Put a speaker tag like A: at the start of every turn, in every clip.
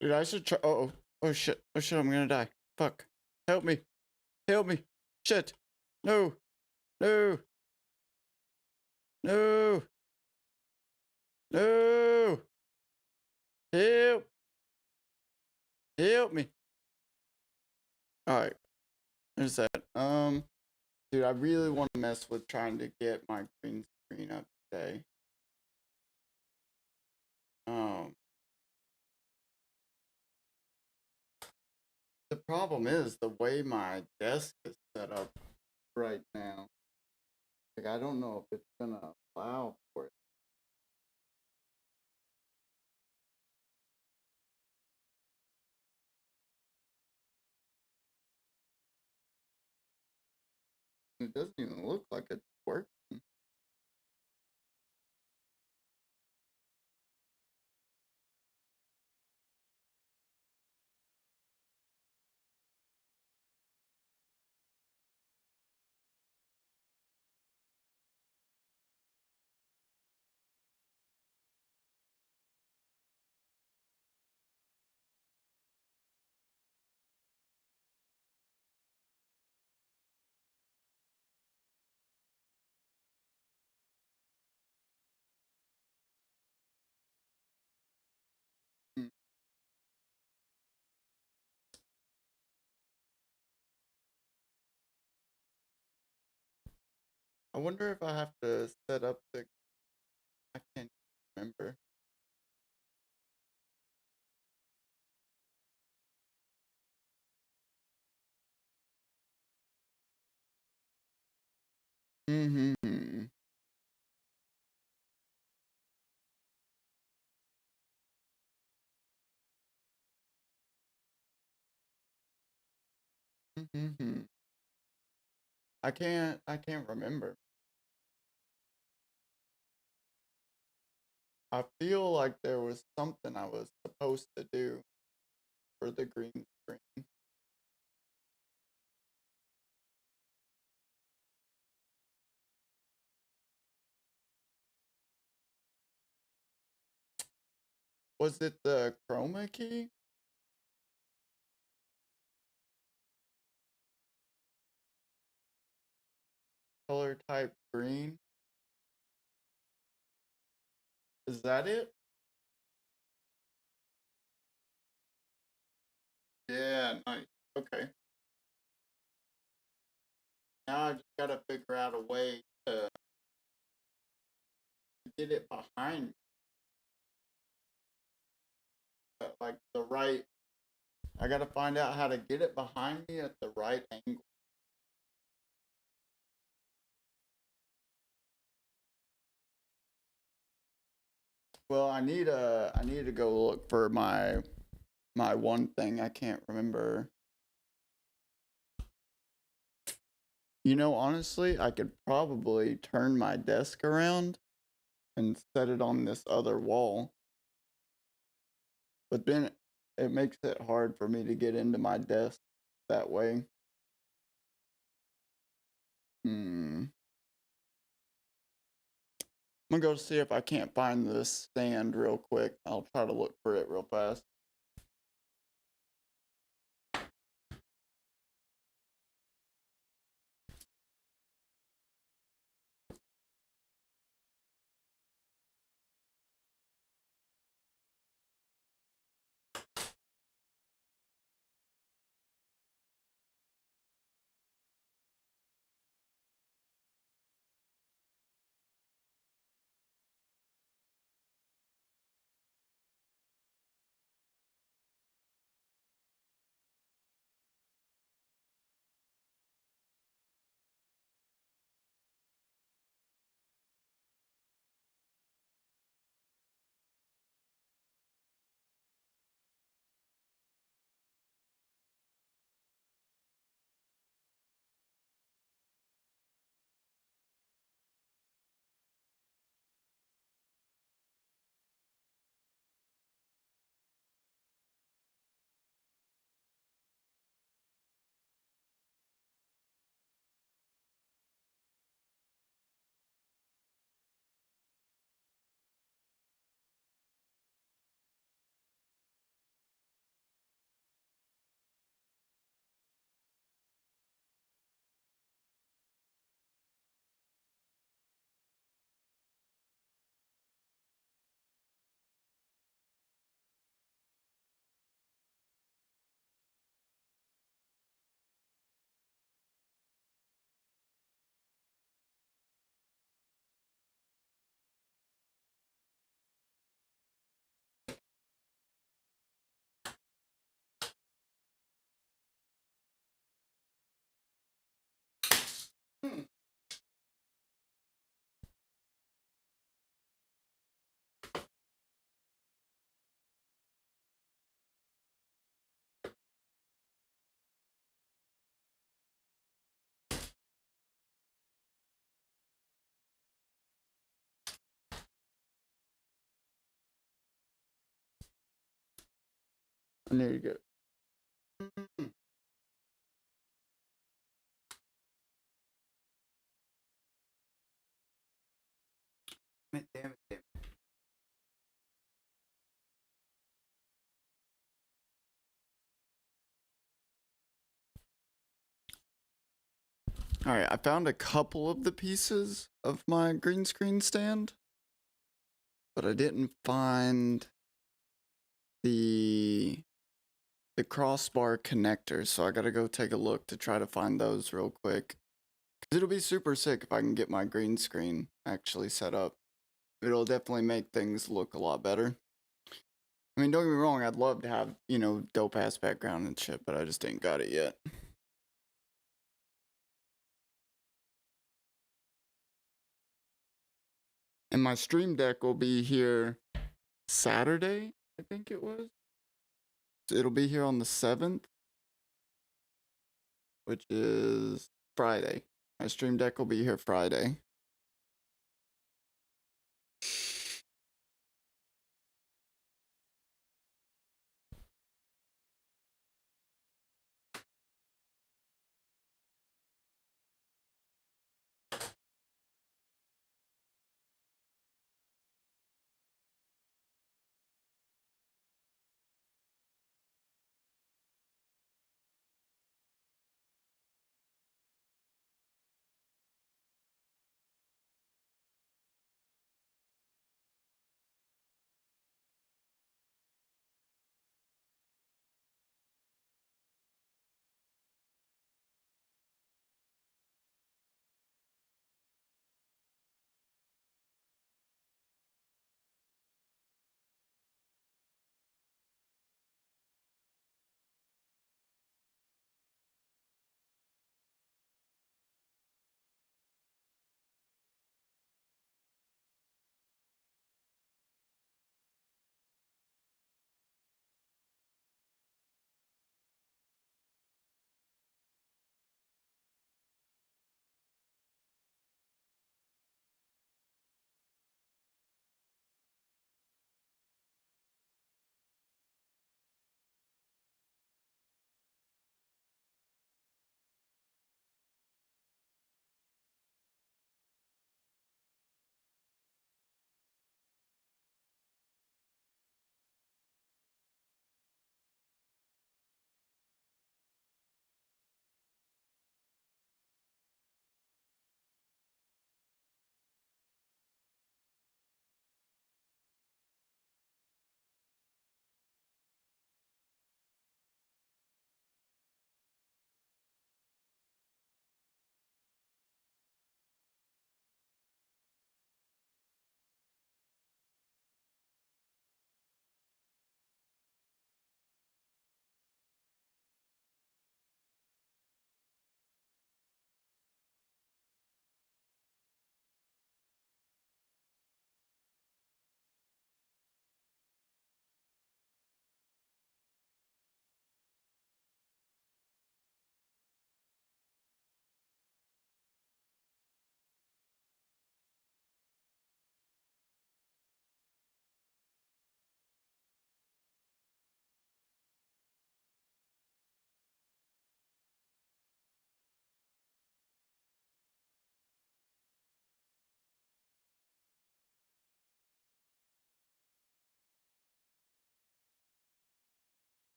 A: Dude, I should try. Oh, oh shit. Oh shit, I'm gonna die. Fuck. Help me. Help me. Shit. No. No. No. No. Help. Help me. Alright. There's that. Dude, I really want to mess with trying to get my green screen up today. The problem is the way my desk is set up right now. Like, I don't know if it's gonna allow for it. It doesn't even look like it's working. Hmm. I wonder if I have to set up the. I can't remember. Mm-hmm. Mm-hmm. I can't remember. I feel like there was something I was supposed to do for the green screen. Was it the chroma key? Color type green? Is that it? Yeah, nice. Okay. Now I just gotta figure out a way to get it behind me. Like the right. I gotta find out how to get it behind me at the right angle. Well, I need to go look for my one thing. I can't remember. Honestly, I could probably turn my desk around and set it on this other wall. But then it makes it hard for me to get into my desk that way. Hmm. I'm gonna go see if I can't find this stand real quick. I'll try to look for it real fast. And there you go. Mm. Damn it, damn it. Alright, I found a couple of the pieces of my green screen stand, but I didn't find the crossbar connectors, so I gotta go take a look to try to find those real quick. Cause it'll be super sick if I can get my green screen actually set up. It'll definitely make things look a lot better. I mean, don't get me wrong, I'd love to have, you know, dope ass background and shit, but I just ain't got it yet. And my stream deck will be here Saturday, I think it was. It'll be here on the 7th, which is Friday. My stream deck will be here Friday.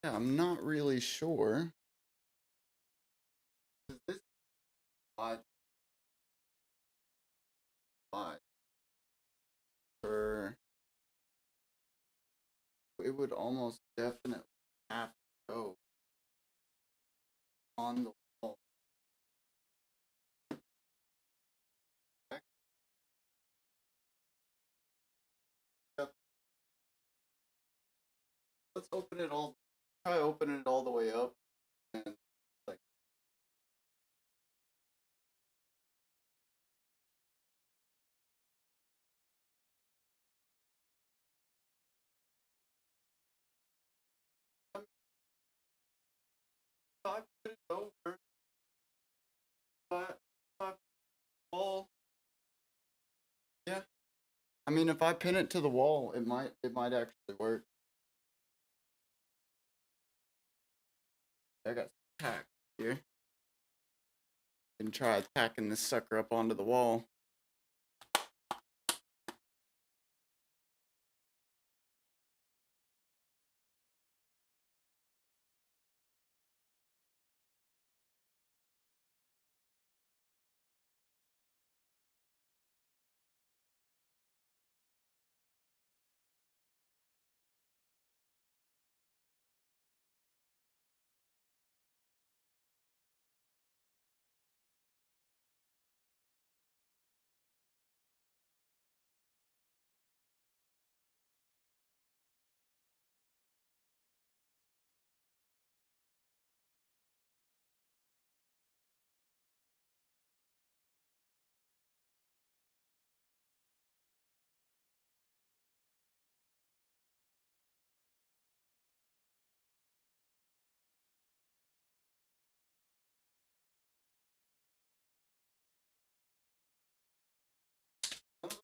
A: Yeah, I'm not really sure. This slide for it would almost definitely have to go on the wall. Let's open it all. Try opening it all the way up and like. If I put it over, if I wall. Yeah. I mean, if I pin it to the wall, it might actually work. I got tack here. Can try tacking this sucker up onto the wall.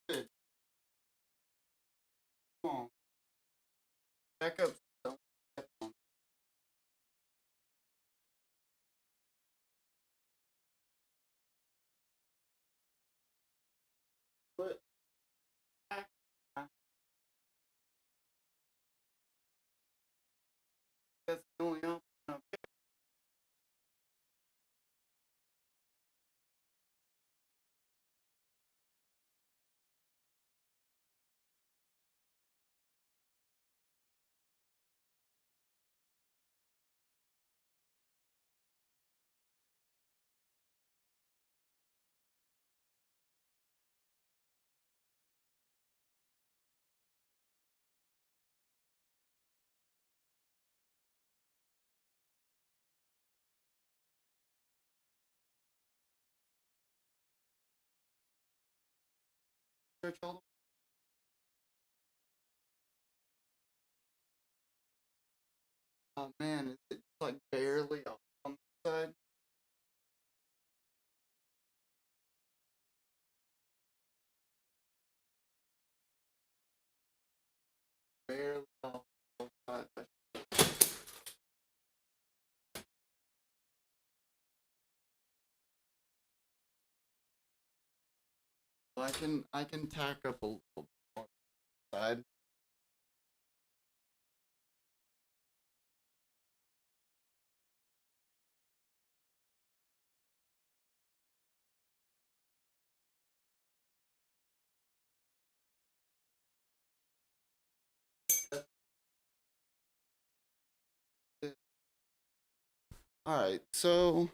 A: Good. Come on. Back up. Don't step on. Put back. That's the only option. Stretch all oh man, is it like barely off on the side? Barely off on the side. Well, I can tack up a little bit more side. All right, so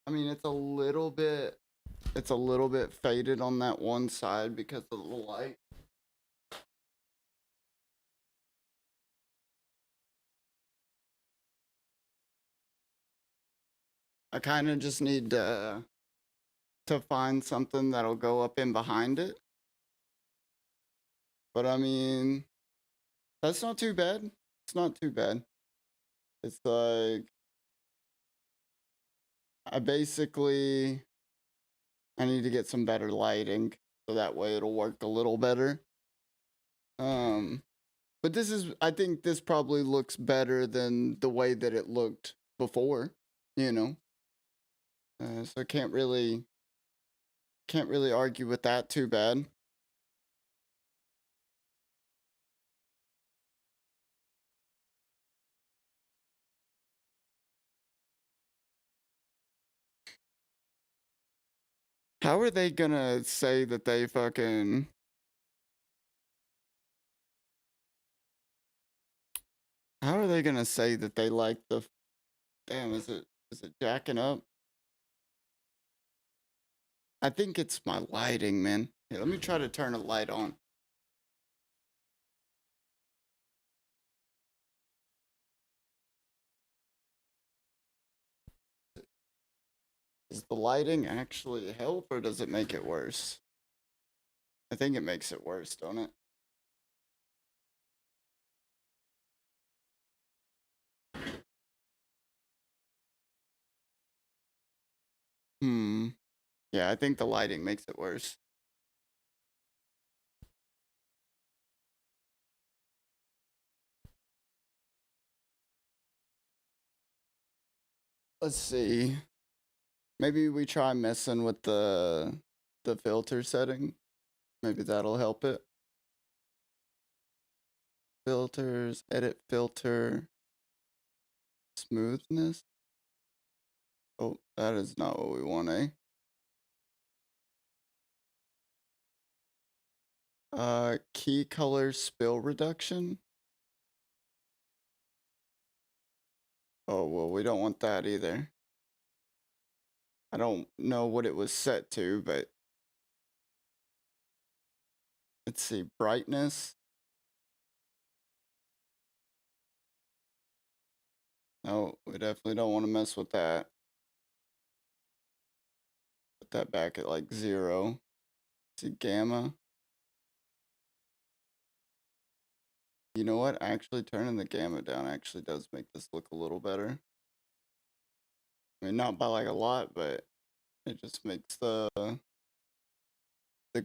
A: I mean it's a little bit faded on that one side because of the light. I kind of just need to find something that'll go up in behind it. But I mean, that's not too bad. It's not too bad. It's like I basically I need to get some better lighting so that way it'll work a little better. Um but this is I think this probably looks better than the way that it looked before, you know. So can't really argue with that too bad. How are they gonna say that they fucking... How are they gonna say that they like the... Damn, is it jacking up? I think it's my lighting, man. Here, let me try to turn a light on. Does the lighting actually help, or does it make it worse? I think it makes it worse, don't it? Yeah, I think the lighting makes it worse. Let's see. Maybe we try messing with the filter setting. Maybe that'll help it. Filters, edit filter, smoothness. Oh, that is not what we want, eh? Key color spill reduction. Oh, well, we don't want that either. I don't know what it was set to, but let's see, brightness. No, we definitely don't want to mess with that. Put that back at like 0. See, gamma. You know what? Actually, turning the gamma down actually does make this look a little better. I mean, not by like a lot, but it just makes the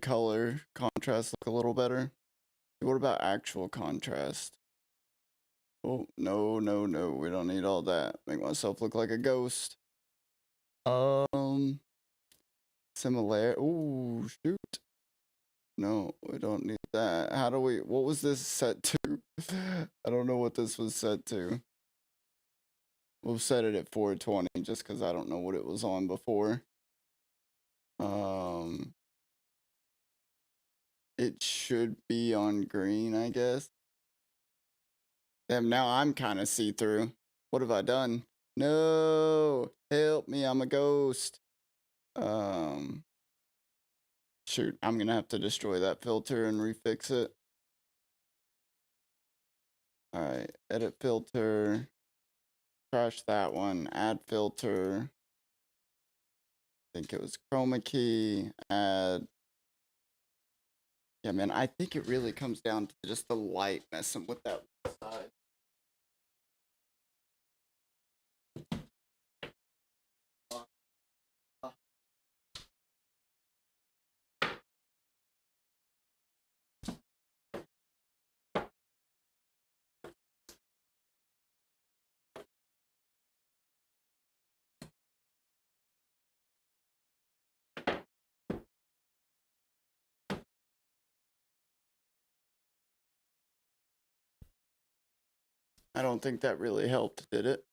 A: color contrast look a little better. What about actual contrast? Oh, no, no, no. We don't need all that. Make myself look like a ghost. Similar. Ooh, shoot. No, we don't need that. How do we... What was this set to? I don't know what this was set to. We'll set it at 420 just because I don't know what it was on before. It should be on green, I guess. Damn, now I'm kind of see-through. What have I done? No! Help me, I'm a ghost. Shoot, I'm gonna have to destroy that filter and refix it. Alright, edit filter. Trash that one. Add filter. I think it was chroma key. Add. Yeah, man, I think it really comes down to just the light messing with that side. I don't think that really helped, did it?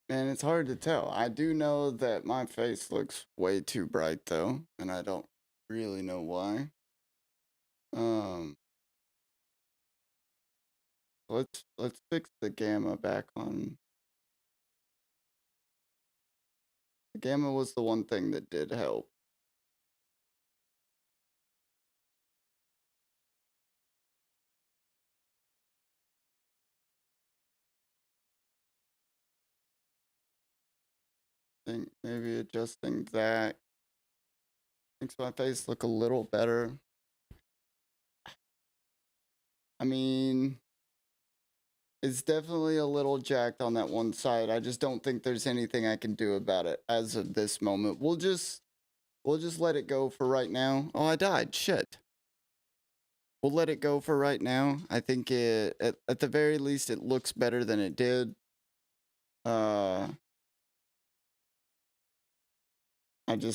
A: Man, it's hard to tell. I do know that my face looks way too bright though, and I don't really know why. Let's fix the gamma back on. The gamma was the one thing that did help. I think maybe adjusting that makes my face look a little better. I mean, it's definitely a little jacked on that one side. I just don't think there's anything I can do about it as of this moment. We'll just let it go for right now. Oh, I died. Shit. We'll let it go for right now. I think it at the very least it looks better than it did.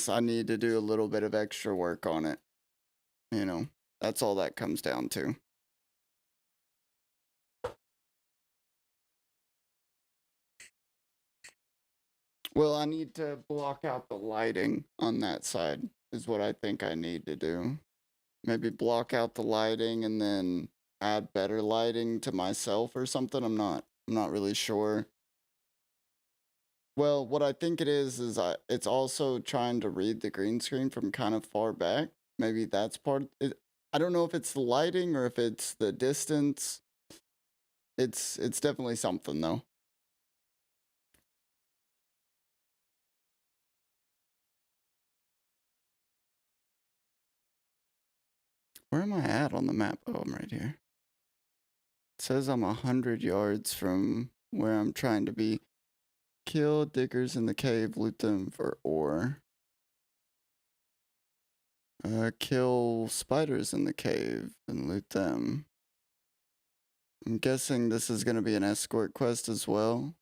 A: I need to do a little bit of extra work on it. You know, that's all that comes down to. Well, I need to block out the lighting on that side, is what I think I need to do. Maybe block out the lighting and then add better lighting to myself or something. I'm not really sure. Well, what I think it is it's also trying to read the green screen from kind of far back. Maybe that's part. I don't know if it's the lighting or if it's the distance. It's definitely something though. Where am I at on the map? Oh, I'm right here. It says I'm 100 yards from where I'm trying to be. Kill diggers in the cave, loot them for ore. Kill spiders in the cave and loot them. I'm guessing this is gonna be an escort quest as well.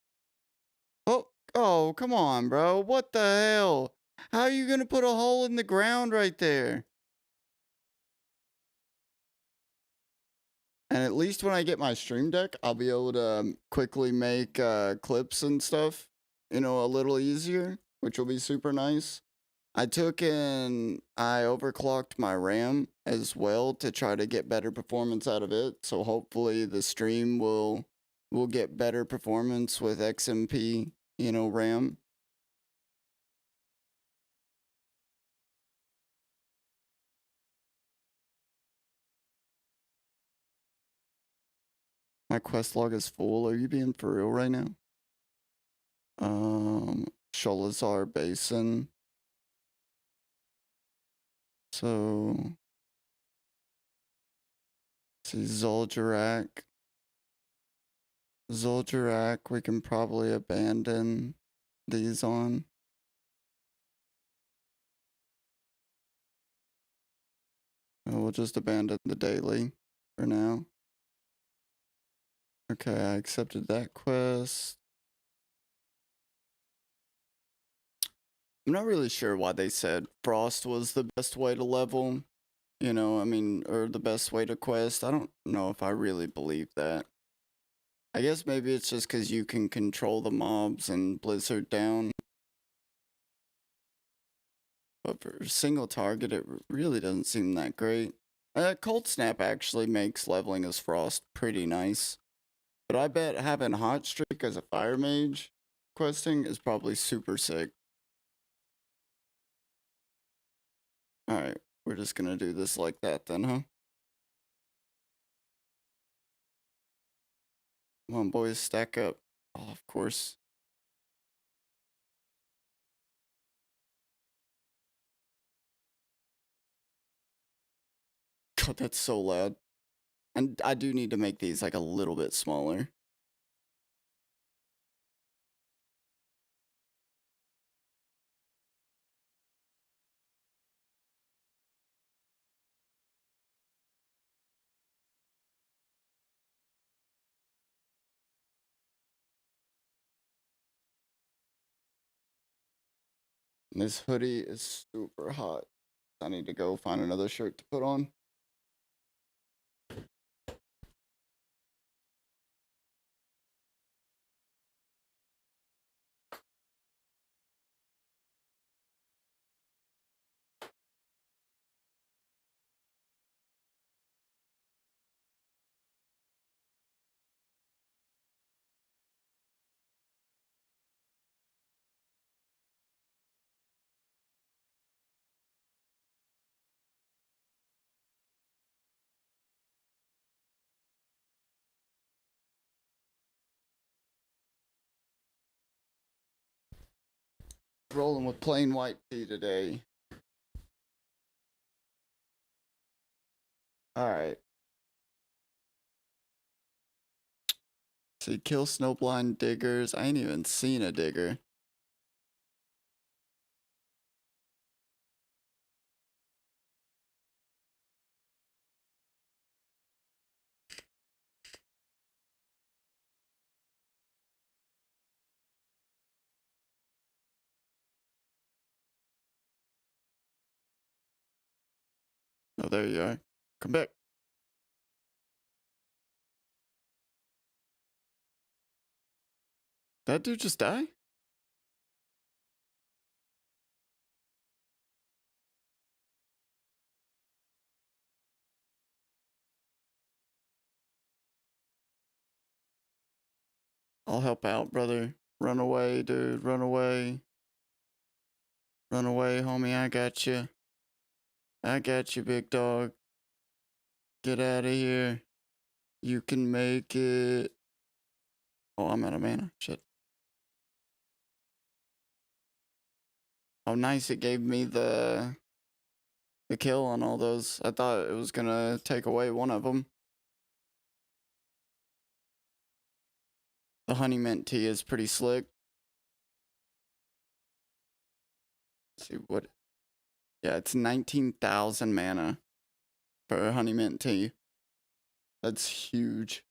A: Oh, oh, come on, bro. What the hell? How are you gonna put a hole in the ground right there? And at least when I get my stream deck, I'll be able to quickly make clips and stuff, a little easier, which will be super nice. I took and I overclocked my RAM as well to try to get better performance out of it. So hopefully the stream will get better performance with XMP, RAM. My quest log is full. Are you being for real right now? Sholazar Basin. So see Zoljarak. Zoljarak, we can probably abandon these on. We'll just abandon the daily for now. Okay, I accepted that quest. I'm not really sure why they said Frost was the best way to level, or the best way to quest. I don't know if I really believe that. I guess maybe it's just because you can control the mobs and Blizzard down. But for single target, it really doesn't seem that great. Cold Snap actually makes leveling as Frost pretty nice. But I bet having Hot Streak as a Fire Mage questing is probably super sick. Alright, we're just gonna do this like that then, huh? Come on, boys, stack up. Oh, of course. God, that's so loud. And I do need to make these like a little bit smaller. And this hoodie is super hot. I need to go find another shirt to put on. Rolling with plain white tea today. Alright. See, kill snowblind diggers. I ain't even seen a digger. Oh, there you are. Come back. That dude just die? I'll help out, brother. Run away, dude. Run away. Run away, homie. I got you. I got you, big dog. Get out of here. You can make it. Oh, I'm out of mana. Shit. Oh, nice. It gave me the kill on all those. I thought it was gonna take away one of them. The honey mint tea is pretty slick. Let's see what. Yeah, it's 19,000 mana for a honey mint tea. That's huge.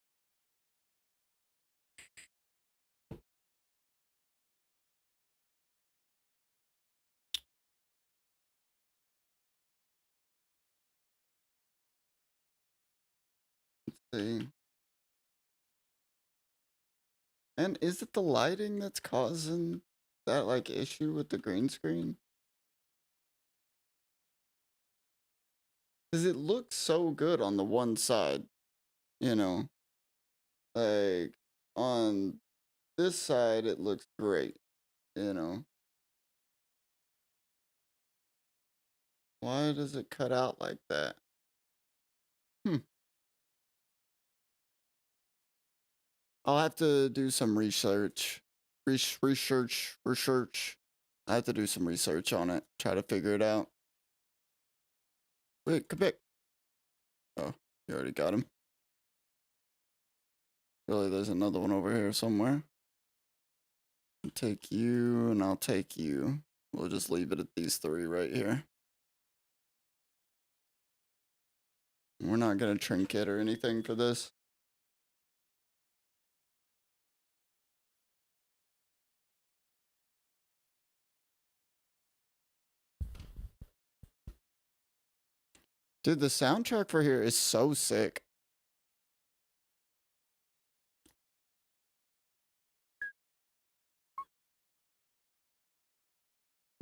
A: Let's see. And is it the lighting that's causing that like issue with the green screen? Because it looks so good on the one side, you know. Like on this side, it looks great, you know. Why does it cut out like that? I'll have to do some research. Research. I have to do some research on it. Try to figure it out. Wait, come back. Oh, you already got him. Really, there's another one over here somewhere. I'll take you, and I'll take you. We'll just leave it at these three right here. We're not gonna trinket or anything for this. Dude, the soundtrack for here is so sick.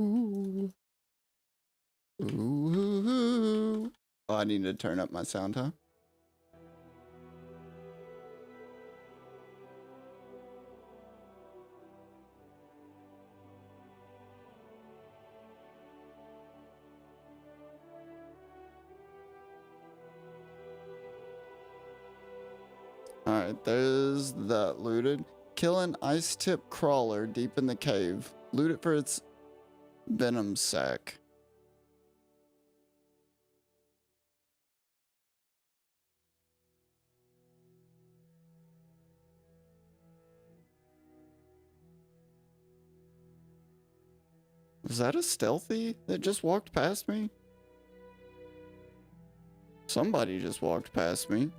A: Ooh. Ooh. Oh, I need to turn up my sound, huh? Alright, there's that looted. Kill an ice tip crawler deep in the cave. Loot it for its venom sac. Was that a stealthy that just walked past me? Somebody just walked past me.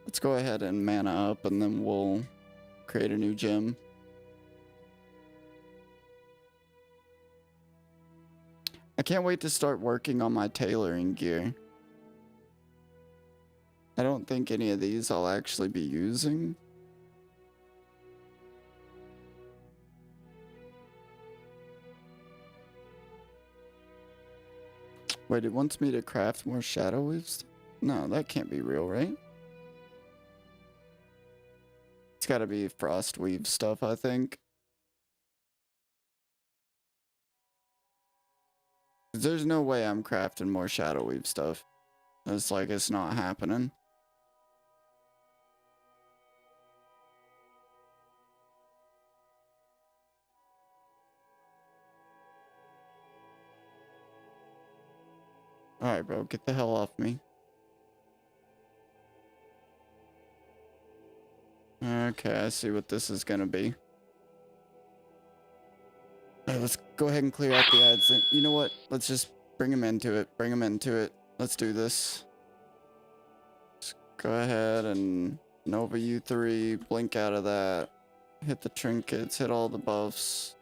A: Let's go ahead and mana up and then we'll create a new gem. I can't wait to start working on my tailoring gear. I don't think any of these I'll actually be using. Wait, it wants me to craft more shadow weaves? No, that can't be real, right? It's gotta be frost weave stuff, I think. There's no way I'm crafting more shadow weave stuff. It's like it's not happening. Alright, bro, get the hell off me. Okay, I see what this is gonna be. Alright, let's go ahead and clear out the ads. You know what? Let's just bring him into it. Bring him into it. Let's do this. Just go ahead and Nova U3, blink out of that. Hit the trinkets, hit all the buffs.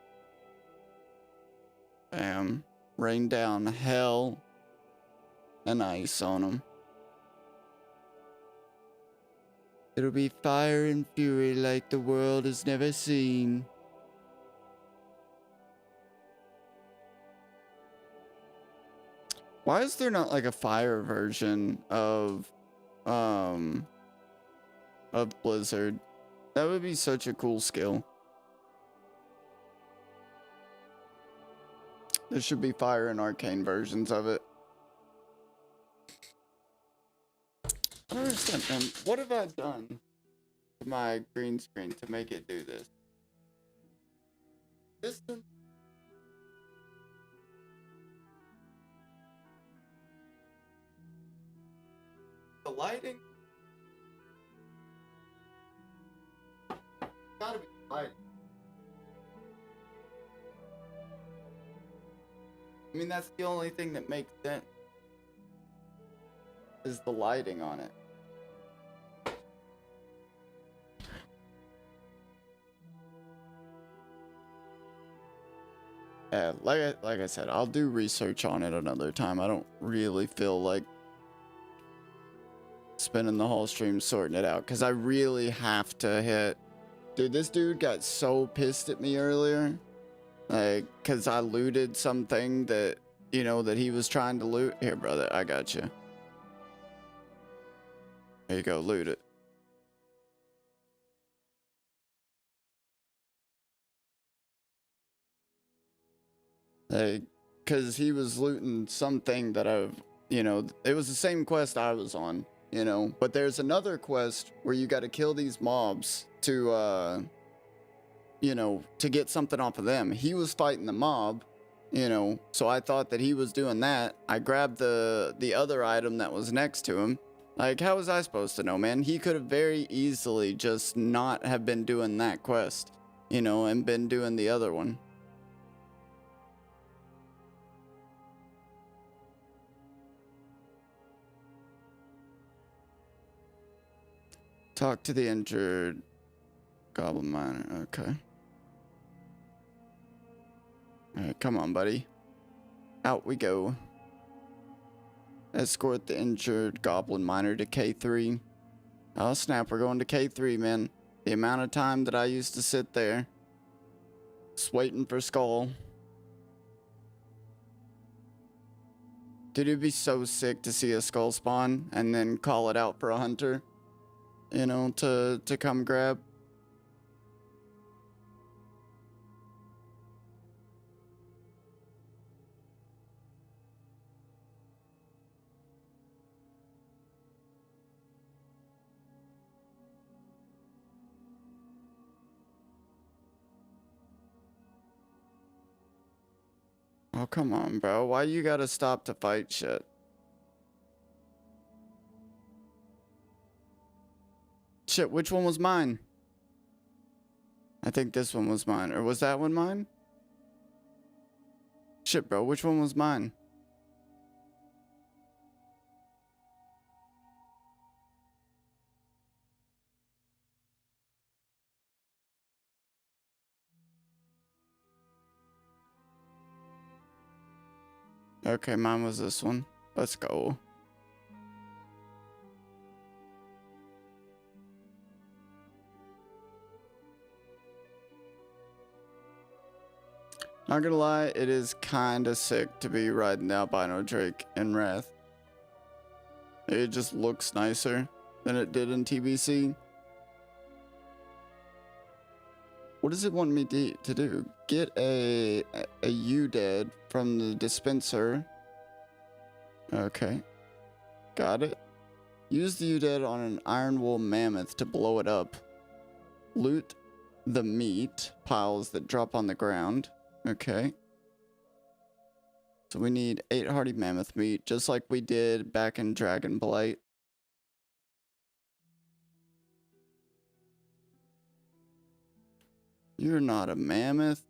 A: Bam. Rain down hell and ice on him. It'll be fire and fury like the world has never seen. Why is there not like a fire version of of Blizzard. That would be such a cool skill. There should be fire and arcane versions of it. I don't understand, man. What have I done to my green screen to make it do this? Distance? The lighting? Gotta be lighting. I mean, that's the only thing that makes sense. Is the lighting on it. Yeah, like I said, I'll do research on it another time. I don't really feel like spending the whole stream sorting it out, because I really have to hit. Dude, this dude got so pissed at me earlier, like, because I looted something that, you know, that he was trying to loot. Here, brother, I got you. There you go, loot it. Like, because he was looting something that I've, you know, it was the same quest I was on, you know, but there's another quest where you got to kill these mobs to, you know, to get something off of them. He was fighting the mob, you know, so I thought that he was doing that. I grabbed the other item that was next to him. Like, how was I supposed to know, man? He could have very easily just not have been doing that quest, you know, and been doing the other one. Talk to the injured goblin miner. Okay. Alright, come on, buddy. Out we go. Escort the injured goblin miner to K3. Oh snap, we're going to K3, man. The amount of time that I used to sit there just waiting for Skull. Dude, it'd be so sick to see a Skull spawn and then call it out for a hunter, you know, to come grab. Oh, come on, bro. Why you gotta stop to fight shit? Shit, which one was mine? I think this one was mine. Or was that one mine? Shit, bro. Which one was mine? Okay, mine was this one. Let's go. Not gonna lie, it is kinda sick to be riding the albino drake in Wrath. It just looks nicer than it did in TBC. What does it want me to do? Get a U-dead from the dispenser. Okay. Got it. Use the U-dead on an iron wool mammoth to blow it up. Loot the meat piles that drop on the ground. Okay. So we need 8 hardy mammoth meat, just like we did back in Dragon Blight. You're not a mammoth.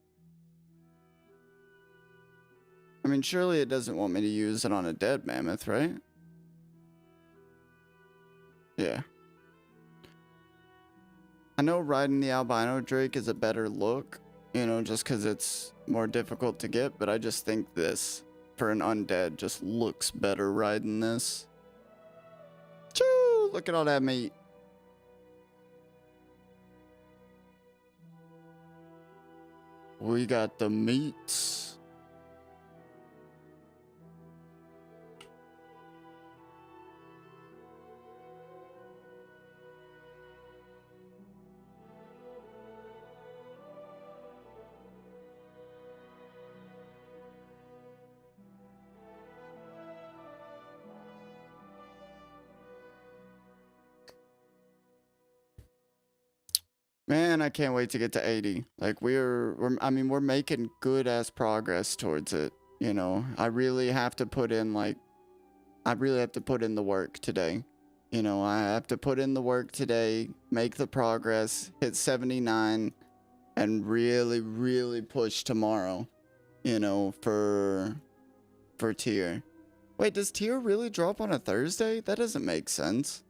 A: I mean, surely it doesn't want me to use it on a dead mammoth, right? Yeah. I know riding the albino drake is a better look, you know, just because it's more difficult to get, but I just think this, for an undead, just looks better riding this. Choo! Look at all that meat. We got the meats. Man, I can't wait to get to 80. Like I mean, we're making good ass progress towards it. You know, I really have to put in I really have to put in the work today. You know, I have to put in the work today, make the progress, hit 79, and really, really push tomorrow. You know, for tier. Wait, does tier really drop on a Thursday? That doesn't make sense.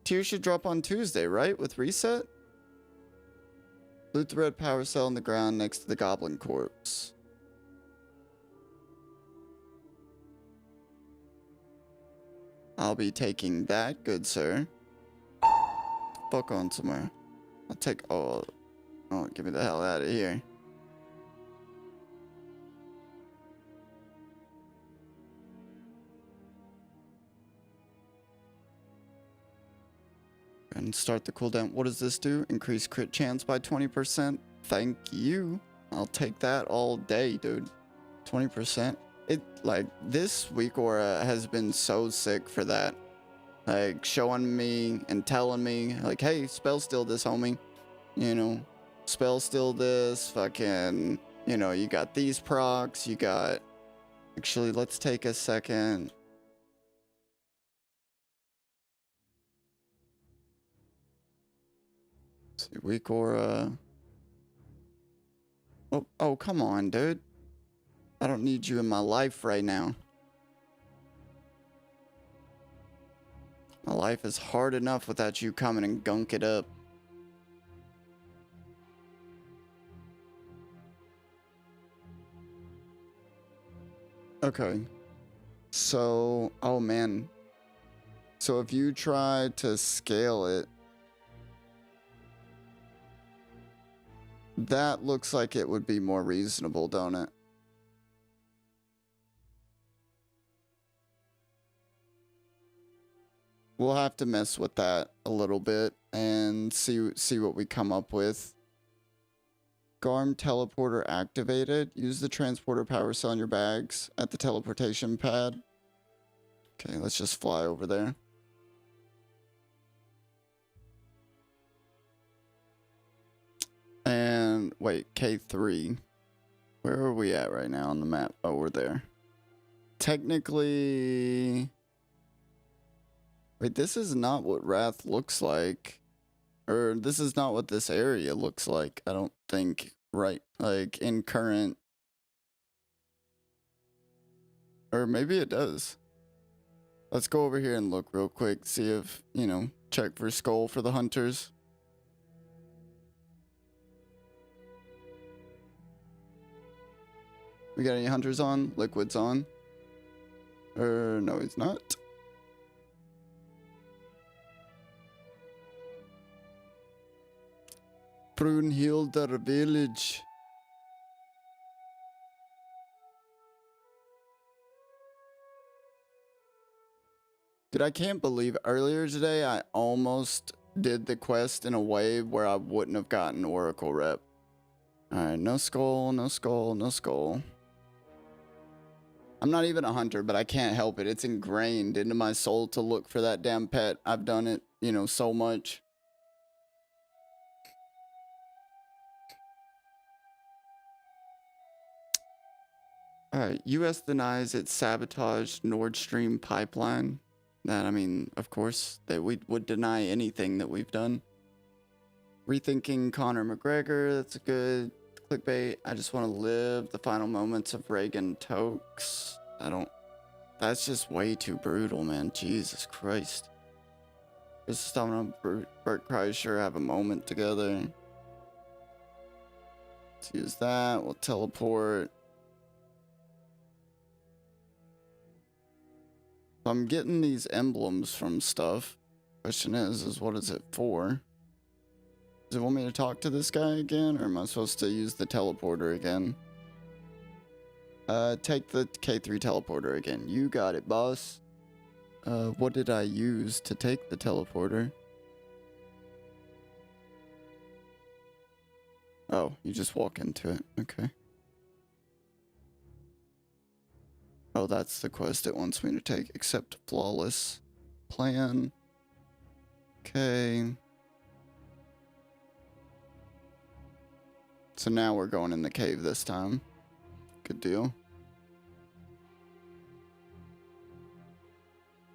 A: Tier should drop on Tuesday, right? With reset? Loot the red power cell on the ground next to the goblin corpse. I'll be taking that, good sir. Fuck on somewhere. I'll take oh, get me the hell out of here. And start the cooldown. What does this do? Increase crit chance by 20%. Thank you. I'll take that all day, dude. 20%. It, like, this week aura has been so sick for that. Like, showing me and telling me, like, hey, spell steal this, homie. You know, spell steal this, fucking, you know, you got these procs, you got... Actually, let's take a second. Let's see, weak aura. Oh, come on, dude. I don't need you in my life right now. My life is hard enough without you coming and gunk it up. Okay. So, oh man. So if you try to scale it, that looks like it would be more reasonable, don't it? We'll have to mess with that a little bit and see what we come up with. Garm teleporter activated. Use the transporter power cell in your bags at the teleportation pad. Okay, let's just fly over there. And wait, K3. Where are we at right now on the map? Oh, we're there. Technically... Wait, this is not what Wrath looks like. Or this is not what this area looks like, I don't think. Right, like in current... Or maybe it does. Let's go over here and look real quick, see if, you know, check for skull for the hunters. We got any hunters on? Liquid's on? No, he's not. Brunhilder village. Dude, I can't believe earlier today I almost did the quest in a way where I wouldn't have gotten Oracle rep. Alright, no skull, no skull, no skull. I'm not even a hunter, but I can't help it. It's ingrained into my soul to look for that damn pet. I've done it, you know, so much. Alright, US denies it sabotaged Nord Stream pipeline. That, I mean, of course, that we would deny anything that we've done. Rethinking Conor McGregor, that's a good clickbait. I just want to live the final moments of Reagan Tokes. That's just way too brutal, man. Jesus Christ. Just Stamina and Bert Kreischer have a moment together. Let's use that. We'll teleport. I'm getting these emblems from stuff. Question is what is it for? Does it want me to talk to this guy again, or am I supposed to use the teleporter again? Take the K3 teleporter again. You got it, boss. What did I use to take the teleporter? Oh, you just walk into it. Okay. Oh, that's the quest it wants me to take. Accept flawless plan. Okay. So now we're going in the cave this time. Good deal.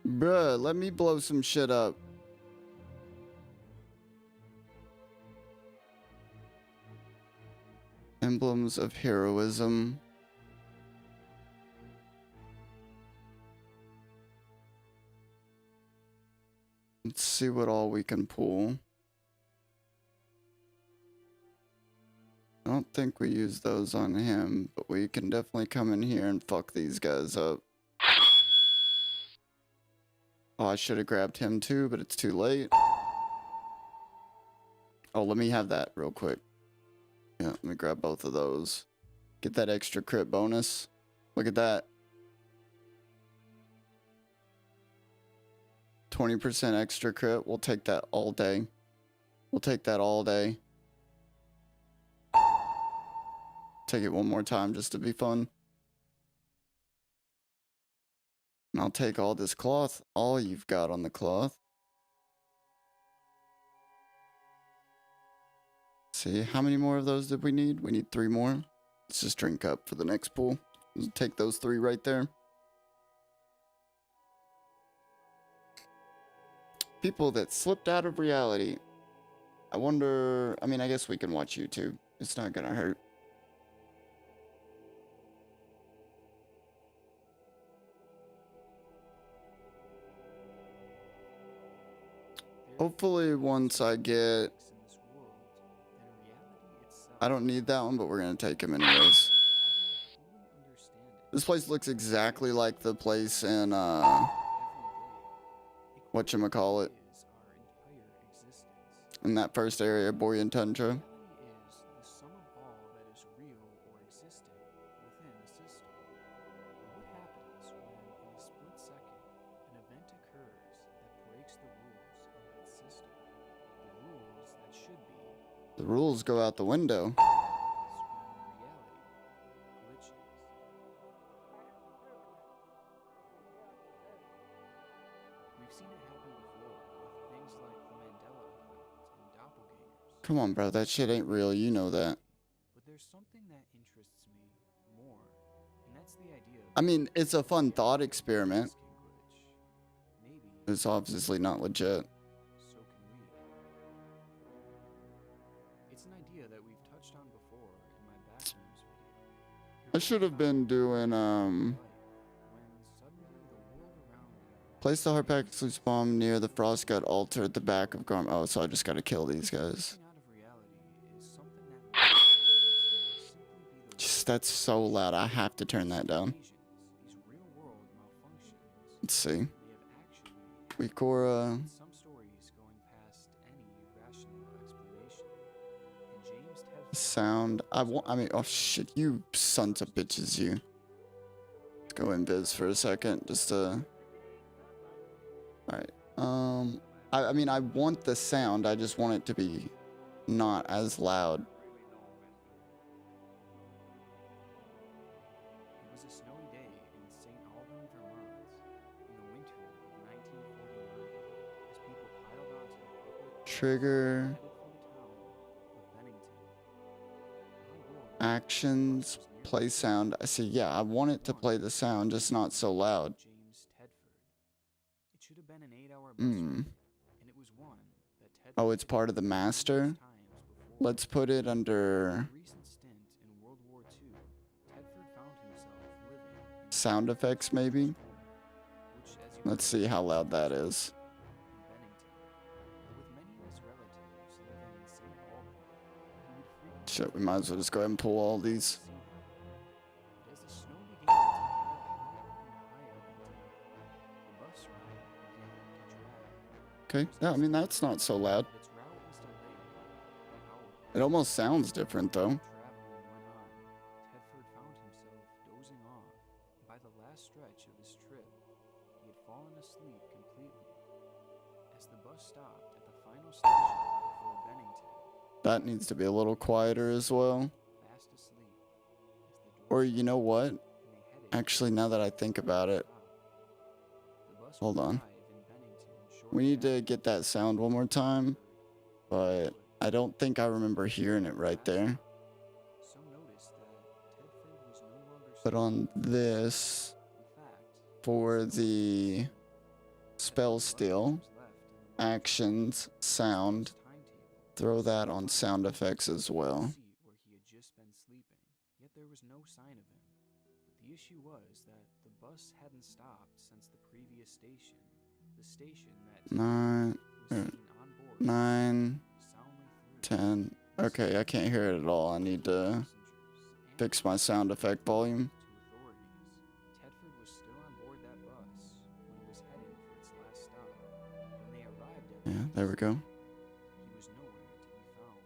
A: Bruh, let me blow some shit up. Emblems of heroism. Let's see what all we can pull. I don't think we use those on him, but we can definitely come in here and fuck these guys up. Oh, I should have grabbed him too, but it's too late. Oh, let me have that real quick. Yeah, let me grab both of those. Get that extra crit bonus. Look at that. 20% extra crit. We'll take that all day. We'll take that all day. Take it one more time just to be fun. And I'll take all this cloth. All you've got on the cloth. See, how many more of those did we need? We need 3 more. Let's just drink up for the next pool. Let's take those 3 right there. People that slipped out of reality. I wonder, I mean, I guess we can watch YouTube. It's not gonna hurt. Hopefully once I get... I don't need that one, but we're gonna take him anyways. This place looks exactly like the place in, whatchamacallit. In that first area, Borean Tundra. The rules go out the window. Come on, bro. That shit ain't real. You know that.
B: But there's something that interests me more, and that's the idea of...
A: I mean, it's a fun thought experiment.
B: Maybe
A: It's obviously not legit.
B: so can we. It's an idea that we've touched on before in my Backrooms video.
A: I should have been doing,
B: When suddenly the world around you...
A: place the hardpack exclusive bomb near the frost gut altar at the back of Garm. Oh, so I just gotta kill these guys. Just, that's so loud. I have to turn that down. Let's see. Wikora. Sound. I mean, oh shit, you sons of bitches, you. Let's go invis for a second, just to... Alright, I mean, I want the sound, I just want it to be not as loud.
B: It was a snowy day in St. Albans, Vermont, in the winter of 1949, as people piled onto the public
A: Trigger.
B: headed for the town of Bennington. On board,
A: Actions. Play sound. I see, yeah, I want it to play the sound, just not so loud.
B: James Tedford. It should have been an 8-hour bus ride, and it was one that Tedford
A: Oh, it's part of the master?
B: times before.
A: Let's put it under
B: A recent stint in World War II, Tedford found himself living in
A: sound effects, maybe?
B: which, as you
A: Let's see how loud that is.
B: in Bennington. With many of his relatives living in St. Albans, he would frequently
A: Shit, we might as well just go ahead and pull all these.
B: see them. But as the snow began to pile higher and higher that day, the bus ride began to drag.
A: Okay, yeah, I mean, that's not so loud.
B: Its route was delayed by an hour.
A: It almost sounds different, though.
B: Traveling went on. Tedford found himself dozing off, and by the last stretch of his trip, he had fallen asleep completely. As the bus stopped at the final station before Bennington,
A: That needs to be a little quieter as well.
B: fast asleep, as the
A: Or
B: doors
A: you know what?
B: and they headed
A: Actually, now that I think about it,
B: stop. The bus
A: hold
B: would
A: on.
B: arrive in Bennington
A: We need to get that sound one more time, but I don't think I remember hearing it right there.
B: Some noticed that Tedford was no longer
A: But on this,
B: in fact,
A: for the spell steal, actions, sound, throw that on sound effects as well.
B: Where he had just been sleeping, yet there was no sign of him. But the issue was that the bus hadn't stopped since the previous station. The station that
A: Nine,
B: was seen on board
A: 9,
B: soundly through
A: 10. Okay, I can't hear it at all. I need to fix my sound effect volume.
B: to authorities. Tedford was still on board that bus when it was heading for its last stop. When they arrived at the
A: Yeah,
B: bus,
A: there we go.
B: he was nowhere to be found.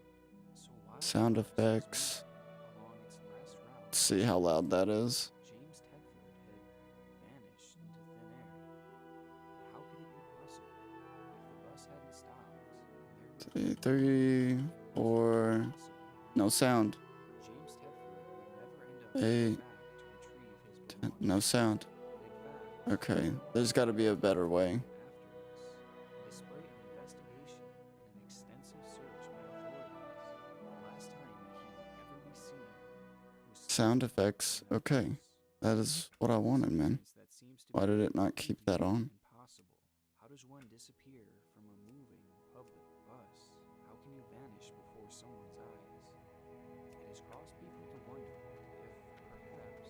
B: So while
A: Sound
B: the bus was
A: effects.
B: moving along its last route,
A: Let's see how loud that is.
B: James Tedford had vanished into thin air. But how could it be possible? If the bus hadn't stopped, and there would
A: 3, 4. No sound.
B: James Tedford would never end up
A: 8,
B: back to retrieve his
A: 10.
B: belongings.
A: No sound.
B: In fact,
A: Okay, there's got to be a better way.
B: after this, despite an investigation and an extensive search by authorities, the last time that he would ever be seen was
A: Sound effects. Okay, that is what I wanted, man.
B: that seems to
A: Why
B: be
A: did it not keep that on?
B: impossible. How does one disappear from a moving public bus? How can you vanish before someone's eyes? It has caused people to wonder if perhaps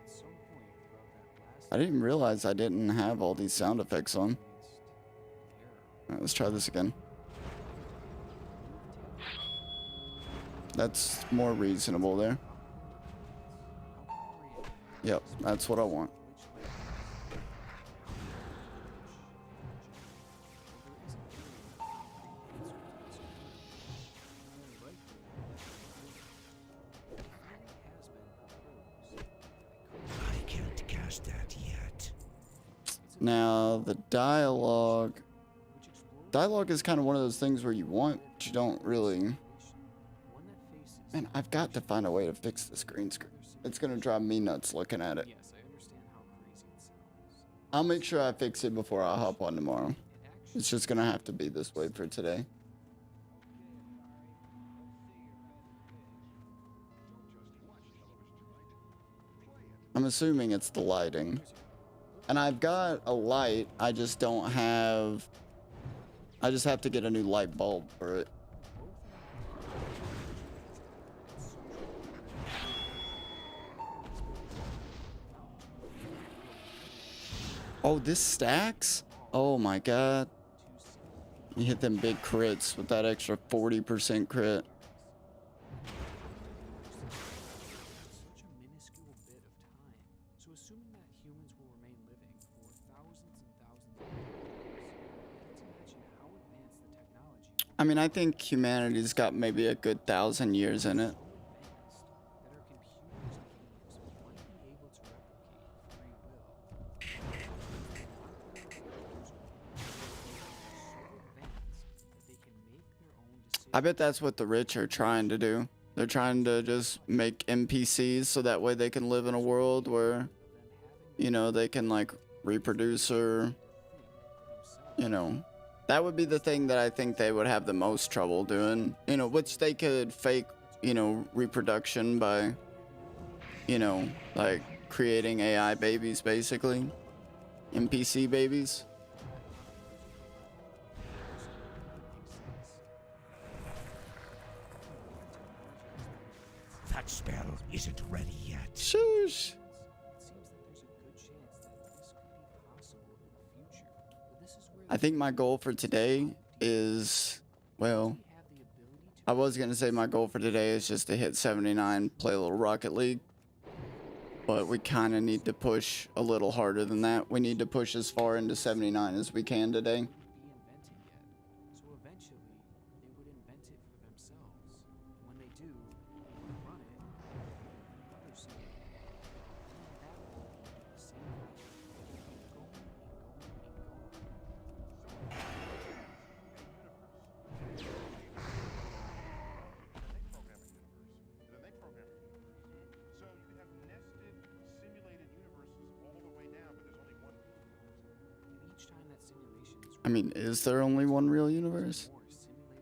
B: at some point throughout that last
A: I didn't realize I didn't have all these sound effects on.
B: experienced an error.
A: Alright, let's try this again. That's more reasonable there. Yep, that's what I want.
C: I can't cast that yet.
A: Now, the dialogue. Dialogue is kind of one of those things where you want, but you don't really. Man, I've got to find a way to fix this green screen. It's going to drive me nuts looking at it.
B: Yes, I understand how crazy it sounds.
A: I'll make sure I fix it before I hop on tomorrow. It's just going to have to be this way for today. I'm assuming it's the lighting. And I've got a light, I just don't have... I just have to get a new light bulb for it. Oh, this stacks? Oh my god. You hit them big crits with that extra 40% crit.
B: Such a minuscule bit of time. So assuming that humans will remain living for thousands and thousands of years, let's imagine how advanced the technology will
A: I mean, I think humanity's got maybe a good 1,000 years in it.
B: be so advanced that our computers and games might be able to replicate free will.
A: I bet that's what the rich are trying to do. They're trying to just make NPCs so that way they can live in a world where, you know, they can like reproduce or, you know, that would be the thing that I think they would have the most trouble doing, you know, which they could fake, you know, reproduction by, you know, like creating AI babies, basically. NPC babies.
C: That spell isn't ready yet.
A: Shush.
B: It seems that there's a good chance that this could be possible in the future. But this is where
A: I think my goal for today is, well,
B: we have the ability to
A: I was going to say my goal for today is just to hit 79, play a little Rocket League. But we kind of need to push a little harder than that. We need to push as far into 79 as we can today.
B: be invented yet. So eventually, they would invent it for themselves. And when they do, they would run it, and others see it. And that will do the same thing. Keep going and going and going.
D: Then they program a universe. So you can have nested, simulated universes all the way down, but there's only one.
B: And each time that simulation is
A: I mean, is there only one real universe?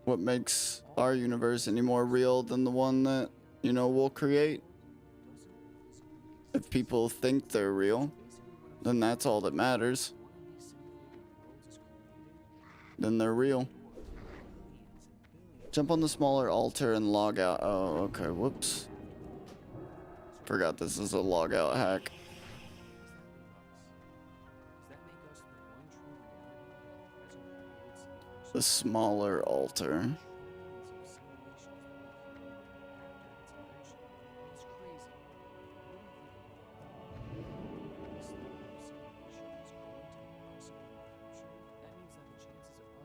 A: What makes our universe any more real than the one that, you know, we'll create? If people think they're real, then that's all that matters. Then they're real. Jump on the smaller altar and log out. Oh, okay, whoops. Forgot this is a log out hack. The smaller altar.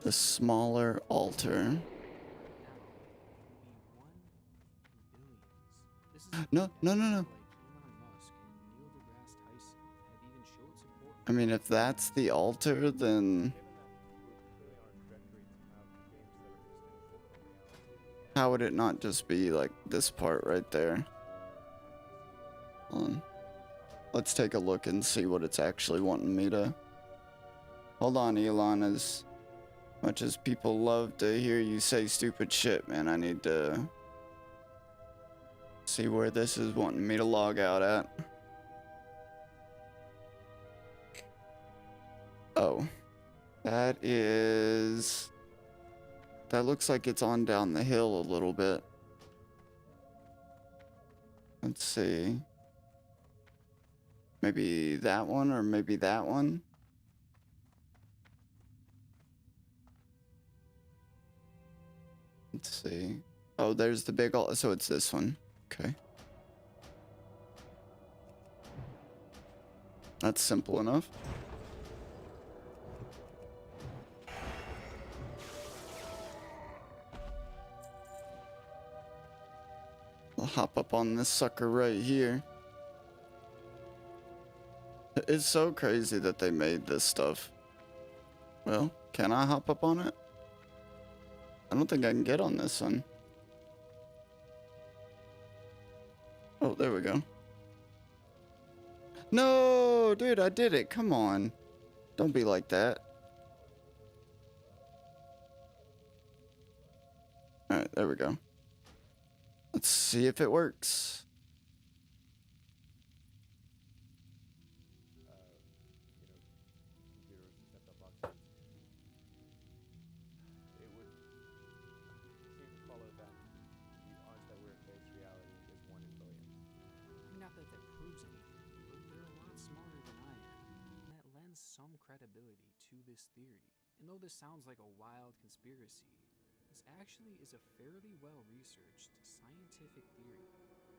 A: The smaller altar. No, no, no, no. I mean, if that's the altar, then how would it not just be like this part right there? Hold on. Let's take a look and see what it's actually wanting me to. Hold on, Elon. As much as people love to hear you say stupid shit, man, I need to see where this is wanting me to log out at. Oh, that looks like it's on down the hill a little bit. Let's see. Maybe that one or maybe that one. Let's see. Oh, there's the big altar. So it's this one. Okay. That's simple enough. I'll hop up on this sucker right here. It's so crazy that they made this stuff. Well, can I hop up on it? I don't think I can get on this one. Oh, there we go. No, dude, I did it. Come on. Don't be like that. Alright, there we go. Let's see if it works.
B: Some credibility to this theory. And though this sounds like a wild conspiracy, this actually is a fairly well-researched scientific theory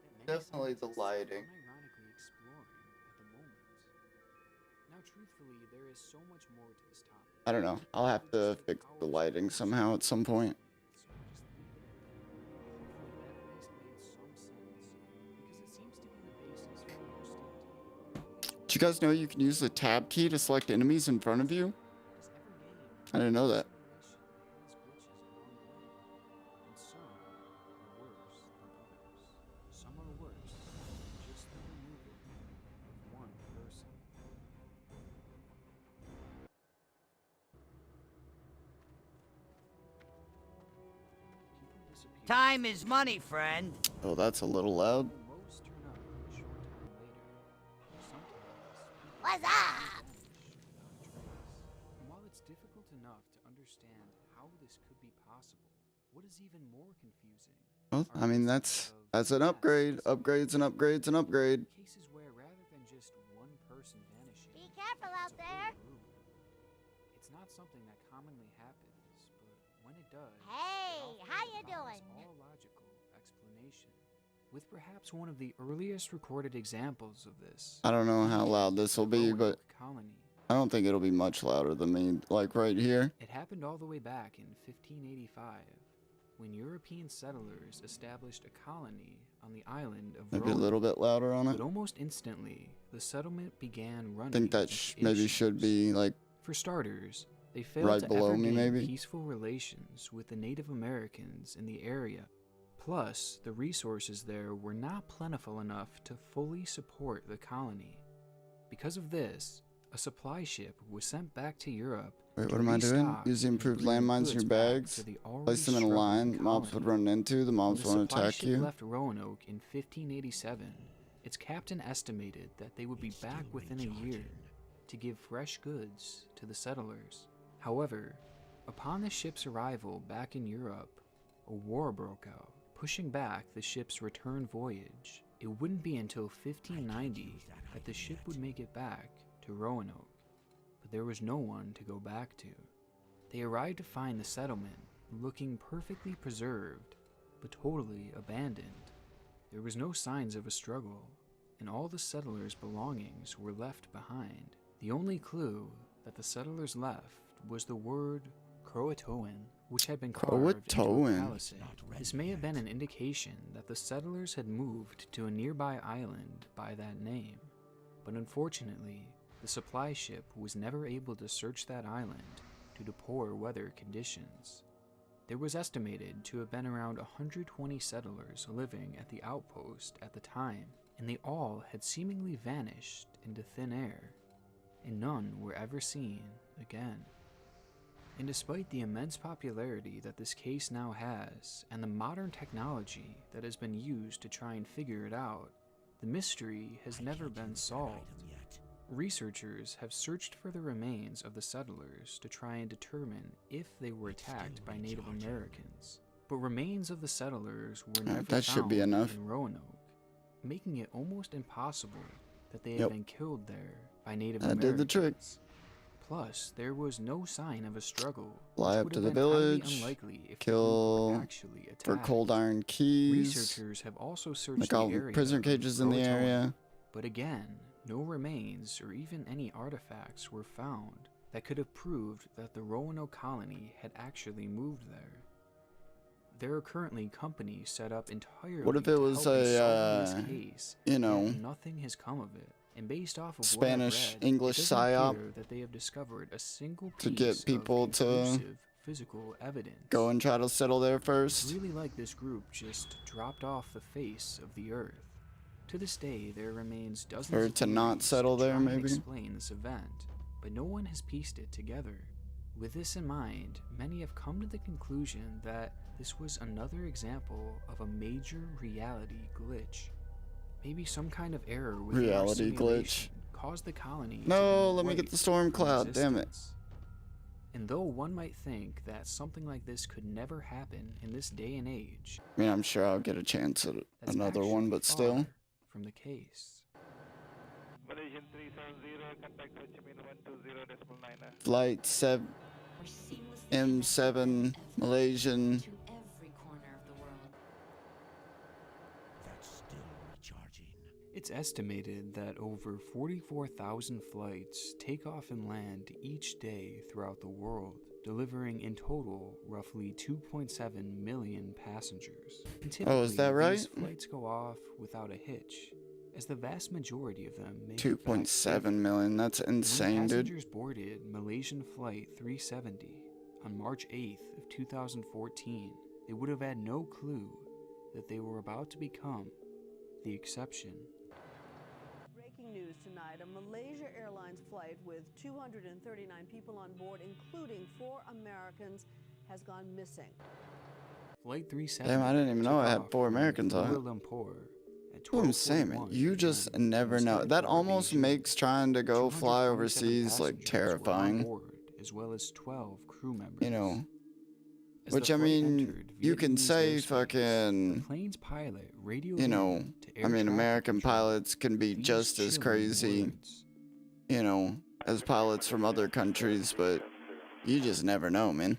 B: that many
A: Definitely the
B: scientists
A: lighting.
B: are unironically exploring at the moment. Now, truthfully, there is so much more to this topic.
A: I don't know. I'll have to fix the lighting somehow at some point.
B: So I'll just leave it at that. Hopefully that at least made some sense, because it seems to be the basis for understanding.
A: Did you guys know you can use the tab key to select enemies in front of you? I didn't know that.
B: Some are worse than just the removal of one person. People disappear.
E: Time is money, friend.
A: Oh, that's a little loud.
B: Most turn up a short time later. Sometimes
E: What's up?
B: and while it's difficult enough to understand how this could be possible, what is even more confusing
A: Well,
B: are
A: I mean,
B: instances
A: that's
B: of
A: an upgrade.
B: mass
A: Upgrades and upgrades and upgrade.
B: cases where rather than just one person vanishing,
E: Be careful out
B: it's a
E: there.
B: whole group. It's not something that commonly happens, but when it does,
E: Hey,
B: it
E: how
B: often
E: you
B: defies
E: doing?
B: all logical explanation. With perhaps one of the earliest recorded examples of this.
A: I don't know how loud this will be, but
B: WOTLK colony.
A: I don't think it'll be much louder than me, like right here.
B: It happened all the way back in 1585, when European settlers established a colony on the island of
A: Maybe a
B: Rhodes.
A: little bit louder on it.
B: But almost instantly, the settlement began
A: I
B: running
A: think that
B: into
A: maybe should
B: issues.
A: be like
B: For starters, they failed
A: right
B: to
A: below
B: ever
A: me,
B: gain
A: maybe?
B: peaceful relations with the Native Americans in the area. Plus, the resources there were not plentiful enough to fully support the colony. Because of this, a supply ship was sent back to Europe.
A: Wait,
B: to
A: what am I doing?
B: restock
A: Use the
B: and
A: improved
B: bring
A: landmines in your
B: goods back
A: bags.
B: to the already
A: Place them in a
B: struggling
A: line. Mobs would
B: colony.
A: run into. The
B: When
A: mobs
B: the
A: won't
B: supply
A: attack
B: ship
A: you.
B: left Roanoke in 1587, its captain estimated that they would be back within a year to give fresh goods to the settlers. However, upon the ship's arrival back in Europe, a war broke out, pushing back the ship's return voyage. It wouldn't be until 1590 that the ship would make it back to Roanoke, but there was no one to go back to. They arrived to find the settlement looking perfectly preserved, but totally abandoned. There was no signs of a struggle, and all the settlers' belongings were left behind. The only clue that the settlers left was the word Croatoan, which had been carved into a
A: Croatoan.
B: palisade. This may have been an indication that the settlers had moved to a nearby island by that name, but unfortunately, the supply ship was never able to search that island due to poor weather conditions. There was estimated to have been around 120 settlers living at the outpost at the time, and they all had seemingly vanished into thin air, and none were ever seen again. And despite the immense popularity that this case now has, and the modern technology that has been used to try and figure it out, the mystery has never been solved. Researchers have searched for the remains of the settlers to try and determine if they were attacked by Native Americans, but remains of the settlers were never
A: that should be
B: found
A: enough.
B: in Roanoke, making it almost impossible that they had
A: Yep.
B: been killed there by Native
A: That
B: Americans.
A: did the trick.
B: Plus, there was no sign of a struggle.
A: Fly
B: which
A: up
B: would
A: to
B: have
A: the
B: been highly
A: village,
B: unlikely if the
A: kill
B: group were actually
A: For
B: attacked.
A: cold iron keys.
B: Researchers have also searched
A: Like
B: the
A: all
B: area
A: prisoner
B: of
A: cages in the
B: Croatoan,
A: area.
B: but again, no remains or even any artifacts were found that could have proved that the Roanoke colony had actually moved there. There are currently companies set up entirely
A: What if it
B: to
A: was
B: help in
A: a,
B: solving this case,
A: you
B: yet
A: know,
B: nothing has come of it. And based off of
A: Spanish,
B: what I've read,
A: English
B: it doesn't
A: psyop
B: appear that they have discovered a single piece
A: to get people
B: of
A: to
B: conclusive physical evidence.
A: go and try to settle there
B: It's
A: first?
B: really like this group just dropped off the face of the earth. To this day, there remains dozens
A: Or
B: of
A: to not
B: theories
A: settle
B: to
A: there,
B: try and
A: maybe?
B: explain this event, but no one has pieced it together. With this in mind, many have come to the conclusion that this was another example of a major reality glitch. Maybe some kind of error with
A: Reality glitch.
B: caused the colony
A: No,
B: to be
A: let me get
B: wiped
A: the storm
B: from
A: cloud, damn it.
B: existence. And though one might think that something like this could never happen in this day and age,
A: I mean, I'm sure I'll get a chance at
B: that's
A: another one,
B: actually
A: but still.
B: far from the case.
F: Malaysian 370, contact Ho Chi Minh 120.9.
A: Flight M7 Malaysian.
G: To every corner of the world.
C: That's still recharging.
B: It's estimated that over 44,000 flights take off and land each day throughout the world, delivering in total roughly 2.7 million passengers. And
A: Oh, is that
B: typically,
A: right?
B: These flights go off without a hitch, as the vast majority of them make it back
A: 2.7 million. That's
B: safely. When
A: insane, dude.
B: passengers boarded Malaysian Flight 370 on March 8th of 2014, they would have had no clue that they were about to become the exception.
H: Breaking news tonight, a Malaysia Airlines flight with 239 people on board, including 4 Americans, has gone missing.
B: Flight 370
A: Damn, I didn't even know
B: took
A: I had
B: off
A: 4
B: from
A: Americans on it.
B: Kuala Lumpur at
A: What I'm saying, man,
B: 12:41
A: you just
B: p.m.
A: never
B: and
A: know.
B: started
A: That
B: for
A: almost
B: Beijing.
A: makes trying to go fly
B: 227
A: overseas like
B: passengers were on
A: terrifying.
B: board, as well as 12 crew members.
A: You know,
B: As
A: which
B: the
A: I
B: flight
A: mean,
B: entered
A: you can
B: Vietnamese
A: say
B: airspace,
A: fucking,
B: the plane's pilot radioed
A: you know,
B: in to air
A: I mean,
B: traffic
A: American
B: control
A: pilots can be
B: these
A: just as
B: chilling
A: crazy,
B: words.
A: you know, as pilots from other countries, but you just never know, man.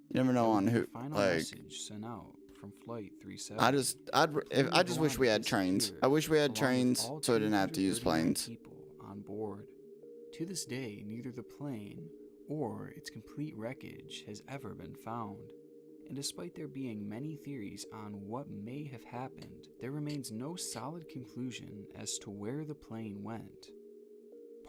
A: You never know
B: That would
A: on
B: be the
A: who,
B: final
A: like,
B: message sent out from Flight 370.
A: I just wish we had trains. I wish we had trains so I didn't have to use
B: 239
A: planes.
B: people on board. To this day, neither the plane or its complete wreckage has ever been found. And despite there being many theories on what may have happened, there remains no solid conclusion as to where the plane went.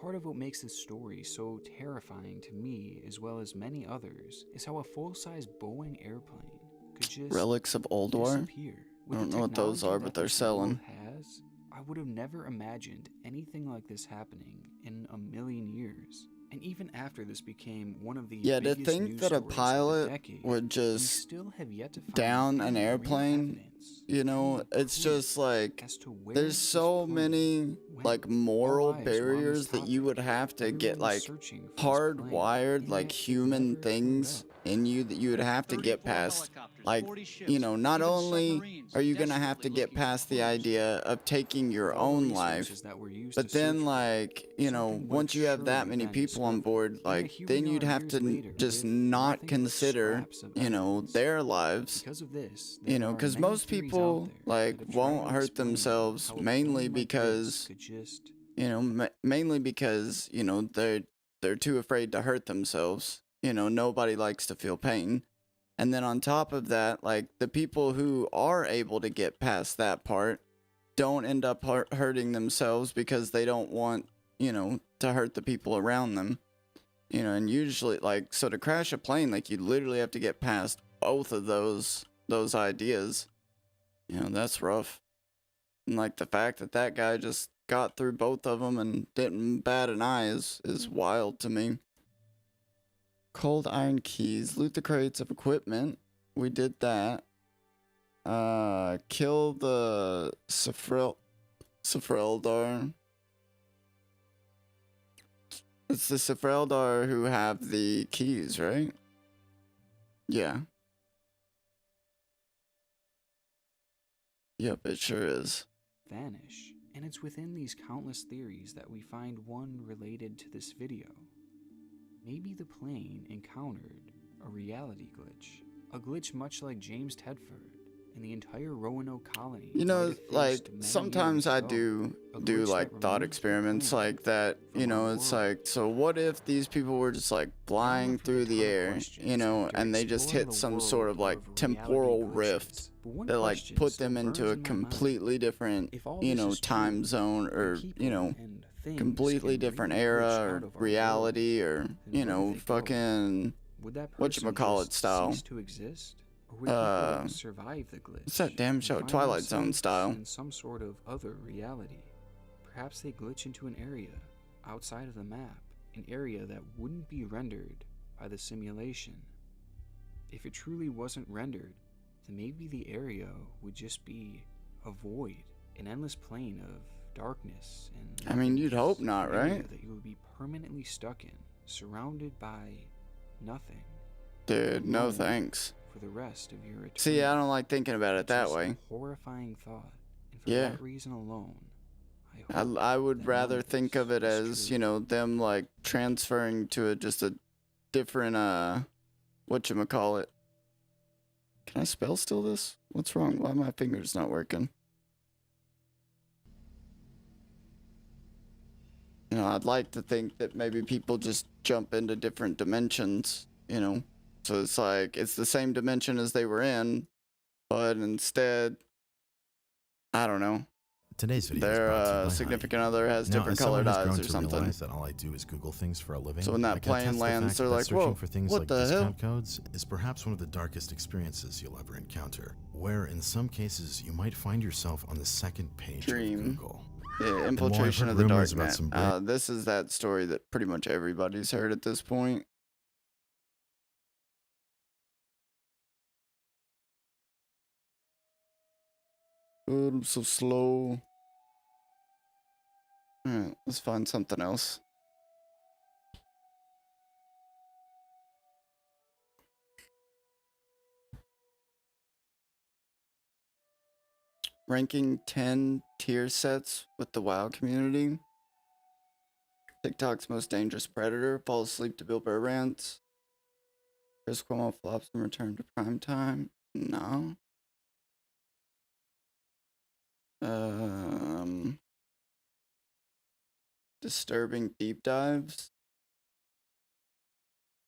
B: Part of what makes this story so terrifying to me, as well as many others, is how a full-size Boeing airplane could just
A: Relics of Old War?
B: disappear.
A: I
B: With
A: don't
B: the
A: know what those
B: technology
A: are,
B: that
A: but they're
B: this
A: selling.
B: world has, I would have never imagined anything like this happening in a million years. And even after this became one of the
A: Yeah, to
B: biggest
A: think
B: news
A: that a
B: stories of the
A: pilot
B: decade,
A: would
B: we
A: just
B: still have yet to find
A: down an
B: any real
A: airplane,
B: evidence,
A: you know,
B: any
A: it's
B: clue
A: just like
B: as to where
A: there's
B: this
A: so
B: plane
A: many
B: went.
A: like
B: All
A: moral
B: eyes were on this
A: barriers that you would
B: topic.
A: have to
B: Everyone
A: get
B: was
A: like
B: searching for this plane,
A: hardwired
B: and
A: like
B: yet it
A: human
B: never turned
A: things
B: up.
A: in you that you would have to get
I: 34
A: past.
I: helicopters,
A: Like,
I: 40 ships,
A: you know, not
I: even
A: only
I: submarines
A: are you gonna have to
I: desperately
A: get
I: looking for
A: past the
I: clues.
A: idea of taking your
B: All the
A: own life,
B: resources that were used
A: but
B: to search
A: then
B: for
A: like, you know,
B: something
A: once
B: went
A: you have that
B: surely
A: many
B: then
A: people on
B: discovered.
A: board,
B: And
A: like
B: here
A: then
B: we
A: you'd
B: are
A: have
B: years
A: to
B: later
A: just
B: with
A: not
B: nothing but
A: consider,
B: scraps of
A: you know,
B: evidence.
A: their lives.
B: Because of this,
A: You
B: there
A: know,
B: are
A: because
B: many
A: most
B: theories out
A: people
B: there
A: like
B: that have tried
A: won't
B: to
A: hurt
B: explain
A: themselves
B: how a
A: mainly
B: plane like this
A: because,
B: could just
A: you know, mainly because, you know, they're too afraid to hurt themselves. You know, nobody likes to feel pain. And then on top of that, like the people who are able to get past that part don't end up hurting themselves because they don't want, you know, to hurt the people around them. You know, and usually like so to crash a plane, like you literally have to get past both of those ideas. You know, that's rough. And like the fact that that guy just got through both of them and didn't bat an eye is wild to me. Cold iron keys, loot the crates of equipment. We did that. Kill the Sefreldar. It's the Sefreldar who have the keys, right? Yeah. Yep, it sure is.
B: vanish. And it's within these countless theories that we find one related to this video. Maybe the plane encountered a reality glitch. A glitch much like James Tedford and the entire Roanoke colony.
A: You
B: might
A: know,
B: have faced
A: like
B: many
A: sometimes
B: years
A: I
B: ago.
A: do
B: A
A: do
B: glitch
A: like
B: that
A: thought
B: removed the
A: experiments
B: plane
A: like that.
B: from
A: You know,
B: our
A: it's
B: world.
A: like, so what if these people were just like flying
B: from
A: through
B: a
A: the
B: ton of
A: air,
B: questions
A: you know,
B: after
A: and they just
B: exploring
A: hit
B: the
A: some sort of
B: world
A: like
B: of
A: temporal
B: reality
A: rift
B: glitches. But one
A: that like
B: question
A: put
B: still
A: them into
B: burns
A: a
B: in my mind.
A: completely different,
B: If all
A: you
B: this
A: know,
B: is
A: time
B: true,
A: zone
B: and
A: or,
B: people
A: you know,
B: and things
A: completely
B: can
A: different
B: really glitch
A: era
B: out
A: or
B: of our world,
A: reality or,
B: then
A: you
B: where do
A: know,
B: they go?
A: fucking
B: Would that person
A: whatchamacallit
B: just
A: style.
B: cease to exist? Or would people survive the glitch?
A: What's that damn
B: and
A: show?
B: find
A: Twilight Zone
B: themselves
A: style.
B: in some sort of other reality? Perhaps they glitch into an area outside of the map, an area that wouldn't be rendered by the simulation. If it truly wasn't rendered, then maybe the area would just be a void, an endless plane of darkness and
A: I mean, you'd hope not,
B: an area
A: right?
B: that you would be permanently stuck in, surrounded by nothing.
A: Dude, no
B: alone
A: thanks.
B: For the rest of your eternity.
A: See, I don't like thinking about it
B: It's
A: that
B: just
A: way.
B: a horrifying thought, and for
A: Yeah.
B: that reason alone, I hope
A: I would
B: that
A: rather
B: none of
A: think
B: this
A: of it
B: is
A: as,
B: true.
A: you know, them like transferring to just a different whatchamacallit. Can I spell still this? What's wrong? Why are my fingers not working? You know, I'd like to think that maybe people just jump into different dimensions, you know. So it's like it's the same dimension as they were in, but instead, I don't know,
C: Today's video is
A: their
C: brought to you by
A: significant
C: Honey.
A: other has
C: Now,
A: different
C: as someone
A: colored
C: who's grown
A: eyes or
C: to
A: something.
C: realize that all I do is Google things for a living,
A: So when that
C: I can
A: plane
C: attest to the
A: lands,
C: fact
A: they're
C: that
A: like,
C: searching
A: "Whoa,
C: for things
A: what
C: like
A: the hell?"
C: discount codes is perhaps one of the darkest experiences you'll ever encounter, where in some cases you might find yourself on the second page
A: Dream.
C: of Google.
A: Yeah,
C: And while I've
A: infiltration
C: heard
A: of the
C: rumors
A: dark
C: about
A: net.
C: some brand-
A: This is that story that pretty much everybody's heard at this point. Good, I'm so slow. Alright, let's find something else. Ranking 10 tier sets with the WoW community. TikTok's most dangerous predator. Fall asleep to Bill Burr rants. Chris Cuomo flops and return to prime time. No. Disturbing deep dives.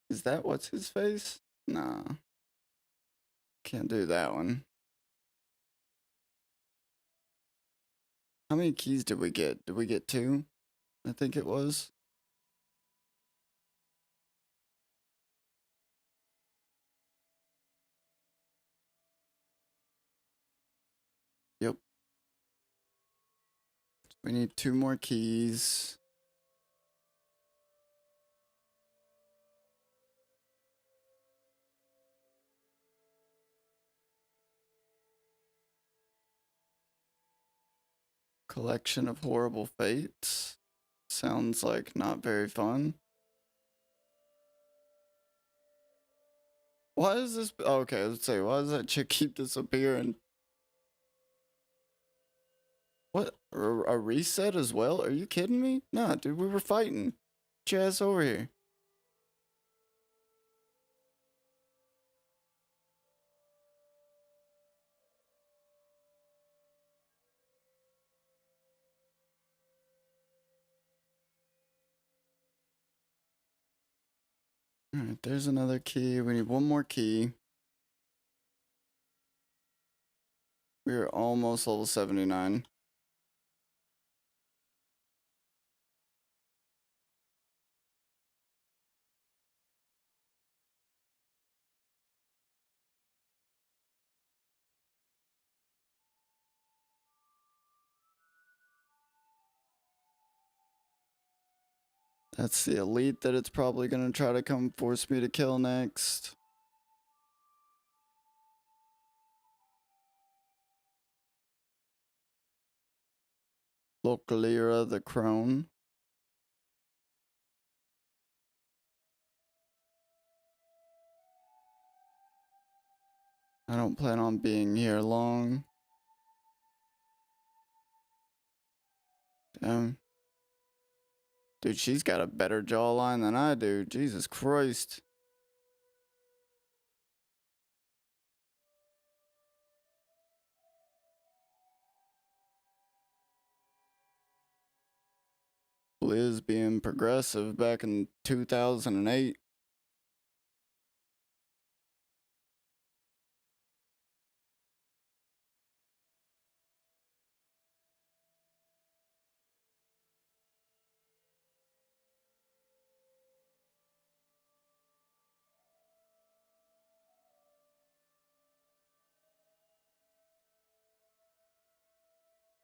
A: Is that what's his face? Nah. Can't do that one. How many keys did we get? Did we get 2? I think it was. Yep. We need 2 more keys. Collection of horrible fates. Sounds like not very fun. Why is this? Okay, let's say, why does that chick keep disappearing? What? A reset as well? Are you kidding me? Nah, dude, we were fighting. Get your ass over here. Alright, there's another key. We need 1 more key. We are almost level 79. That's the elite that it's probably gonna try to come force me to kill next. Localira the crone. I don't plan on being here long. Damn. Dude, she's got a better jawline than I do. Jesus Christ. Liz being progressive back in 2008.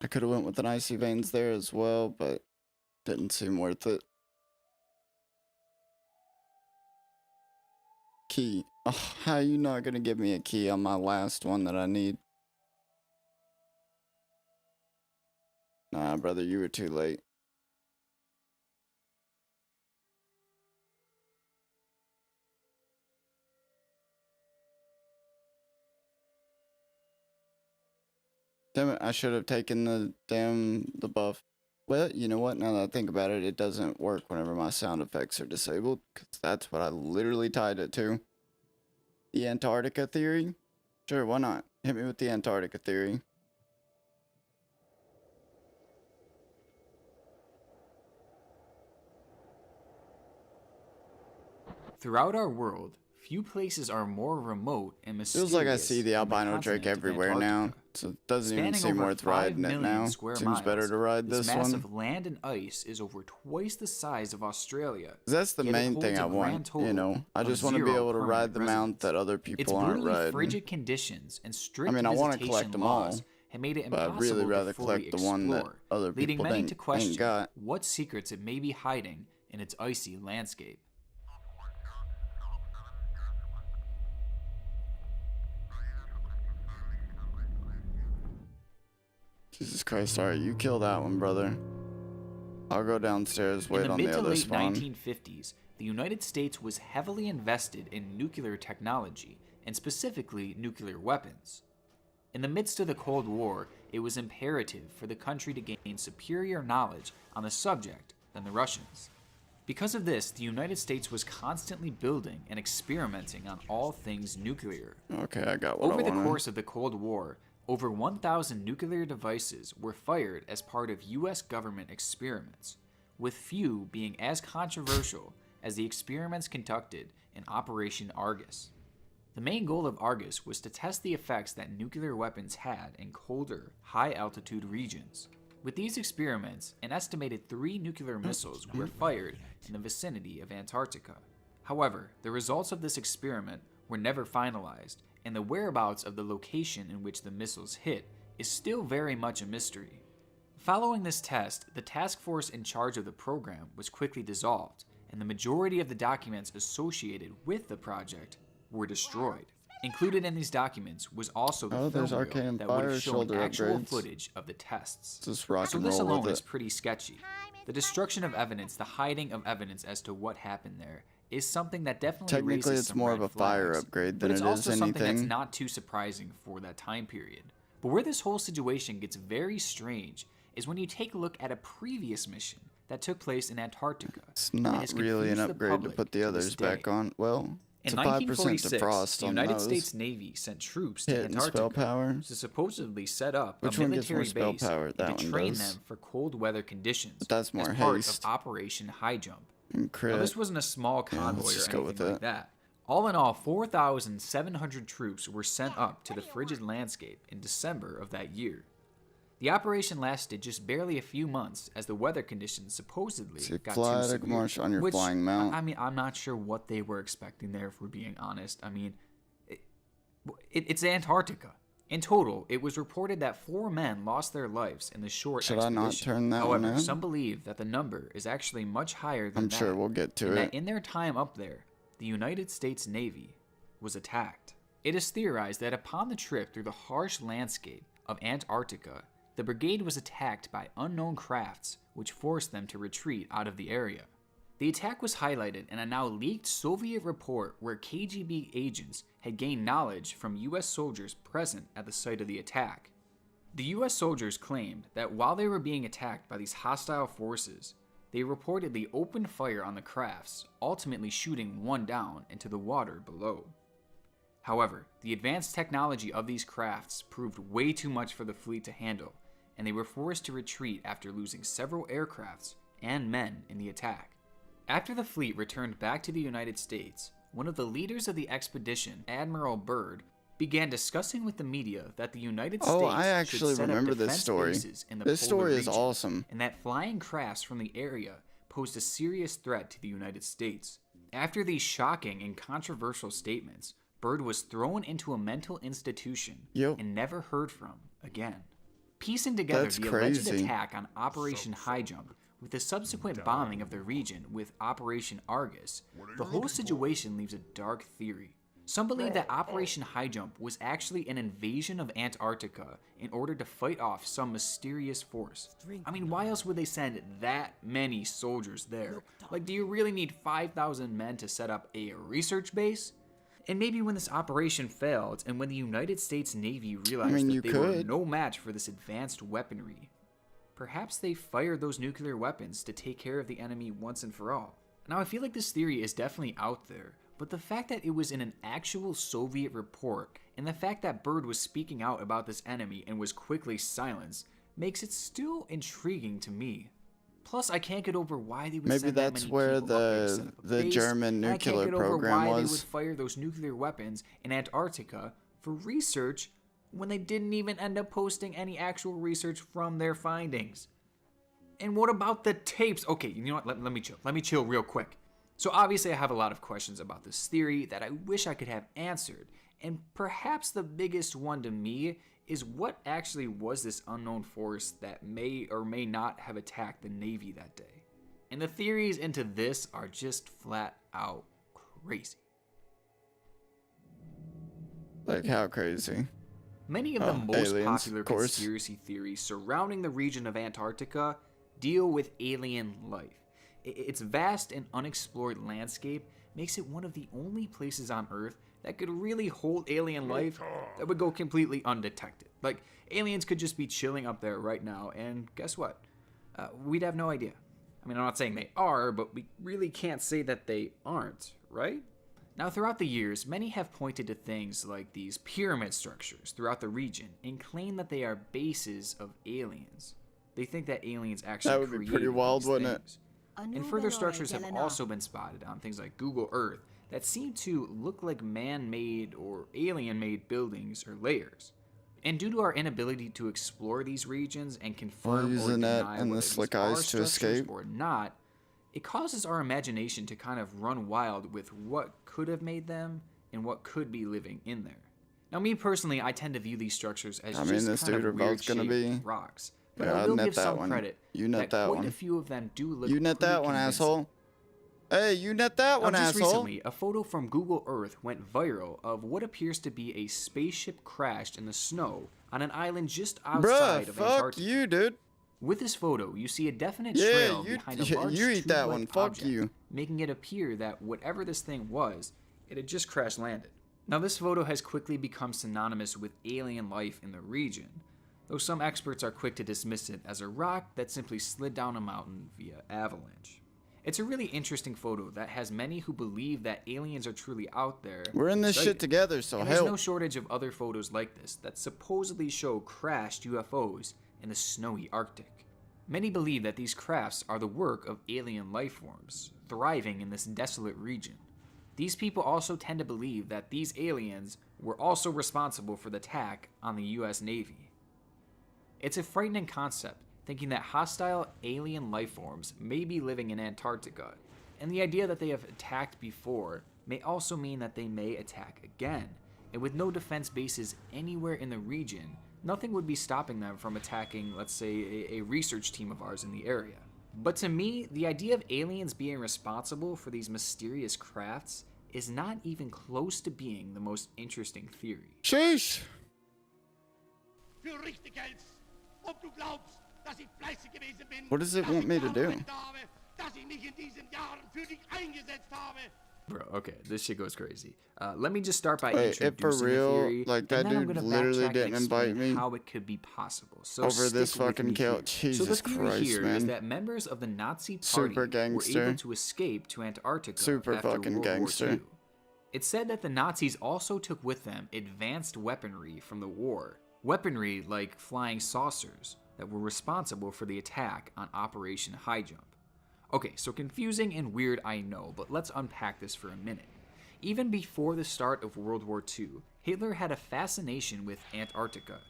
A: I could have went with an icy veins there as well, but didn't seem worth it. Key. Oh, how you not gonna give me a key on my last one that I need? Nah, brother, you were too late. Damn it, I should have taken the buff. Well, you know what? Now that I think about it, it doesn't work whenever my sound effects are disabled, because that's what I literally tied it to. The Antarctica theory? Sure, why not? Hit me with the Antarctica theory.
B: Throughout our world, few places are more remote and mysterious.
A: Feels like I see the
B: than
A: albino drake
B: continent of
A: everywhere now,
B: Antarctica.
A: so it doesn't even
B: Spanning
A: seem
B: over
A: worth
B: 5
A: riding it
B: million
A: now.
B: square
A: Seems better
B: miles,
A: to ride this
B: massive
A: one.
B: land and ice is over twice the size of Australia.
A: That's the
B: Yet it
A: main thing
B: holds a
A: I
B: grand
A: want,
B: total
A: you know. I
B: of
A: just want to be
B: 0
A: able to ride
B: permanent
A: the mount
B: residents.
A: that other
B: Its
A: people aren't
B: brutally
A: riding.
B: frigid conditions and strict
A: I mean, I want to
B: visitation
A: collect them all,
B: laws have made it
A: but I'd
B: impossible
A: really rather
B: to fully
A: collect the one that
B: explore,
A: other
B: leading
A: people
B: many to
A: ain't
B: question
A: got.
B: what secrets it may be hiding in its icy landscape.
A: Jesus Christ, alright, you kill that one, brother. I'll go downstairs,
B: In
A: wait
B: the
A: on
B: mid
A: the
B: to
A: other
B: late
A: spawn.
B: 1950s, the United States was heavily invested in nuclear technology, and specifically nuclear weapons. In the midst of the Cold War, it was imperative for the country to gain superior knowledge on the subject than the Russians. Because of this, the United States was constantly building and experimenting on all things nuclear.
A: Okay, I got what I
B: Over the
A: wanted.
B: course of the Cold War, over 1,000 nuclear devices were fired as part of U.S. government experiments, with few being as controversial as the experiments conducted in Operation Argus. The main goal of Argus was to test the effects that nuclear weapons had in colder, high-altitude regions. With these experiments, an estimated 3 nuclear missiles were fired in the vicinity of Antarctica. However, the results of this experiment were never finalized, and the whereabouts of the location in which the missiles hit is still very much a mystery. Following this test, the task force in charge of the program was quickly dissolved, and the majority of the documents associated with the project were destroyed. Included in these documents was also the film
A: there's
B: reel
A: Arcane
B: that would
A: Fire
B: have shown
A: shoulder
B: actual
A: upgrades.
B: footage of the tests.
A: Just rock
B: So
A: and
B: this
A: roll
B: alone
A: with
B: is
A: it.
B: pretty sketchy. The destruction of evidence, the hiding of evidence as to what happened there, is something that definitely
A: Technically,
B: raises
A: it's
B: some
A: more
B: red
A: of a fire
B: flags,
A: upgrade
B: but
A: than
B: it's
A: it is
B: also something that's
A: anything.
B: not too surprising for that time period. But where this whole situation gets very strange is when you take a look at a previous mission that took place in Antarctica.
A: It's
B: and
A: not
B: has
A: really an
B: confused the
A: upgrade to
B: public
A: put the
B: to
A: others
B: this
A: back
B: day.
A: on. Well, it's
B: In
A: a 5%
B: 1946,
A: defrost
B: the
A: on
B: United
A: those.
B: States Navy sent troops to
A: Hitting spell
B: Antarctica
A: power.
B: to supposedly set up
A: Which
B: a
A: one gets more
B: military
A: spell
B: base
A: power?
B: and
A: That
B: to
A: one
B: train
A: does.
B: them for cold weather conditions
A: But that's more
B: as part
A: haste.
B: of Operation High Jump.
A: And crit.
B: Now, this wasn't a small convoy
A: let's just
B: or
A: go
B: anything
A: with
B: like
A: it.
B: that. All in all, 4,700 troops were sent up to the frigid landscape in December of that year. The operation lasted just barely a few months as the weather conditions supposedly
A: So you
B: got
A: fly
B: too
A: like a
B: severe.
A: marsh on your
B: Which,
A: flying mount.
B: I mean, I'm not sure what they were expecting there, if we're being honest. I mean, it's Antarctica. In total, it was reported that 4 men lost their lives in the short
A: Should I not
B: expedition.
A: turn that
B: However,
A: one in?
B: some believe that the number is actually much higher than
A: I'm
B: that.
A: sure we'll get to
B: and
A: it.
B: that in their time up there, the United States Navy was attacked. It is theorized that upon the trip through the harsh landscape of Antarctica, the brigade was attacked by unknown crafts, which forced them to retreat out of the area. The attack was highlighted in a now leaked Soviet report where KGB agents had gained knowledge from US soldiers present at the site of the attack. The US soldiers claimed that while they were being attacked by these hostile forces, they reportedly opened fire on the crafts, ultimately shooting one down into the water below. However, the advanced technology of these crafts proved way too much for the fleet to handle, and they were forced to retreat after losing several aircrafts and men in the attack. After the fleet returned back to the United States, one of the leaders of the expedition, Admiral Byrd, began discussing with the media that the United States
A: I actually
B: should set
A: remember
B: up
A: this
B: defense
A: story.
B: bases in the
A: This
B: polar
A: story is
B: region,
A: awesome.
B: and that flying crafts from the area posed a serious threat to the United States. After these shocking and controversial statements, Byrd was thrown into a mental institution
A: Yep.
B: and never heard from again. Piecing together
A: That's
B: the alleged
A: crazy.
B: attack on Operation High Jump with the subsequent bombing of the region with Operation Argus, the whole situation leaves a dark theory. Some believe that Operation High Jump was actually an invasion of Antarctica in order to fight off some mysterious force. I mean, why else would they send that many soldiers there? Like, do you really need 5,000 men to set up a research base? And maybe when this operation failed, and when the United States Navy realized
A: mean,
B: that
A: you
B: they were
A: could.
B: no match for this advanced weaponry, perhaps they fired those nuclear weapons to take care of the enemy once and for all. Now, I feel like this theory is definitely out there, but the fact that it was in an actual Soviet report, and the fact that Byrd was speaking out about this enemy and was quickly silenced, makes it still intriguing to me. Plus, I can't get over why they would
A: Maybe
B: send that
A: that's
B: many
A: where
B: people up there to set up a
A: the
B: base,
A: German
B: and I can't
A: nuclear
B: get over
A: program
B: why they
A: was.
B: would fire those nuclear weapons in Antarctica for research when they didn't even end up posting any actual research from their findings. And what about the tapes? Okay, you know what? Let me chill. Let me chill real quick. So obviously I have a lot of questions about this theory that I wish I could have answered. And perhaps the biggest one to me is what actually was this unknown force that may or may not have attacked the Navy that day. And the theories into this are just flat out crazy.
A: Like, how crazy?
B: Many of the most
A: aliens,
B: popular
A: of course.
B: conspiracy theories surrounding the region of Antarctica deal with alien life. Its vast and unexplored landscape makes it one of the only places on Earth that could really hold alien life that would go completely undetected. Like, aliens could just be chilling up there right now, and guess what? We'd have no idea. I mean, I'm not saying they are, but we really can't say that they aren't, right? Now, throughout the years, many have pointed to things like these pyramid structures throughout the region and claim that they are bases of aliens. They think that aliens actually
A: That would be pretty
B: created
A: wild,
B: these
A: wouldn't it?
B: things. And further structures have also been spotted on things like Google Earth that seem to look like man-made or alien-made buildings or layers. And due to our inability to explore these regions and confirm or
A: use the net
B: deny
A: and the
B: whether these
A: slick
B: are
A: eyes to
B: structures
A: escape.
B: or not, it causes our imagination to kind of run wild with what could have made them and what could be living in there. Now, me personally, I tend to view these structures as
A: I mean,
B: just
A: this
B: kind
A: dude
B: of
A: or boat's
B: weird
A: gonna
B: shaped
A: be-
B: rocks. But
A: Yeah,
B: I
A: I'll
B: will
A: net
B: give
A: that
B: some
A: one.
B: credit
A: You net that
B: quite
A: one.
B: a few of them do look
A: You net
B: pretty
A: that one,
B: convincing.
A: asshole. Hey, you net that one,
B: Just
A: asshole.
B: recently, a photo from Google Earth went viral of what appears to be a spaceship crashed in the snow on an island just outside
A: Bruh,
B: of
A: fuck
B: Antarctica.
A: you, dude.
B: With this photo, you see a definite
A: Yeah,
B: trail
A: you-
B: behind a
A: you
B: large
A: eat that
B: tube-like
A: one. Fuck
B: object,
A: you.
B: making it appear that whatever this thing was, it had just crash landed. Now, this photo has quickly become synonymous with alien life in the region, though some experts are quick to dismiss it as a rock that simply slid down a mountain via avalanche. It's a really interesting photo that has many who believe that aliens are truly out there.
A: We're in this shit
B: excited.
A: together, so
B: And there's
A: help.
B: no shortage of other photos like this that supposedly show crashed UFOs in the snowy Arctic. Many believe that these crafts are the work of alien life forms, thriving in this desolate region. These people also tend to believe that these aliens were also responsible for the attack on the US Navy. It's a frightening concept, thinking that hostile alien life forms may be living in Antarctica, and the idea that they have attacked before may also mean that they may attack again, and with no defense bases anywhere in the region, nothing would be stopping them from attacking, let's say, a research team of ours in the area. But to me, the idea of aliens being responsible for these mysterious crafts is not even close to being the most interesting theory.
A: Sheesh. What does it want me to do?
B: Bro, okay, this shit goes crazy. Let me just start by
A: Wait, if for
B: introducing
A: real,
B: the theory,
A: like,
B: and
A: that
B: then I'm
A: dude
B: gonna
A: literally
B: backtrack and
A: didn't invite
B: explain
A: me
B: how it could be possible. So
A: over this
B: stick with
A: fucking
B: me here.
A: couch.
B: So the
A: Jesus
B: theory
A: Christ,
B: here is
A: man.
B: that members of the Nazi party
A: Super
B: were
A: gangster.
B: able to escape to Antarctica
A: Super
B: after
A: fucking
B: World War
A: gangster.
B: II. It's said that the Nazis also took with them advanced weaponry from the war. Weaponry like flying saucers that were responsible for the attack on Operation High Jump. Okay, so confusing and weird, I know, but let's unpack this for a minute. Even before the start of World War II, Hitler had a fascination with Antarctica.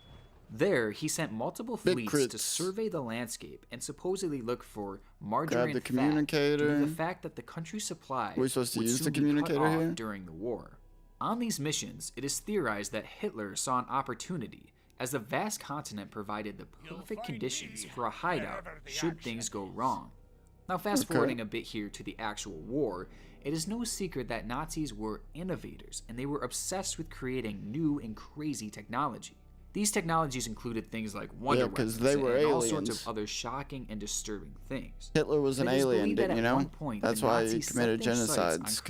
B: There, he sent multiple
A: Big
B: fleets to
A: crits.
B: survey the landscape and supposedly look for margarine
A: Grab the
B: fat due
A: communicator.
B: to the fact that the country's supply
A: We're supposed to
B: would
A: use
B: soon
A: the
B: be cut
A: communicator
B: off
A: here?
B: during the war. On these missions, it is theorized that Hitler saw an opportunity, as the vast continent provided the perfect conditions for a hideout should things go wrong. Now, fast forwarding a bit here to the actual war, it is no secret that Nazis were innovators and they were obsessed with creating new and crazy technology. These technologies included things like wonder weapons
A: they were
B: and all sorts
A: aliens.
B: of other shocking and disturbing things.
A: Hitler was an
B: It is
A: alien,
B: believed that
A: you
B: at
A: know?
B: one point,
A: That's
B: the
A: why he
B: Nazis set
A: committed
B: their sights
A: genocides,
B: on
A: because,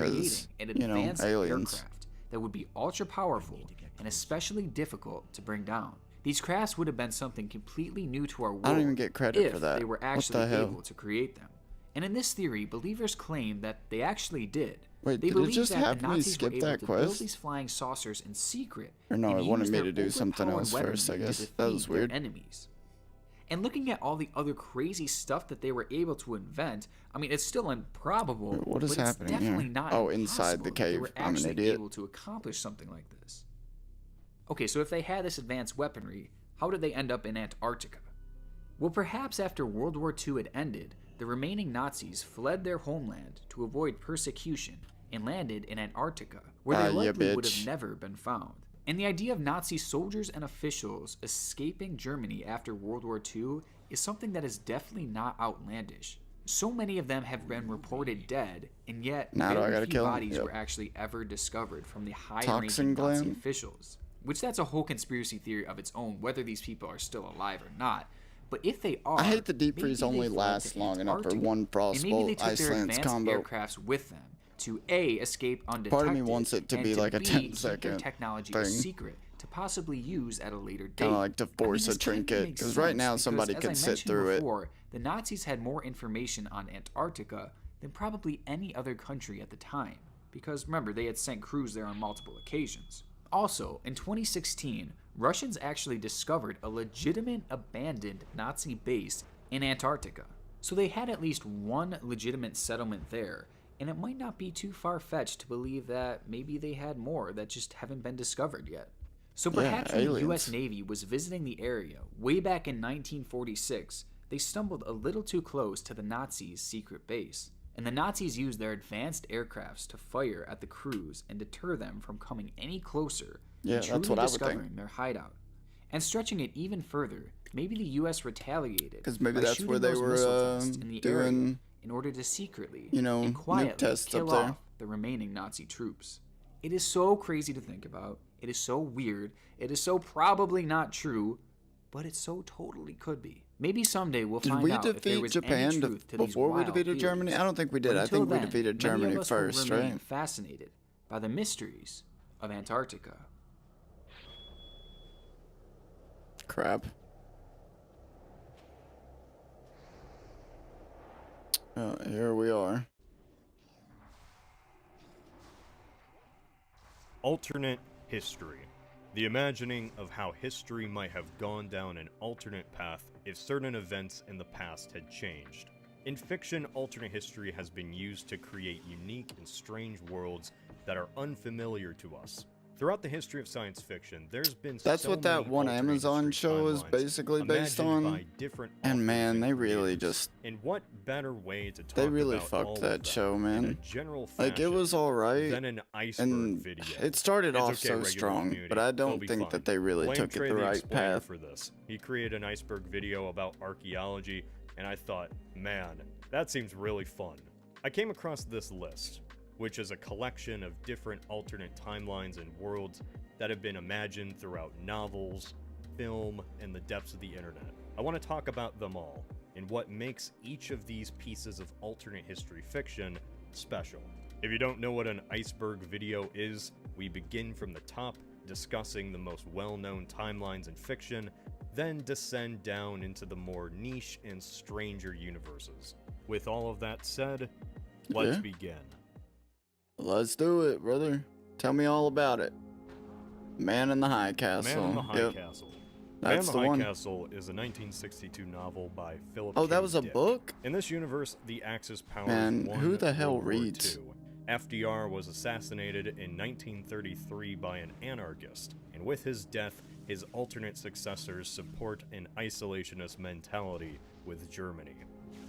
B: creating an advanced
A: aliens.
B: aircraft that would be ultra powerful and especially difficult to bring down. These crafts would have been something completely new to our world.
A: I don't even get credit
B: if
A: for that.
B: they were
A: What
B: actually
A: the hell?
B: able to create them. And in this theory, believers claim that they actually did.
A: Wait,
B: they
A: did it
B: believe
A: just
B: that
A: have
B: the
A: me
B: Nazis
A: skip
B: were able
A: that
B: to build
A: quest?
B: these flying saucers in secret.
A: Or no,
B: and
A: it wanted
B: use
A: me
B: their
A: to do something
B: overpowered
A: else first, I
B: weaponry to
A: guess. That was
B: defeat their
A: weird.
B: enemies. And looking at all the other crazy stuff that they were able to invent, I mean, it's still improbable.
A: Wait, what is
B: but
A: happening
B: it's definitely
A: here?
B: not
A: Oh, inside the
B: impossible that they
A: cave.
B: were
A: I'm an
B: actually
A: idiot.
B: able to accomplish something like this. Okay, so if they had this advanced weaponry, how did they end up in Antarctica? Well, perhaps after World War II had ended, the remaining Nazis fled their homeland to avoid persecution and landed in Antarctica, where they
A: Yeah,
B: likely would
A: bitch.
B: have never been found. And the idea of Nazi soldiers and officials escaping Germany after World War II is something that is definitely not outlandish. So many of them have been reported dead, and yet
A: Now do I
B: very
A: gotta
B: few
A: kill 'em?
B: bodies
A: Yep.
B: were actually ever discovered from the
A: Toxin
B: high-ranking Nazi
A: gland?
B: officials. Which that's a whole conspiracy theory of its own, whether these people are still alive or not. But if they are,
A: I hate the deep
B: maybe
A: freeze
B: they
A: only
B: fled
A: lasts
B: to
A: long enough for
B: Antarctica.
A: one
B: And
A: Frostbolt
B: maybe they took
A: Ice
B: their
A: Lance
B: advanced
A: combo.
B: aircrafts with them to A, escape undetected,
A: Part of me wants it to
B: and
A: be like a
B: B,
A: 10
B: keep their
A: second
B: technology a
A: thing.
B: secret to possibly use at a later date.
A: Kinda like to force a
B: this kinda
A: trinket,
B: makes
A: 'cause right
B: sense
A: now
B: because,
A: somebody
B: as
A: could
B: I
A: sit
B: mentioned
A: through it.
B: before, the Nazis had more information on Antarctica than probably any other country at the time, because remember, they had sent crews there on multiple occasions. Also, in 2016, Russians actually discovered a legitimate abandoned Nazi base in Antarctica. So they had at least one legitimate settlement there, and it might not be too far-fetched to believe that maybe they had more that just haven't been discovered yet. So perhaps when the US
A: aliens.
B: Navy was visiting the area way back in 1946, they stumbled a little too close to the Nazis' secret base. And the Nazis used their advanced aircrafts to fire at the crews and deter them from coming any closer
A: Yeah,
B: and truly
A: that's what I would think.
B: discovering their hideout. And stretching it even further, Maybe the U.S. retaliated
A: because maybe
B: by
A: that's
B: shooting
A: where they
B: those
A: were
B: missile tests in the area
A: doing,
B: in order to secretly
A: you know,
B: and
A: nuke
B: quietly
A: tests
B: kill
A: up there.
B: off the remaining Nazi troops. It is so crazy to think about. It is so weird. It is so probably not true, but it so totally could be. Maybe someday we'll
A: Did
B: find
A: we
B: out if there
A: defeat
B: was
A: Japan
B: any truth to these
A: before we
B: wild
A: defeated Germany?
B: theories.
A: I don't think we
B: But
A: did. I
B: until
A: think we
B: then,
A: defeated
B: many
A: Germany
B: of us
A: first,
B: will remain
A: right?
B: fascinated by the mysteries of Antarctica.
A: Crap. Here we are.
I: Alternate history. The imagining of how history might have gone down an alternate path if certain events in the past had changed. In fiction, alternate history has been used to create unique and strange worlds that are unfamiliar to us. Throughout the history of science fiction, there's been
A: That's
I: so
A: what that
I: many
A: one
I: alternate
A: Amazon
I: history
A: show is
I: timelines
A: basically based
I: imagined
A: on.
I: by different
A: And
I: authors
A: man,
I: and
A: they really
I: creators.
A: just
I: And what better way to talk
A: they really
I: about
A: fucked
I: all of
A: that
I: them
A: show,
I: in a
A: man.
I: general
A: Like it was
I: fashion
A: all right,
I: than an iceberg
A: and
I: video.
A: it started
I: It's
A: off
I: okay,
A: so
I: regular
A: strong,
I: community.
A: but I
I: They'll
A: don't
I: be
A: think
I: fine.
A: that they really
I: Blame
A: took it
I: Trey
A: the
I: the
A: right
I: Explainer
A: path.
I: for this. He created an iceberg video about archaeology, and I thought, man, that seems really fun. I came across this list, which is a collection of different alternate timelines and worlds that have been imagined throughout novels, film, and the depths of the internet. I want to talk about them all, and what makes each of these pieces of alternate history fiction special. If you don't know what an iceberg video is, we begin from the top, discussing the most well-known timelines in fiction, then descend down into the more niche and stranger universes. With all of that said, let's begin.
A: Let's do it, brother. Tell me all about it. Man in the High Castle.
I: Man in the High
A: Yep.
I: Castle.
A: That's
I: Man
A: the
I: in the
A: one.
I: High Castle is a 1962 novel by Philip
A: Oh,
I: K.
A: that was a
I: Dick.
A: book?
I: In this universe, the Axis powers
A: Man,
I: won
A: who the hell
I: World War
A: reads?
I: II. FDR was assassinated in 1933 by an anarchist, and with his death, his alternate successors support an isolationist mentality with Germany.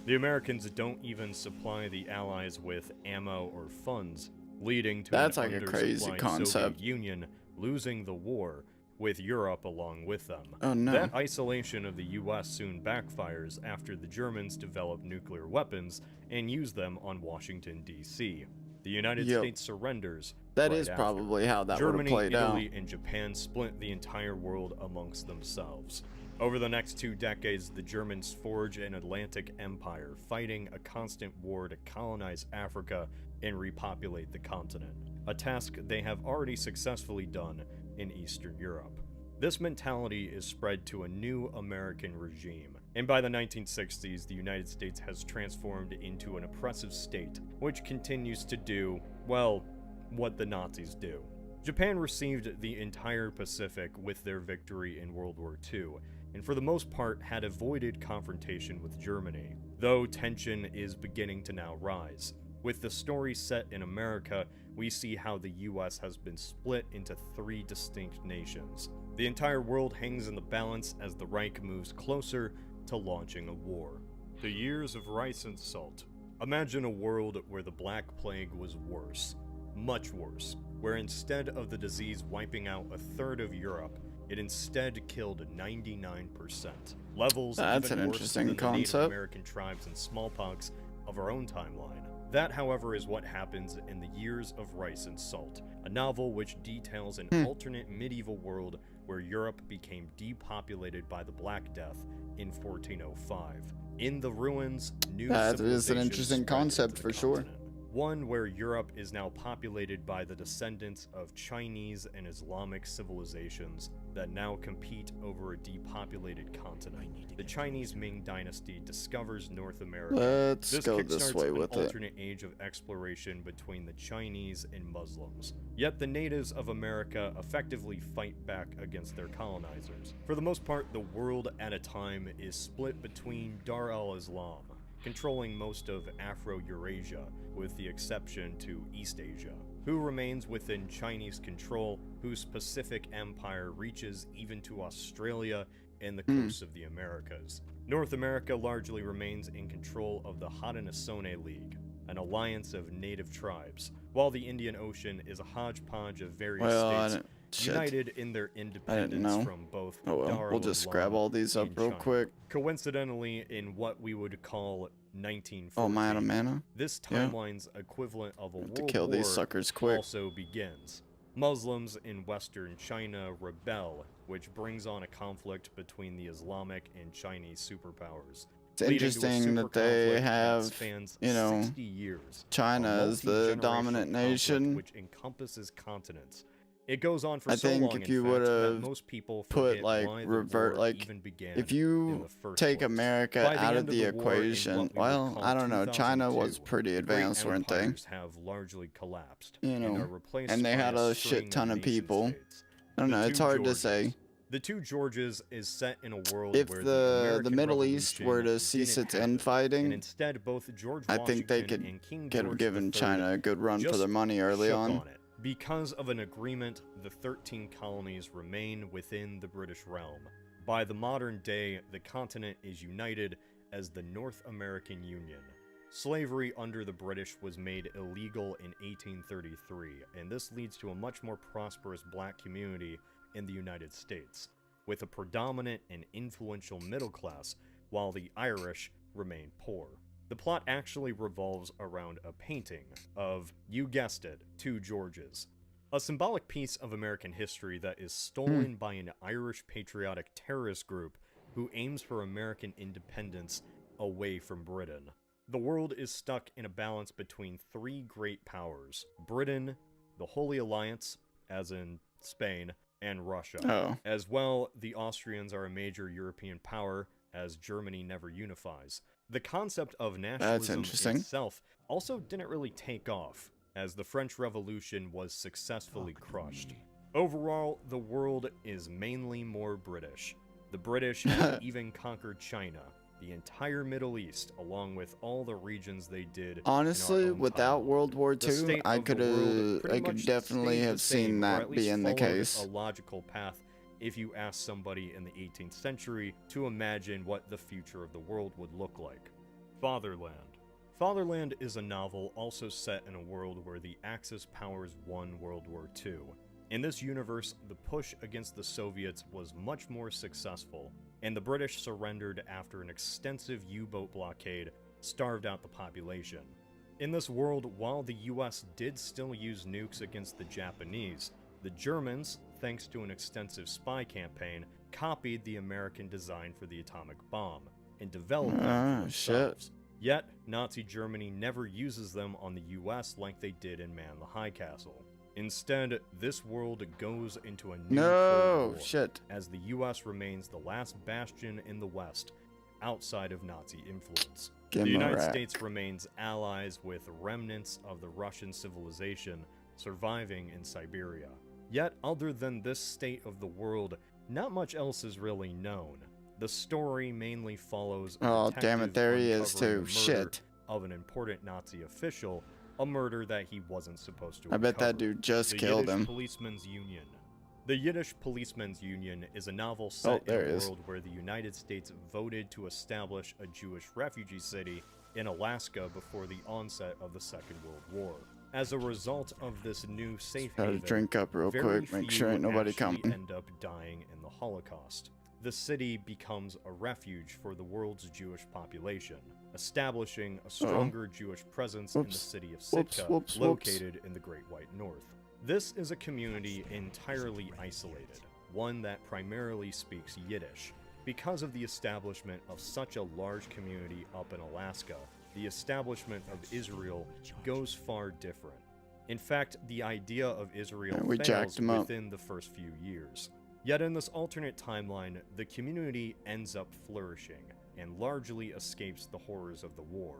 I: The Americans don't even supply the Allies with ammo or funds, leading to
A: That's
I: an
A: like a crazy
I: undersupplied
A: concept.
I: Soviet Union losing the war, with Europe along with them.
A: Oh, no.
I: That isolation of the US soon backfires after the Germans develop nuclear weapons and use them on Washington, D.C. The United
A: Yep.
I: States surrenders.
A: That
I: right
A: is
I: after.
A: probably how that would have
I: Germany,
A: played out.
I: Italy, and Japan split the entire world amongst themselves. Over the next 2 decades, the Germans forge an Atlantic empire, fighting a constant war to colonize Africa and repopulate the continent, a task they have already successfully done in Eastern Europe. This mentality is spread to a new American regime, and by the 1960s, the United States has transformed into an oppressive state, which continues to do, well, what the Nazis do. Japan received the entire Pacific with their victory in World War II, and for the most part had avoided confrontation with Germany, though tension is beginning to now rise. With the story set in America, we see how the US has been split into 3 distinct nations. The entire world hangs in the balance as the Reich moves closer to launching a war. The years of rice and salt. Imagine a world where the Black Plague was worse, much worse, where instead of the disease wiping out a third of Europe, it instead killed 99%. Levels
A: That's
I: even
A: an
I: worse
A: interesting
I: than the Native
A: concept.
I: American tribes and smallpox of our own timeline. That, however, is what happens in The Years of Rice and Salt, a novel which details an alternate medieval world where Europe became depopulated by the Black Death in 1405. In the ruins, new
A: That is an
I: civilizations
A: interesting
I: spread
A: concept
I: into the
A: for sure.
I: continent. One where Europe is now populated by the descendants of Chinese and Islamic civilizations that now compete over a depopulated continent. The Chinese Ming Dynasty discovers North America.
A: Let's
I: This
A: go this
I: kickstarts
A: way
I: an
A: with it.
I: alternate age of exploration between the Chinese and Muslims. Yet the natives of America effectively fight back against their colonizers. For the most part, the world at a time is split between Dar al-Islam, controlling most of Afro-Eurasia, with the exception to East Asia, who remains within Chinese control, whose Pacific Empire reaches even to Australia and the coasts of the Americas. North America largely remains in control of the Haudenosaunee League, an alliance of native tribes, while the Indian Ocean is a hodgepodge of various
A: Well,
I: states
A: Shit.
I: united in their independence
A: know.
I: from both
A: Oh well, we'll
I: Darul
A: just
I: Alam
A: grab all these up
I: in
A: real
I: China.
A: quick.
I: Coincidentally, in what we would call 1914,
A: Oh, am I out of mana?
I: this
A: Yeah.
I: timeline's equivalent of a
A: Have to
I: world
A: kill
I: war
A: these suckers quick.
I: also begins. Muslims in western China rebel, which brings on a conflict between the Islamic and Chinese superpowers.
A: It's
I: leading to a
A: interesting
I: super
A: that they
I: conflict that
A: have,
I: spans
A: you know,
I: 60 years,
A: China
I: a
A: as the
I: multi-generational
A: dominant
I: conflict
A: nation.
I: which encompasses continents. It goes on for
A: I
I: so
A: think
I: long,
A: if
I: in
A: you
I: fact, that
A: would've
I: most people
A: put
I: forget
A: like
I: why the
A: revert,
I: war
A: like
I: even began
A: if
I: in
A: you
I: the first
A: take
I: place.
A: America
I: By the
A: out
I: end
A: of the
I: of the war in
A: equation,
I: what we would
A: well,
I: call
A: I don't know. China was
I: 2002,
A: pretty
I: the great
A: advanced, weren't they?
I: empires have largely collapsed,
A: You
I: and are
A: know,
I: replaced
A: and they
I: by
A: had a shit
I: string
A: ton of
I: nation
A: people.
I: states.
A: I don't
I: The
A: know. It's
I: Two
A: hard to
I: Georges.
A: say.
I: The Two Georges is set in a world
A: If
I: where
A: the
I: American
A: Middle East were
I: Revolution
A: to cease
I: didn't
A: its
I: happen,
A: infighting,
I: and instead both George
A: I think they
I: Washington
A: could
I: and King
A: get
I: George
A: given
I: III
A: China a good run for
I: just
A: their money early
I: shook
A: on.
I: it. Because of an agreement, the 13 colonies remain within the British realm. By the modern day, the continent is united as the North American Union. Slavery under the British was made illegal in 1833, and this leads to a much more prosperous black community in the United States, with a predominant and influential middle class, while the Irish remain poor. The plot actually revolves around a painting of, you guessed it, Two Georges, a symbolic piece of American history that is stolen by an Irish patriotic terrorist group who aims for American independence away from Britain. The world is stuck in a balance between three great powers: Britain, the Holy Alliance, as in Spain, and Russia.
A: Oh.
I: As well, the Austrians are a major European power, as Germany never unifies. The concept of nationalism
A: interesting.
I: itself also didn't really take off, as the French Revolution was successfully crushed. Overall, the world is mainly more British. The British have even conquered China, the entire Middle East, along with all the regions they did.
A: Honestly,
I: in our own
A: without
I: time.
A: World War
I: The
A: II,
I: state
A: I
I: of the world pretty
A: could
I: much
A: definitely
I: stayed the
A: have
I: same,
A: seen
I: or
A: that
I: at least
A: being the
I: followed
A: case.
I: a logical path if you ask somebody in the 18th century to imagine what the future of the world would look like. Fatherland. Fatherland is a novel also set in a world where the Axis powers won World War II. In this universe, the push against the Soviets was much more successful, and the British surrendered after an extensive U-boat blockade starved out the population. In this world, while the US did still use nukes against the Japanese, the Germans, thanks to an extensive spy campaign, copied the American design for the atomic bomb and developed them for themselves. Yet, Nazi Germany never uses them on the US like they did in Man the High Castle. Instead, this world goes into a new Cold War, as the US remains the last bastion in the West, outside of Nazi influence. The United States remains allies with remnants of the Russian civilization surviving in Siberia. Yet, other than this state of the world, not much else is really known. The story mainly follows a detective
A: there he is
I: uncovering
A: too.
I: the murder
A: Shit.
I: of an important Nazi official, a murder that he wasn't supposed to
A: I bet that
I: uncover.
A: dude just
I: The
A: killed
I: Yiddish
A: him.
I: Policemen's Union. The Yiddish Policemen's Union is a novel set in a world where the United States voted to establish a Jewish refugee city in Alaska before the onset of the Second World War. As a result of this new safe haven,
A: drink up real
I: very
A: quick, make
I: few
A: sure ain't nobody
I: actually
A: coming.
I: end up dying in the Holocaust. The city becomes a refuge for the world's Jewish population, establishing a stronger Jewish presence in the city of Sitka, located in the Great White North. This is a community entirely isolated, one that primarily speaks Yiddish. Because of the establishment of such a large community up in Alaska, the establishment of Israel goes far different. In fact, the idea of Israel fails within the first few years. Yet in this alternate timeline, the community ends up flourishing and largely escapes the horrors of the war.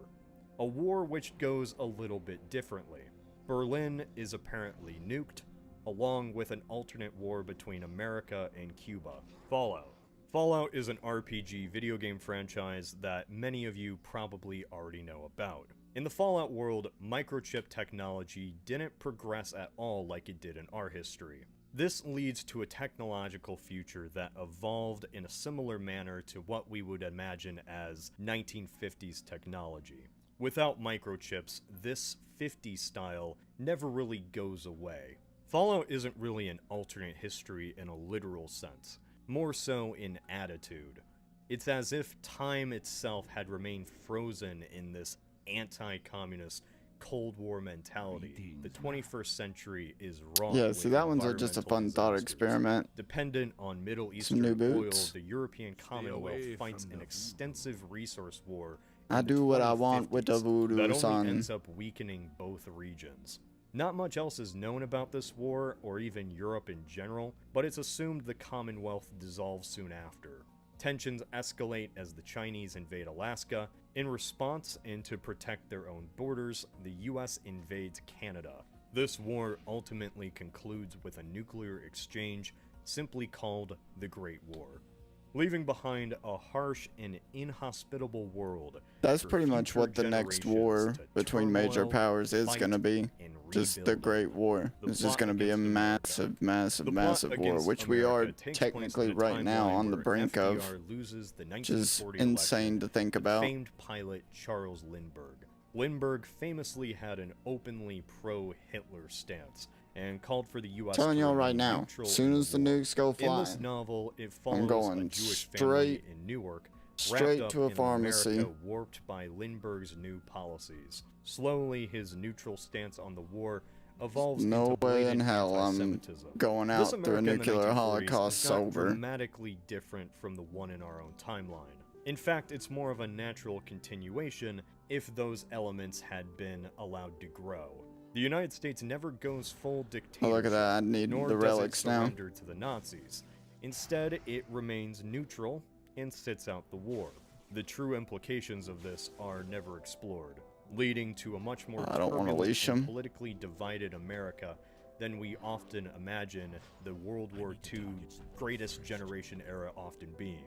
I: A war which goes a little bit differently. Berlin is apparently nuked, along with an alternate war between America and Cuba. Fallout. Fallout is an RPG video game franchise that many of you probably already know about. In the Fallout world, microchip technology didn't progress at all like it did in our history. This leads to a technological future that evolved in a similar manner to what we would imagine as 1950s technology. Without microchips, this 50s style never really goes away. Fallout isn't really an alternate history in a literal sense, more so in attitude. It's as if time itself had remained frozen in this anti-communist Cold War mentality. The 21st century is wrong.
A: Yeah, see, that one's just a fun thought experiment.
I: Dependent on Middle
A: Some
I: Eastern
A: new
I: oil,
A: boots.
I: the European Commonwealth fights an extensive resource war.
A: I do what I want with the
I: that
A: voodoo,
I: only
A: son.
I: ends up weakening both regions. Not much else is known about this war, or even Europe in general, but it's assumed the Commonwealth dissolves soon after. Tensions escalate as the Chinese invade Alaska. In response, and to protect their own borders, the US invades Canada. This war ultimately concludes with a nuclear exchange, simply called the Great War, leaving behind a harsh and inhospitable world.
A: That's
I: for
A: pretty much
I: future
A: what the next war
I: generations to
A: between major
I: turmoil,
A: powers is
I: fight,
A: going to be.
I: and
A: Just the
I: rebuild.
A: Great War.
I: The
A: It's just
I: plot
A: going to be a
I: against
A: massive, massive,
I: The plot
A: massive war,
I: against
A: which we are
I: America takes place
A: technically
I: in a
A: right now
I: timeline
A: on the
I: where
A: brink of,
I: FDR loses the
A: which is
I: 1940
A: insane
I: election
A: to think
I: to
A: about.
I: famed pilot Charles Lindbergh. Lindbergh famously had an openly pro-Hitler stance and called for the U.S.
A: Telling
I: to
A: y'all right
I: remain
A: now,
I: neutral
A: as soon
I: in
A: as the
I: war.
A: nukes go
I: In
A: flying,
I: this novel, it follows
A: going
I: a Jewish
A: straight-
I: family in Newark,
A: straight
I: wrapped
A: to a
I: up in
A: pharmacy.
I: America warped by Lindbergh's new policies. Slowly, his neutral stance on the war evolves
A: No
I: into
A: way in
I: blatant
A: hell I'm
I: anti-Semitism.
A: going
I: This
A: out through a
I: America in the
A: nuclear
I: 1940s
A: holocaust
I: is not
A: sober.
I: dramatically different from the one in our own timeline. In fact, it's more of a natural continuation if those elements had been allowed to grow. The United States never goes full dictatorship,
A: Oh, look at that. I need
I: nor
A: the
I: does it
A: relics now.
I: surrender to the Nazis. Instead, it remains neutral and sits out the war. The true implications of this are never explored, leading to a much more
A: I don't wanna
I: turbulent
A: leash
I: and
A: 'em.
I: politically divided America than we often imagine the World War II greatest generation era often being.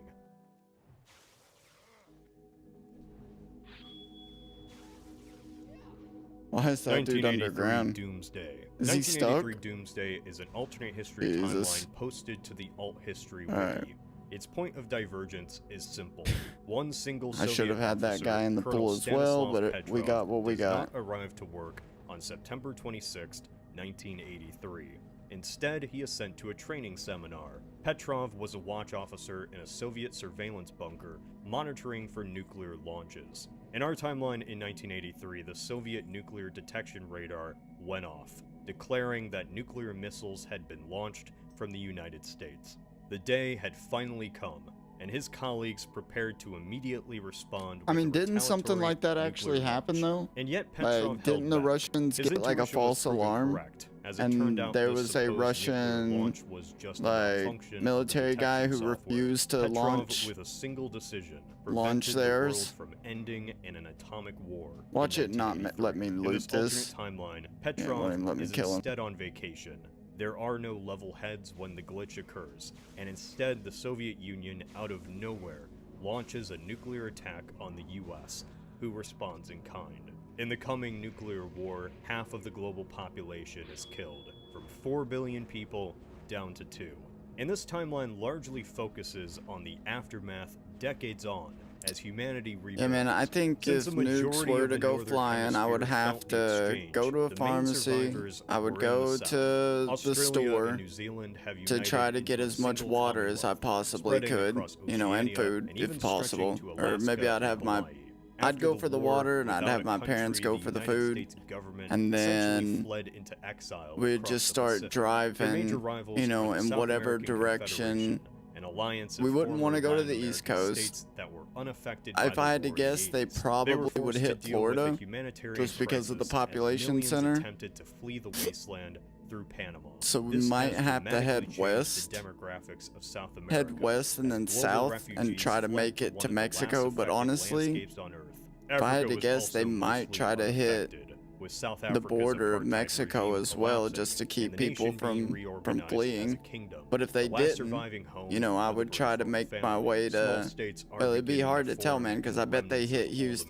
A: Why is that dude
I: 1983
A: underground?
I: Doomsday.
A: Is he
I: 1983
A: stuck?
I: Doomsday is an alternate history
A: Jesus.
I: timeline posted to the Alt History Wiki.
A: Alright.
I: Its point of divergence is simple. One single
A: I
I: Soviet
A: should have had that
I: officer,
A: guy in the
I: Colonel
A: pool as well,
I: Stanislav
A: but we
I: Petrov,
A: got what we
I: does
A: got.
I: not arrive to work on September 26, 1983. Instead, he is sent to a training seminar. Petrov was a watch officer in a Soviet surveillance bunker, monitoring for nuclear launches. In our timeline in 1983, the Soviet nuclear detection radar went off, declaring that nuclear missiles had been launched from the United States. The day had finally come, and his colleagues prepared to immediately respond with
A: I mean,
I: a
A: didn't something
I: retaliatory
A: like that actually
I: nuclear
A: happen
I: launch.
A: though?
I: And yet Petrov
A: Like, didn't
I: held
A: the
I: back.
A: Russians
I: His
A: get like a
I: intuition was
A: false
I: proven
A: alarm?
I: correct, as it
A: And
I: turned out
A: there
I: the
A: was a
I: supposed nuclear
A: Russian,
I: launch was just a
A: like,
I: malfunction of the
A: military guy who
I: detection software.
A: refused to
I: Petrov,
A: launch
I: with a single decision,
A: launch
I: prevented the
A: theirs.
I: world from ending in an atomic war.
A: Watch
I: in
A: it not
I: 1983.
A: let me
I: In
A: loot this.
I: alternate timeline,
A: Yeah,
I: Petrov
A: let him let me
I: is
A: kill him.
I: instead on vacation. There are no level heads when the glitch occurs, and instead the Soviet Union, out of nowhere, launches a nuclear attack on the US, who responds in kind. In the coming nuclear war, half of the global population is killed, from 4 billion people down to 2. And this timeline largely focuses on the aftermath decades on, as humanity rebuilds.
A: Yeah, man, I think
I: Since
A: if
I: the
A: nukes
I: majority
A: were
I: of
A: to
I: the
A: go
I: Northern
A: flying, I would
I: Hemisphere
A: have
I: felt the
A: to
I: exchange,
A: go to a
I: the main
A: pharmacy,
I: survivors
A: I would
I: were in
A: go
I: the
A: to
I: South.
A: the
I: Australia
A: store
I: and New Zealand have
A: to try
I: united
A: to get
I: into
A: as
I: a
A: much
I: single
A: water as I
I: Commonwealth,
A: possibly
I: spreading
A: could,
I: across
A: you know, and
I: Oceania
A: food
I: and
A: if
I: even
A: possible.
I: stretching to
A: Or
I: Alaska
A: maybe I'd
I: and
A: have my,
I: Hawaii.
A: I'd
I: After
A: go for the
I: war,
A: water and I'd
I: without
A: have
I: a
A: my parents
I: country,
A: go for the
I: United
A: food,
I: States government
A: and
I: essentially
A: then
I: fled into exile
A: we'd
I: across
A: just
I: the
A: start
I: Pacific. Their major
A: driving,
I: rivals
A: you know,
I: were the
A: in
I: South
A: whatever
I: American
A: direction.
I: Confederation, an alliance of
A: We wouldn't
I: former
A: want to go to
I: Latin
A: the East
I: American
A: Coast.
I: states that were unaffected by
A: If
I: the
A: I had to
I: war in the
A: guess, they
I: 80s. They
A: probably
I: were
A: would
I: forced to
A: hit
I: deal with a
A: Florida,
I: humanitarian
A: just because of the
I: crisis as
A: population
I: millions
A: center.
I: attempted to flee the wasteland through Panama.
A: So we
I: This
A: might
I: has
A: have to
I: dramatically
A: head
I: changed
A: west,
I: the demographics of South America,
A: head west and
I: as
A: then
I: global
A: south and
I: refugees
A: try to
I: fled
A: make
I: to
A: it
I: one
A: to
I: of the last
A: Mexico, but
I: affected
A: honestly,
I: landscapes on Earth.
A: if I had
I: Africa
A: to
I: was
A: guess, they
I: also
A: might
I: mostly
A: try to hit
I: unaffected, with South
A: the
I: Africa's
A: border of
I: apartheid
A: Mexico
I: regime
A: as well,
I: collapsing
A: just to
I: and
A: keep
I: the
A: people
I: nation being
A: from
I: reorganized as a
A: fleeing.
I: kingdom.
A: But if they
I: The last
A: didn't,
I: surviving home
A: you know, I
I: of the
A: would try to
I: British
A: make
I: royal
A: my
I: family.
A: way
I: Small
A: to.
I: states are
A: Well, it'd be
I: beginning
A: hard
I: to
A: to tell,
I: form
A: man,
I: into
A: because I bet they
I: remnants of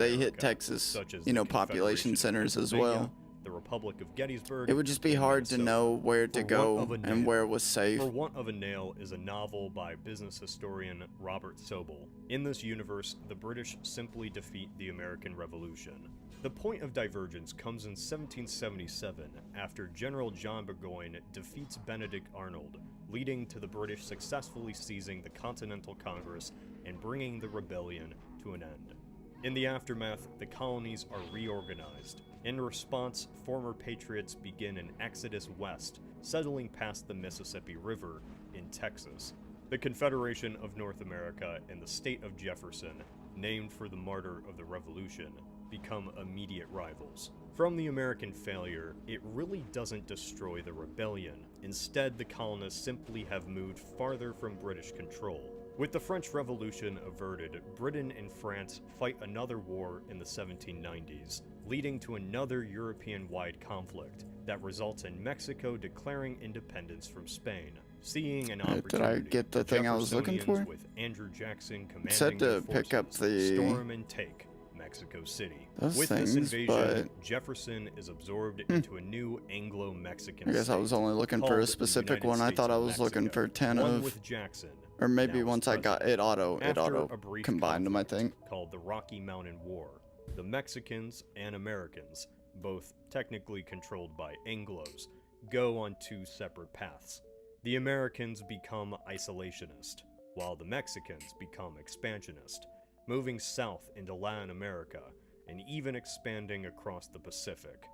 I: old
A: hit
I: America,
A: Texas,
I: such as
A: you know,
I: the
A: population
I: Confederation of
A: centers as
I: Pennsylvania,
A: well.
I: the Republic of Gettysburg.
A: It would just be
I: in
A: hard to
I: Minnesota.
A: know where to
I: For
A: go
I: Want of a
A: and
I: Nail.
A: where was safe.
I: For Want of a Nail is a novel by business historian Robert Sobel. In this universe, the British simply defeat the American Revolution. The point of divergence comes in 1777 after General John Burgoyne defeats Benedict Arnold, leading to the British successfully seizing the Continental Congress and bringing the rebellion to an end. In the aftermath, the colonies are reorganized. In response, former patriots begin an exodus west, settling past the Mississippi River in Texas. The Confederation of North America and the state of Jefferson, named for the martyr of the Revolution, become immediate rivals. From the American failure, it really doesn't destroy the rebellion. Instead, the colonists simply have moved farther from British control. With the French Revolution averted, Britain and France fight another war in the 1790s, leading to another European-wide conflict that results in Mexico declaring independence from Spain. Seeing an opportunity,
A: Did I get the thing I was looking for?
I: With Andrew Jackson commanding
A: It said
I: their
A: to pick up
I: forces,
A: the
I: storm and take Mexico City.
A: those
I: With
A: things,
I: this invasion,
A: but
I: Jefferson is absorbed into a new Anglo-Mexican
A: I guess I was
I: state
A: only looking for
I: called
A: a
I: the
A: specific
I: United
A: one. I
I: States
A: thought I
I: of
A: was looking
I: Mexico,
A: for 10
I: one
A: of,
I: with Jackson,
A: or maybe
I: now
A: once
I: as
A: I got
I: president.
A: it
I: After
A: auto
I: a brief
A: combined them, I
I: conflict
A: think.
I: called the Rocky Mountain War, the Mexicans and Americans, both technically controlled by Anglos, go on two separate paths. The Americans become isolationist, while the Mexicans become expansionist, moving south into Latin America and even expanding across the Pacific.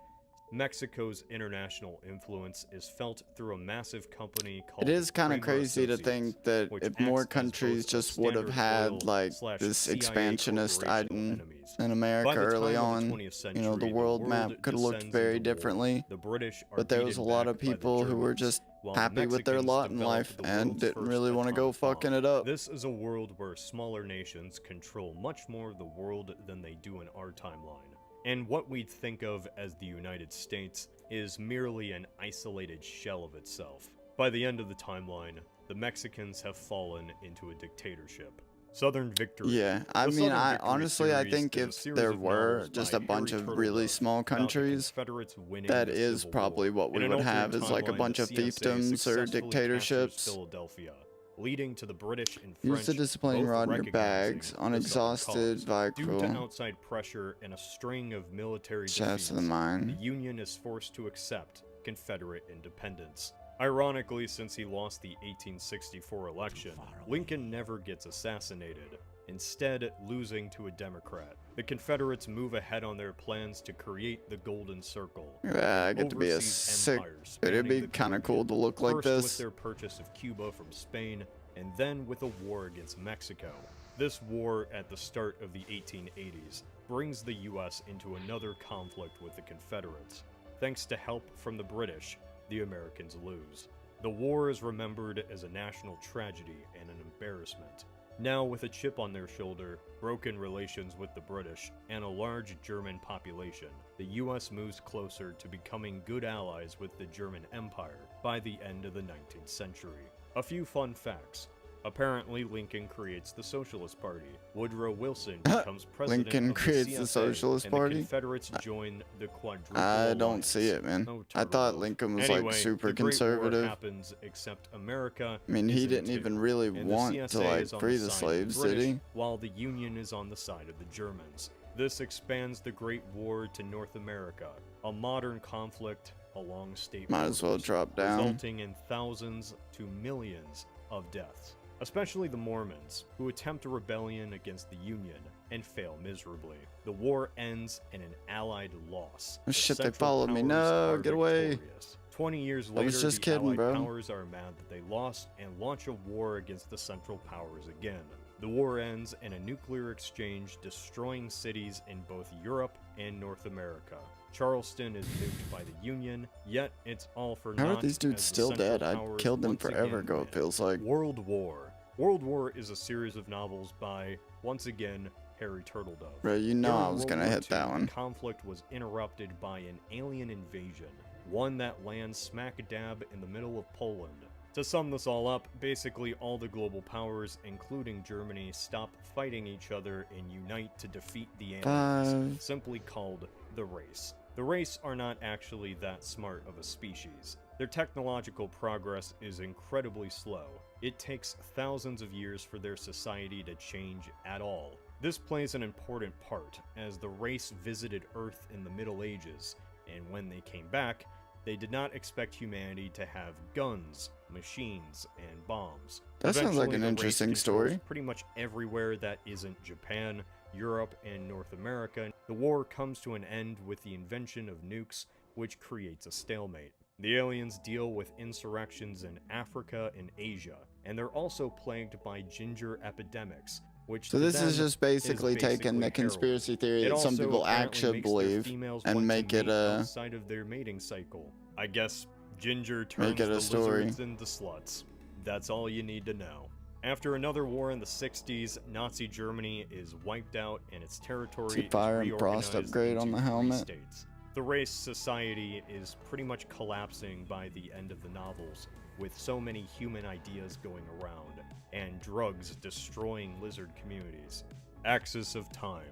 I: Mexico's international influence is felt through a massive company called
A: It is kind of
I: Kramer
A: crazy to
I: Associates,
A: think that
I: which
A: if
I: acts
A: more
I: as
A: countries
I: both a
A: just would have
I: Standard
A: had
I: Oil
A: like
I: /
A: this
I: CIA
A: expansionist
I: corporational
A: item
I: enemies.
A: in
I: By
A: America
I: the
A: early
I: time of
A: on,
I: the 20th
A: you know, the
I: century,
A: world map could have looked
I: descends
A: very
I: into war.
A: differently.
I: The British are
A: But there was a
I: beaten
A: lot
I: back
A: of
I: by the
A: people who were
I: Germans,
A: just
I: while the
A: happy with their
I: Mexicans
A: lot in
I: develop
A: life
I: the
A: and
I: world's
A: didn't
I: first
A: really want to go
I: atomic bomb.
A: fucking it up.
I: This is a world where smaller nations control much more of the world than they do in our timeline. And what we'd think of as the United States is merely an isolated shell of itself. By the end of the timeline, the Mexicans have fallen into a dictatorship. Southern Victory.
A: Yeah, I
I: The
A: mean,
I: Southern
A: I
I: Victory
A: honestly, I
I: series
A: think
I: is a
A: if
I: series
A: there
I: of
A: were
I: novels
A: just
I: by
A: a bunch
I: Harry
A: of really
I: Turtledove
A: small
I: about the
A: countries,
I: Confederates winning
A: that
I: the
A: is
I: Civil
A: probably
I: War.
A: what we
I: In an
A: would
I: alternate
A: have is like a
I: timeline,
A: bunch
I: the
A: of
I: CSA
A: fiefdoms or
I: successfully captures
A: dictatorships.
I: Philadelphia, leading to the British and
A: Use
I: French
A: the disciplining
I: both
A: rod in your
I: recognizing
A: bags on
I: the
A: exhausted
I: Southern cause. Due to
A: Vicryl.
I: outside pressure and a string of military
A: Chest of the
I: defeats,
A: mine.
I: the Union is forced to accept Confederate independence. Ironically, since he lost the 1864 election, Lincoln never gets assassinated, instead losing to a Democrat. The Confederates move ahead on their plans to create the Golden Circle.
A: Yeah, I get to be a
I: overseas
A: sick.
I: empires
A: It'd
I: spanning
A: be
I: the
A: kind of
I: Caribbean,
A: cool to look like
I: first with
A: this.
I: their purchase of Cuba from Spain, and then with a war against Mexico. This war, at the start of the 1880s, brings the US into another conflict with the Confederates. Thanks to help from the British, the Americans lose. The war is remembered as a national tragedy and an embarrassment. Now, with a chip on their shoulder, broken relations with the British, and a large German population, the US moves closer to becoming good allies with the German Empire by the end of the 19th century. A few fun facts. Apparently, Lincoln creates the Socialist Party. Woodrow Wilson becomes president
A: Lincoln
I: of the
A: creates the
I: CSA,
A: Socialist
I: and
A: Party?
I: the Confederates join the Quadruple
A: I don't
I: Alliance.
A: see it, man.
I: Oh,
A: I thought
I: Turtle.
A: Lincoln was
I: Anyway,
A: like super
I: the Great War
A: conservative.
I: happens, except America
A: I mean, he
I: isn't
A: didn't
I: too,
A: even really
I: and the
A: want to
I: CSA
A: like
I: is on
A: free
I: the
A: the
I: side of
A: slaves,
I: British,
A: did he?
I: while the Union is on the side of the Germans. This expands the Great War to North America, a modern conflict along state
A: Might as well
I: borders,
A: drop down.
I: resulting in thousands to millions of deaths. Especially the Mormons, who attempt a rebellion against the Union and fail miserably. The war ends in an Allied loss.
A: Oh
I: The
A: shit, they
I: Central
A: followed me.
I: Powers
A: No,
I: are
A: get away.
I: victorious. 20 years
A: I
I: later,
A: was just
I: the
A: kidding,
I: Allied
A: bro.
I: powers are mad that they lost and launch a war against the Central Powers again. The war ends in a nuclear exchange, destroying cities in both Europe and North America. Charleston is nuked by the Union, yet it's all for
A: How
I: naught
A: are these dudes
I: as the
A: still
I: Central
A: dead? I
I: Powers
A: killed them
I: once
A: forever
I: again
A: ago,
I: win.
A: it feels like.
I: World War. World War is a series of novels by, once again, Harry Turtledove.
A: Bro, you know
I: During
A: I was
I: World
A: gonna
I: War
A: hit
I: II,
A: that one.
I: The conflict was interrupted by an alien invasion, one that lands smack dab in the middle of Poland. To sum this all up, basically all the global powers, including Germany, stop fighting each other and unite to defeat the aliens,
A: 5.
I: simply called the race. The race are not actually that smart of a species. Their technological progress is incredibly slow. It takes thousands of years for their society to change at all. This plays an important part, as the race visited Earth in the Middle Ages, and when they came back, they did not expect humanity to have guns, machines, and bombs.
A: That sounds like
I: Eventually,
A: an
I: the race
A: interesting
I: controls
A: story.
I: pretty much everywhere that isn't Japan, Europe, and North America. The war comes to an end with the invention of nukes, which creates a stalemate. The aliens deal with insurrections in Africa and Asia, and they're also plagued by ginger epidemics, which
A: So
I: to
A: this is
I: them
A: just basically taking the
I: heroin.
A: conspiracy theory
I: It
A: that some
I: also
A: people
I: apparently
A: actually
I: makes their
A: believe
I: females
A: and
I: want to
A: make it
I: mate
A: a
I: outside of their mating cycle. I guess ginger turns
A: it a
I: the
A: story.
I: lizards into sluts. That's all you need to know. After another war in the 60s, Nazi Germany is wiped out and its territory
A: See
I: is
A: fire and frost
I: reorganized
A: upgrade on
I: into
A: the
I: three
A: helmet.
I: states. The race society is pretty much collapsing by the end of the novels, with so many human ideas going around, and drugs destroying lizard communities. Axis of Time.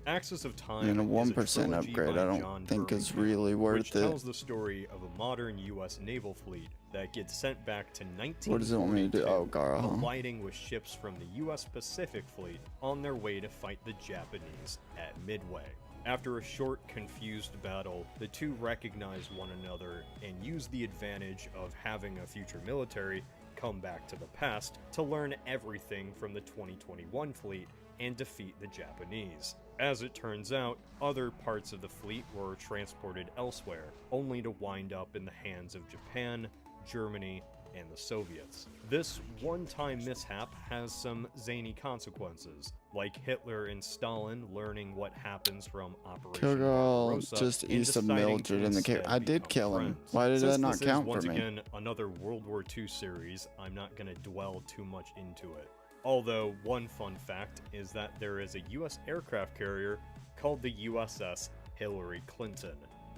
I: Axis of Time
A: And a
I: is
A: 1%
I: trilogy
A: upgrade
I: by
A: I don't
I: John
A: think is
I: Birmingham,
A: really worth
I: which
A: it.
I: tells the story of a modern U.S. naval fleet that gets sent back to 1942,
A: What does it want me to do? Oh, Gara, huh?
I: colliding with ships from the U.S. Pacific Fleet on their way to fight the Japanese at Midway. After a short, confused battle, the two recognize one another and use the advantage of having a future military come back to the past to learn everything from the 2021 fleet and defeat the Japanese. As it turns out, other parts of the fleet were transported elsewhere, only to wind up in the hands of Japan, Germany, and the Soviets. This one-time mishap has some zany consequences, like Hitler and Stalin learning what happens from Operation
A: Killgirl
I: Barbarossa
A: just
I: and
A: east of
I: deciding to
A: Mildred in the cave.
I: instead
A: I did
I: become
A: kill him.
I: friends.
A: Why did
I: Since
A: that not
I: this
A: count
I: is, once
A: for me?
I: again, another World War II series, I'm not going to dwell too much into it. Although, one fun fact is that there is a U.S. aircraft carrier called the USS Hillary Clinton,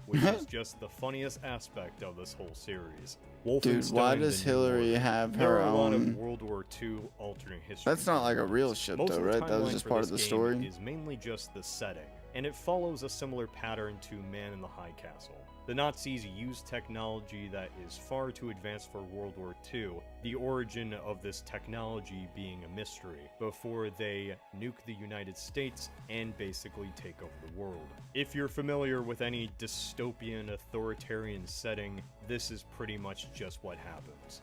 I: which is just the funniest aspect of this whole series.
A: Dude, why
I: Wolfenstein:
A: does
I: The New
A: Hillary
I: Order.
A: have
I: There
A: her
I: are a lot
A: own?
I: of World War II alternate history.
A: That's not like a real ship
I: Most
A: though,
I: of the
A: right? That was
I: timeline
A: just
I: for
A: part of
I: this
A: the
I: game
A: story.
I: is mainly just the setting, and it follows a similar pattern to Man in the High Castle. The Nazis use technology that is far too advanced for World War II, the origin of this technology being a mystery, before they nuke the United States and basically take over the world. If you're familiar with any dystopian authoritarian setting, this is pretty much just what happens.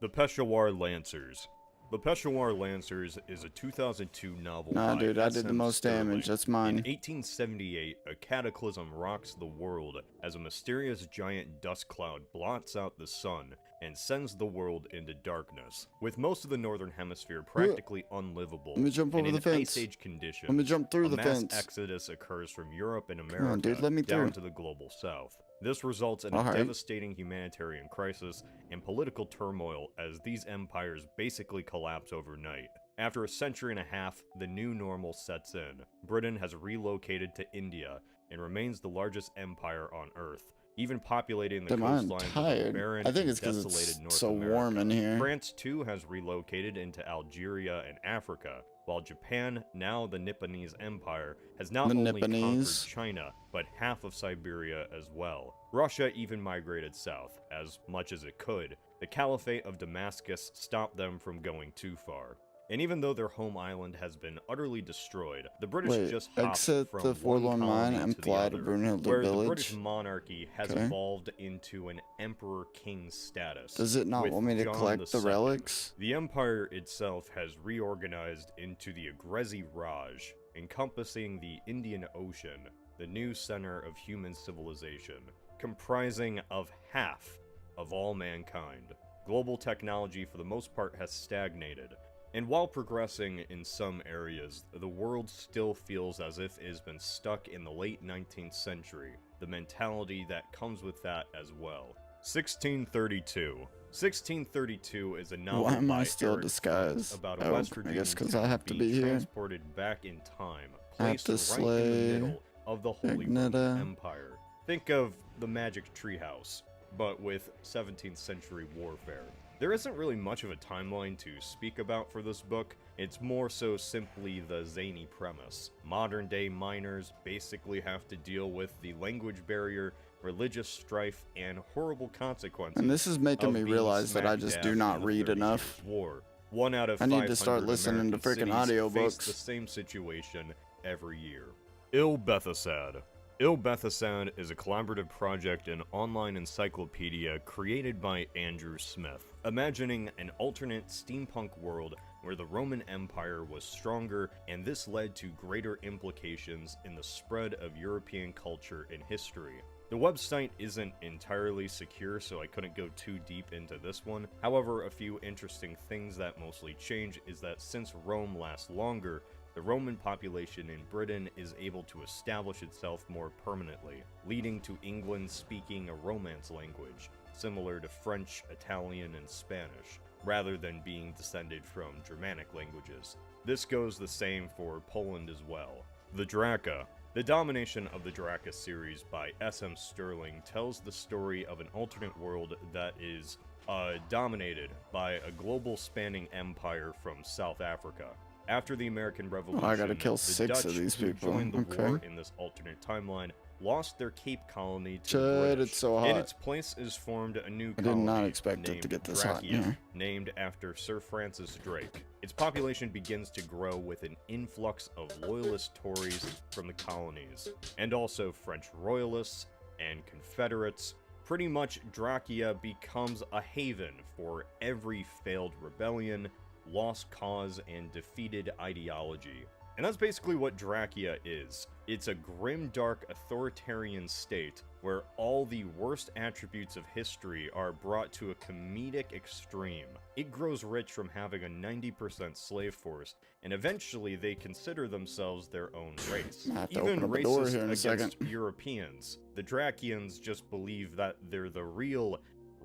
I: The Peshawar Lancers. The Peshawar Lancers is a 2002 novel
A: Nah,
I: by
A: dude, I did the
I: S.M.
A: most
I: Sterling.
A: damage. That's
I: In
A: mine.
I: 1878, a cataclysm rocks the world as a mysterious giant dust cloud blots out the sun and sends the world into darkness, with most of the northern hemisphere practically unlivable.
A: Let me jump
I: and
A: over the
I: in
A: fence.
I: Ice Age conditions,
A: Let me jump through
I: a
A: the
I: mass
A: fence.
I: exodus occurs from Europe and America
A: Come on, dude, let me
I: down
A: through.
I: to the global south. This results in a
A: Alright.
I: devastating humanitarian crisis and political turmoil as these empires basically collapse overnight. After a century and a half, the new normal sets in. Britain has relocated to India and remains the largest empire on Earth, even populating the
A: Damn, I'm
I: coastlines of the
A: tired.
I: barren
A: I think
I: and
A: it's because
I: desolated
A: it's
I: North
A: so
I: America.
A: warm in here.
I: France too has relocated into Algeria and Africa, while Japan, now the Nipponese Empire, has not
A: The
I: only conquered
A: Nipponese?
I: China, but half of Siberia as well. Russia even migrated south, as much as it could. The Caliphate of Damascus stopped them from going too far. And even though their home island has been utterly destroyed, the British
A: Wait,
I: just hopped
A: exit
I: from
A: the
I: one
A: Forlorn Mine
I: colony
A: and
I: to the
A: fly to
I: other,
A: Brunhilde
I: where the
A: Village?
I: British monarchy has
A: Okay.
I: evolved into an emperor-king status.
A: Does it not
I: with
A: want me to
I: John
A: collect the
I: II.
A: relics?
I: The empire itself has reorganized into the Agrezi Raj, encompassing the Indian Ocean, the new center of human civilization, comprising of half of all mankind. Global technology for the most part has stagnated, and while progressing in some areas, the world still feels as if it has been stuck in the late 19th century, the mentality that comes with that as well. 1632. 1632 is a novel
A: Why am I
I: by
A: still
I: Eric
A: disguised?
I: Fromm about a
A: Oh,
I: West
A: I
I: Virginian
A: guess 'cause
I: town
A: I have to be
I: being
A: here.
I: transported back in time,
A: I have
I: placed
A: to
I: right in
A: slay
I: the middle of the Holy Roman
A: Ignita.
I: Empire. Think of the Magic Treehouse, but with 17th century warfare. There isn't really much of a timeline to speak about for this book. It's more so simply the zany premise. Modern day miners basically have to deal with the language barrier, religious strife, and horrible consequences.
A: And this is making
I: of
A: me
I: being
A: realize that I
I: smack
A: just
I: dab
A: do
I: in
A: not
I: the
A: read
I: 30
A: enough.
I: Years' War. 1 out of
A: I need to start
I: 500
A: listening to
I: American
A: freaking
I: cities
A: audiobooks.
I: face the same situation every year. Il-Bethesad. Il-Bethesad is a collaborative project and online encyclopedia created by Andrew Smith, imagining an alternate steampunk world where the Roman Empire was stronger, and this led to greater implications in the spread of European culture and history. The website isn't entirely secure, so I couldn't go too deep into this one. However, a few interesting things that mostly change is that since Rome lasts longer, the Roman population in Britain is able to establish itself more permanently, leading to England speaking a Romance language, similar to French, Italian, and Spanish, rather than being descended from Germanic languages. This goes the same for Poland as well. The Draka. The domination of the Draka series by S.M. Sterling tells the story of an alternate world that is dominated by a global spanning empire from South Africa. After the American Revolution,
A: I gotta kill
I: the
A: 6
I: Dutch
A: of these
I: who
A: people.
I: joined the
A: Okay.
I: war in this alternate timeline lost their Cape colony to
A: Shit,
I: the British.
A: it's so hot.
I: In its place is formed a new
A: I
I: colony
A: did not expect it
I: named
A: to get this hot in
I: Drachia,
A: here.
I: named after Sir Francis Drake. Its population begins to grow with an influx of loyalist Tories from the colonies, and also French royalists and Confederates. Pretty much, Drachia becomes a haven for every failed rebellion, lost cause, and defeated ideology. And that's basically what Drachia is. It's a grim, dark, authoritarian state where all the worst attributes of history are brought to a comedic extreme. It grows rich from having a 90% slave force, and eventually they consider themselves their own race.
A: I have to
I: Even
A: open up a door
I: racist
A: here in a
I: against
A: second.
I: Europeans, the Drachians just believe that they're the real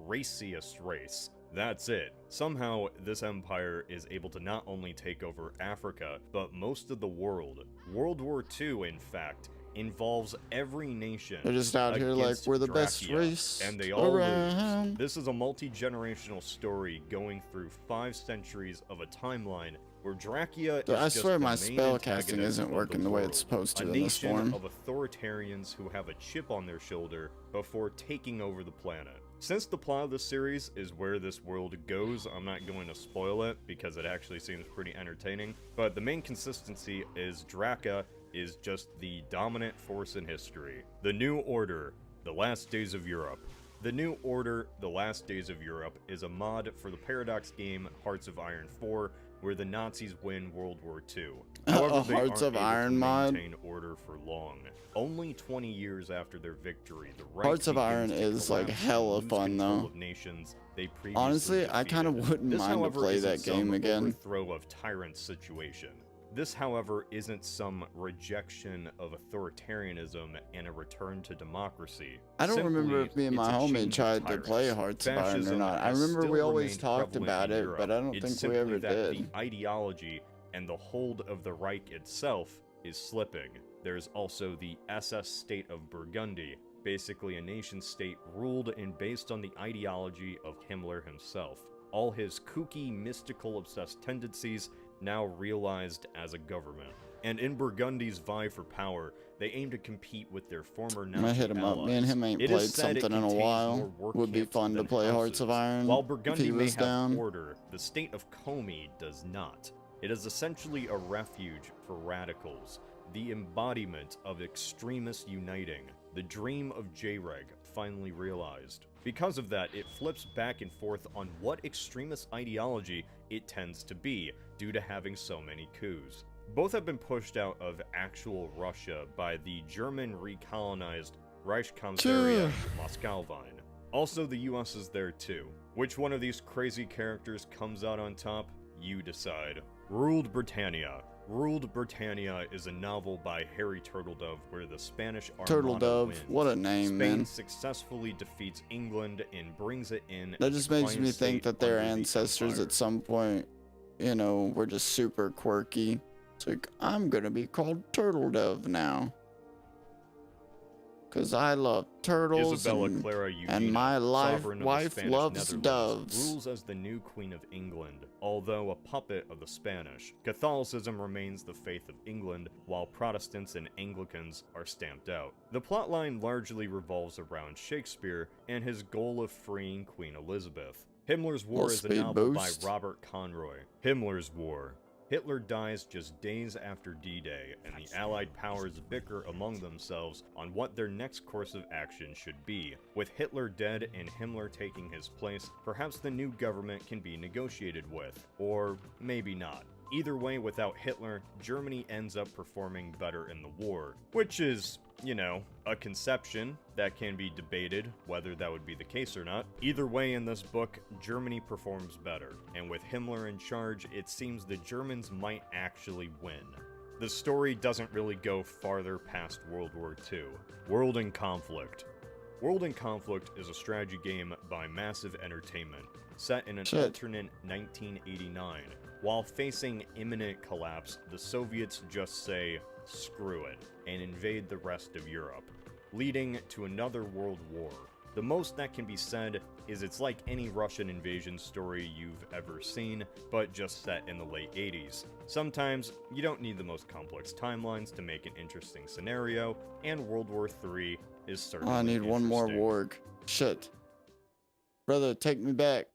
I: raciest race. That's it. Somehow, this empire is able to not only take over Africa, but most of the world. World War II, in fact, involves every nation.
A: They're just out here like,
I: against
A: we're the best
I: Drachia,
A: race
I: and they all lose.
A: around.
I: This is a multi-generational story going through 5 centuries of a timeline where Drachia
A: Dude,
I: is
A: I
I: just
A: swear
I: the
A: my
I: main
A: spell casting
I: antagonist
A: isn't
I: of
A: working the way
I: world.
A: it's supposed to
I: A
A: in this
I: nation
A: form.
I: of authoritarians who have a chip on their shoulder before taking over the planet. Since the plot of this series is where this world goes, I'm not going to spoil it because it actually seems pretty entertaining, but the main consistency is Drachia is just the dominant force in history. The New Order, The Last Days of Europe. The New Order, The Last Days of Europe is a mod for the Paradox game Hearts of Iron 4, where the Nazis win World War II. However, they
A: Hearts
I: aren't
A: of
I: able
A: Iron
I: to
A: mod?
I: maintain order for long. Only 20 years after their victory, the right
A: Hearts of
I: begins
A: Iron
I: to
A: is like
I: collapse
A: hella
I: and lose
A: fun
I: control
A: though.
I: of nations they previously
A: Honestly, I kind of
I: defeated.
A: wouldn't
I: This,
A: mind to
I: however,
A: play
I: isn't
A: that game
I: some
A: again.
I: overthrow of tyrant situation. This, however, isn't some rejection of authoritarianism and a return to democracy.
A: I don't remember
I: Simply,
A: if me and my
I: it's a
A: homie
I: change of
A: tried to play
I: tyrants.
A: Hearts of Iron or
I: Fascism
A: not. I
I: has
A: remember we
I: still
A: always
I: remained
A: talked
I: prevalent
A: about
I: in
A: it,
I: Europe.
A: but I don't
I: It's
A: think we
I: simply
A: ever
I: that
A: did.
I: The ideology and the hold of the Reich itself is slipping. There's also the SS state of Burgundy, basically a nation state ruled and based on the ideology of Himmler himself. All his kooky, mystical, obsessed tendencies now realized as a government. And in Burgundy's vie for power, they aim to compete with their former Nazi
A: I'm gonna hit him up. Me and him ain't
I: It is
A: played
I: said it
A: something in a
I: contains
A: while.
I: more work
A: Would be
I: camps
A: fun to
I: than
A: play Hearts of
I: houses.
A: Iron
I: While
A: if
I: Burgundy
A: he
I: may
A: was
I: have
A: down.
I: order, the state of Comey does not. It is essentially a refuge for radicals, the embodiment of extremists uniting, the dream of J-Reg finally realized. Because of that, it flips back and forth on what extremist ideology it tends to be, due to having so many coups. Both have been pushed out of actual Russia by the German recolonized Reichskommissariat Moskowine. Also, the US is there too. Which one of these crazy characters comes out on top? You decide. Ruled Britannia. Ruled Britannia is a novel by Harry Turtledove where the Spanish Armada
A: Turtledove,
I: wins.
A: what a name,
I: Spain
A: man.
I: successfully defeats England and brings it in.
A: That
I: as
A: just
I: a
A: makes
I: defiant
A: me think
I: state
A: that their
I: under the
A: ancestors
I: Empire.
A: at some point, you know, were just super quirky. It's like, I'm gonna be called Turtledove now. Because I love turtles
I: Isabella
A: and,
I: Clara Eugenia,
A: and my
I: sovereign of the
A: wife
I: Spanish
A: loves
I: Netherlands,
A: doves.
I: rules as the new Queen of England. Although a puppet of the Spanish, Catholicism remains the faith of England, while Protestants and Anglicans are stamped out. The plotline largely revolves around Shakespeare and his goal of freeing Queen Elizabeth. Himmler's War is a
A: speed
I: novel
A: boost.
I: by Robert Conroy. Himmler's War. Hitler dies just days after D-Day, and the Allied powers bicker among themselves on what their next course of action should be. With Hitler dead and Himmler taking his place, perhaps the new government can be negotiated with, or maybe not. Either way, without Hitler, Germany ends up performing better in the war, which is, you know, a conception that can be debated whether that would be the case or not. Either way, in this book, Germany performs better, and with Himmler in charge, it seems the Germans might actually win. The story doesn't really go farther past World War II. World in Conflict. World in Conflict is a strategy game by Massive Entertainment, set in an alternate 1989. While facing imminent collapse, the Soviets just say, screw it, and invade the rest of Europe, leading to another world war. The most that can be said is it's like any Russian invasion story you've ever seen, but just set in the late 80s. Sometimes, you don't need the most complex timelines to make an interesting scenario, and World War III is certainly
A: I need one more
I: interesting.
A: warg. Shit. Brother, take me back.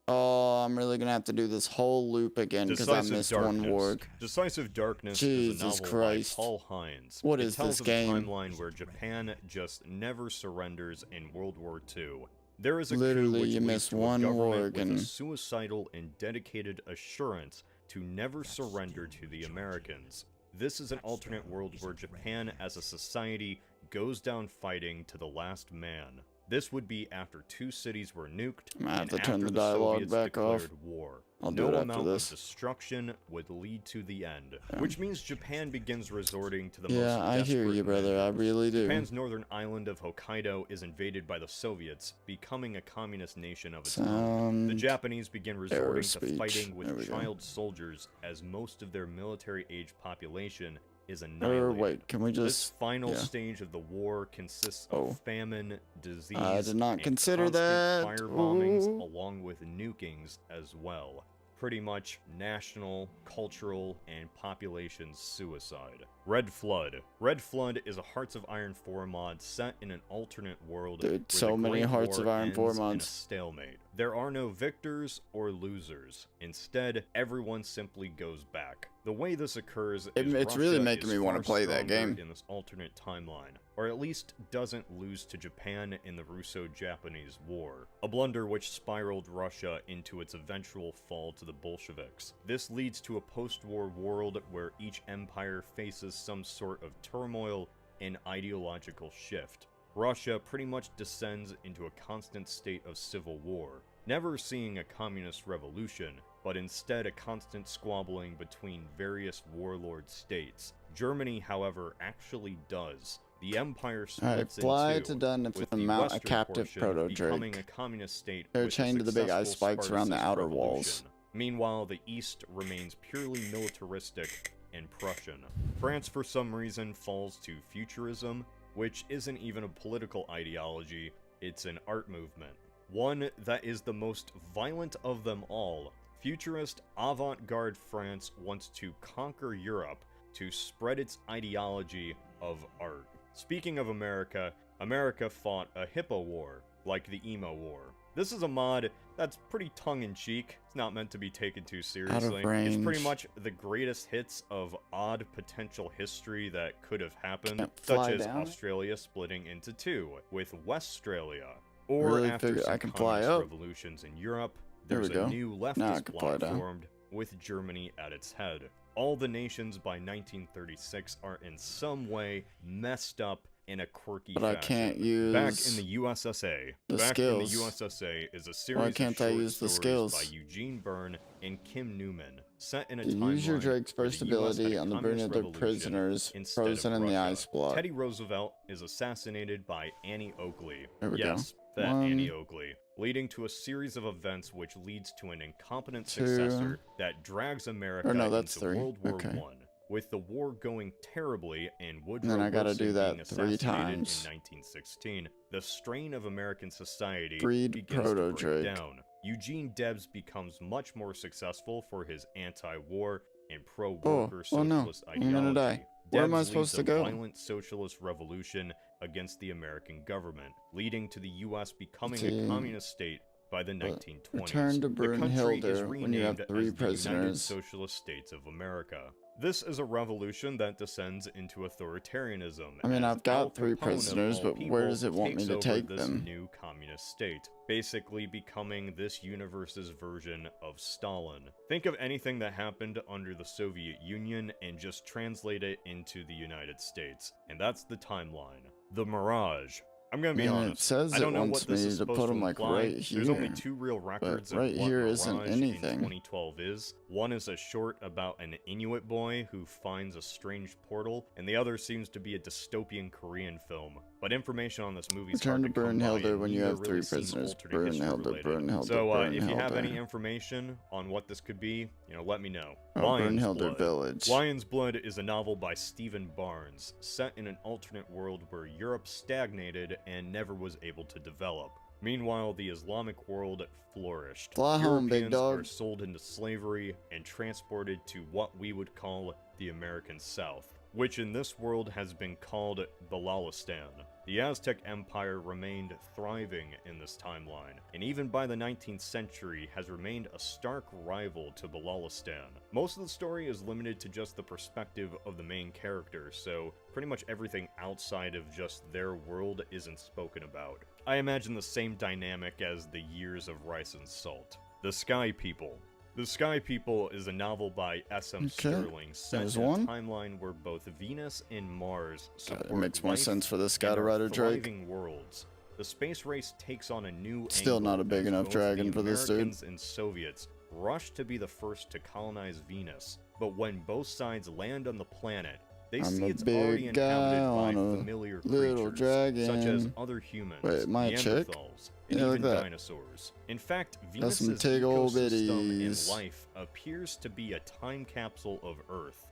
A: Oh, I'm really gonna have to do this whole loop again because I missed one warg.
I: Decisive Darkness
A: Jesus
I: is a novel
A: Christ.
I: by Paul Hines.
A: What
I: It
A: is
I: tells
A: this
I: of
A: game?
I: a timeline where Japan just never surrenders in World War II. There is a
A: Literally,
I: coup which
A: you
I: leads
A: missed
I: to a
A: one
I: government
A: warg
I: with a
A: and
I: suicidal and dedicated assurance to never surrender to the Americans. This is an alternate world where Japan as a society goes down fighting to the last man. This would be after 2 cities were nuked,
A: I'm gonna have
I: and
A: to turn
I: after
A: the
I: the
A: dialogue
I: Soviets
A: back off.
I: declared war.
A: I'll do
I: No
A: it after
I: amount
A: this.
I: of destruction would lead to the end,
A: Yeah.
I: which means Japan begins resorting to the most
A: Yeah, I hear
I: desperate
A: you, brother. I
I: measures.
A: really do.
I: Japan's northern island of Hokkaido is invaded by the Soviets, becoming a communist nation of its own.
A: Sound
I: The Japanese begin resorting to
A: speech.
I: fighting
A: There we
I: with
A: go.
I: child soldiers, as most of their military-age population is annihilated.
A: wait, can we
I: This
A: just...
I: final
A: yeah.
I: stage of the war consists
A: Oh.
I: of famine, disease,
A: I did not
I: and
A: consider
I: constant
A: that.
I: fire bombings,
A: Ooh.
I: along with nukings as well. Pretty much national, cultural, and population suicide. Red Flood. Red Flood is a Hearts of Iron 4 mod set in an alternate world
A: Dude,
I: where
A: so
I: the
A: many
I: Great
A: Hearts
I: War
A: of Iron 4
I: ends in a
A: mods.
I: stalemate. There are no victors or losers. Instead, everyone simply goes back. The way this occurs is
A: It's really
I: Russia
A: making
I: is
A: me wanna
I: far
A: play that
I: stronger
A: game.
I: in this alternate timeline, or at least doesn't lose to Japan in the Russo-Japanese War, a blunder which spiraled Russia into its eventual fall to the Bolsheviks. This leads to a post-war world where each empire faces some sort of turmoil and ideological shift. Russia pretty much descends into a constant state of civil war, never seeing a communist revolution, but instead a constant squabbling between various warlord states. Germany, however, actually does. The empire
A: Alright,
I: splits
A: fly
I: in
A: to
I: two,
A: Dunn
I: with
A: to
I: the
A: mount a
I: western
A: captive
I: portion
A: proto-drake.
I: becoming a communist state
A: They're
I: with a
A: chained to the big ice
I: successful
A: spikes around the
I: Spartacist
A: outer
I: revolution.
A: walls.
I: Meanwhile, the east remains purely militaristic and Prussian. France, for some reason, falls to futurism, which isn't even a political ideology, it's an art movement. One that is the most violent of them all. Futurist avant-garde France wants to conquer Europe to spread its ideology of art. Speaking of America, America fought a hippo war, like the emo war. This is a mod that's pretty tongue-in-cheek. It's not meant to be taken too seriously. It's pretty
A: range.
I: much the greatest hits of odd potential history that could have happened,
A: Can't
I: such
A: fly
I: as
A: down?
I: Australia splitting into two, with Weststralia. Or
A: Really
I: after
A: figure
I: some
A: I can fly
I: communist
A: up.
I: revolutions in Europe,
A: There we
I: there's a
A: go.
I: new
A: Now I
I: leftist
A: can fly
I: bloc
A: down.
I: formed, with Germany at its head. All the nations by 1936 are in some way messed up in a quirky
A: But I
I: fashion.
A: can't use
I: Back in the USSA.
A: the
I: Back
A: skills.
I: in the USSA is a series
A: Why can't
I: of
A: I
I: short
A: use the
I: stories
A: skills?
I: by Eugene Byrne and Kim Newman, set in a
A: To use your
I: timeline
A: Drake's
I: where
A: burst
I: the US had
A: ability
I: a
A: on the
I: communist
A: Bernadette
I: revolution
A: prisoners
I: instead of
A: frozen in the
I: Russia.
A: ice block.
I: Teddy Roosevelt is assassinated by Annie Oakley.
A: There we go.
I: Yes, that
A: One.
I: Annie Oakley, leading to a series of events which leads to an incompetent
A: Two.
I: successor that drags America
A: Or no, that's
I: into
A: three.
I: World War
A: Okay.
I: I. with the war going terribly and Woodrow
A: Then I gotta
I: Wilson
A: do that
I: being
A: 3
I: assassinated
A: times.
I: in 1916, the strain of American society
A: Breed
I: begins to break
A: Proto-Drake.
I: down. Eugene Debs becomes much more successful for his anti-war and
A: Oh,
I: pro-worker
A: oh no,
I: socialist
A: I'm
I: ideology.
A: gonna die. Where am I
I: Debs
A: supposed
I: leads
A: to
I: a
A: go?
I: violent socialist revolution against the American government, leading to the U.S. becoming
A: See,
I: a communist state by the
A: but
I: 1920s.
A: return to
I: The country is
A: Brunhilde when you have
I: renamed
A: 3
I: as the United
A: prisoners.
I: Socialist States of America. This is a revolution that descends into authoritarianism.
A: I mean,
I: as
A: I've got
I: Al
A: 3
I: Capone, of
A: prisoners,
I: all
A: but where
I: people,
A: does it want me
I: takes
A: to
I: over
A: take
I: this
A: them?
I: new communist state, basically becoming this universe's version of Stalin. Think of anything that happened under the Soviet Union and just translate it into the United States, and that's the timeline. The Mirage. I'm gonna be
A: Man,
I: honest.
A: it says
I: I
A: it
I: don't know
A: wants
I: what this
A: me
I: is
A: to
I: supposed
A: put
I: to
A: them like
I: imply.
A: right
I: There's only
A: here,
I: 2 real records
A: right
I: of what
A: here
I: Mirage
A: isn't
I: in
A: anything.
I: 2012 is. One is a short about an Inuit boy who finds a strange portal, and the other seems to be a dystopian Korean film. But information on this movie is
A: Return
I: hard
A: to
I: to come by,
A: Brunhilde
I: and
A: when you
I: neither
A: have 3
I: really seem
A: prisoners.
I: alternate history
A: Brunhilde,
I: related.
A: Brunhilde,
I: So if you have any
A: Brunhilde.
I: information on what this could be, let me know.
A: Oh,
I: Lion's
A: Brunhilde
I: Blood.
A: Village.
I: Lion's Blood is a novel by Stephen Barnes, set in an alternate world where Europe stagnated and never was able to develop. Meanwhile, the Islamic world flourished.
A: Fly home, big
I: Europeans
A: dog.
I: are sold into slavery and transported to what we would call the American South, which in this world has been called Balalistan. The Aztec Empire remained thriving in this timeline, and even by the 19th century has remained a stark rival to Balalistan. Most of the story is limited to just the perspective of the main character, so pretty much everything outside of just their world isn't spoken about. I imagine the same dynamic as the Years of Rice and Salt. The Sky People. The Sky People is a novel by S.M. Sterling set
A: There's
I: in a
A: one.
I: timeline where both Venus and Mars support
A: It makes more
I: life
A: sense for this guy
I: and
A: to
I: are
A: ride a Drake.
I: thriving worlds. The space race takes on a new
A: Still
I: angle
A: not a big
I: as
A: enough
I: both
A: dragon
I: the
A: for this dude.
I: Americans and Soviets rush to be the first to colonize Venus, but when both sides land on the planet, they
A: I'm
I: see
A: a
I: it's already
A: big guy
I: inhabited by
A: on a
I: familiar
A: little
I: creatures, such as
A: dragon.
I: other humans,
A: Wait, am I a chick?
I: Neanderthals, and
A: Yeah, like
I: even
A: that.
I: dinosaurs. In fact,
A: That's some
I: Venus's
A: tig ol'
I: ecosystem and
A: bitties.
I: life appears to be a time capsule of Earth.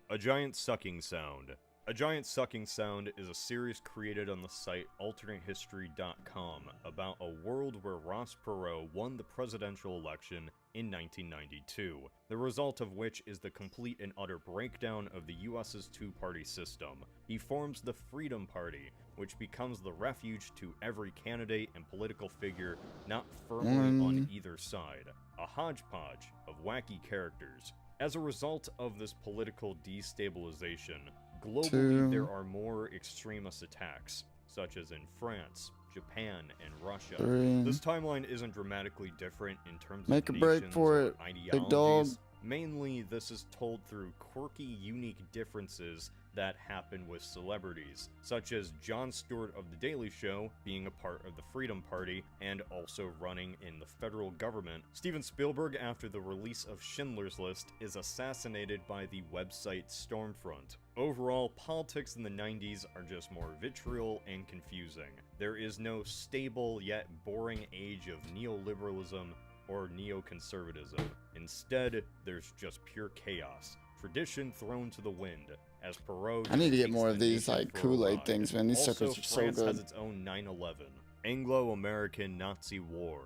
I: A Giant Sucking Sound. A Giant Sucking Sound is a series created on the site alternatehistory.com about a world where Ross Perot won the presidential election in 1992, the result of which is the complete and utter breakdown of the US's two-party system. He forms the Freedom Party, which becomes the refuge to every candidate and political figure not firmly on either side, a hodgepodge of wacky characters. As a result of this political destabilization, globally there are more extremist attacks, such as in France, Japan, and Russia.
A: 3.
I: This timeline isn't dramatically different in terms
A: Make
I: of
A: a break
I: nations
A: for
I: or
A: it, big dog.
I: ideologies. Mainly, this is told through quirky, unique differences that happen with celebrities, such as Jon Stewart of The Daily Show being a part of the Freedom Party and also running in the federal government. Steven Spielberg, after the release of Schindler's List, is assassinated by the website Stormfront. Overall, politics in the 90s are just more vitriol and confusing. There is no stable yet boring age of neoliberalism or neoconservatism. Instead, there's just pure chaos. Tradition thrown to the wind, as Perot
A: I need to get
I: takes
A: more
I: the
A: of these
I: nation
A: like
I: for a
A: Kool-Aid
I: ride.
A: things, man. These
I: Also,
A: suckers are so
I: France has
A: good.
I: its own 9/11, Anglo-American Nazi War.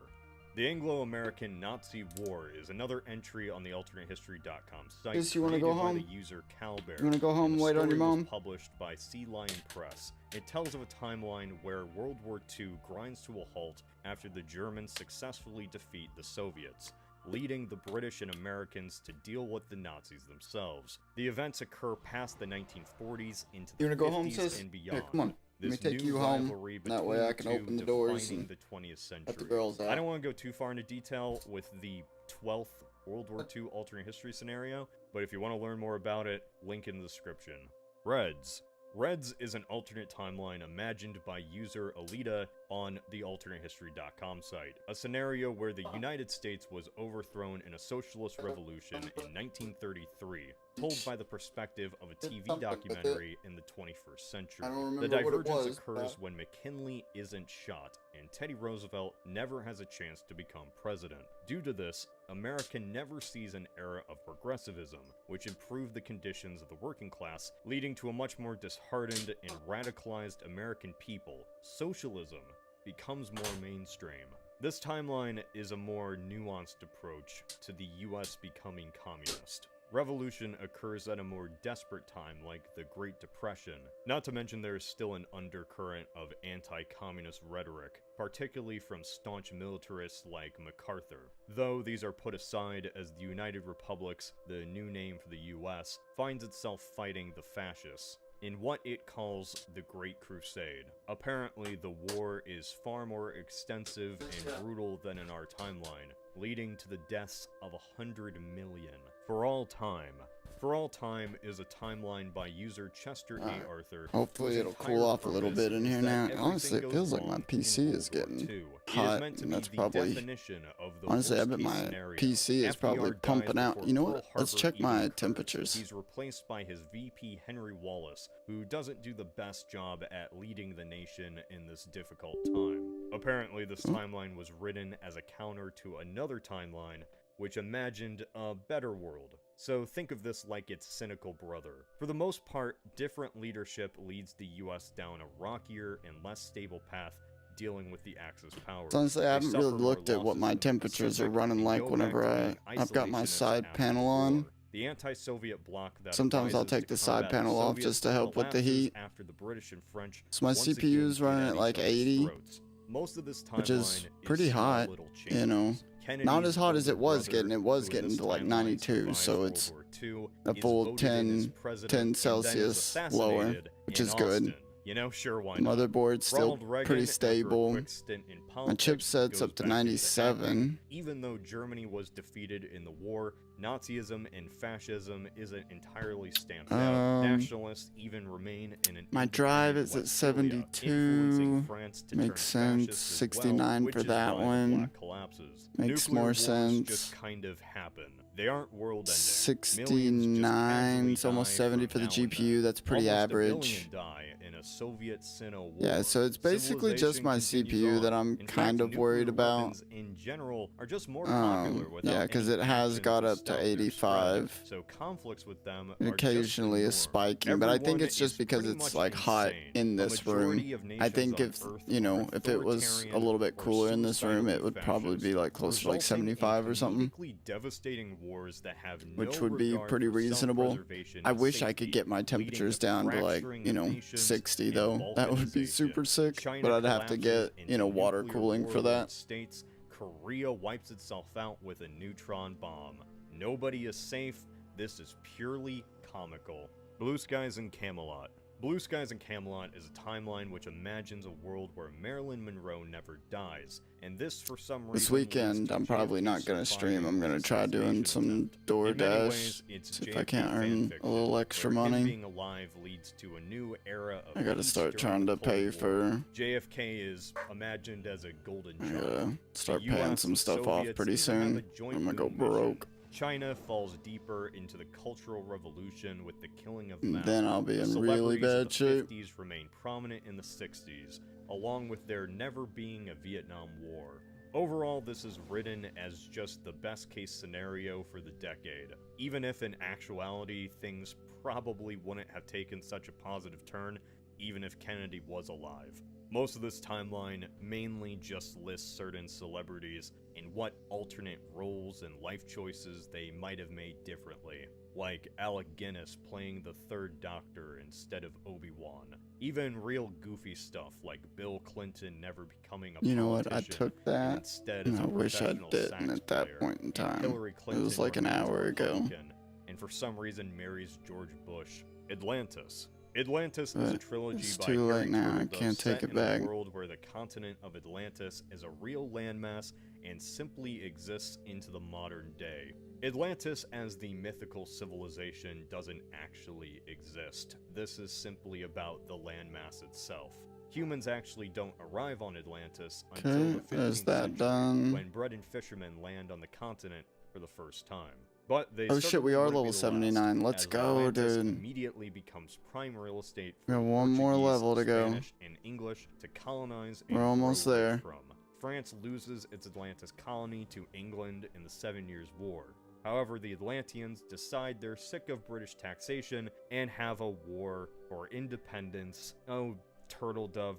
I: The Anglo-American Nazi War is another entry on the alternatehistory.com site.
A: Chris, you wanna
I: created
A: go
I: by
A: home?
I: the user Calbear.
A: You wanna go home
I: and
A: and
I: the
A: wait on your
I: story was
A: mom?
I: published by Sea Lion Press. It tells of a timeline where World War II grinds to a halt after the Germans successfully defeat the Soviets, leading the British and Americans to deal with the Nazis themselves. The events occur past the 1940s into the
A: You wanna go
I: 50s
A: home, sis?
I: and
A: Here,
I: beyond.
A: come on. Let me
I: This
A: take
I: new
A: you home.
I: rivalry
A: That way
I: between
A: I can
I: the two
A: open the doors
I: defining
A: and
I: the 20th century.
A: let the girls out.
I: I don't want to go too far into detail with the 12th World War II alternate history scenario, but if you want to learn more about it, link in the description. Reds. Reds is an alternate timeline imagined by user Alita on the alternatehistory.com site. A scenario where the United States was overthrown in a socialist revolution in 1933, told by the perspective of a
A: Did
I: TV
A: something with it.
I: documentary in the 21st century.
A: I don't
I: The
A: remember what it
I: divergence
A: was,
I: occurs
A: but-
I: when McKinley isn't shot, and Teddy Roosevelt never has a chance to become president. Due to this, America never sees an era of progressivism, which improved the conditions of the working class, leading to a much more disheartened and radicalized American people. Socialism becomes more mainstream. This timeline is a more nuanced approach to the US becoming communist. Revolution occurs at a more desperate time like the Great Depression, not to mention there is still an undercurrent of anti-communist rhetoric, particularly from staunch militarists like MacArthur. Though these are put aside as the United Republics, the new name for the US, finds itself fighting the fascists in what it calls the Great Crusade. Apparently, the war is far more extensive and brutal than in our timeline, leading to the deaths of 100 million. For All Time. For All Time is a timeline by user Chester A. Arthur.
A: Hopefully
I: whose
A: it'll
I: entire
A: cool off a little
I: purpose
A: bit in
I: is
A: here
I: that
A: now.
I: everything
A: Honestly, it
I: goes
A: feels like my
I: wrong
A: PC
I: in
A: is
I: World War
A: getting
I: II. It is
A: hot,
I: meant to
A: and
I: be
A: that's
I: the
A: probably...
I: definition of the
A: Honestly, I bet
I: worst-case
A: my
I: scenario.
A: PC is probably
I: FDR dies
A: pumping out.
I: before
A: You know
I: Pearl
A: what? Let's
I: Harbor
A: check
I: even
A: my
I: occurs.
A: temperatures.
I: He's replaced by his VP Henry Wallace, who doesn't do the best job at leading the nation in this difficult time. Apparently, this timeline was written as a counter to another timeline which imagined a better world. So think of this like its cynical brother. For the most part, different leadership leads the US down a rockier and less stable path dealing with the Axis powers.
A: Honestly, I
I: They
A: haven't
I: suffer
A: really
I: more
A: looked at what
I: losses
A: my
I: in the
A: temperatures are
I: Pacific
A: running
I: and
A: like
I: go back
A: whenever
I: to being
A: I've got my
I: isolationists
A: side
I: after
A: panel
I: the
A: on.
I: war. The anti-Soviet bloc that
A: Sometimes I'll
I: arises
A: take
I: to
A: the side
I: combat the
A: panel off
I: Soviets
A: just to help with the
I: collapses
A: heat.
I: after the British and French
A: So my
I: once
A: CPU is
I: again
A: running
I: get
A: at like
I: each other's
A: 80,
I: throats. Most of this
A: which is
I: timeline
A: pretty
I: small
A: hot,
I: little
A: you know.
I: changes.
A: Not
I: Kennedy's
A: as hot as it
I: older
A: was
I: brother,
A: getting. It was
I: who in
A: getting
I: this
A: to like
I: timeline
A: 92,
I: survives
A: so
I: World
A: it's
I: War II,
A: a
I: is
A: full
I: voted in as
A: 10
I: president
A: 10
I: and then is
A: Celsius lower,
I: assassinated
A: which
I: in
A: is good.
I: Austin. You know, sure, why not?
A: Motherboard's still
I: Ronald Reagan,
A: pretty
I: after a
A: stable.
I: quick stint in
A: My
I: politics,
A: chipset's
I: goes
A: up to
I: back into
A: 97.
I: acting. Even though Germany was defeated in the war, Nazism and fascism isn't entirely stamped out. Nationalists even remain in an
A: My drive
I: independent
A: is at
I: Westphalia,
A: 72.
I: influencing France to
A: Makes
I: turn
A: sense.
I: fascist as
A: 69
I: well,
A: for
I: which is
A: that
I: why the
A: one.
I: bloc collapses.
A: Makes
I: Nuclear
A: more
I: wars
A: sense.
I: just kind of happen. They aren't world-ending.
A: 69. It's almost 70 for the GPU. That's pretty
I: Almost
A: average.
I: A billion die in a Soviet-Sino war.
A: Yeah, so it's basically just my
I: Civilization
A: CPU that
I: continues
A: I'm
I: on. In
A: kind
I: fact,
A: of worried
I: nuclear
A: about.
I: weapons in general are just more popular without
A: Yeah, because
I: any
A: it has
I: action
A: got
I: to
A: up to
I: stop their
A: 85.
I: spread, so conflicts with them
A: And
I: are just
A: occasionally
I: the
A: a
I: norm.
A: spiking, but I think
I: Everyone
A: it's just
I: is
A: because
I: pretty
A: it's
I: much
A: like hot
I: insane.
A: in
I: A
A: this room.
I: majority of
A: I
I: nations
A: think
I: on
A: if,
I: Earth
A: you know,
I: are
A: if it was a little bit
I: authoritarian
A: cooler
I: or
A: in this room, it
I: suicidally
A: would probably be
I: fascist,
A: like close to like
I: resulting in
A: 75 or something,
I: politically devastating wars that have
A: which
I: no
A: would be
I: regard
A: pretty
I: for
A: reasonable.
I: self-preservation
A: I
I: and
A: wish I
I: safety,
A: could get my
I: leading
A: temperatures
I: to
A: down to like,
I: fracturing
A: you
I: of
A: know,
I: nations
A: 60
I: and
A: though. That would be
I: balkanization.
A: super sick,
I: China
A: but I'd have to
I: collapses
A: get, you know,
I: into
A: water
I: nuclear
A: cooling for
I: warlord
A: that.
I: States. Korea wipes itself out with a neutron bomb. Nobody is safe. This is purely comical. Blue Skies and Camelot. Blue Skies and Camelot is a timeline which imagines a world where Marilyn Monroe never dies, and this for some reason
A: This
I: leads
A: weekend,
I: to
A: I'm probably
I: JFK
A: not going to stream. I'm going to try doing
I: assassination
A: some
I: attempt. In many
A: DoorDash,
I: ways, it's
A: see if I
I: JFK
A: can't earn
I: fanfiction,
A: a little extra
I: where him
A: money.
I: being alive leads to a new era of
A: I gotta
I: peace
A: start
I: during
A: trying
I: the
A: to pay
I: Cold War.
A: for...
I: JFK is imagined as a golden
A: I
I: child.
A: gotta start
I: The
A: paying
I: US
A: some
I: and
A: stuff off
I: Soviets
A: pretty
I: even have
A: soon.
I: a joint
A: I'm gonna go
I: moon mission.
A: broke.
I: China falls deeper into the Cultural Revolution with the killing of
A: And
I: Mao.
A: then I'll be
I: The
A: in really
I: celebrities of
A: bad shape.
I: The 50s remain prominent in the 60s, along with there never being a Vietnam War. Overall, this is written as just the best case scenario for the decade, even if in actuality things probably wouldn't have taken such a positive turn even if Kennedy was alive. Most of this timeline mainly just lists certain celebrities and what alternate roles and life choices they might have made differently, like Alec Guinness playing the Third Doctor instead of Obi-Wan. Even real goofy stuff like Bill Clinton never becoming a
A: You know what? I
I: politician
A: took
I: and
A: that,
I: instead
A: and
I: is
A: I
I: a
A: wish I
I: professional
A: didn't
I: sax
A: at that
I: player,
A: point in
I: and
A: time.
I: Hillary
A: It
I: Clinton
A: was like an
I: remains a
A: hour ago.
I: Republican, and for some reason marries George Bush. Atlantis. Atlantis is a
A: But
I: trilogy
A: it's
I: by
A: too late
I: Eric
A: now, I
I: Goldberg
A: can't take
I: set
A: it
I: in
A: back.
I: a world where the continent of Atlantis is a real landmass and simply exists into the modern day. Atlantis as the mythical civilization doesn't actually exist. This is simply about the landmass itself. Humans actually don't arrive on Atlantis until
A: Okay,
I: the 15th
A: there's that
I: century,
A: done.
I: when bread and fishermen land on the continent for the first time. But they
A: Oh shit, we
I: certainly
A: are
I: wouldn't
A: level
I: be the last,
A: 79. Let's
I: as
A: go,
I: Atlantis
A: dude.
I: immediately becomes prime real estate
A: We
I: for
A: got one more
I: Portuguese,
A: level to go.
I: Spanish, and English to colonize and
A: We're almost
I: grow
A: there.
I: from. France loses its Atlantis colony to England in the 7 Years' War. However, the Atlanteans decide they're sick of British taxation and have a war for independence. Oh, turtle dove.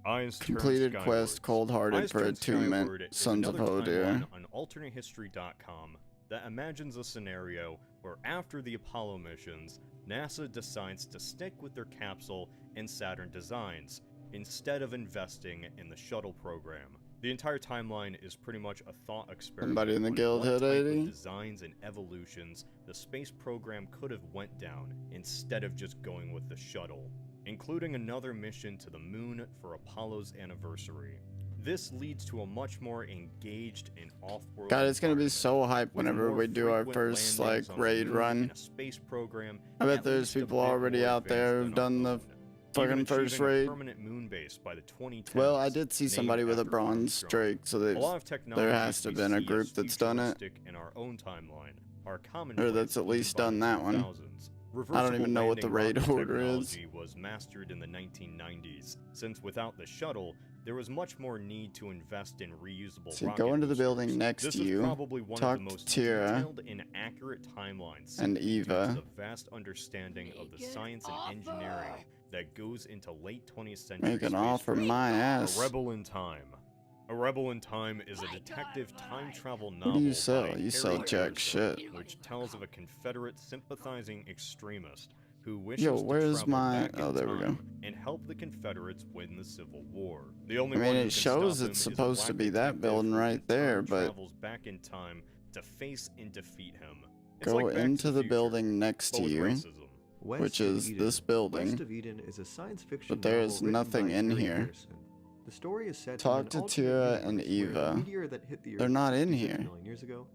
I: Eyes turn
A: Completed
I: skywards.
A: quest, cold-hearted
I: Eyes
A: for
I: Turn
A: attunement.
I: Skyward is
A: Sons of
I: another
A: Hodir.
I: timeline on alternatehistory.com that imagines a scenario where after the Apollo missions, NASA decides to stick with their capsule and Saturn designs, instead of investing in the shuttle program. The entire timeline is pretty much a thought experiment
A: Somebody in the
I: on
A: guild
I: what
A: hit
I: type
A: 80?
I: of designs and evolutions the space program could have went down instead of just going with the shuttle, including another mission to the moon for Apollo's anniversary. This leads to a much more engaged and off-world
A: God, it's gonna be
I: environment,
A: so hype
I: with
A: whenever
I: more
A: we do our
I: frequent
A: first,
I: landings
A: like,
I: on the
A: raid
I: moon
A: run.
I: and a space program
A: I bet
I: at
A: there's
I: least a
A: people
I: bit
A: already
I: more
A: out there
I: advanced
A: who've
I: than our
A: done the
I: own.
A: fucking
I: Even
A: first
I: achieving a
A: raid.
I: permanent moon base by the 2010s,
A: Well, I did see
I: named
A: somebody with a
I: after
A: bronze
I: Armstrong.
A: streak, so
I: A lot of technologies
A: there has to have
I: we
A: been a
I: see
A: group
I: as
A: that's done it.
I: futuristic in our own timeline are
A: Or that's
I: commonplace
A: at least
I: even by
A: done
I: the
A: that one.
I: 2000s.
A: I don't even
I: Reversible
A: know what the
I: landing
A: raid
I: rocket
A: order is.
I: technology was mastered in the 1990s, since without the shuttle, there was much more need to invest in reusable
A: See,
I: rocket
A: go into the
I: boosters.
A: building next
I: This
A: to
I: is
A: you,
I: probably one
A: talk
I: of the
A: to
I: most
A: Tira
I: detailed and accurate timelines
A: and
I: simply due to
A: Eva.
I: the vast understanding of the science and engineering that goes into late 20th century
A: Make an
I: space
A: offer
I: travel.
A: my
I: A
A: ass.
I: Rebel in Time. A Rebel in Time is a detective time travel novel
A: What do you
I: by
A: sell? You
I: Harry
A: sell jack
I: Harrison,
A: shit.
I: which tells of a Confederate sympathizing extremist who wishes
A: Yo,
I: to
A: where's
I: travel
A: my...
I: back
A: Oh,
I: in
A: there we go.
I: time and help the Confederates win the Civil War. The only
A: I mean,
I: one who
A: it
I: can
A: shows
I: stop
A: it's
I: him is a
A: supposed to
I: black
A: be that
I: detective
A: building
I: who
A: right
I: in
A: there,
I: turn
A: but...
I: travels back in time to face and defeat him. It's
A: Go
I: like Back to
A: into the
I: Future,
A: building next
I: but
A: to
I: with
A: you,
I: racism.
A: which is this building.
J: West of Eden is a science fiction
A: But there's
J: novel written
A: nothing
J: by
A: in
J: Harry
A: here.
J: Harrison. The story is set
A: Talk
J: in an
A: to
J: alternate
A: Tira and
J: universe where a
A: Eva.
J: meteor that hit the
A: They're
J: Earth
A: not in
J: 66
A: here.
J: million years ago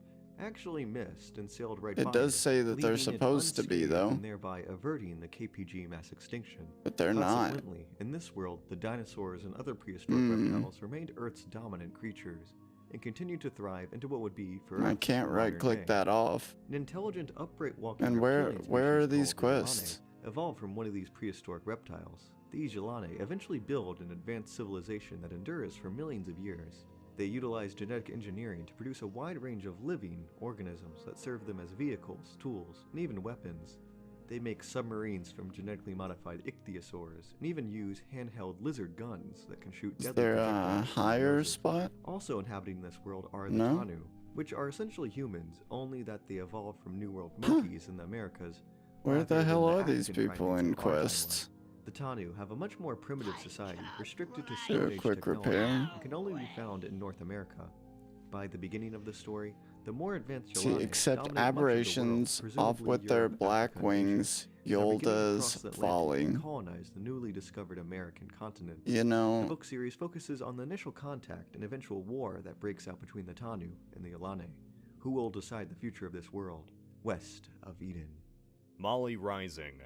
J: actually missed and sailed right
A: It
J: by
A: does say that they're
J: leaving it
A: supposed to be,
J: unscathed
A: though.
J: and thereby averting the KPG mass extinction.
A: But they're not.
J: Consequently, in this world, the dinosaurs and other prehistoric reptiles remained Earth's dominant creatures and continued to thrive into what would be for
A: I
J: Earth
A: can't
J: the
A: right
J: modern
A: click
J: day.
A: that off.
J: An intelligent, upright walking
A: And
J: reptilian
A: where are
J: species
A: these
J: called Yolane
A: quests?
J: evolved from one of these prehistoric reptiles. These Yolane eventually build an advanced civilization that endures for millions of years. They utilize genetic engineering to produce a wide range of living organisms that serve them as vehicles, tools, and even weapons. They make submarines from genetically modified ichthyosaurs, and even use handheld lizard guns that can shoot
A: Is
J: deadly
A: there a
J: projectiles from
A: higher
J: noses.
A: spot?
J: Also inhabiting this world are the
A: No?
J: Tanu, which are essentially humans, only that they evolved from New World monkeys in the Americas.
A: Where
J: rather
A: the hell
J: than
A: are these
J: African
A: people
J: primates
A: in
J: of our timeline.
A: quests?
J: The Tanu have a much more primitive society, restricted to
A: Do
J: Stone
A: a
J: Age
A: quick
J: technology,
A: repair.
J: and can only be found in North America. By the beginning of the story, the more advanced
A: See,
J: Yolane
A: except
J: dominate much of the world,
A: aberrations, off
J: presumably
A: with their
J: Europe,
A: black
J: Africa, and Asia.
A: wings,
J: They are beginning to cross
A: Yolda's
J: the Atlantic and
A: falling.
J: colonize the newly discovered American continent.
A: You
J: The
A: know,
J: book series focuses on the initial contact and eventual war that breaks out between the Tanu and the Yolane, who will decide the future of this world, west of Eden.
I: Molly Rising.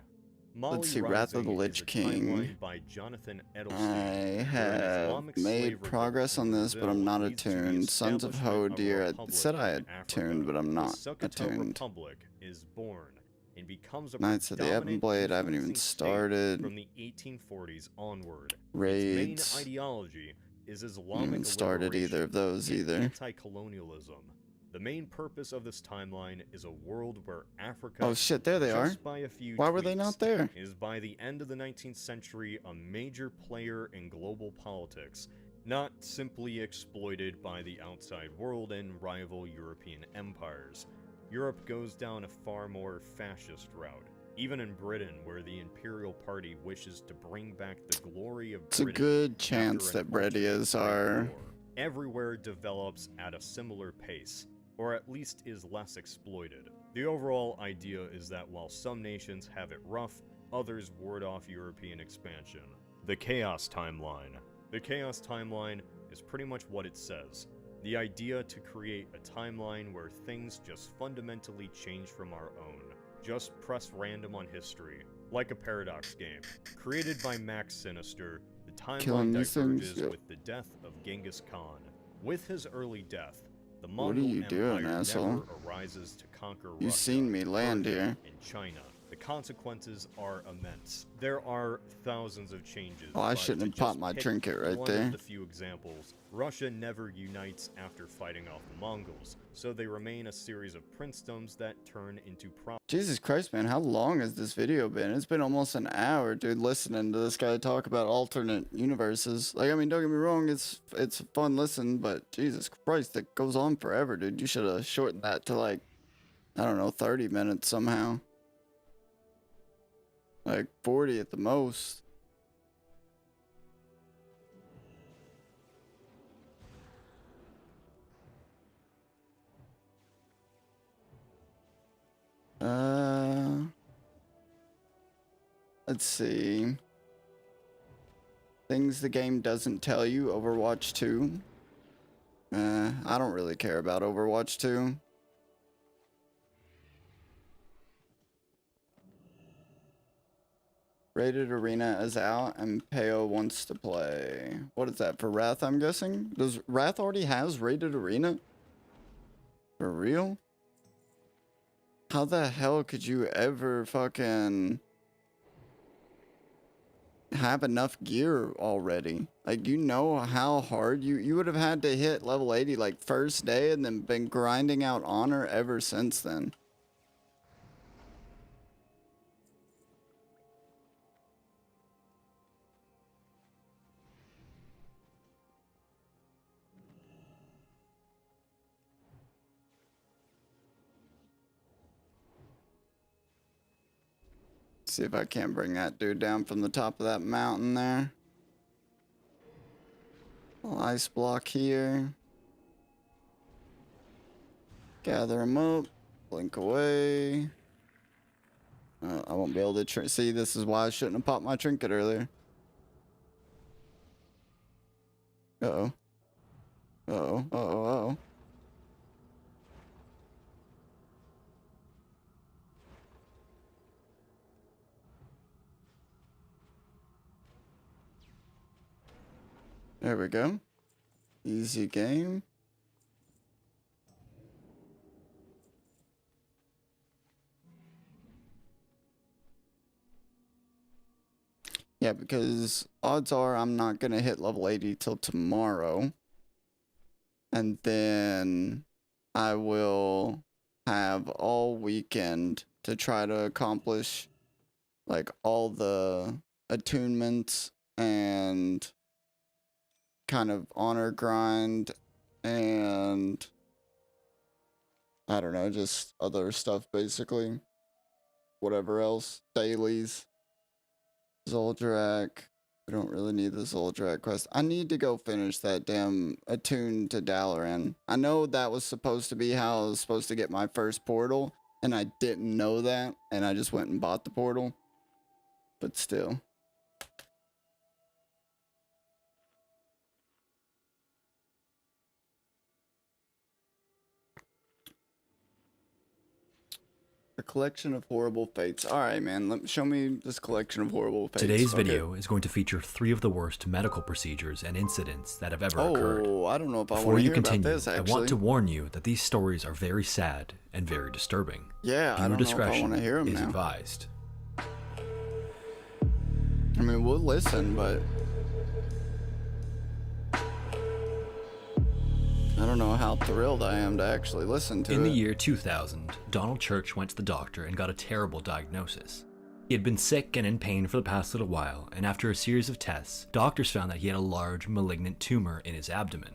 I: Molly
A: Let's see, Wrath of the
I: Rising
A: Lich
I: is a
A: King.
I: timeline by Jonathan Edelstein,
A: I
I: where an
A: have
I: Islamic
A: made
I: slave
A: progress
I: revolt
A: on
I: in
A: this, but I'm
I: Brazil
A: not
I: leads to the
A: attuned. Sons of
I: establishment a
A: Hodir, it
I: republic
A: said I
I: in
A: had
I: Africa.
A: tuned, but I'm
I: The
A: not
I: Sokoto
A: attuned.
I: Republic is born and becomes a
A: Knights of the Ebon
I: predominant
A: Blade, I haven't even
I: influencing state
A: started.
I: from the 1840s onward. Its
A: Raids.
I: main ideology is
A: I
I: Islamic
A: haven't started
I: liberation
A: either of those
I: and
A: either.
I: anti-colonialism. The main purpose of this timeline is a world where Africa,
A: Oh shit, there they are.
I: just by a few
A: Why were they
I: tweaks,
A: not there?
I: is by the end of the 19th century a major player in global politics, not simply exploited by the outside world and rival European empires. Europe goes down a far more fascist route, even in Britain, where the Imperial Party wishes to bring back the glory of
A: It's a
I: Britain
A: good
I: after
A: chance
I: an
A: that Bredias
I: ultimate
A: are...
I: war. Everywhere develops at a similar pace, or at least is less exploited. The overall idea is that while some nations have it rough, others ward off European expansion. The Chaos Timeline. The Chaos Timeline is pretty much what it says. The idea to create a timeline where things just fundamentally change from our own. Just press random on history, like a paradox game. Created by Max Sinister, the The
A: killing
I: timeline
A: these things.
I: diverges
A: Yep.
I: with the death of Genghis Khan. With his early death, the
A: What are
I: Mongol
A: you doing,
I: Empire
A: asshole?
I: never arises to conquer
A: You
I: Russia,
A: seen me land
I: Persia,
A: here.
I: and China. The consequences are immense. There are thousands of changes.
A: Oh, I
I: but
A: shouldn't
I: to
A: have popped
I: just
A: my
I: pick
A: trinket right
I: one
A: there.
I: of the few examples, Russia never unites after fighting off the Mongols, so they remain a series of princedoms that turn into
A: Jesus Christ, man, how long has this video been? It's been almost an hour, dude, listening to this guy talk about alternate universes. Like, I mean, don't get me wrong, it's a fun listen, but Jesus Christ, it goes on forever, dude. You should have shortened that to, like, I don't know, 30 minutes somehow. Like 40 at the most. Let's see. Things the game doesn't tell you, Overwatch 2. I don't really care about Overwatch 2. Rated Arena is out and Peo wants to play. What is that, for Wrath, I'm guessing? Does Wrath already has Rated Arena? For real? How the hell could you ever fucking have enough gear already? Like, you know how hard you would have had to hit level 80 like first day and then been grinding out honor ever since then. See if I can't bring that dude down from the top of that mountain there. Little ice block here. Gather him up. Blink away. I won't be able to see, this is why I shouldn't have popped my trinket earlier. Uh-oh. Uh-oh. Uh-oh. Uh-oh. There we go. Easy game. Yeah, because odds are I'm not going to hit level 80 till tomorrow. And then I will have all weekend to try to accomplish like all the attunements and kind of honor grind and I don't know, just other stuff basically. Whatever else, dailies. Zoldrak. We don't really need the Zoldrak quest. I need to go finish that damn attune to Dalaran. I know that was supposed to be how I was supposed to get my first portal, and I didn't know that, and I just went and bought the portal. But still. A collection of horrible fates. Alright, man. Show me this collection of horrible fates.
K: Today's video is going to feature 3 of the worst medical procedures and incidents that have ever occurred.
A: Oh, I don't know if I
K: Before
A: want to
K: you
A: hear
K: continue,
A: about this, actually.
K: I want to warn you that these stories are very sad and very disturbing.
A: Yeah, I
K: Viewer
A: don't know if I
K: discretion
A: want to hear them
K: is
A: now.
K: advised.
A: I mean, we'll listen, but I don't know how thrilled I am to actually listen to it.
K: In the year 2000, Donald Church went to the doctor and got a terrible diagnosis. He had been sick and in pain for the past little while, and after a series of tests, doctors found that he had a large malignant tumor in his abdomen.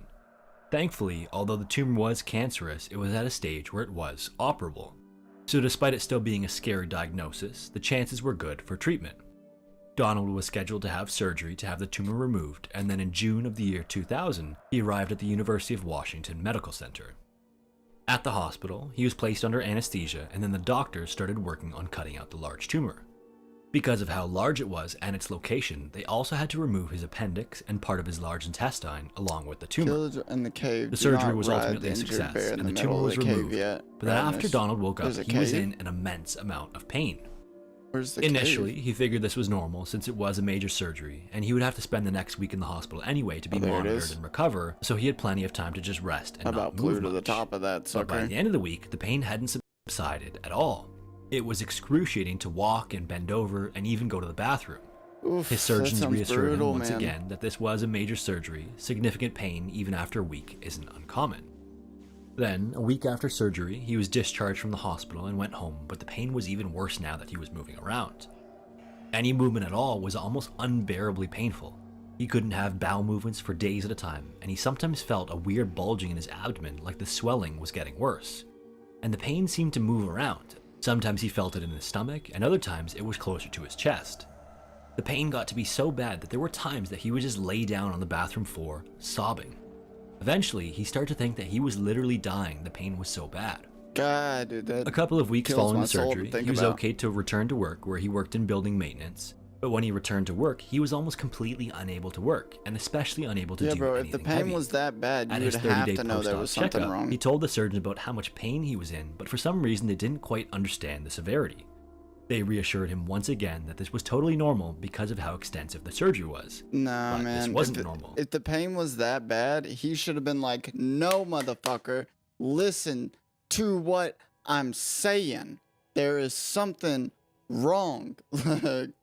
K: Thankfully, although the tumor was cancerous, it was at a stage where it was operable. So despite it still being a scary diagnosis, the chances were good for treatment. Donald was scheduled to have surgery to have the tumor removed, and then in June of the year 2000, he arrived at the University of Washington Medical Center. At the hospital, he was placed under anesthesia, and then the doctors started working on cutting out the large tumor. Because of how large it was and its location, they also had to remove his appendix and part of his large intestine along with the tumor.
A: Killed in the cave.
K: The
A: Do
K: surgery
A: not
K: was
A: ride
K: ultimately
A: the
K: a
A: injured
K: success,
A: bear in
K: and the
A: middle
K: tumor
A: of
K: was
A: the cave
K: removed.
A: yet.
K: But then after
A: Madness.
K: Donald woke up,
A: There's a
K: he was
A: cave?
K: in an immense amount of pain.
A: Where's the
K: Initially,
A: cave?
K: he figured this was normal since it was a major surgery, and he would have to spend the next week in the hospital anyway to be
A: Oh, there it
K: monitored
A: is.
K: and recover, so he had plenty of time to just rest and
A: How
K: not
A: about
K: move
A: flew to the
K: much.
A: top of that
K: But by
A: sucker?
K: the end of the week, the pain hadn't subsided at all. It was excruciating to walk and bend over and even go to the bathroom.
A: Oof,
K: His
A: that
K: surgeons
A: sounds
K: reassured
A: brutal,
K: him once
A: man.
K: again that this was a major surgery. Significant pain, even after a week, isn't uncommon. Then, a week after surgery, he was discharged from the hospital and went home, but the pain was even worse now that he was moving around. Any movement at all was almost unbearably painful. He couldn't have bowel movements for days at a time, and he sometimes felt a weird bulging in his abdomen like the swelling was getting worse. And the pain seemed to move around. Sometimes he felt it in his stomach, and other times it was closer to his chest. The pain got to be so bad that there were times that he would just lay down on the bathroom floor, sobbing. Eventually, he started to think that he was literally dying, the pain was so bad.
A: God, dude, that
K: A couple of weeks
A: kills
K: following
A: my
K: the
A: soul to
K: surgery,
A: think
K: he was
A: about.
K: okay to return to work where he worked in building maintenance. But when he returned to work, he was almost completely unable to work, and especially unable to
A: Yeah,
K: do
A: bro, if
K: anything
A: the pain
K: heavy.
A: was that bad,
K: At
A: you would
K: his
A: have
K: 30-day
A: to know there
K: post-op
A: was something
K: checkup,
A: wrong.
K: he told the surgeons about how much pain he was in, but for some reason they didn't quite understand the severity. They reassured him once again that this was totally normal because of how extensive the surgery was.
A: Nah,
K: But
A: man.
K: this wasn't
A: if
K: normal.
A: If the pain was that bad, he should have been like, no, motherfucker, listen to what I'm saying. There is something wrong.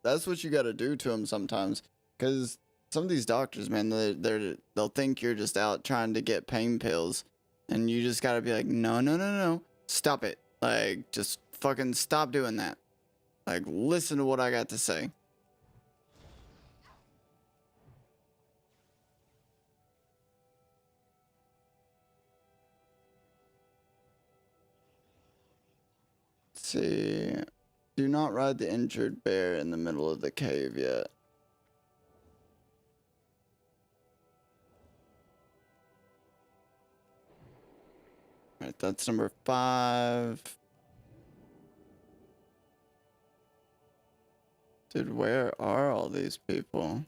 A: That's what you got to do to him sometimes. Because some of these doctors, man, they'll think you're just out trying to get pain pills. And you just got to be like, no, no, no, no. Stop it. Like, just fucking stop doing that. Like, listen to what I got to say. Let's see. Do not ride the injured bear in the middle of the cave yet. Alright, that's number 5. Dude, where are all these people?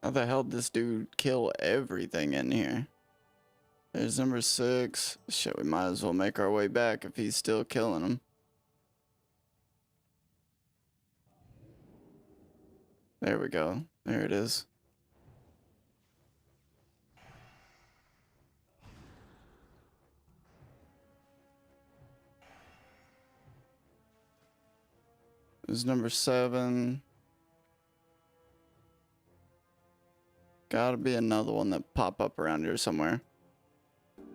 A: How the hell did this dude kill everything in here? There's number 6. Shit, we might as well make our way back if he's still killing them. There we go. There it is. There's number 7. Gotta be another one that pop up around here somewhere.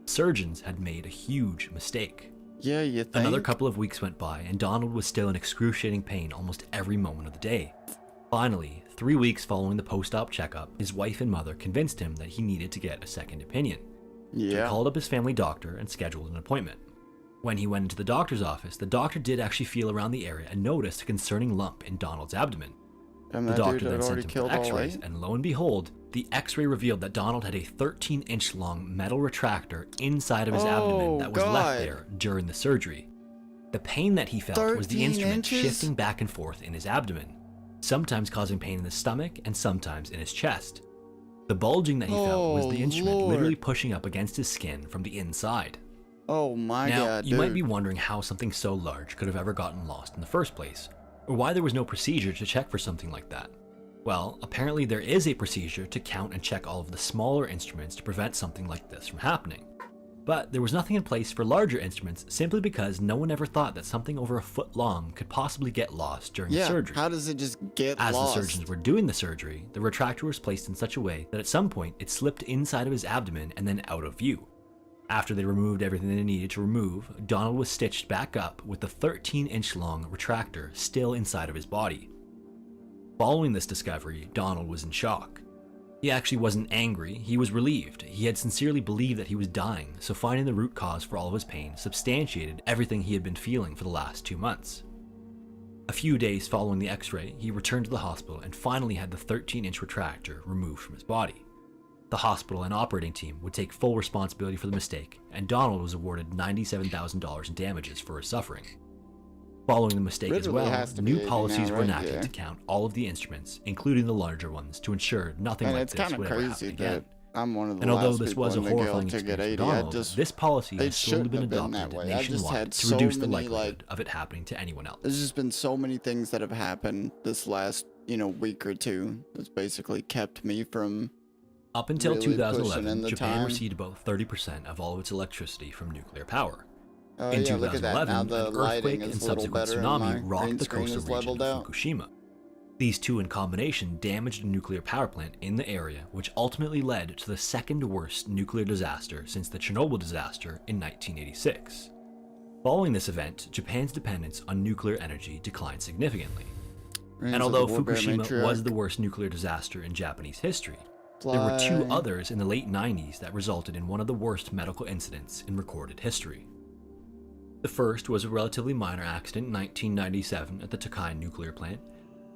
K: Surgeons had made a huge mistake.
A: Yeah, you think?
K: Another couple of weeks went by, and Donald was still in excruciating pain almost every moment of the day. Finally, 3 weeks following the post-op checkup, his wife and mother convinced him that he needed to get a second opinion. He
A: Yeah.
K: called up his family doctor and scheduled an appointment. When he went into the doctor's office, the doctor did actually feel around the area and noticed a concerning lump in Donald's abdomen.
A: And
K: The
A: that
K: doctor
A: dude
K: then
A: had
K: sent
A: already
K: him for
A: killed all
K: x-rays,
A: 8?
K: and lo and behold, the x-ray revealed that Donald had a 13-inch long metal retractor inside of his abdomen that was
A: God.
K: left there during the surgery. The pain that he felt was the
A: 13
K: instrument
A: inches?
K: shifting back and forth in his abdomen, sometimes causing pain in the stomach and sometimes in his chest. The bulging that he felt was the instrument
A: Lord.
K: literally pushing up against his skin from the inside.
A: Oh my
K: Now,
A: god,
K: you might
A: dude.
K: be wondering how something so large could have ever gotten lost in the first place, or why there was no procedure to check for something like that. Well, apparently there is a procedure to count and check all of the smaller instruments to prevent something like this from happening. But there was nothing in place for larger instruments simply because no one ever thought that something over a foot long could possibly get lost during
A: Yeah,
K: surgery.
A: how does it just get
K: As
A: lost?
K: the surgeons were doing the surgery, the retractor was placed in such a way that at some point it slipped inside of his abdomen and then out of view. After they removed everything they needed to remove, Donald was stitched back up with the 13-inch long retractor still inside of his body. Following this discovery, Donald was in shock. He actually wasn't angry, he was relieved. He had sincerely believed that he was dying, so finding the root cause for all of his pain substantiated everything he had been feeling for the last 2 months. A few days following the x-ray, he returned to the hospital and finally had the 13-inch retractor removed from his body. The hospital and operating team would take full responsibility for the mistake, and Donald was awarded $97,000 in damages for his suffering. Following the mistake as
A: Literally
K: well,
A: has to be
K: new
A: 80
K: policies
A: now,
K: were
A: right?
K: enacted
A: Yeah.
K: to count all of the instruments, including the larger ones, to ensure nothing
A: And
K: like
A: it's
K: this
A: kind of
K: would ever happen
A: crazy
K: again.
A: that I'm one of the
K: And although
A: last
K: this
A: people
K: was a
A: in the guild
K: horrifying
A: to get
K: experience for
A: 80. I
K: Donald,
A: just
K: this policy
A: it
K: has slowly
A: shouldn't
K: been
A: have been that
K: adopted
A: way. I just
K: nationwide
A: had
K: to
A: so
K: reduce the
A: many
K: likelihood of it happening to anyone else.
A: there's just been so many things that have happened this last, week or two that's basically kept me from
K: Up until
A: really pushing
K: 2011,
A: in the
K: Japan
A: time.
K: received about 30% of all of its electricity from nuclear power.
A: Oh
K: In
A: yeah, look at that.
K: 2011,
A: Now the
K: an
A: lighting
K: earthquake
A: is
K: and
A: a little
K: subsequent
A: better and my
K: tsunami rocked
A: green
K: the
A: screen
K: coastal
A: is
K: region
A: leveled
K: of
A: out.
K: Fukushima. These two in combination damaged a nuclear power plant in the area, which ultimately led to the second worst nuclear disaster since the Chernobyl disaster in 1986. Following this event, Japan's dependence on nuclear energy declined significantly. And although Fukushima was the worst nuclear disaster in Japanese history, there were two others in the late 90s that resulted in one of the worst medical incidents in recorded history. The first was a relatively minor accident in 1997 at the Tokai nuclear plant.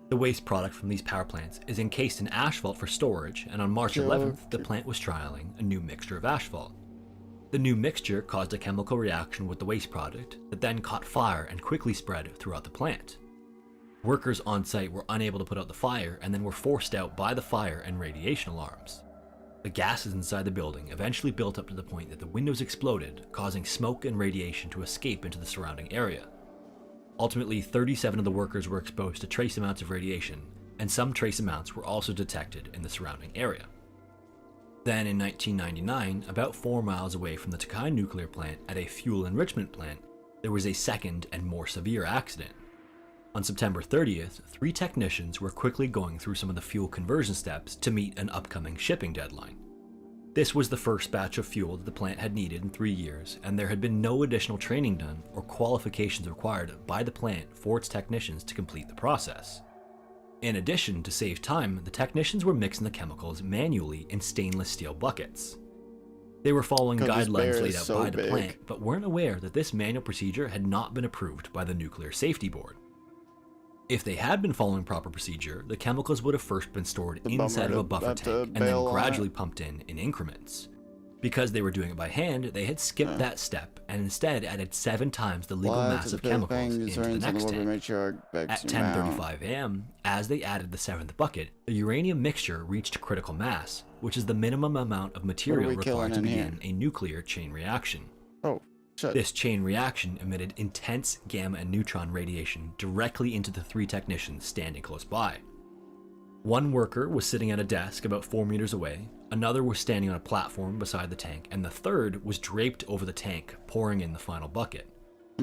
K: The waste product from these power plants is encased in asphalt for storage, and on March 11th, the plant was trialing a new mixture of asphalt. The new mixture caused a chemical reaction with the waste product that then caught fire and quickly spread throughout the plant. Workers on site were unable to put out the fire and then were forced out by the fire and radiation alarms. The gases inside the building eventually built up to the point that the windows exploded, causing smoke and radiation to escape into the surrounding area. Ultimately, 37 of the workers were exposed to trace amounts of radiation, and some trace amounts were also detected in the surrounding area. Then in 1999, about 4 miles away from the Tokai nuclear plant at a fuel enrichment plant, there was a second and more severe accident. On September 30th, 3 technicians were quickly going through some of the fuel conversion steps to meet an upcoming shipping deadline. This was the first batch of fuel that the plant had needed in 3 years, and there had been no additional training done or qualifications required by the plant for its technicians to complete the process. In addition, to save time, the technicians were mixing the chemicals manually in stainless steel buckets. They were following guidelines laid out by the plant, but weren't aware that this manual procedure had not been approved by the Nuclear Safety Board. If they had been following proper procedure, the chemicals would have first been stored inside of a buffer tank and then gradually pumped in increments. Because they were doing it by hand, they had skipped that step and instead added 7 times the legal mass of chemicals into the next tank. At 10:35 a.m., as they added the 7th bucket, the uranium mixture reached critical mass, which is the minimum amount of material required to begin a nuclear chain reaction. This chain reaction emitted intense gamma and neutron radiation directly into the 3 technicians standing close by. One worker was sitting at a desk about 4 meters away, another was standing on a platform beside the tank, and the third was draped over the tank, pouring in the final bucket.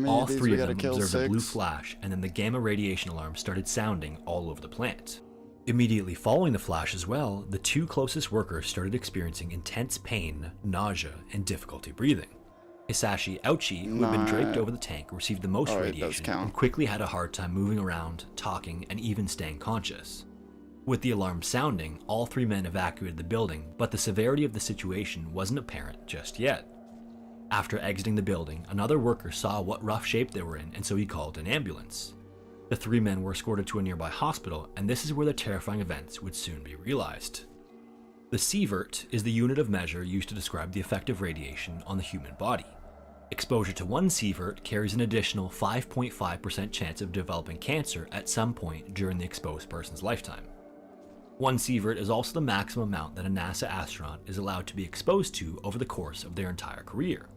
K: All 3 of them observed a blue flash, and then the gamma radiation alarm started sounding all over the plant. Immediately following the flash as well, the 2 closest workers started experiencing intense pain, nausea, and difficulty breathing. Hisashi Ouchi, who had been draped over the tank, received the most radiation and quickly had a hard time moving around, talking, and even staying conscious. With the alarm sounding, all 3 men evacuated the building, but the severity of the situation wasn't apparent just yet. After exiting the building, another worker saw what rough shape they were in, and so he called an ambulance. The 3 men were escorted to a nearby hospital, and this is where the terrifying events would soon be realized. The sievert is the unit of measure used to describe the effect of radiation on the human body. Exposure to 1 sievert carries an additional 5.5% chance of developing cancer at some point during the exposed person's lifetime. 1 sievert is also the maximum amount that a NASA astronaut is allowed to be exposed to over the course of their entire career.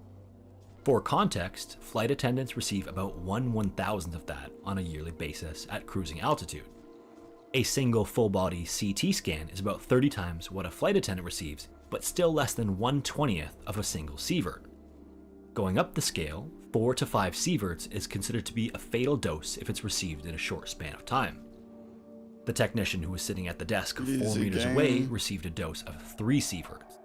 K: For context, flight attendants receive about 1/1000th of that on a yearly basis at cruising altitude. A single full-body CT scan is about 30 times what a flight attendant receives, but still less than 1/20th of a single sievert. Going up the scale, 4 to 5 sieverts is considered to be a fatal dose if it's received in a short span of time. The technician who was sitting at the desk 4 meters away received a dose of 3 sieverts.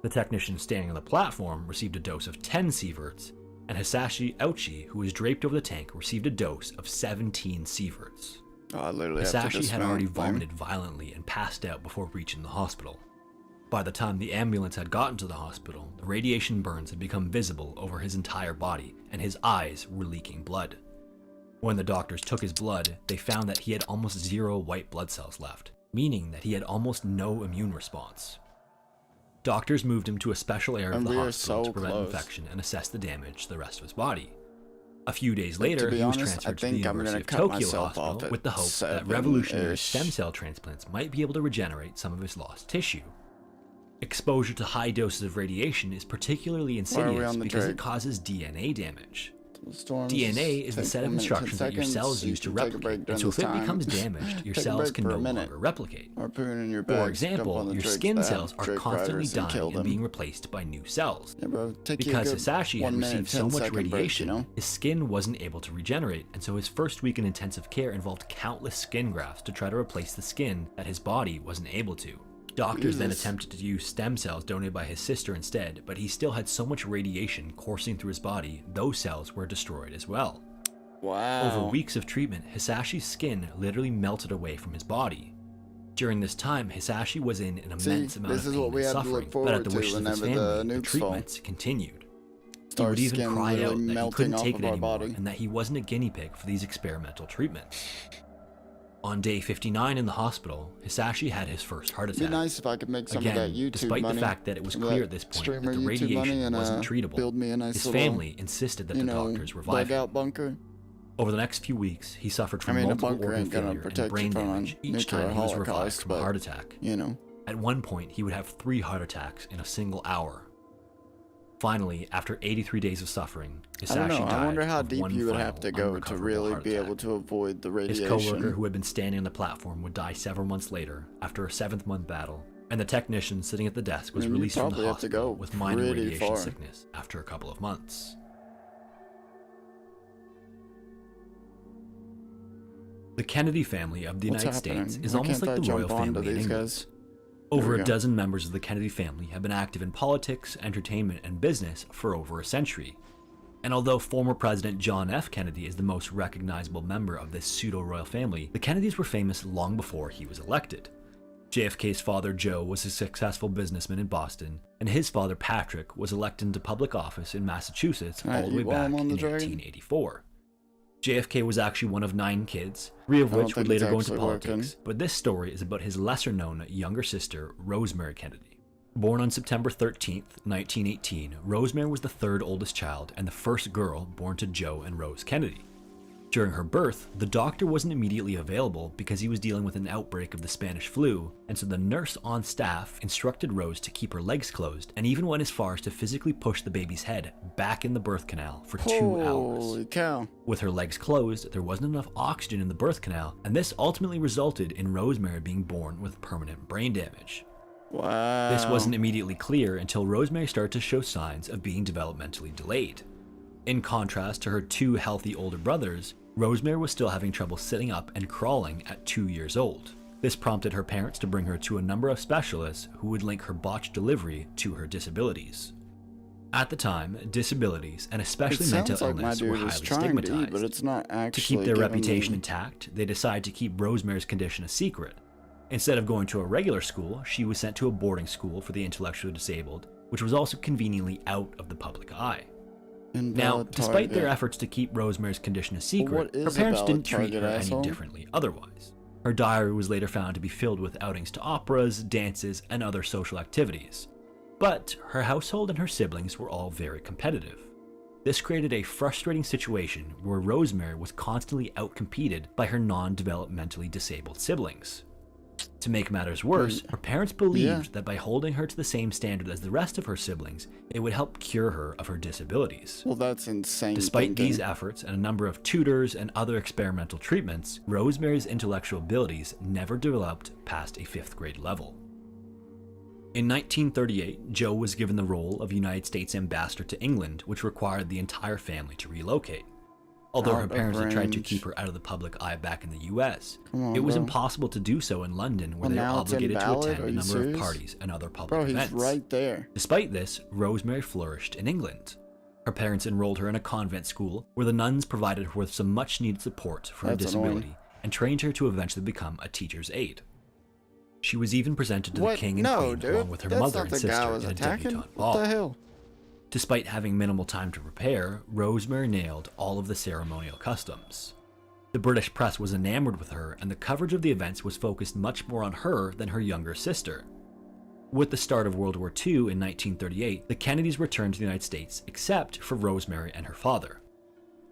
K: The technician standing on the platform received a dose of 10 sieverts, and Hisashi Ouchi, who was draped over the tank, received a dose of 17 sieverts. Hisashi had already vomited violently and passed out before reaching the hospital. By the time the ambulance had gotten to the hospital, the radiation burns had become visible over his entire body, and his eyes were leaking blood. When the doctors took his blood, they found that he had almost 0 white blood cells left, meaning that he had almost no immune response. Doctors moved him to a special area of the hospital to prevent infection and assess the damage to the rest of his body. A few days later, he was transferred to the University of Tokyo Hospital with the hope that revolutionary stem cell transplants might be able to regenerate some of his lost tissue. Exposure to high doses of radiation is particularly
A: Why are we
K: insidious
A: on the
K: because it
A: drag?
K: causes DNA damage.
A: Storms
K: DNA is the
A: take
K: set of
A: 1 minute, 10
K: instructions that your
A: seconds,
K: cells
A: so you
K: use to
A: can take a break
K: replicate, and
A: during
K: so if
A: this
K: it
A: time.
K: becomes damaged, your
A: Take a
K: cells
A: break
K: can
A: for
K: no
A: a minute.
K: longer replicate.
A: Or put it in your
K: For
A: bags, jump
K: example,
A: on the
K: your
A: Drake's
K: skin
A: back,
K: cells are
A: Drake
K: constantly
A: riders, and kill
K: dying and
A: them.
K: being replaced by new cells.
A: Yeah, bro, take you a
K: Because
A: good
K: Hisashi
A: 1
K: had
A: minute,
K: received so
A: 10
K: much
A: second break,
K: radiation,
A: you know?
K: his skin wasn't able to regenerate, and so his first week in intensive care involved countless skin grafts to try to replace the skin that his body wasn't able to. Doctors then
A: Jesus.
K: attempted to use stem cells donated by his sister instead, but he still had so much radiation coursing through his body, those cells were destroyed as well.
A: Wow.
K: Over weeks of treatment, Hisashi's skin literally melted away from his body. During this time, Hisashi was in an immense amount
A: this
K: of
A: is
K: pain
A: what we
K: and
A: had to look
K: suffering, but
A: forward
K: at the
A: to
K: wishes of his
A: whenever the
K: family, the
A: nukes fall.
K: treatments continued. He
A: Start
K: would even
A: skin
K: cry
A: literally
K: out that he
A: melting
K: couldn't
A: off
K: take
A: of
K: it
A: our
K: anymore
A: body.
K: and that he wasn't a guinea pig for these experimental treatments. On day 59 in the hospital, Hisashi had his first heart
A: It'd be
K: attack.
A: nice if I could make some
K: Again,
A: of that YouTube
K: despite
A: money.
K: the fact that it was
A: some of
K: clear
A: that
K: at this point
A: streamer
K: that the
A: YouTube money
K: radiation
A: and,
K: wasn't treatable,
A: build me a nice
K: his
A: little,
K: family insisted that the doctors revive him.
A: dugout bunker.
K: Over the next few weeks, he suffered from
A: I mean, a
K: multiple
A: bunker
K: organ
A: ain't gonna
K: failure and
A: protect
K: brain
A: you from a
K: damage each
A: nuclear
K: time he was revived
A: holocaust,
K: from a
A: but,
K: heart attack.
A: you know.
K: At one point, he would have 3 heart attacks in a single hour. Finally, after 83 days of suffering,
A: I don't
K: Hisashi
A: know.
K: died
A: I wonder how
K: of
A: deep
K: one
A: you would
K: final,
A: have to go to
K: unrecoverable
A: really
K: heart
A: be
K: attack.
A: able to avoid the
K: His
A: radiation.
K: co-worker, who had been standing on the platform, would die several months later after a 7th-month battle, and the technician sitting at the desk was
A: I mean, you
K: released from the
A: probably have to
K: hospital
A: go
K: with minor
A: pretty
K: radiation
A: far.
K: sickness after a couple of months. The Kennedy family of the
A: What's
K: United
A: happening?
K: States is
A: Why
K: almost
A: can't
K: like
A: I
K: the royal
A: jump onto
K: family in
A: these
K: England.
A: guys?
K: Over
A: There we
K: a
A: go.
K: dozen members of the Kennedy family have been active in politics, entertainment, and business for over a century. And although former President John F. Kennedy is the most recognizable member of this pseudo-royal family, the Kennedys were famous long before he was elected. JFK's father, Joe, was a successful businessman in Boston, and his father, Patrick, was elected into public office in Massachusetts
A: Can I
K: all the way
A: eat while
K: back
A: I'm on
K: in
A: the dragon?
K: 1884. JFK was actually one of 9 kids, 3 of
A: I don't
K: which would
A: think it's
K: later go into
A: actually
K: politics,
A: working.
K: but this story is about his lesser-known younger sister, Rosemary Kennedy. Born on September 13th, 1918, Rosemary was the 3rd oldest child and the first girl born to Joe and Rose Kennedy. During her birth, the doctor wasn't immediately available because he was dealing with an outbreak of the Spanish flu, and so the nurse on staff instructed Rose to keep her legs closed and even went as far as to physically push the baby's head back in the birth canal for 2 hours.
A: Holy cow.
K: With her legs closed, there wasn't enough oxygen in the birth canal, and this ultimately resulted in Rosemary being born with permanent brain damage.
A: Wow.
K: This wasn't immediately clear until Rosemary started to show signs of being developmentally delayed. In contrast to her 2 healthy older brothers, Rosemary was still having trouble sitting up and crawling at 2 years old. This prompted her parents to bring her to a number of specialists who would link her botched delivery to her disabilities. At the time, disabilities, and especially
A: It
K: mental
A: sounds like my
K: illness, were
A: dude is
K: highly
A: trying to eat,
K: stigmatized.
A: but it's not
K: To
A: actually
K: keep their
A: giving
K: reputation
A: me-
K: intact, they decided to keep Rosemary's condition a secret. Instead of going to a regular school, she was sent to a boarding school for the intellectually disabled, which was also conveniently out of the public eye. Now,
A: Invalid
K: despite their
A: target.
K: efforts to keep Rosemary's condition a
A: what
K: secret, her
A: is a
K: parents
A: valid
K: didn't treat
A: target,
K: her
A: asshole?
K: any differently otherwise. Her diary was later found to be filled with outings to operas, dances, and other social activities. But her household and her siblings were all very competitive. This created a frustrating situation where Rosemary was constantly outcompeted by her non-developmentally disabled siblings. To make matters worse, her parents believed that by holding her to the same standard as the rest of her siblings, it would help cure her of her disabilities.
A: Well, that's insane.
K: Despite
A: thinking.
K: these efforts and a number of tutors and other experimental treatments, Rosemary's intellectual abilities never developed past a 5th grade level. In 1938, Joe was given the role of United States Ambassador to England, which required the entire family to relocate. Although her
A: Out of
K: parents had tried to
A: range.
K: keep her out of the public eye back in the US,
A: Come on,
K: it was
A: bro.
K: impossible to do so in London, where
A: Well,
K: they were
A: now it's
K: obligated to
A: invalid?
K: attend
A: Are
K: a
A: you
K: number
A: serious?
K: of parties and other public
A: Bro, he's
K: events.
A: right there.
K: Despite this, Rosemary flourished in England. Her parents enrolled her in a convent school, where the nuns provided her with some much-needed support for her
A: That's
K: disability,
A: annoying.
K: and trained her to eventually become a teacher's aide. She was even presented to the
A: What?
K: king and
A: No,
K: queen
A: dude.
K: along with her
A: That's
K: mother
A: not
K: and
A: the guy I
K: sister
A: was
K: in a
A: attacking.
K: debutante
A: What
K: ball.
A: the hell?
K: Despite having minimal time to prepare, Rosemary nailed all of the ceremonial customs. The British press was enamored with her, and the coverage of the events was focused much more on her than her younger sister. With the start of World War II in 1938, the Kennedys returned to the United States, except for Rosemary and her father.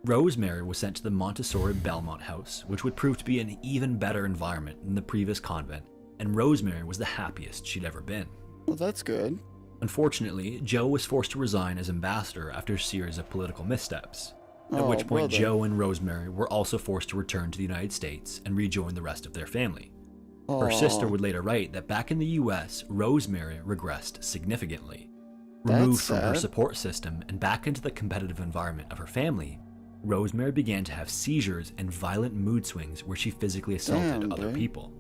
K: Rosemary was sent to the Montessori Belmont House, which would prove to be an even better environment than the previous convent, and Rosemary was the happiest she'd ever been.
A: Well, that's good.
K: Unfortunately, Joe was forced to resign as ambassador after a series of political missteps, at
A: Oh,
K: which point
A: brother.
K: Joe and Rosemary were also forced to return to the United States and rejoin the rest of their family. Her sister
A: Aw,
K: would later write that back in the US, Rosemary regressed significantly.
A: That's
K: Removed from her
A: sad.
K: support system and back into the competitive environment of her family, Rosemary began to have seizures and violent mood swings where she physically assaulted
A: Damn,
K: other
A: dude.
K: people.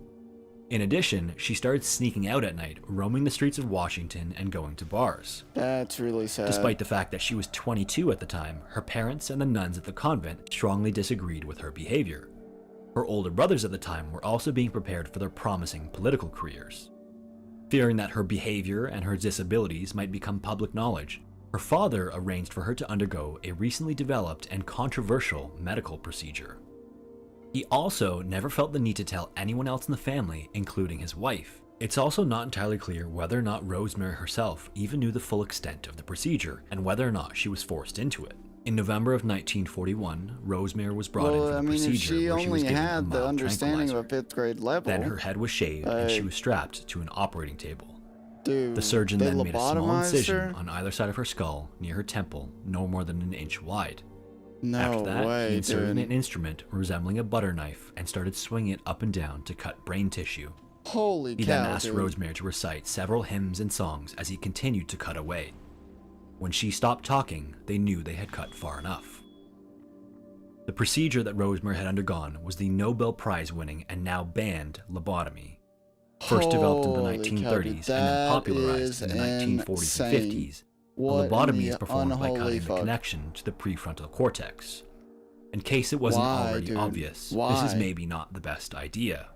K: In addition, she started sneaking out at night, roaming the streets of Washington and going to bars.
A: That's really sad.
K: Despite the fact that she was 22 at the time, her parents and the nuns at the convent strongly disagreed with her behavior. Her older brothers at the time were also being prepared for their promising political careers. Fearing that her behavior and her disabilities might become public knowledge, her father arranged for her to undergo a recently developed and controversial medical procedure. He also never felt the need to tell anyone else in the family, including his wife. It's also not entirely clear whether or not Rosemary herself even knew the full extent of the procedure, and whether or not she was forced into it. In November of 1941, Rosemary was brought in for the
A: I mean, if
K: procedure
A: she
K: where she was
A: only
K: given a
A: had the
K: mild
A: understanding of
K: tranquilizer.
A: a 5th grade level,
K: Then her head was shaved and she was strapped to an operating table.
A: dude,
K: The surgeon
A: they
K: then made a small
A: lobotomized
K: incision
A: her?
K: on either side of her skull near her temple, no more than an inch wide.
A: No
K: After that,
A: way,
K: he inserted
A: dude.
K: an instrument resembling a butter knife and started swinging it up and down to cut brain tissue.
A: Holy
K: He
A: cow,
K: then asked
A: dude.
K: Rosemary to recite several hymns and songs as he continued to cut away. When she stopped talking, they knew they had cut far enough. The procedure that Rosemary had undergone was the Nobel Prize-winning and now banned lobotomy. First developed in the
A: Holy cow, dude,
K: 1930s and then
A: that
K: popularized
A: is
K: in the 1940s and
A: insane.
K: 50s,
A: What
K: a lobotomy
A: in
K: is
A: the
K: performed by
A: unholy
K: cutting the
A: fuck?
K: connection to the prefrontal cortex. In case it wasn't
A: Why,
K: already
A: dude?
K: obvious, this
A: Why?
K: is maybe not the best idea.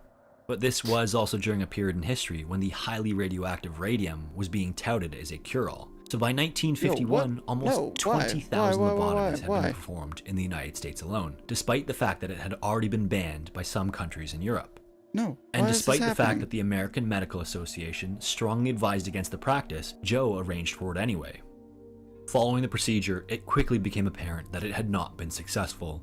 K: But this was also during a period in history when the highly radioactive radium was being touted as a cure-all. So by 1951, almost
A: No, why?
K: 20,000
A: Why?
K: lobotomies had
A: Why?
K: been performed in the United States alone, despite the fact that it had already been banned by some countries in Europe.
A: No.
K: And
A: why is
K: despite
A: this
K: the fact
A: happening?
K: that the American Medical Association strongly advised against the practice, Joe arranged for it anyway. Following the procedure, it quickly became apparent that it had not been successful.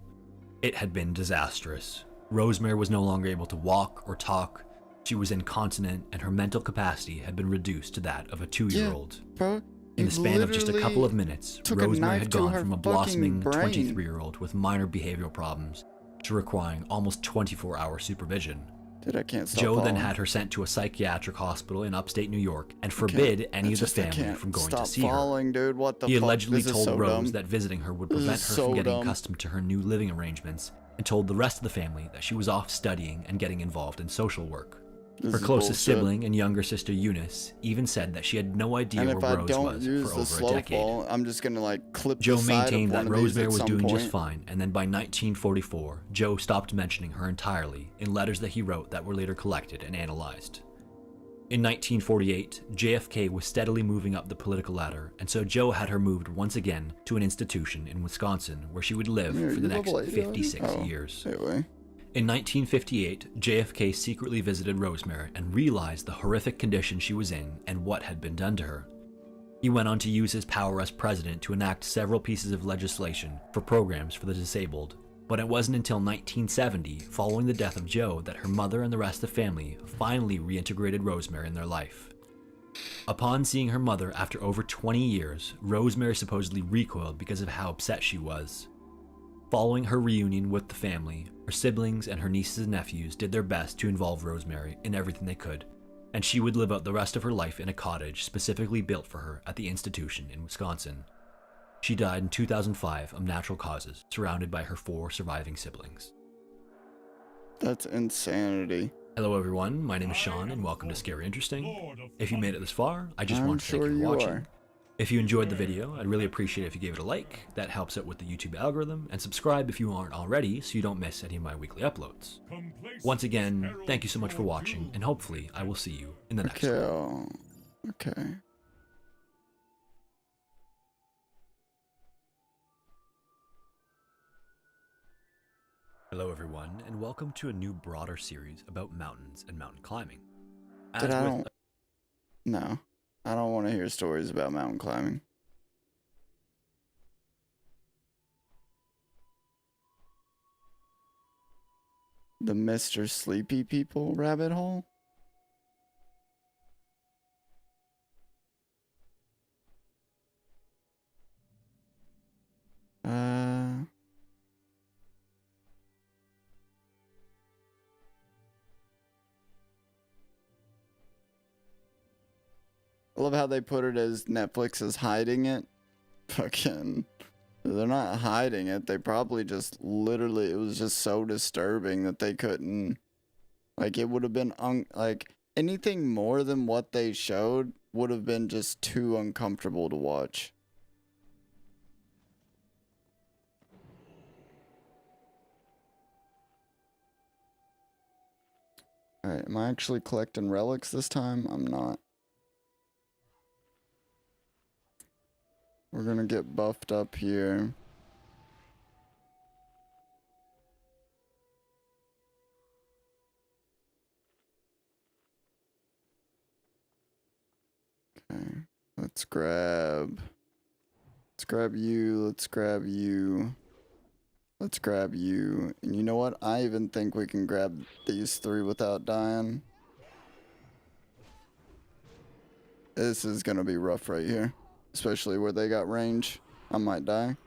K: It had been disastrous. Rosemary was no longer able to walk or talk. She was incontinent, and her mental capacity had been reduced to that of a 2-year-old.
A: Bro,
K: In the
A: you
K: span of just a couple of
A: literally
K: minutes,
A: took a
K: Rosemary
A: knife
K: had
A: to
K: gone
A: her
K: from a
A: fucking
K: blossoming
A: brain.
K: 23-year-old with minor behavioral problems to requiring almost 24-hour supervision.
A: Dude, I can't stop
K: Joe then
A: falling.
K: had her sent to a psychiatric hospital in upstate New York and forbid any of the
A: I
K: family
A: can't
K: from going
A: stop
K: to see
A: falling, dude. What the
K: her. He
A: fuck?
K: allegedly
A: This is
K: told
A: so
K: Rose
A: dumb.
K: that visiting her would
A: This
K: prevent
A: is
K: her
A: so
K: from getting
A: dumb.
K: accustomed to her new living arrangements, and told the rest of the family that she was off studying and getting involved in social work.
A: This
K: Her
A: is
K: closest
A: bullshit.
K: sibling and younger sister Eunice even said that she had no idea
A: And
K: where
A: if I
K: Rose
A: don't
K: was
A: use
K: for
A: the
K: over a
A: slow
K: decade.
A: fall, I'm just gonna like clip
K: Joe
A: the side
K: maintained
A: of
K: that
A: one of these
K: Rosemary
A: at
K: was
A: some
K: doing
A: point.
K: just fine, and then by 1944, Joe stopped mentioning her entirely in letters that he wrote that were later collected and analyzed. In 1948, JFK was steadily moving up the political ladder, and so Joe had her moved once again to an institution in Wisconsin where she would live
A: Yeah,
K: for the
A: you
K: next
A: level 80 already?
K: 56
A: Oh,
K: years.
A: anyway.
K: In 1958, JFK secretly visited Rosemary and realized the horrific condition she was in and what had been done to her. He went on to use his power as president to enact several pieces of legislation for programs for the disabled, but it wasn't until 1970, following the death of Joe, that her mother and the rest of the family finally reintegrated Rosemary in their life. Upon seeing her mother after over 20 years, Rosemary supposedly recoiled because of how upset she was. Following her reunion with the family, her siblings and her nieces and nephews did their best to involve Rosemary in everything they could, and she would live out the rest of her life in a cottage specifically built for her at the institution in Wisconsin. She died in 2005 of natural causes, surrounded by her 4 surviving siblings.
A: That's insanity.
K: Hello everyone, my name is Sean and welcome to Scary Interesting. If you made it this far, I just want to thank
A: sure
K: you for
A: you
K: watching.
A: are.
K: If you enjoyed the video, I'd really appreciate it if you gave it a like. That helps out with the YouTube algorithm, and subscribe if you aren't already so you don't miss any of my weekly uploads. Once again, thank you so much for watching, and hopefully I will see you in the next one.
A: Okay.
K: Hello everyone, and welcome to a new broader series about mountains and mountain climbing.
A: Dude, No. I don't want to hear stories about mountain climbing. The Mr. Sleepy People rabbit hole? I love how they put it as Netflix is hiding it. Fucking, they're not hiding it. They probably just literally, it was just so disturbing that they couldn't, like, it would have been, like, anything more than what they showed would have been just too uncomfortable to watch. Alright, am I actually collecting relics this time? I'm not. We're gonna get buffed up here. Okay, let's grab you, let's grab you. Let's grab you. And you know what? I even think we can grab these three without dying. This is gonna be rough right here. Especially where they got range. I might die.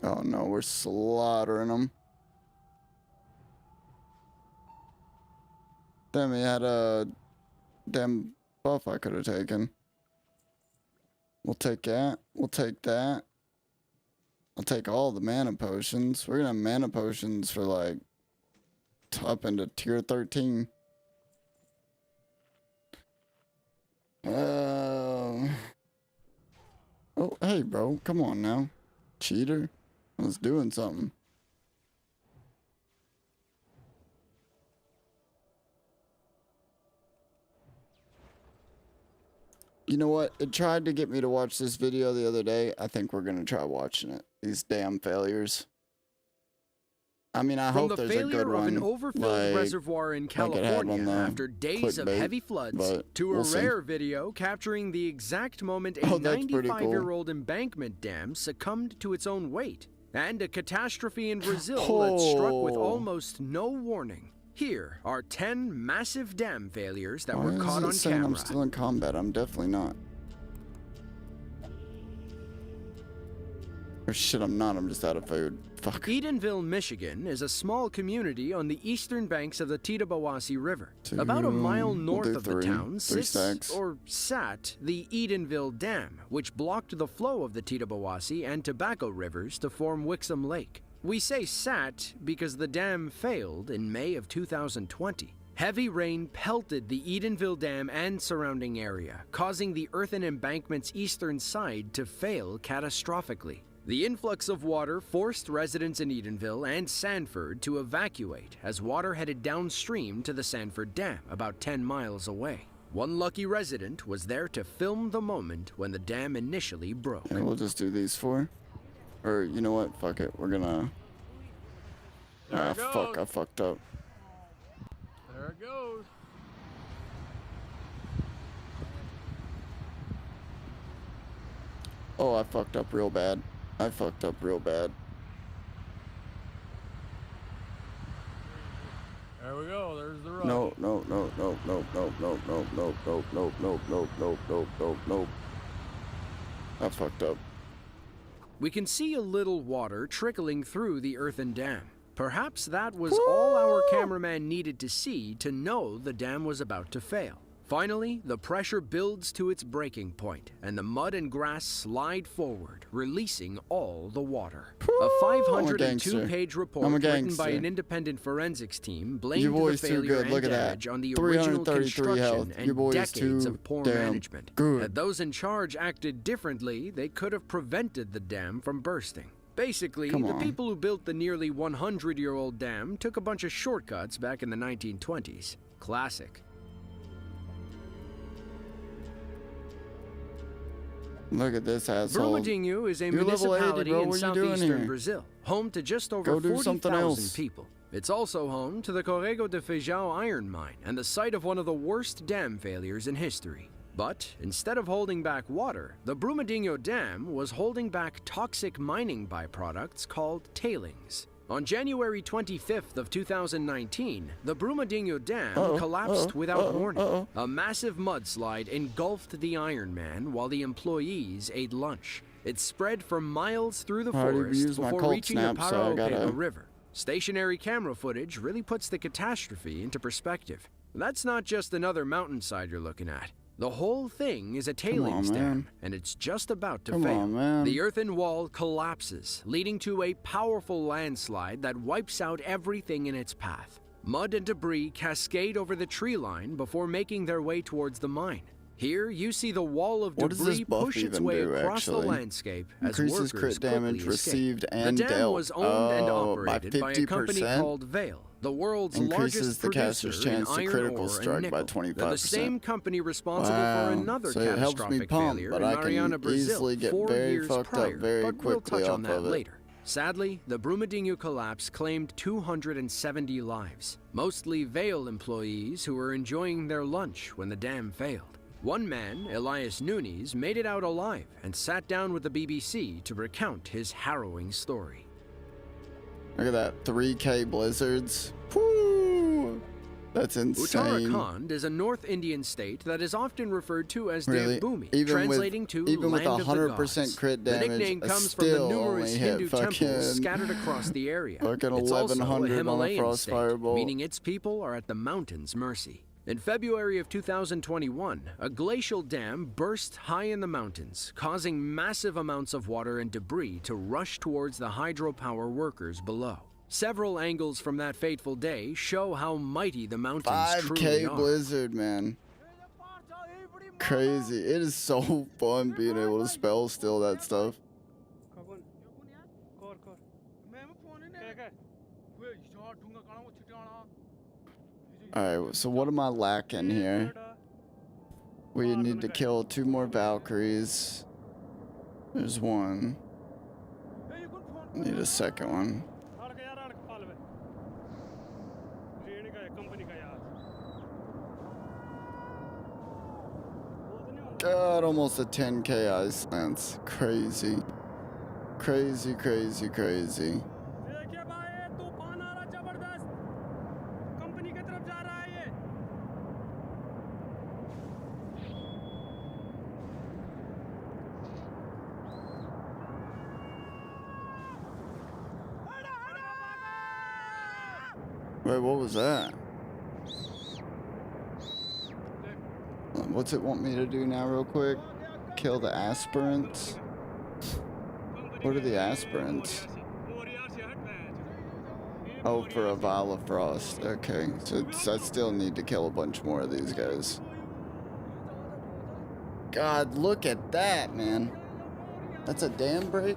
A: Oh no, we're slaughtering them. Damn, he had a damn buff I could have taken. We'll take that. We'll take that. I'll take all the mana potions. We're gonna have mana potions for like up into tier 13. Oh, hey, bro. Come on now. Cheater. I was doing something. You know what? It tried to get me to watch this video the other day. I think we're going to try watching it. These damn failures. I mean, I hope there's a good one.
L: From the failure of an overfilled reservoir in California after days of heavy floods to a rare video capturing the exact moment a 95-year-old embankment dam succumbed to its own weight, and a catastrophe in Brazil that struck with almost no warning. Here are 10 massive dam failures that were caught on camera.
A: I'm still in combat. I'm definitely not. Or shit, I'm not. I'm just out of food. Fuck.
L: Edenville, Michigan is a small community on the eastern banks of the Tittabawassee River. About a mile north of the town sits, or sat, the Edenville Dam, which blocked the flow of the Tittabawassee and Tobacco rivers to form Wixom Lake. We say sat because the dam failed in May of 2020. Heavy rain pelted the Edenville Dam and surrounding area, causing the earthen embankment's eastern side to fail catastrophically. The influx of water forced residents in Edenville and Sanford to evacuate as water headed downstream to the Sanford Dam, about 10 miles away. One lucky resident was there to film the moment when the dam initially broke.
A: Okay, we'll just do these four. Or, you know what? Fuck it. We're gonna... Ah, fuck. I fucked up.
M: There it goes.
A: Oh, I fucked up real bad. I fucked up real bad.
M: There we go. There's the road.
A: No, no, no, no, no, no, no, no, no, no, no, no, no, no, no, no, no. I fucked up.
L: We can see a little water trickling through the earthen dam. Perhaps that was all our cameraman needed to see to know the dam was about to fail. Finally, the pressure builds to its breaking point, and the mud and grass slide forward, releasing all the water. A 502-page report written by an independent forensics team blamed the failure and damage on the original construction and decades of poor management. Had those in charge acted differently, they could have prevented the dam from bursting. Basically, the people who built the nearly 100-year-old dam took a bunch of shortcuts back in the 1920s. Classic.
A: Look at this asshole.
L: Brumadinho is a
A: You're
L: municipality
A: 80,
L: in southeastern Brazil, home to just over 40,000 people. It's also home to the Corrego de Feijão iron mine and the site of one of the worst dam failures in history. But instead of holding back water, the Brumadinho Dam was holding back toxic mining byproducts called tailings. On January 25th of 2019, the Brumadinho Dam collapsed without warning. A massive mudslide engulfed the Iron Man while the employees ate lunch. It spread for miles through the forest before reaching the Paraopeba River. Stationary camera footage really puts the catastrophe into perspective. That's not just another mountainside you're looking at. The whole thing is a tailings dam, and it's just about to fail. The earthen wall collapses, leading to a powerful landslide that wipes out everything in its path. Mud and debris cascade over the tree line before making their way towards the mine. Here, you see the wall of debris push its way across the landscape as
A: increases
L: workers
A: crit damage
L: quickly escape.
A: received and
L: the dam
A: dealt.
L: was owned and operated by a
A: 50%.
L: company called Vale, the world's
A: Increases
L: largest
A: the caster's
L: producer in
A: chance to
L: iron
A: critical
L: ore
A: strike
L: and nickel.
A: by 25%.
L: They're the same company responsible for another
A: So it helps me
L: catastrophic
A: pump,
L: failure
A: but
L: in
A: I can
L: Mariana, Brazil,
A: easily get
L: 4
A: very
L: years
A: fucked
L: prior,
A: up very
L: but we'll
A: quickly
L: touch on
A: off
L: that
A: of it.
L: later. Sadly, the Brumadinho collapse claimed 270 lives, mostly Vale employees who were enjoying their lunch when the dam failed. One man, Elias Nunes, made it out alive and sat down with the BBC to recount his harrowing story.
A: Look at that, 3K blizzards. Woo! That's insane.
L: Uttarakhand is a North Indian state that is often referred to as
A: Really?
L: Devbhoomi, translating to
A: even with
L: land of the
A: 100%
L: gods.
A: crit
L: The
A: damage,
L: nickname
A: I
L: comes from the
A: still
L: numerous
A: only
L: Hindu
A: hit
L: temples
A: fucking
L: scattered across the area.
A: fucking
L: It's also a
A: 1100 on a
L: Himalayan
A: frost
L: state,
A: fireball.
L: meaning its people are at the mountain's mercy. In February of 2021, a glacial dam burst high in the mountains, causing massive amounts of water and debris to rush towards the hydropower workers below. Several angles from that fateful day show how mighty the mountains truly
A: 5K
L: are.
A: blizzard, man. Crazy. It is so fun being able to spell still that stuff. Alright, so what am I lacking here? We need to kill 2 more Valkyries. There's one. Need a second one. God, almost a 10k ice lance. Crazy. Crazy, crazy, crazy. Wait, what was that? What's it want me to do now real quick? Kill the aspirants? What are the aspirants? Oh, for a vial of frost. Okay, so I still need to kill a bunch more of these guys. God, look at that, man. That's a dam break?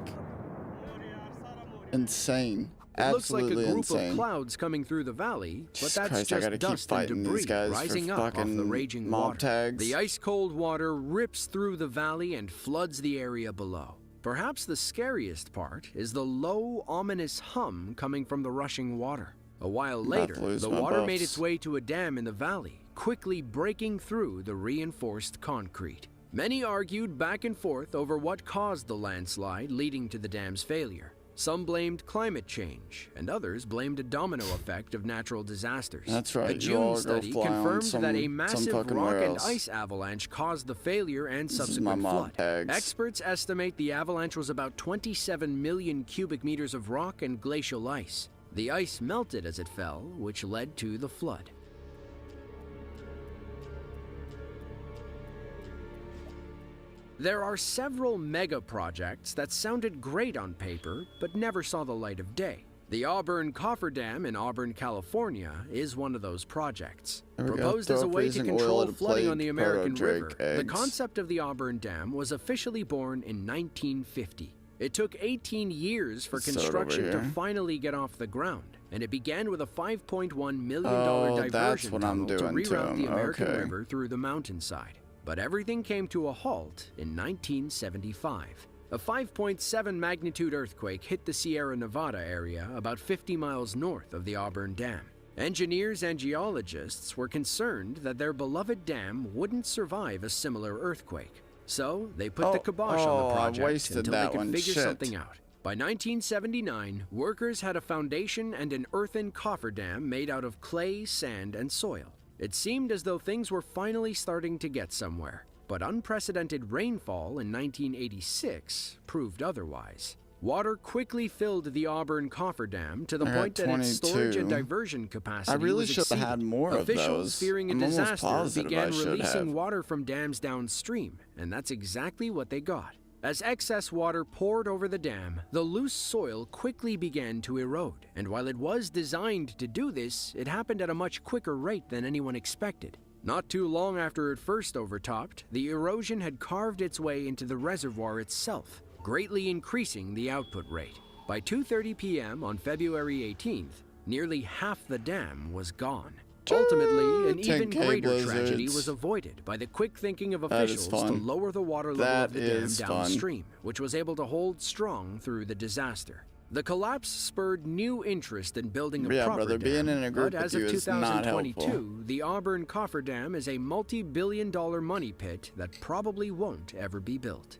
A: Insane.
L: It looks like a
A: Absolutely
L: group
A: insane.
L: of clouds coming through the valley, but
A: Jesus
L: that's
A: Christ, I
L: just
A: gotta keep
L: dust and
A: fighting
L: debris
A: these guys for
L: rising up off the
A: fucking
L: raging
A: mob
L: water.
A: tags.
L: The ice-cold water rips through the valley and floods the area below. Perhaps the scariest part is the low, ominous hum coming from the rushing water. A while
A: I'm about
L: later,
A: to lose
L: the
A: my
L: water made
A: buffs.
L: its way to a dam in the valley, quickly breaking through the reinforced concrete. Many argued back and forth over what caused the landslide leading to the dam's failure. Some blamed climate change, and others blamed a domino effect of natural disasters.
A: That's right,
L: A
A: you all
L: June
A: go
L: study
A: fly on
L: confirmed
A: some-
L: that a
A: some
L: massive
A: fucking
L: rock
A: where
L: and
A: else.
L: ice avalanche caused the failure and
A: This is my
L: subsequent
A: mob
L: flood.
A: tags.
L: Experts estimate the avalanche was about 27 million cubic meters of rock and glacial ice. The ice melted as it fell, which led to the flood. There are several mega projects that sounded great on paper, but never saw the light of day. The Auburn Cofferdam in Auburn, California is one of those projects.
A: There we go.
L: Proposed as a
A: Throw
L: way to
A: freezing oil
L: control
A: at a
L: flooding on
A: plague
L: the American
A: proto-drake
L: River, the
A: eggs.
L: concept of the Auburn Dam was officially born in 1950. It took 18 years for
A: Let's start
L: construction
A: over
L: to
A: here.
L: finally get off the ground, and it began with a $5.1 million
A: Oh, that's
L: diversion
A: what I'm
L: tunnel to
A: doing to
L: reroute the
A: him.
L: American
A: Okay.
L: River through the mountainside. But everything came to a halt in 1975. A 5.7 magnitude earthquake hit the Sierra Nevada area about 50 miles north of the Auburn Dam. Engineers and geologists were concerned that their beloved dam wouldn't survive a similar earthquake. So they put the kibosh on the
A: I
L: project
A: wasted
L: until they
A: that
L: could
A: one.
L: figure
A: Shit.
L: something out. By 1979, workers had a foundation and an earthen cofferdam made out of clay, sand, and soil. It seemed as though things were finally starting to get somewhere, but unprecedented rainfall in 1986 proved otherwise. Water quickly filled the Auburn cofferdam to the point that its storage and diversion capacity
A: I really
L: was
A: should have
L: exceeded.
A: had more of
L: Officials,
A: those.
L: fearing a
A: I'm almost
L: disaster,
A: positive
L: began
A: I should
L: releasing
A: have.
L: water from dams downstream, and that's exactly what they got. As excess water poured over the dam, the loose soil quickly began to erode, and while it was designed to do this, it happened at a much quicker rate than anyone expected. Not too long after it first overtopped, the erosion had carved its way into the reservoir itself, greatly increasing the output rate. By 2:30 p.m. on February 18th, nearly half the dam was gone. Ultimately, an even
A: 10K
L: greater tragedy
A: blizzards.
L: was avoided by the quick thinking of
A: That is
L: officials to
A: fun.
L: lower the water level
A: That
L: of the dam
A: is fun.
L: downstream, which was able to hold strong through the disaster. The collapse spurred new interest in building a
A: Yeah,
L: proper
A: brother,
L: dam,
A: being in a group
L: but as
A: with
L: of
A: you is not
L: 2022,
A: helpful.
L: the Auburn Cofferdam is a multi-billion-dollar money pit that probably won't ever be built.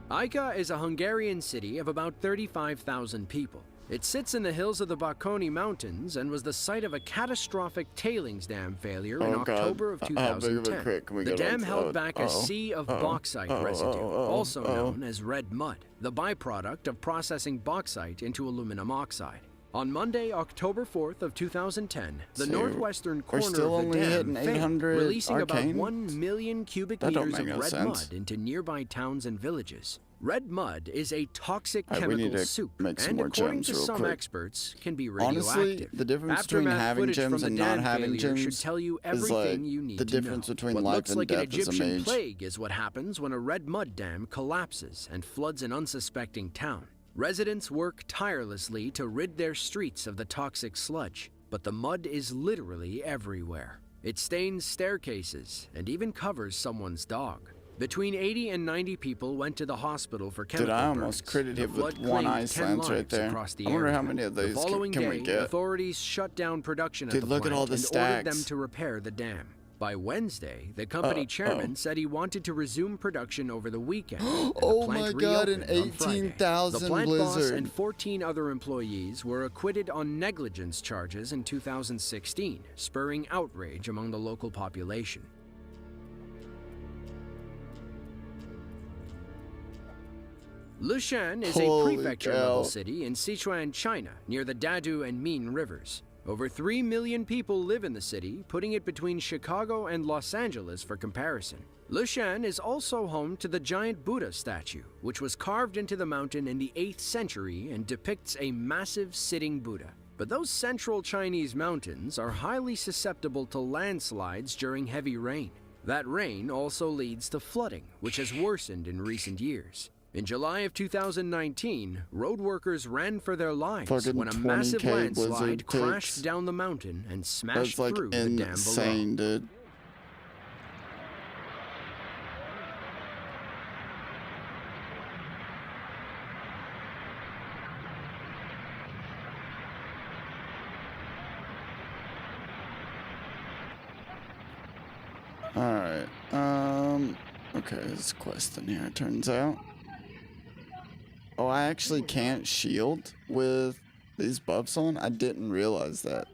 L: Ajka is a Hungarian city of about 35,000 people. It sits in the hills of the Bakony Mountains and was the site of a catastrophic tailings dam failure in
A: Oh, God.
L: October of
A: How big of a
L: 2010.
A: crit can we
L: The
A: get
L: dam
A: onto
L: held
A: that?
L: back a sea of bauxite residue, also known as red mud, the byproduct of processing bauxite into aluminum oxide. On Monday, October 4th of 2010, the
A: So,
L: northwestern
A: we're
L: corner
A: still
L: of the
A: only
L: dam
A: hitting
L: failed,
A: 800
L: releasing about
A: arcane?
L: 1 million cubic
A: That don't
L: meters of
A: make no
L: red
A: sense.
L: mud into nearby towns and villages. Red mud is a toxic
A: Alright, we need
L: chemical
A: to
L: soup,
A: make some
L: and
A: more
L: according
A: gems
L: to
A: real
L: some
A: quick.
L: experts, can be radioactive.
A: Honestly, the difference between
L: Aftermath
A: having
L: footage from
A: gems
L: the
A: and
L: dam
A: not having
L: failure should
A: gems
L: tell you
A: is
L: everything
A: like
L: you need
A: the
L: to
A: difference
L: know.
A: between
L: What
A: life
L: looks
A: and
L: like an
A: death as a
L: Egyptian
A: mage.
L: plague is what happens when a red mud dam collapses and floods an unsuspecting town. Residents work tirelessly to rid their streets of the toxic sludge, but the mud is literally everywhere. It stains staircases and even covers someone's dog. Between 80 and 90 people went to the hospital for chemical
A: Dude, I almost
L: burns.
A: critted
L: The
A: him with
L: flood
A: one
L: claimed
A: ice
L: 10
A: lance right
L: lives
A: there.
L: across the
A: I wonder
L: area.
A: how many of
L: The
A: those
L: following
A: can we
L: day,
A: get?
L: authorities shut down production
A: Dude,
L: at the
A: look at
L: plant
A: all the
L: and ordered them
A: stacks.
L: to repair the dam. By Wednesday, the company chairman said he wanted to resume production over the weekend. and the
A: Oh
L: plant
A: my God, an
L: reopened on Friday.
A: 18,000
L: The plant boss
A: blizzard.
L: and 14 other employees were acquitted on negligence charges in 2016, spurring outrage among the local population. Lushan is a
A: Holy
L: prefecture-level
A: cow.
L: city in Sichuan, China, near the Dadu and Min rivers. Over 3 million people live in the city, putting it between Chicago and Los Angeles for comparison. Lushan is also home to the giant Buddha statue, which was carved into the mountain in the 8th century and depicts a massive sitting Buddha. But those central Chinese mountains are highly susceptible to landslides during heavy rain. That rain also leads to flooding, which has worsened in recent years. In July of 2019, road workers ran for their lives
A: Fucking
L: when a massive
A: 20K
L: landslide
A: blizzard
L: crashed
A: ticks.
L: down the mountain and smashed
A: That's like
L: through the dam below.
A: insane, dude. Alright, okay, there's a quest in here, it turns out. Oh, I actually can't shield with these buffs on? I didn't realize that.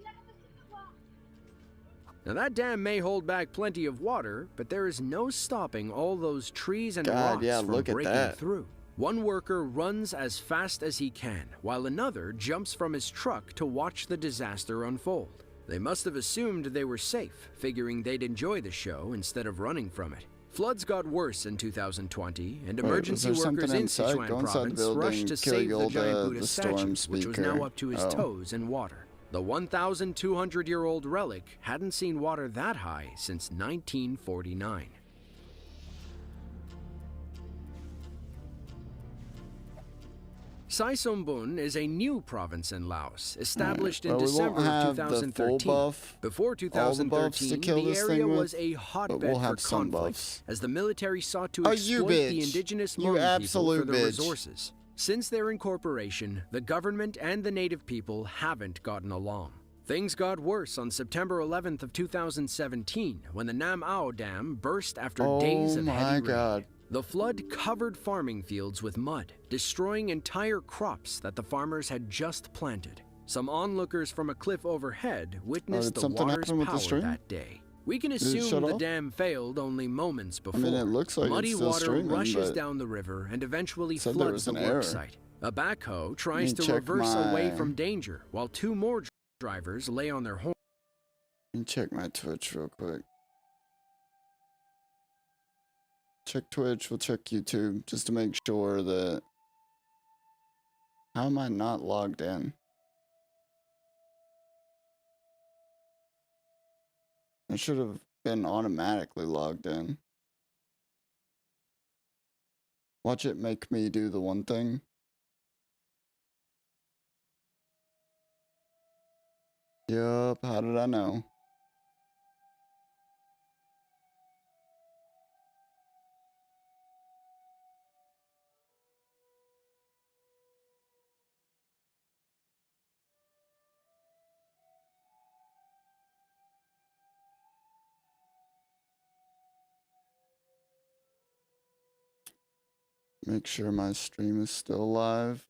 L: Now that dam may hold back plenty of water, but there is no stopping all those trees and
A: God,
L: rocks
A: yeah,
L: from
A: look at
L: breaking
A: that.
L: through. One worker runs as fast as he can, while another jumps from his truck to watch the disaster unfold. They must have assumed they were safe, figuring they'd enjoy the show instead of running from it. Floods got worse in 2020, and
A: Wait, was
L: emergency
A: there something
L: workers in
A: inside?
L: Sichuan
A: Go inside the
L: province
A: building,
L: rushed to
A: kill
L: save the
A: all
L: giant
A: the
L: Buddha
A: storm
L: statue, which was
A: speaker.
L: now up to his
A: Oh.
L: toes in water. The 1,200-year-old relic hadn't seen water that high since 1949. Saisombun is a new province in Laos, established
A: Well,
L: in
A: we won't
L: December of
A: have the full
L: 2013.
A: buff,
L: Before
A: all the buffs to
L: 2013,
A: kill
L: the
A: this
L: area
A: thing with,
L: was a
A: but
L: hotbed
A: we'll
L: for
A: have some
L: conflict,
A: buffs.
L: as the military sought to
A: Oh,
L: exploit
A: you
L: the
A: bitch.
L: indigenous
A: You
L: Hmong people for
A: absolute
L: their
A: bitch.
L: resources. Since their incorporation, the government and the native people haven't gotten along. Things got worse on September 11th of 2017 when the Nam Ao Dam burst after days of heavy rain. The flood covered farming fields with mud, destroying entire crops that the farmers had just planted. Some onlookers from a cliff overhead witnessed the water's power that day. We can assume the dam failed only moments before.
A: I mean, it looks like
L: muddy
A: it's still
L: water
A: streaming,
L: rushes
A: but
L: down the river and eventually
A: said
L: floods
A: there
L: the
A: was an
L: work
A: error.
L: site. A backhoe tries
A: Let me
L: to
A: check
L: reverse away
A: my-
L: from danger, while two more drivers lay on their horns.
A: Let me check my Twitch real quick. Check Twitch, we'll check YouTube, just to make sure that... How am I not logged in? I should have been automatically logged in. Watch it make me do the one thing. Yup, how did I know? Make sure my stream is still live.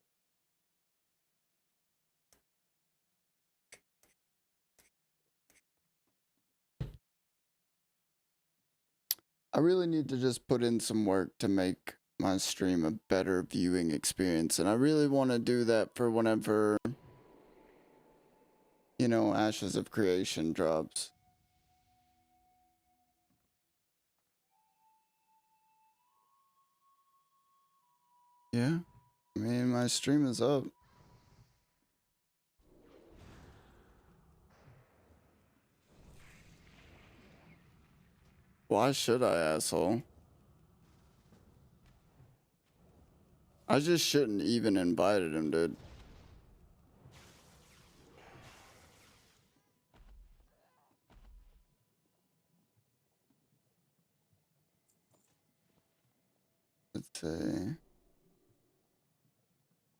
A: I really need to just put in some work to make my stream a better viewing experience. And I really want to do that for whenever, you know, Ashes of Creation drops. Yeah, I mean, my stream is up. Why should I, asshole? I just shouldn't even invited him, dude. Let's see.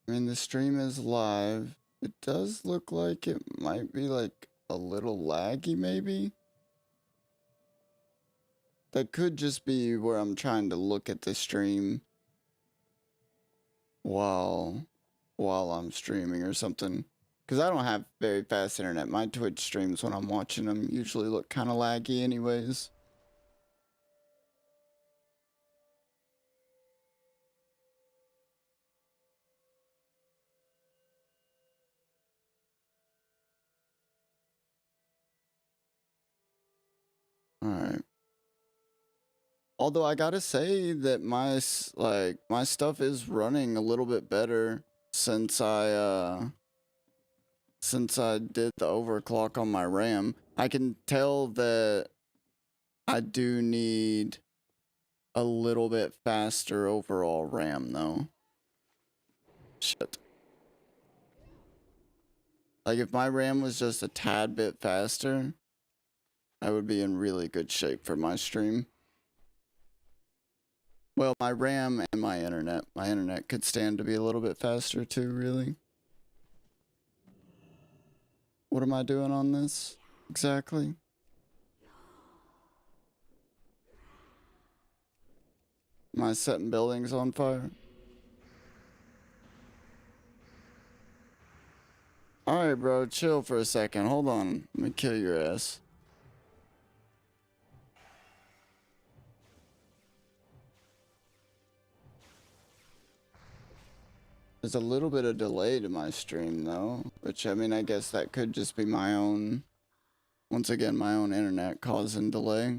A: I mean, the stream is live. It does look like it might be like a little laggy, maybe. That could just be where I'm trying to look at the stream while I'm streaming or something. Because I don't have very fast internet. My Twitch streams, when I'm watching them, usually look kind of laggy anyways. Alright. Although I gotta say that my stuff is running a little bit better since I did the overclock on my RAM. I can tell that I do need a little bit faster overall RAM though. Shit. Like if my RAM was just a tad bit faster, I would be in really good shape for my stream. Well, my RAM and my internet. My internet could stand to be a little bit faster too, really. What am I doing on this exactly? Am I setting buildings on fire? Alright, bro, chill for a second. Hold on. Let me kill your ass. There's a little bit of delay to my stream, though. Which, I mean, I guess that could just be my own... Once again, my own internet causing delay.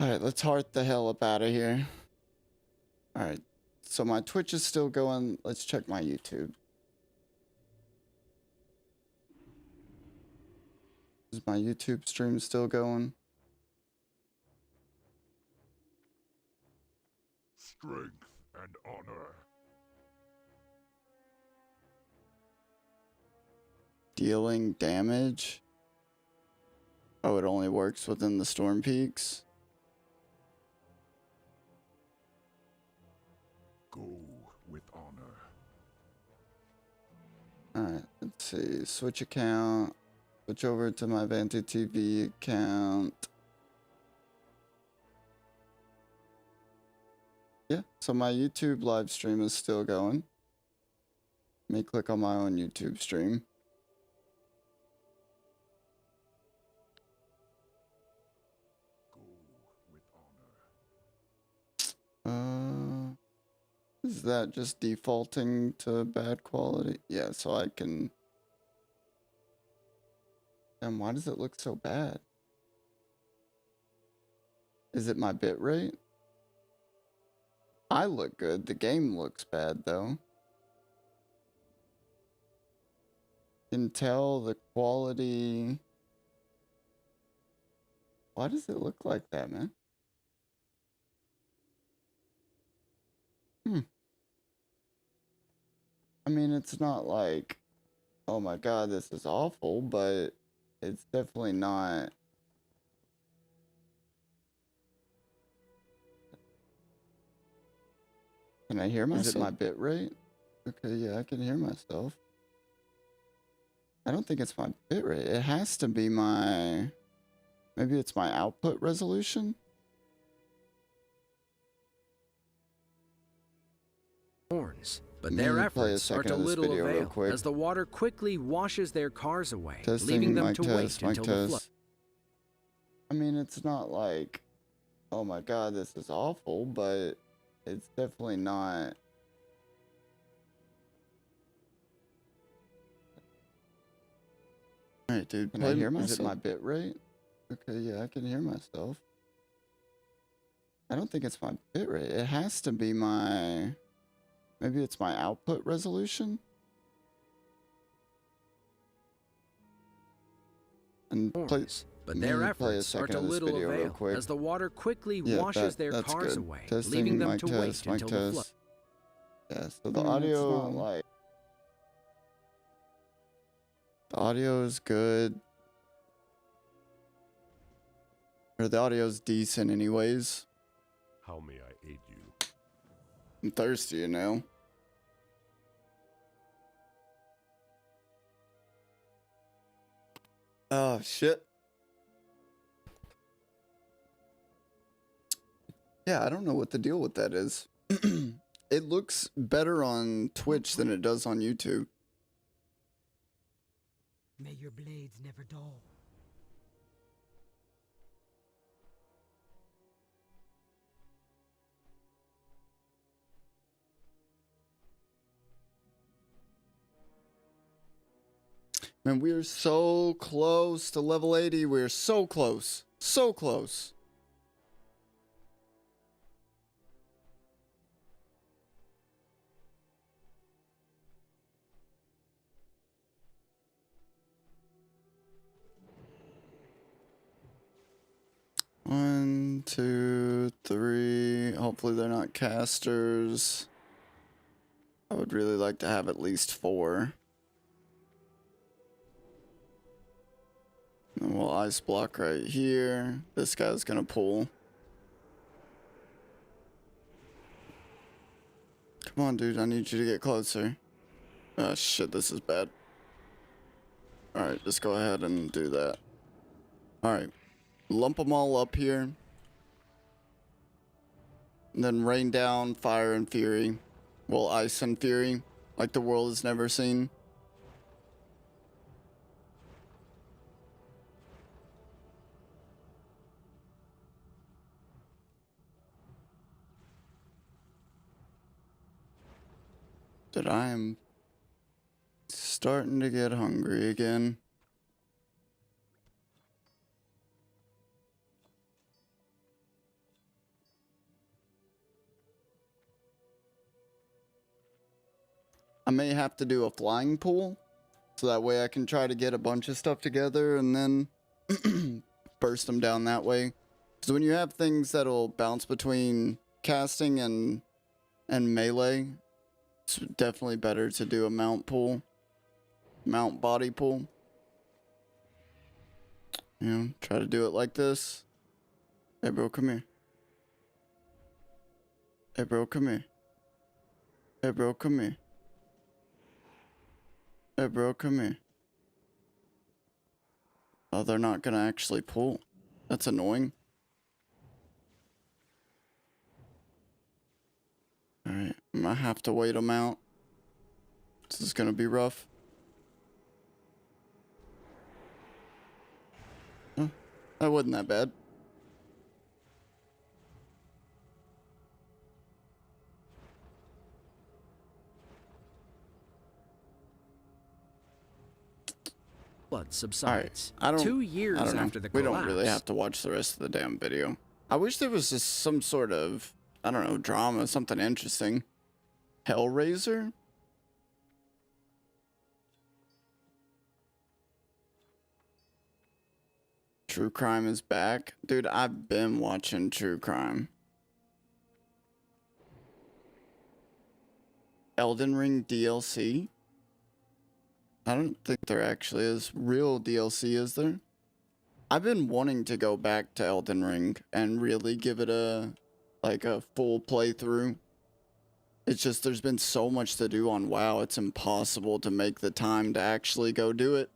A: Alright, let's heart the hell up out of here. Alright, so my Twitch is still going. Let's check my YouTube. Is my YouTube stream still going?
N: Strength and honor.
A: healing damage. Oh, it only works within the storm peaks.
N: Go with honor.
A: Alright, let's see. Switch account. Switch over to my Vantage TV account. Yeah, so my YouTube live stream is still going. Let me click on my own YouTube stream.
N: Go with honor.
A: Is that just defaulting to bad quality? Yeah, so I can... And why does it look so bad? Is it my bitrate? I look good. The game looks bad, though. Can tell the quality... Why does it look like that, man? I mean, it's not like, oh my god, this is awful, but it's definitely not... Can I hear myself? Is it my bitrate? Okay, yeah, I can hear myself. I don't think it's my bitrate. It has to be my... Maybe it's my output resolution?
L: Horns, but their efforts are to little avail as the water quickly washes their cars away, leaving them to wait until the flood.
A: I mean, it's not like, oh my god, this is awful, but it's definitely not... Alright, dude, can I hear myself? Is it my bitrate? Okay, yeah, I can hear myself. I don't think it's my bitrate. It has to be my... Maybe it's my output resolution? And
L: Horns, but their efforts are to little avail as the water quickly washes their cars away, leaving them to wait until the flood.
A: Yeah, so the audio, like... The audio is good. Or the audio is decent anyways.
N: How may I aid you?
A: I'm thirsty, you know. Oh, shit. Yeah, I don't know what the deal with that is. It looks better on Twitch than it does on YouTube.
E: May your blades never dull.
A: Man, we are so close to level 80. We're so close. So close. One, two, three. Hopefully they're not casters. I would really like to have at least 4. And we'll ice block right here. This guy's gonna pull. Come on, dude. I need you to get closer. Oh, shit. This is bad. Alright, just go ahead and do that. Alright. Lump them all up here. And then rain down fire and fury. Well, ice and fury. Like the world has never seen. That I am starting to get hungry again. I may have to do a flying pool, so that way I can try to get a bunch of stuff together and then burst them down that way. Because when you have things that'll bounce between casting and melee, it's definitely better to do a mount pool, mount body pool. You know, try to do it like this. Hey, bro, come here. Hey, bro, come here. Hey, bro, come here. Hey, bro, come here. Oh, they're not gonna actually pull. That's annoying. Alright, I'm gonna have to wait them out. This is gonna be rough. Huh, that wasn't that bad.
L: Blood subsides.
A: I don't,
L: 2 years
A: I don't know.
L: after the
A: We
L: collapse.
A: don't really have to watch the rest of the damn video. I wish there was just some sort of, I don't know, drama, something interesting. Hellraiser? True crime is back. Dude, I've been watching true crime. Elden Ring DLC? I don't think there actually is real DLC, is there? I've been wanting to go back to Elden Ring and really give it a full playthrough. It's just there's been so much to do on WoW, it's impossible to make the time to actually go do it.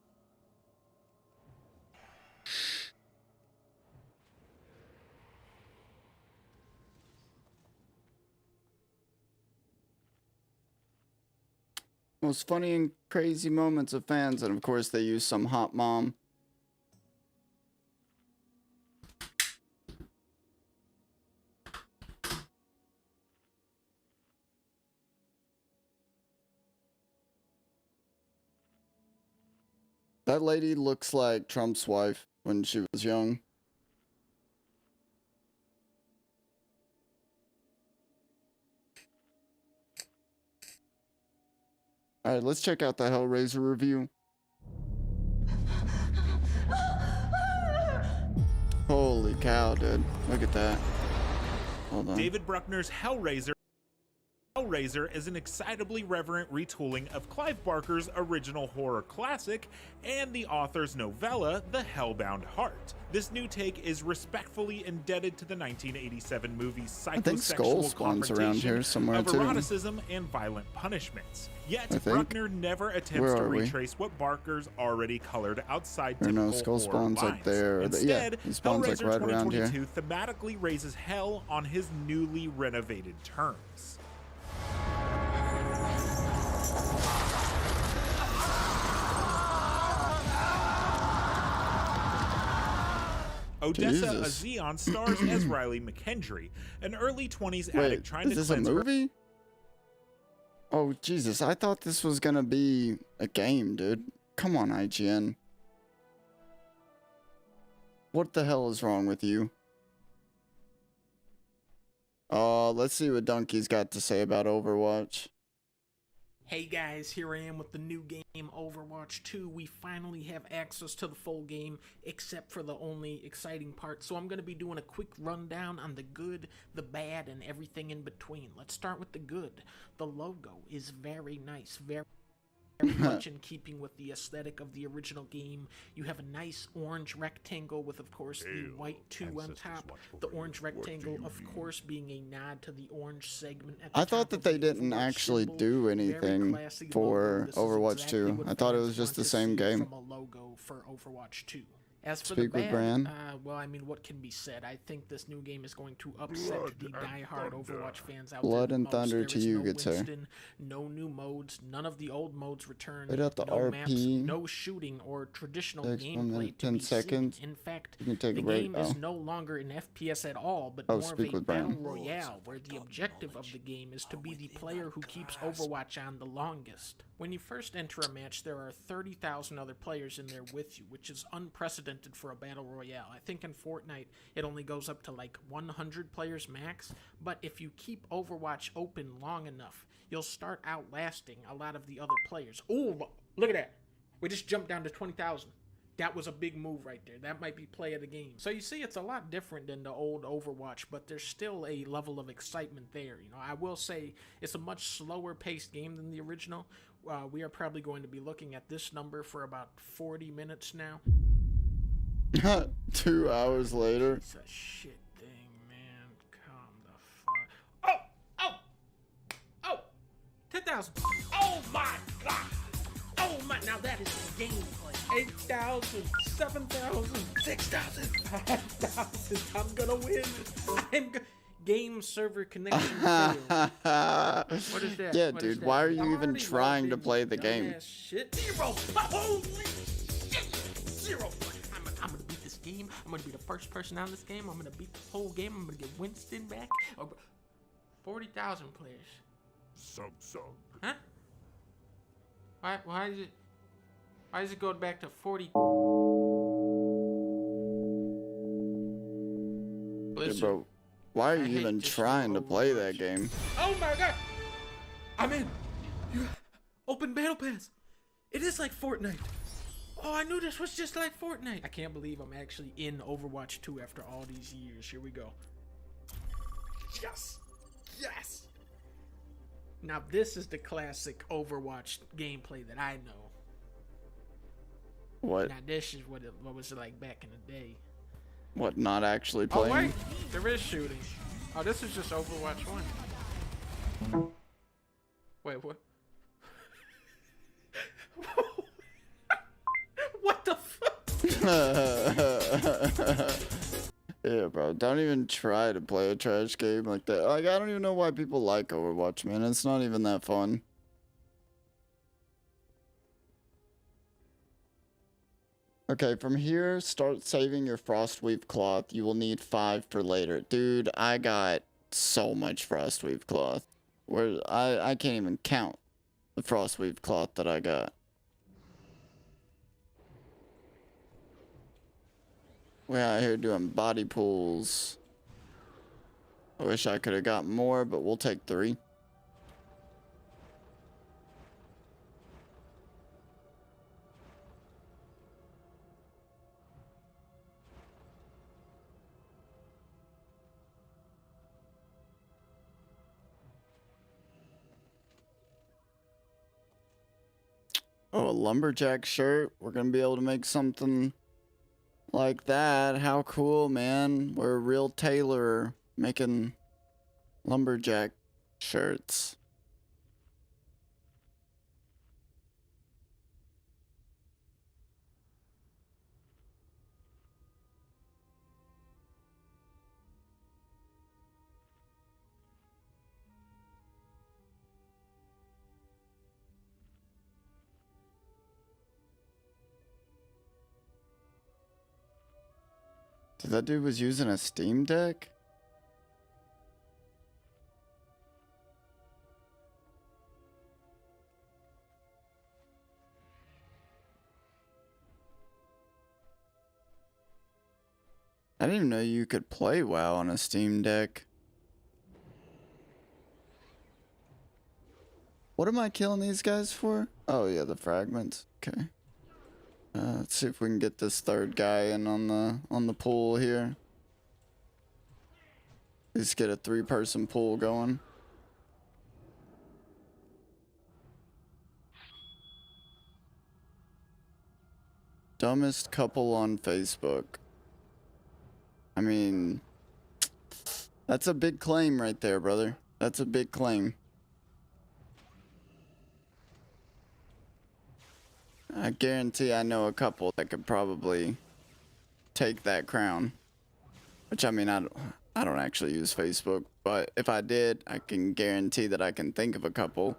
A: Most funny and crazy moments of fans, and of course they use some hot mom. That lady looks like Trump's wife when she was young. Alright, let's check out the Hellraiser review. Holy cow, dude. Look at that. Hold on.
O: David Bruckner's Hellraiser is an excitably reverent retooling of Clive Barker's original horror classic and the author's novella, The Hellbound Heart. This new take is respectfully indebted to the 1987 movie's psychosexual confrontation of eroticism and violent punishments. Yet, Bruckner never attempts to retrace what Barker's already colored outside typical
A: Skull
O: horror
A: spawns
O: lines.
A: like there.
O: Instead,
A: He spawns like
O: Hellraiser
A: right around
O: 2022
A: here.
O: thematically raises hell on his newly renovated terms. Odessa, a Xeon, stars as Riley McKendry, an early 20s addict trying to
A: is this a
O: cleanse her.
A: movie? Oh, Jesus. I thought this was gonna be a game, dude. Come on, IGN. What the hell is wrong with you? Let's see what Donkey's got to say about Overwatch.
P: Hey guys, here I am with the new game, Overwatch 2. We finally have access to the full game, except for the only exciting part. So I'm going to be doing a quick rundown on the good, the bad, and everything in between. Let's start with the good. The logo is very nice, very much in keeping with the aesthetic of the original game. You have a nice orange rectangle with, of course, the white 2 on top. The orange rectangle, of course, being a nod to the orange segment at the
A: I thought that they didn't actually do anything for Overwatch 2. I thought it was just the same game.
P: From a logo for Overwatch 2. As for
A: Speak
P: the
A: with
P: bad,
A: Bran.
P: well, I mean, what can be said? I think this new game is going to upset the diehard Overwatch fans out
A: Blood
P: there.
A: and Thunder to you,
P: no
A: good sir.
P: Winston, no new modes, none of the old modes return.
A: Wait out the
P: no
A: RP.
P: maps, no shooting or traditional
A: 1
P: gameplay
A: minute,
P: to
A: 10
P: be
A: seconds.
P: seen. In fact,
A: You can take
P: the
A: a break.
P: game is no longer an FPS at all, but more of
A: Speak
P: a
A: with
P: battle
A: Bran.
P: royale, where the objective of the game is to be the player who keeps Overwatch on the longest. When you first enter a match, there are 30,000 other players in there with you, which is unprecedented for a battle royale. I think in Fortnite, it only goes up to like 100 players max, but if you keep Overwatch open long enough, you'll start outlasting a lot of the other players. Oh, look at that. We just jumped down to 20,000. That was a big move right there. That might be play of the game. So you see, it's a lot different than the old Overwatch, but there's still a level of excitement there. You know, I will say it's a much slower paced game than the original. We are probably going to be looking at this number for about 40 minutes now.
A: 2 hours later.
P: It's a shit thing, man. Calm the fuck. Oh! 10,000. Oh my god! Oh my, now that is gameplay. 8,000, 7,000, 6,000, 5,000. I'm gonna win. Game server connection failed. What is that?
A: Yeah,
P: What
A: dude,
P: is that?
A: why are you
P: I'm
A: even
P: already
A: trying
P: logged
A: to
P: in,
A: play the
P: dumbass
A: game?
P: Shit. Zero. Holy shit. Zero. I'm gonna beat this game. I'm gonna be the first person on this game. I'm gonna beat the whole game. I'm gonna get Winston back. 40,000 players.
N: Sug.
P: Huh? Why is it going back to 40?
A: Yeah, bro, why are you even trying to play that game?
P: Oh my god! I'm in! You open battle pass! It is like Fortnite! Oh, I knew this was just like Fortnite! I can't believe I'm actually in Overwatch 2 after all these years. Here we go. Yes! Yes! Now this is the classic Overwatch gameplay that I know.
A: What?
P: Now this is what was it like back in the day.
A: What, not actually
P: Oh
A: playing?
P: wait, there is shooting. Oh, this is just Overwatch 1. Wait, what? What the fuck?
A: Yeah, bro, don't even try to play a trash game like that. Like, I don't even know why people like Overwatch, man. It's not even that fun. Okay, from here, start saving your Frostweave cloth. You will need 5 for later. Dude, I got so much Frostweave cloth. Where I can't even count the Frostweave cloth that I got. We're out here doing body pulls. I wish I could have got more, but we'll take 3. Oh, a lumberjack shirt. We're gonna be able to make something like that. How cool, man. We're a real tailor making lumberjack shirts. So that dude was using a Steam Deck? I didn't even know you could play WoW on a Steam Deck. What am I killing these guys for? Oh yeah, the fragments. Okay. Let's see if we can get this third guy in on the pool here. Let's get a 3-person pool going. Dumbest couple on Facebook. I mean, that's a big claim right there, brother. That's a big claim. I guarantee I know a couple that could probably take that crown. Which, I mean, I don't actually use Facebook, but if I did, I can guarantee that I can think of a couple.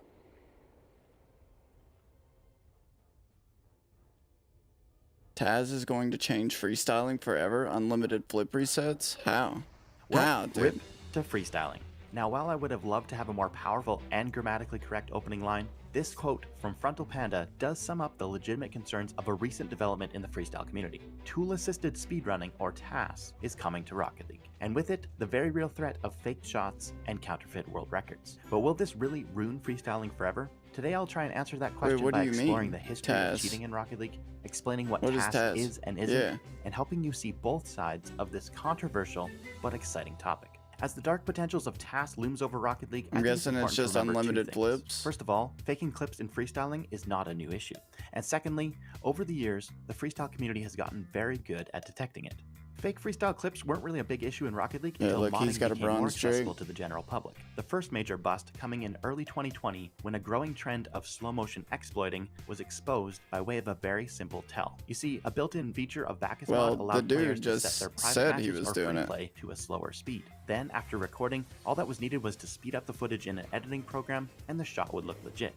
A: Taz is going to change freestyling forever. Unlimited flip resets? How?
Q: Well,
A: How, dude?
Q: rip to freestyling. Now, while I would have loved to have a more powerful and grammatically correct opening line, this quote from Frontal Panda does sum up the legitimate concerns of a recent development in the freestyle community. Tool-assisted speedrunning, or TAS, is coming to Rocket League, and with it, the very real threat of faked shots and counterfeit world records. But will this really ruin freestyling forever? Today I'll try and answer that question
A: what
Q: by
A: do you
Q: exploring
A: mean,
Q: the history
A: TAS?
Q: of cheating in Rocket League, explaining what
A: What is
Q: TAS
A: TAS?
Q: is and isn't,
A: Yeah.
Q: and helping you see both sides of this controversial but exciting topic. As the dark potentials of TAS looms over Rocket League,
A: I'm guessing it's just unlimited flips.
Q: First of all, faking clips in freestyling is not a new issue. And secondly, over the years, the freestyle community has gotten very good at detecting it. Fake freestyle clips weren't really a big issue in Rocket League until modding became more accessible to the general public. The first major bust coming in early 2020 when a growing trend of slow motion exploiting was exposed by way of a very simple tell. You see, a built-in feature of Bacchus mod allowed players to set their private matches or free play to a slower speed. Then, after recording, all that was needed was to speed up the footage in an editing program and the shot would look legit.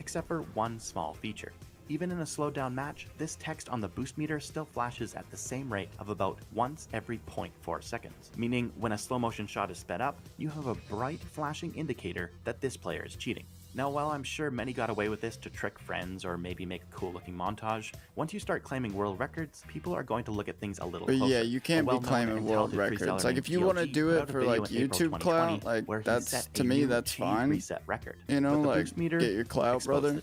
Q: Except for one small feature. Even in a slowed down match, this text on the boost meter still flashes at the same rate of about once every 0.4 seconds, meaning when a slow motion shot is sped up, you have a bright flashing indicator that this player is cheating. Now, while I'm sure many got away with this to trick friends or maybe make a cool looking montage, once you start claiming world records, people are going to look at things a little closer.
A: Yeah, you can't be claiming world records. Like, if you want to do it for like YouTube clout, like that's, to me, that's fine. You know, like, get your clout, brother.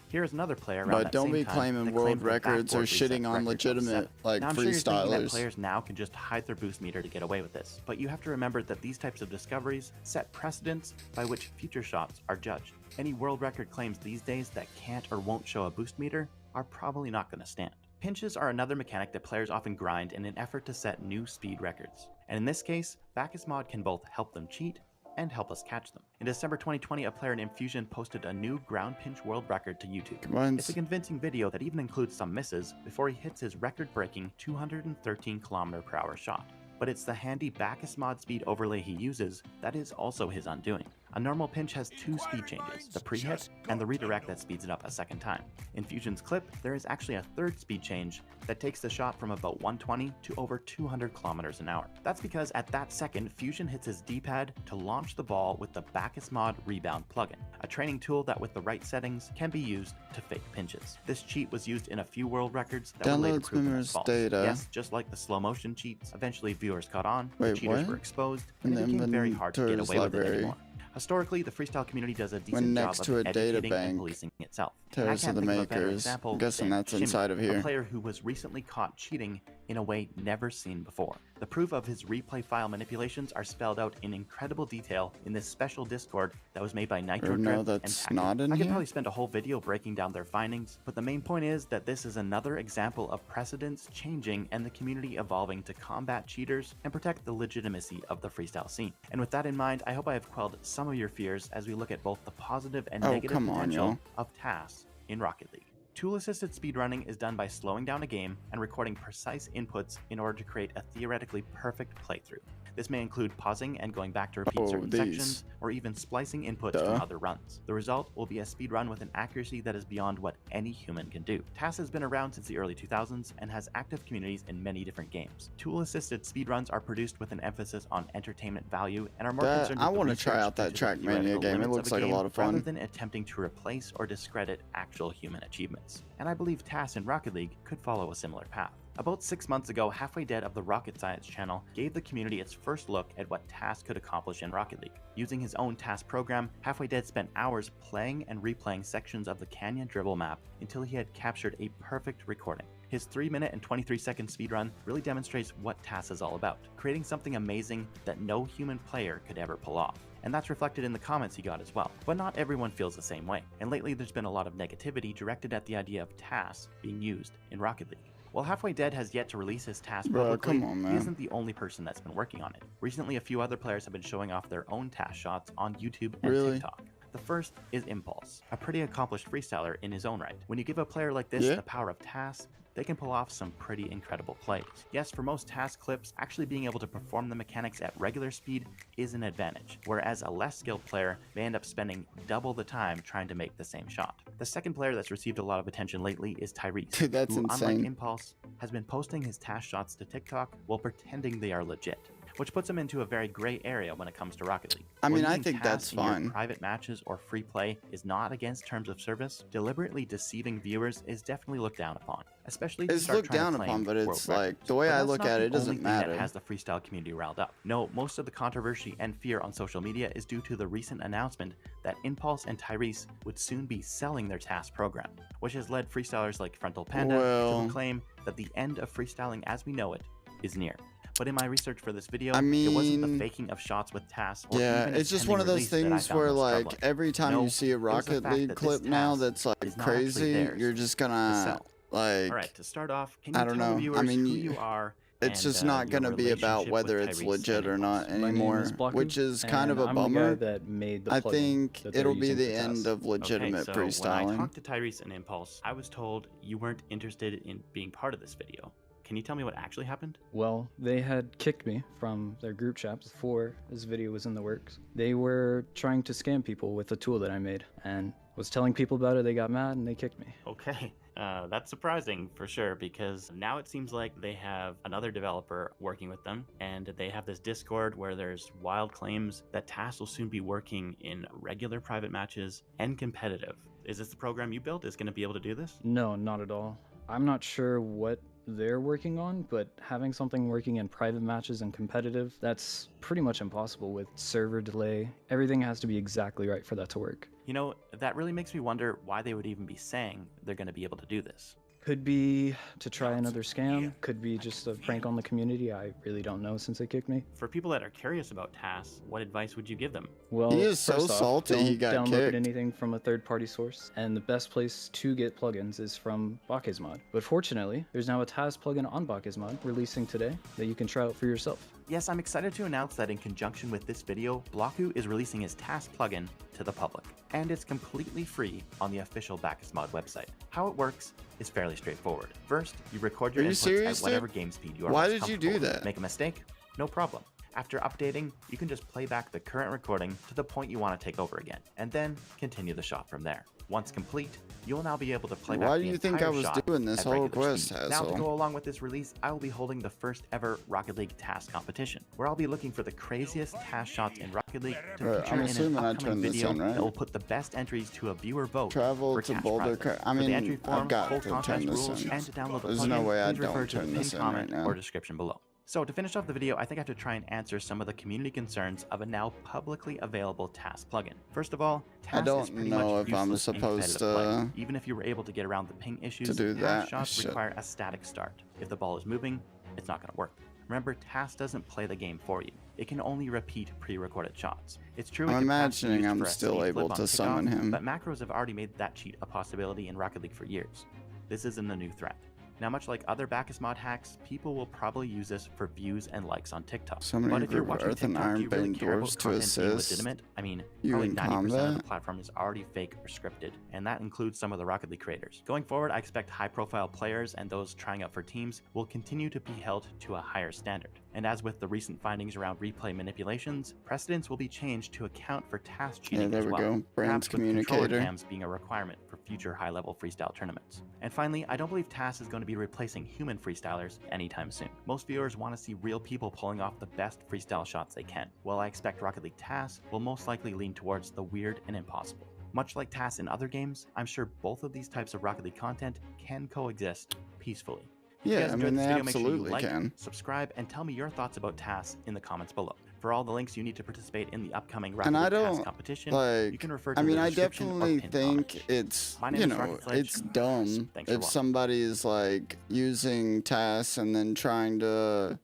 Q: Here's another player around
A: but
Q: that
A: don't
Q: same
A: be
Q: time
A: claiming world records or shitting on legitimate like
Q: now, I'm sure you're thinking that
A: freestylers.
Q: Players now can just hide their boost meter to get away with this, but you have to remember that these types of discoveries set precedents by which future shots are judged. Any world record claims these days that can't or won't show a boost meter are probably not going to stand. Pinches are another mechanic that players often grind in an effort to set new speed records, and in this case, Bacchus mod can both help them cheat and help us catch them. In December 2020, a player named Fusion posted a new ground pinch world record to YouTube. It's a convincing video that even includes some misses before he hits his record-breaking 213 km/h shot. But it's the handy Bacchus mod speed overlay he uses that is also his undoing. A normal pinch has two speed changes, the pre-hit and the redirect that speeds it up a second time. In Fusion's clip, there is actually a third speed change that takes the shot from about 120 to over 200 km/h. That's because at that second, Fusion hits his D-pad to launch the ball with the Bacchus mod rebound plugin, a training tool that with the right settings can be used to fake pinches. This cheat was used in a few world records that were later proven as false. Yes, just like the slow motion cheats, eventually viewers caught on, the cheaters were exposed, and it became very hard to get away with it anymore. Historically, the freestyle community does a decent job of educating and policing itself. And I can't think of a better example
A: I'm guessing
Q: than
A: that's
Q: Shimmy,
A: inside of here.
Q: a player who was recently caught cheating in a way never seen before. The proof of his replay file manipulations are spelled out in incredible detail in this special Discord that was made by Nitro Drift and Tactic. I could probably spend a whole video breaking down their findings, but the main point is that this is another example of precedents changing and the community evolving to combat cheaters and protect the legitimacy of the freestyle scene. And with that in mind, I hope I have quelled some of your fears as we look at both the positive and negative potential of TAS in Rocket League. Tool-assisted speedrunning is done by slowing down a game and recording precise inputs in order to create a theoretically perfect playthrough. This may include pausing and going back to repeat certain sections, or even splicing inputs from other runs. The result will be a speedrun with an accuracy that is beyond what any human can do. TAS has been around since the early 2000s and has active communities in many different games. Tool-assisted speedruns are produced with an emphasis on entertainment value and are more concerned with
A: I want to try out that Trackmania game. It looks like a lot of fun.
Q: Rather than attempting to replace or discredit actual human achievements. And I believe TAS in Rocket League could follow a similar path. About 6 months ago, Halfway Dead of the Rocket Science channel gave the community its first look at what TAS could accomplish in Rocket League. Using his own TAS program, Halfway Dead spent hours playing and replaying sections of the Canyon Dribble map until he had captured a perfect recording. His 3-minute and 23-second speedrun really demonstrates what TAS is all about, creating something amazing that no human player could ever pull off. And that's reflected in the comments he got as well. But not everyone feels the same way, and lately there's been a lot of negativity directed at the idea of TAS being used in Rocket League. While Halfway Dead has yet to release his TAS publicly, he isn't the only person that's been working on it. Recently, a few other players have been showing off their own TAS shots on YouTube and TikTok. The first is Impulse, a pretty accomplished freestyler in his own right. When you give a player like this the power of TAS, they can pull off some pretty incredible plays. Yes, for most TAS clips, actually being able to perform the mechanics at regular speed is an advantage, whereas a less skilled player may end up spending double the time trying to make the same shot. The second player that's received a lot of attention lately is Tyrese,
A: Dude, that's
Q: who,
A: insane.
Q: unlike Impulse, has been posting his TAS shots to TikTok while pretending they are legit, which puts him into a very gray area when it comes to Rocket League.
A: I mean,
Q: While
A: I
Q: using
A: think
Q: TAS
A: that's
Q: in your
A: fine.
Q: Private matches or free play is not against terms of service. Deliberately deceiving viewers is definitely looked down upon, especially if you
A: It's
Q: start
A: looked
Q: trying
A: down
Q: to claim
A: upon, but
Q: world
A: it's like
Q: records.
A: the way
Q: But
A: I
Q: that's
A: look
Q: not
A: at
Q: the
A: it, it doesn't
Q: only thing
A: matter.
Q: that has the freestyle community riled up. No, most of the controversy and fear on social media is due to the recent announcement that Impulse and Tyrese would soon be selling their TAS program, which has led freestylers like Frontal Panda to claim that the end of freestyling as we know it is near. But in my research for this video,
A: I
Q: it wasn't
A: mean,
Q: the faking of shots with TAS or
A: yeah,
Q: even
A: it's just
Q: pending
A: one of those
Q: release that I
A: things
Q: found
A: where
Q: most
A: like
Q: troubling.
A: every time
Q: No,
A: you see a
Q: it was the
A: Rocket
Q: fact
A: League
Q: that
A: clip
Q: this
A: now
Q: TAS
A: that's like
Q: is not actually
A: crazy,
Q: theirs
A: you're just
Q: to
A: gonna
Q: sell.
A: like,
Q: All right, to start off, can
A: I
Q: you
A: don't
Q: tell the
A: know.
Q: viewers
A: I mean,
Q: who you are
A: it's
Q: and
A: just not
Q: your
A: gonna be about
Q: relationship
A: whether
Q: with
A: it's
Q: Tyrese
A: legit
Q: and
A: or not
Q: Impulse?
R: My name
A: anymore,
R: is Blaku,
A: which is kind of
R: and
A: a
R: I'm the guy
A: bummer.
R: that made the
A: I
R: plugin
A: think
R: that they're
A: it'll be
R: using
A: the
R: for
A: end
R: TAS.
A: of legitimate
Q: Okay, so when I
A: freestyling.
Q: talked to Tyrese and Impulse, I was told you weren't interested in being part of this video. Can you tell me what actually happened?
R: Well, they had kicked me from their group chat before this video was in the works. They were trying to scam people with a tool that I made, and was telling people about it. They got mad and they kicked me.
Q: Okay, that's surprising for sure, because now it seems like they have another developer working with them, and they have this Discord where there's wild claims that TAS will soon be working in regular private matches and competitive. Is this the program you built is going to be able to do this?
R: No, not at all. I'm not sure what they're working on, but having something working in private matches and competitive, that's pretty much impossible with server delay. Everything has to be exactly right for that to work.
Q: You know, that really makes me wonder why they would even be saying they're going to be able to do this.
R: Could be to try another scam, could be just a prank on the community. I really don't know since they kicked me.
Q: For people that are curious about TAS, what advice would you give them?
R: Well,
A: He is so
R: first off,
A: salty
R: don't
A: he got
R: download
A: kicked.
R: anything from a third-party source, and the best place to get plugins is from Bakesmod. But fortunately, there's now a TAS plugin on Bakesmod releasing today that you can try out for yourself.
Q: Yes, I'm excited to announce that in conjunction with this video, Blaku is releasing his TAS plugin to the public, and it's completely free on the official Bakesmod website. How it works is fairly straightforward. First, you record your
A: Are you
Q: inputs
A: serious,
Q: at whatever
A: dude?
Q: game speed you are
A: Why
Q: most
A: did you
Q: comfortable
A: do
Q: with.
A: that?
Q: Make a mistake? No problem. After updating, you can just play back the current recording to the point you want to take over again, and then continue the shot from there. Once complete, you will now be able to play back
A: Why
Q: the
A: do you think
Q: entire
A: I was
Q: shot
A: doing this
Q: at
A: whole
Q: regular
A: quest,
Q: speed. Now, to
A: asshole?
Q: go along with this release, I will be holding the first ever Rocket League TAS competition, where I'll be looking for the craziest TAS shots in Rocket League to
A: Right,
Q: feature
A: I'm
Q: in an
A: assuming I
Q: upcoming
A: turned this
Q: video
A: in, right?
Q: that will put the best entries to a viewer vote.
A: Travel
Q: for
A: to
Q: cash
A: Boulder.
Q: prizes.
A: I
Q: For the
A: mean,
Q: entry form,
A: I've got
Q: full
A: to
Q: contest
A: turn this
Q: rules,
A: in.
Q: and to download the
A: There's
Q: plugin,
A: no way I
Q: please refer
A: don't
Q: to the
A: turn
Q: pinned
A: this in
Q: comment
A: right now.
Q: or description below. So to finish off the video, I think I have to try and answer some of the community concerns of a now publicly available TAS plugin. First of all, TAS
A: don't
Q: is pretty
A: know
Q: much
A: if I'm
Q: useless in
A: supposed
Q: competitive play.
A: to-
Q: Even if you were able to get around the ping issues,
A: do
Q: TAS
A: that
Q: shots
A: shit.
Q: require a static start. If the ball is moving, it's not going to work. Remember, TAS doesn't play the game for you. It can only repeat pre-recorded shots. It's true.
A: I'm
Q: it can pass
A: imagining
Q: used
A: I'm
Q: for a
A: still
Q: sneak
A: able
Q: flip on
A: to summon
Q: kickoff,
A: him.
Q: But macros have already made that cheat a possibility in Rocket League for years. This isn't a new threat. Now, much like other Bakesmod hacks, people will probably use this for views and likes on TikTok.
A: Summoning
Q: But
A: a
Q: if you're
A: group of
Q: watching
A: Earth and
Q: TikTok, do you really
A: Iron-Bane
Q: care about
A: dwarves to
Q: content being
A: assist
Q: legitimate? I mean,
A: you
Q: probably
A: in
Q: 90% of the
A: combat?
Q: platform is already fake or scripted, and that includes some of the Rocket League creators. Going forward, I expect high-profile players and those trying out for teams will continue to be held to a higher standard. And as with the recent findings around replay manipulations, precedents will be changed to account for task cheating
A: there
Q: as
A: we
Q: well.
A: go. Brand's
Q: Perhaps with controller
A: communicator.
Q: cams being a requirement for future high-level freestyle tournaments. And finally, I don't believe TAS is going to be replacing human freestylers anytime soon. Most viewers want to see real people pulling off the best freestyle shots they can. While I expect Rocket League TAS will most likely lean towards the weird and impossible. Much like TAS in other games, I'm sure both of these types of Rocket League content can coexist peacefully. If you
A: Yeah,
Q: guys
A: I
Q: enjoyed
A: mean,
Q: this
A: they
Q: video, make sure you
A: absolutely
Q: like,
A: can.
Q: subscribe, and tell me your thoughts about TAS in the comments below. For all the links you need to participate in the upcoming Rocket
A: And I
Q: League TAS
A: don't
Q: competition,
A: like.
Q: you can refer to
A: I mean,
Q: the
A: I
Q: description or
A: definitely
Q: pinned
A: think
Q: comment.
A: it's
Q: My name
A: you
Q: is
A: know
Q: Rocket Sledge.
A: it's dumb
Q: Thanks for
A: if
Q: watching.
A: somebody's like using TAS and then trying to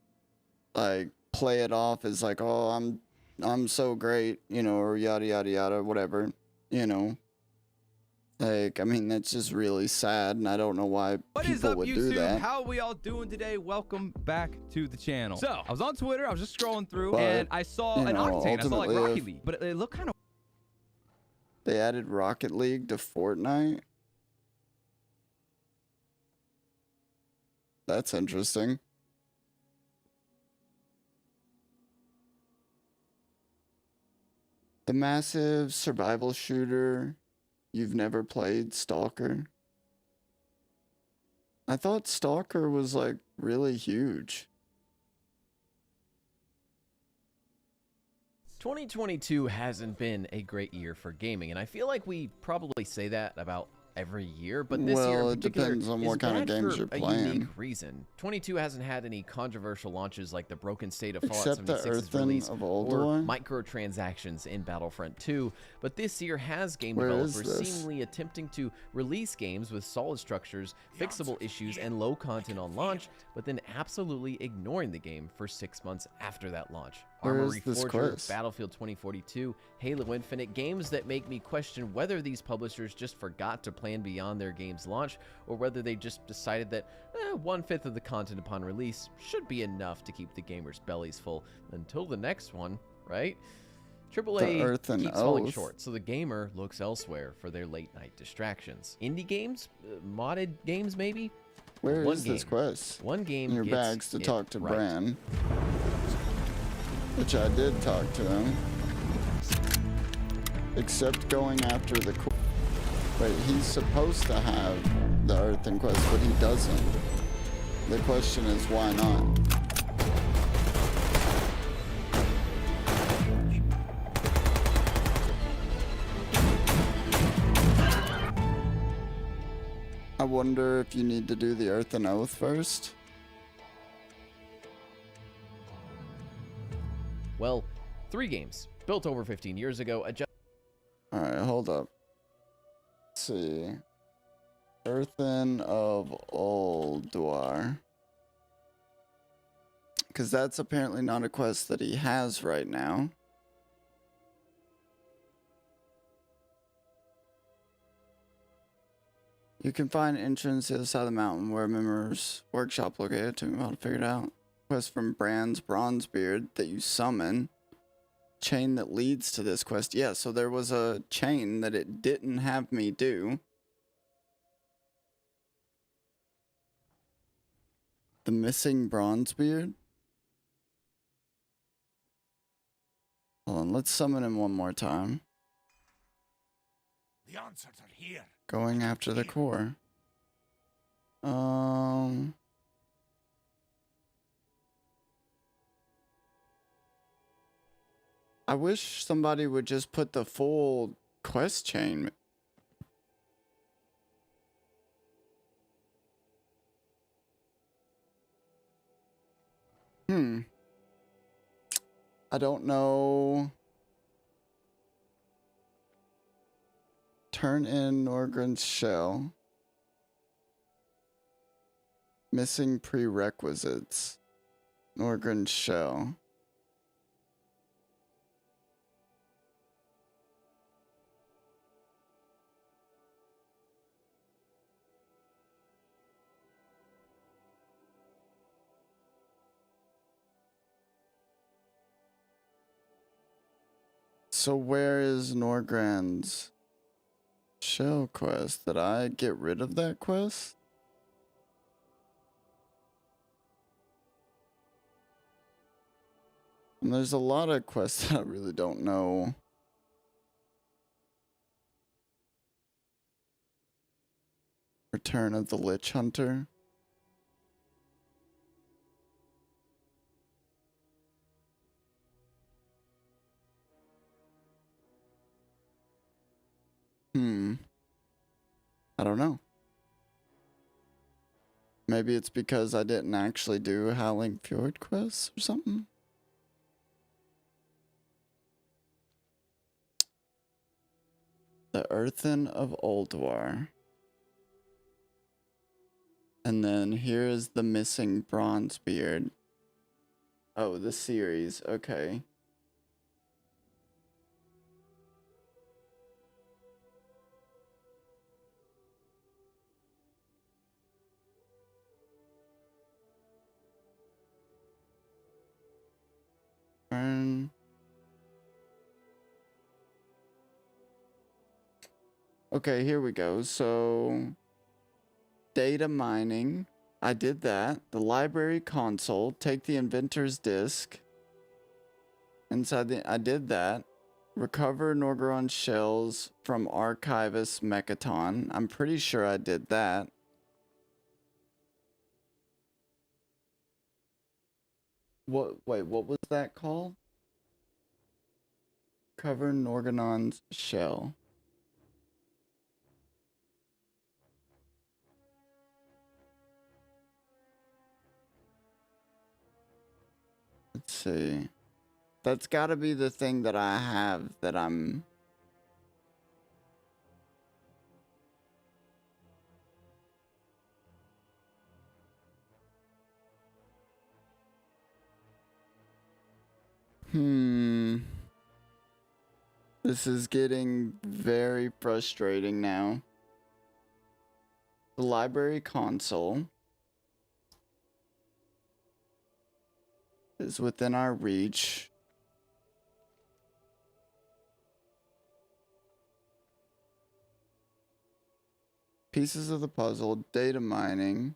A: like play it off as like, oh, I'm so great, you know, or yada yada yada, whatever, you know. Like, I mean, that's just really sad, and I don't know why
S: What is
A: people
S: up,
A: would do
S: YouTube?
A: that.
S: How are we all doing today? Welcome back to the channel. So, I was on Twitter, I was just scrolling through,
A: But,
S: and I saw
A: you
S: an
A: know,
S: Octane. I saw like
A: ultimately,
S: Rocket
A: if-
S: League, but it looked kind of
A: They added Rocket League to Fortnite. That's interesting. The massive survival shooter. You've never played Stalker? I thought Stalker was like really huge.
T: 2022 hasn't been a great year for gaming, and I feel like we probably say that about every year, but this year in
A: Well, it
T: particular
A: depends on
T: is
A: what kind of
T: bad
A: games
T: for
A: you're
T: a
A: playing.
T: unique reason. 22 hasn't had any controversial launches like the broken state of Fallout
A: Except the
T: 76's
A: Earthen
T: release
A: of
T: or
A: Ulduar.
T: microtransactions in Battlefront 2, but this year has game
A: Where is
T: developers
A: this?
T: seemingly attempting to release games with solid structures, fixable issues, and low content on launch, but then absolutely ignoring the game for 6 months after that launch.
A: Where is
T: Armory
A: this
T: Forger,
A: quest?
T: Battlefield 2042, Halo Infinite, games that make me question whether these publishers just forgot to plan beyond their game's launch, or whether they just decided that 1/5 of the content upon release should be enough to keep the gamers' bellies full until the next one, right? AAA
A: Earthen
T: keeps falling
A: Oath.
T: short, so the gamer looks elsewhere for their late-night distractions. Indie games? Modded games, maybe?
A: Where
T: One
A: is this
T: game.
A: quest?
T: One game
A: In your
T: gets
A: bags to
T: it
A: talk to
T: right.
A: Bran. Which I did talk to him. Except going after the... Wait, he's supposed to have the Earthen quest, but he doesn't. The question is, why not? I wonder if you need to do the Earthen Oath first.
T: Well, 3 games, built over 15 years ago,
A: Alright, hold up. Let's see. Earthen of Ulduar. Because that's apparently not a quest that he has right now. You can find entrance to the other side of the mountain where a member's workshop located. Took me a while to figure it out. Quest from Bran's Bronzebeard that you summon. Chain that leads to this quest. Yeah, so there was a chain that it didn't have me do. The missing Bronzebeard. Hold on, let's summon him one more time.
D: The answers are here.
A: Going after the core. I wish somebody would just put the full quest chain. I don't know. Turn in Norgren's shell. Missing prerequisites. Norgren's shell. So where is Norgren's shell quest? Did I get rid of that quest? And there's a lot of quests that I really don't know. Return of the Lich Hunter. I don't know. Maybe it's because I didn't actually do Howling Fjord quests or something. The Earthen of Ulduar. And then here is the missing Bronzebeard. Oh, the series. Okay. Okay, here we go. So, data mining. I did that. The library console. Take the inventor's disc. Inside the... I did that. Recover Norgron's shells from Archivist Mechaton. I'm pretty sure I did that. Wait, what was that called? Cover Norgonon's shell. Let's see. That's got to be the thing that I have that I'm... This is getting very frustrating now. The library console is within our reach. Pieces of the puzzle, data mining,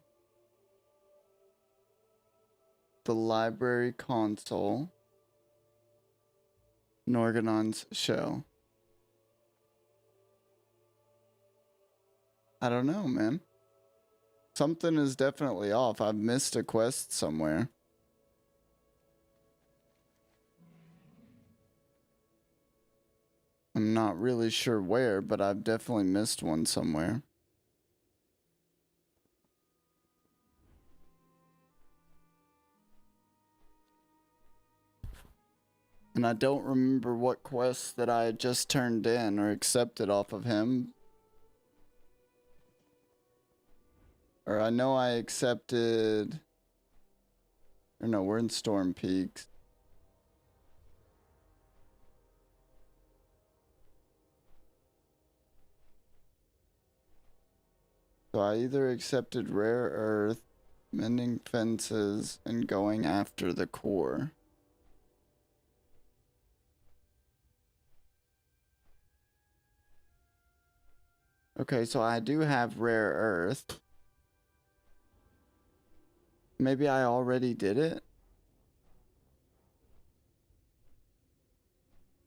A: the library console, Norganon's shell. I don't know, man. Something is definitely off. I've missed a quest somewhere. I'm not really sure where, but I've definitely missed one somewhere. And I don't remember what quests that I had just turned in or accepted off of him. Or I know I accepted... Or no, we're in Storm Peaks. So I either accepted Rare Earth, Mending Fences, and going after the core. Okay, so I do have Rare Earth. Maybe I already did it?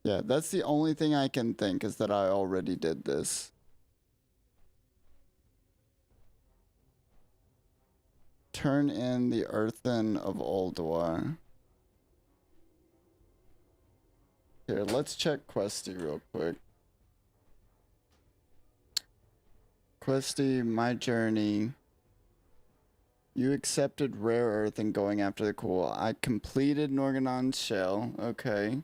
A: Yeah, that's the only thing I can think is that I already did this. Turn in the Earthen of Ulduar. Here, let's check Questy real quick. Questy, my journey. You accepted Rare Earth and going after the core. I completed Norganon's shell. Okay.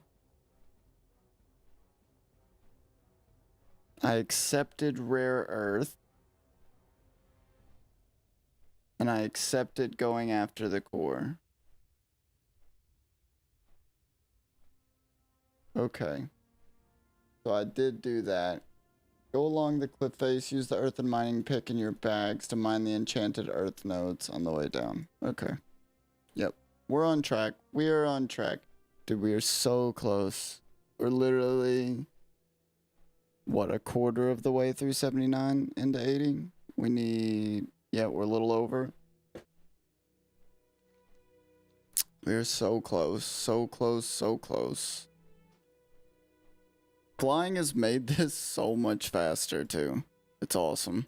A: I accepted Rare Earth. And I accepted going after the core. Okay. So I did do that. Go along the cliff face, use the earth and mining pick in your bags to mine the enchanted earth nodes on the way down. Okay. Yep. We're on track. We are on track. Dude, we are so close. We're literally, what, a quarter of the way through 79 into 80? We need, yeah, we're a little over. We're so close. So close, so close. Flying has made this so much faster, too. It's awesome.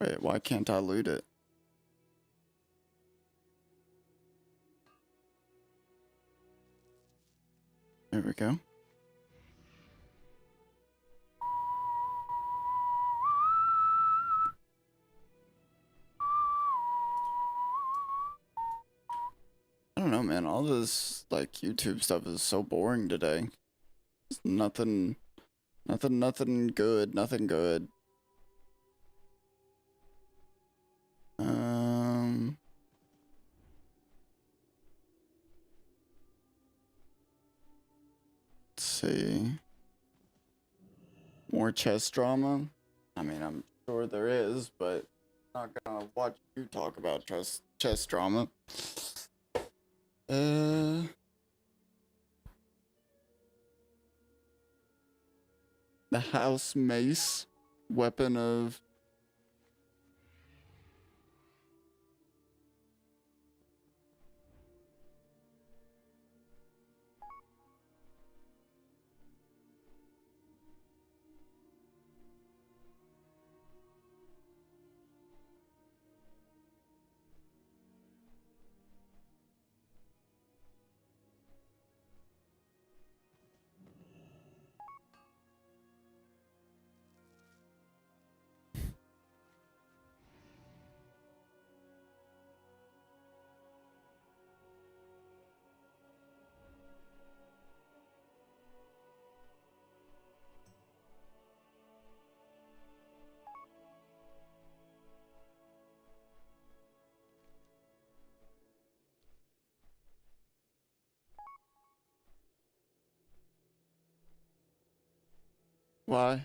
A: Wait, why can't I loot it? There we go. I don't know, man. All this, like, YouTube stuff is so boring today. It's nothing good. Nothing good. Let's see. More chess drama? I mean, I'm sure there is, but I'm not gonna watch you talk about chess drama. The house mace, weapon of... Why?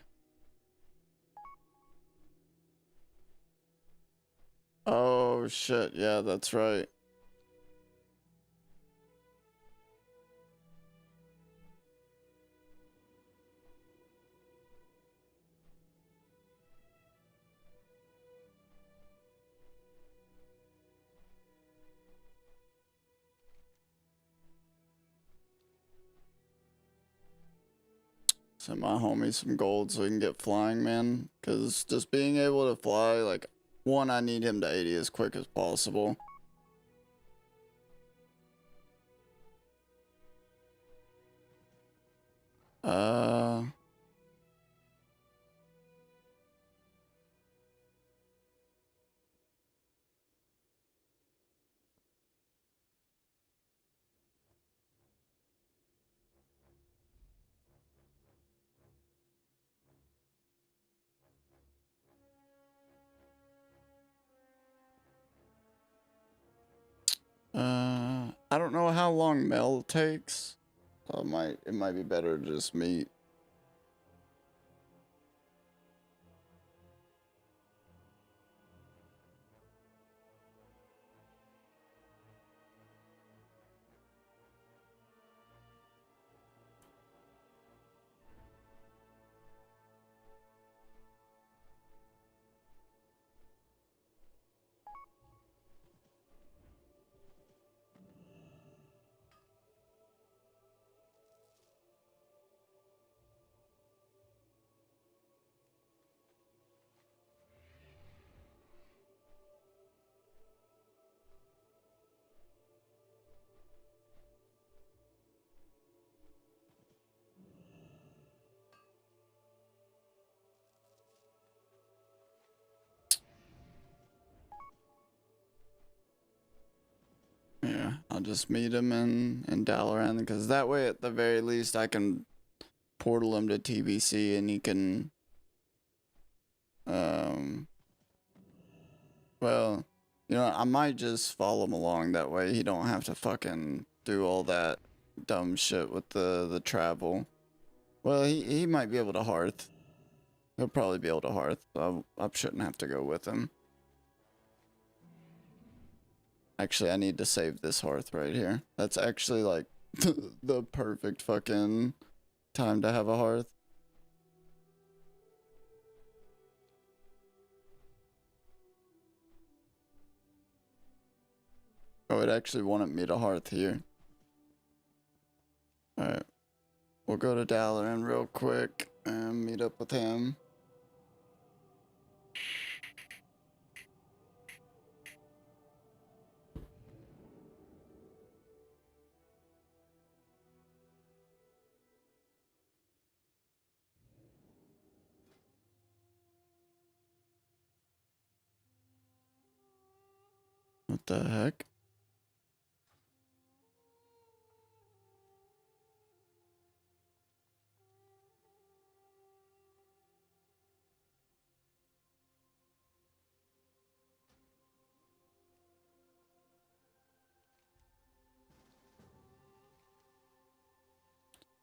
A: Oh shit, yeah, that's right. Send my homie some gold so he can get flying, man. Because just being able to fly, like, one, I need him to 80 as quick as possible. I don't know how long Mel takes. So it might be better to just meet. Yeah, I'll just meet him in Dalaran, because that way, at the very least, I can portal him to TBC and he can, well, you know, I might just follow him along that way. He don't have to fucking do all that dumb shit with the travel. Well, he might be able to hearth. He'll probably be able to hearth, so I shouldn't have to go with him. Actually, I need to save this hearth right here. That's actually like the perfect fucking time to have a hearth. Oh, it actually wanted me to hearth here. Alright. We'll go to Dalaran real quick and meet up with him. What the heck?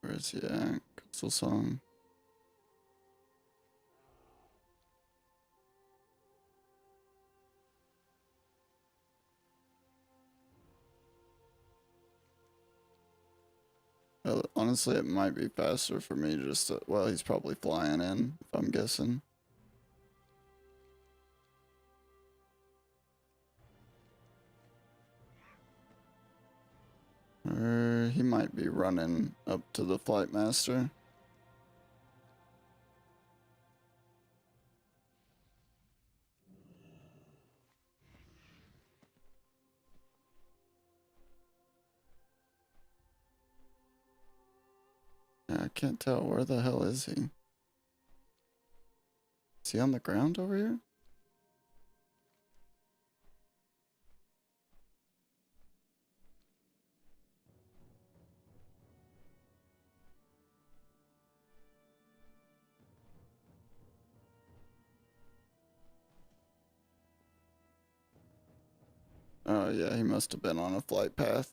A: Where is he at? Crystal Song. Honestly, it might be faster for me just to, well, he's probably flying in, if I'm guessing. Or he might be running up to the flight master. Yeah, I can't tell. Where the hell is he? Is he on the ground over here? Oh yeah, he must have been on a flight path.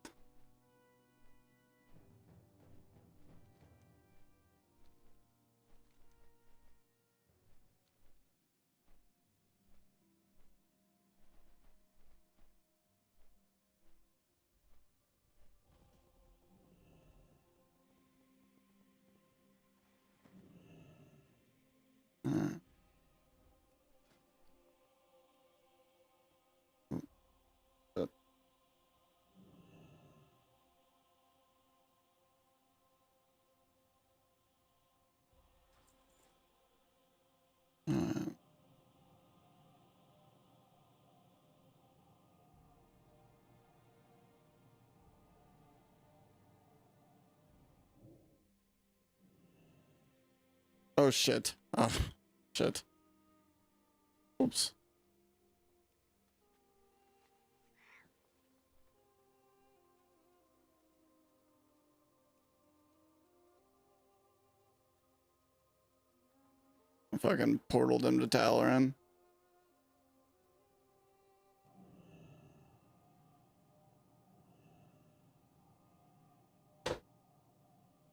A: Oh, shit. Oh, shit. Oops. I fucking portaled him to Talaran.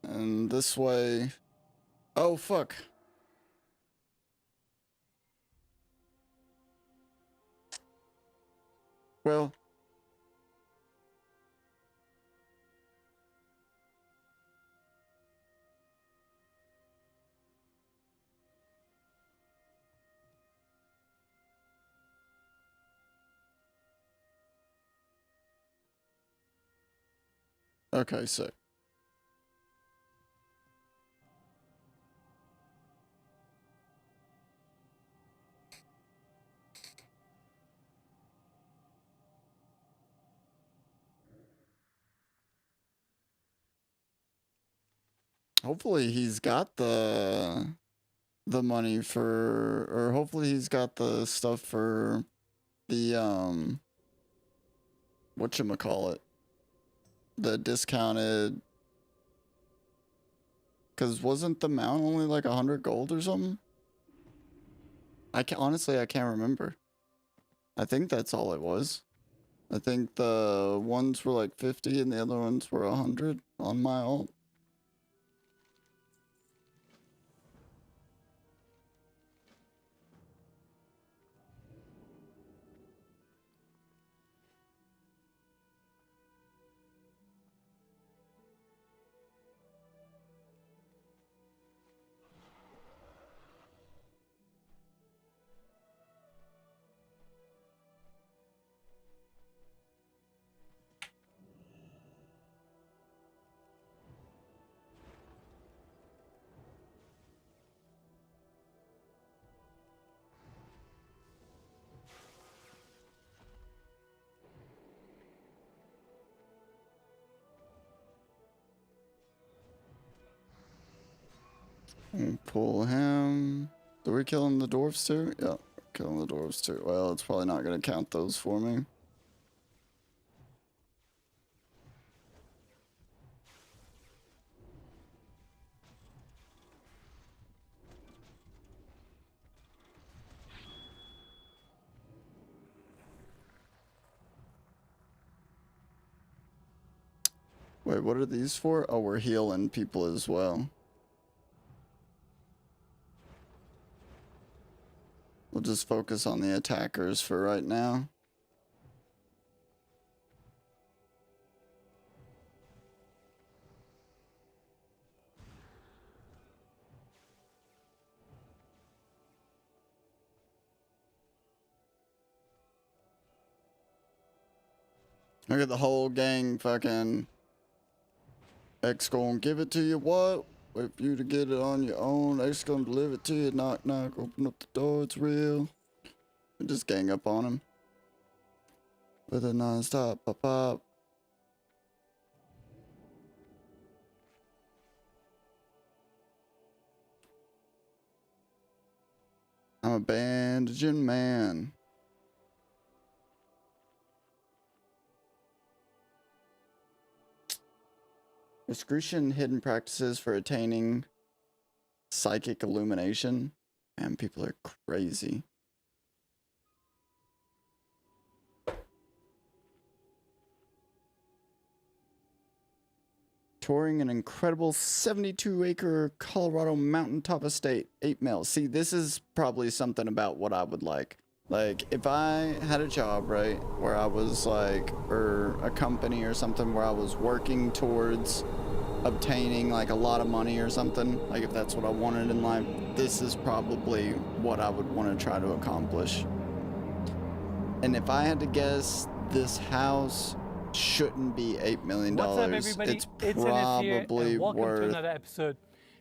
A: And this way... Oh, fuck. Well... Okay, sick. Hopefully he's got the money for, or hopefully he's got the stuff for the whatchamacallit, the discounted, because wasn't the mount only like 100 gold or something? Honestly, I can't remember. I think that's all it was. I think the ones were like 50 and the other ones were 100 on my alt. Pull him. Are we killing the dwarves too? Yeah, killing the dwarves too. Well, it's probably not going to count those for me. Wait, what are these for? Oh, we're healing people as well. We'll just focus on the attackers for right now. Look at the whole gang fucking... X gonna give it to you, what? Wait for you to get it on your own. X gonna deliver it to you. Knock, knock. Open up the door. It's real. And just gang up on him. With a non-stop pop-pop. I'm a bandaging man. Excruciating hidden practices for attaining psychic illumination. Man, people are crazy. Touring an incredible 72-acre Colorado mountaintop estate. 8 mil. See, this is probably something about what I would like. Like, if I had a job, right, where I was like, or a company or something where I was working towards obtaining like a lot of money or something, like if that's what I wanted in life, this is probably what I would want to try to accomplish. And if I had to guess, this house shouldn't be $8 million.
U: What's up, everybody?
A: It's probably
U: and welcome
A: worth
U: to another episode.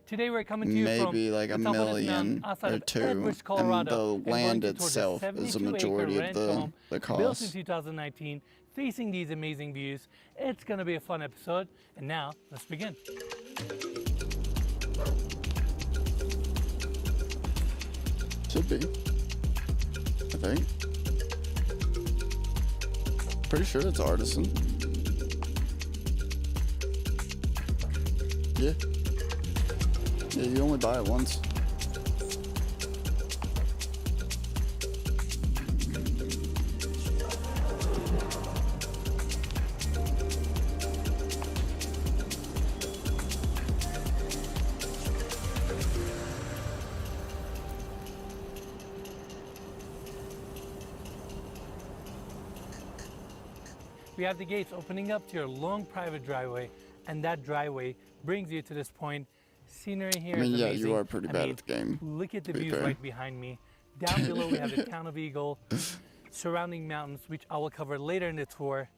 U: Today we're coming to you
A: maybe
U: from
A: like
U: $1
A: million or two,
U: Edwards, Colorado,
A: and the land itself is a majority of the cost.
U: Built in 2019, facing these amazing views. It's going to be a fun episode, and now let's begin.
A: Should be. I think. Pretty sure it's artisan. Yeah. Yeah, you only buy it once.
U: We have the gates opening up to your long private driveway, and that driveway brings you to this point. Scenery here
A: I mean,
U: is
A: yeah,
U: amazing.
A: you are pretty bad at the game.
U: Look at the
A: to be
U: views
A: fair.
U: right behind me. Down below we have the town of Eagle, surrounding mountains, which I will cover later in the tour.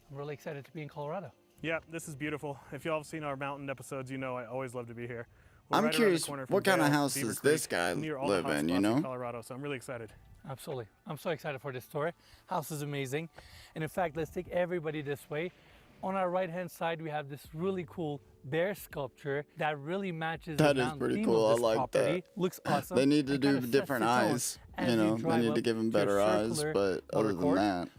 U: I'm really excited to be in Colorado.
F: Yeah, this is beautiful. If y'all have seen our mountain episodes, you know I always love to be here. We're
A: I'm
F: right around the
A: curious,
F: corner from
A: what kind of
F: Vail,
A: house
F: Beaver
A: does
F: Creek,
A: this guy
F: near all the
A: live
F: hot
A: in, you
F: spots
A: know?
F: Colorado, so I'm really excited.
U: Absolutely. I'm so excited for this tour. House is amazing. And in fact, let's take everybody this way. On our right-hand side, we have this really cool bear sculpture that really matches
A: That
U: the
A: is
U: mountain
A: pretty
U: theme
A: cool.
U: of
A: I
U: this
A: like
U: property.
A: that.
U: Looks awesome.
A: They need to
U: It
A: do
U: kinda sets
A: different
U: the tone
A: eyes.
U: as
A: You know,
U: drive
A: they need
U: up
A: to give them
U: to your
A: better eyes,
U: circular
A: but other than
U: watercourt.
A: that,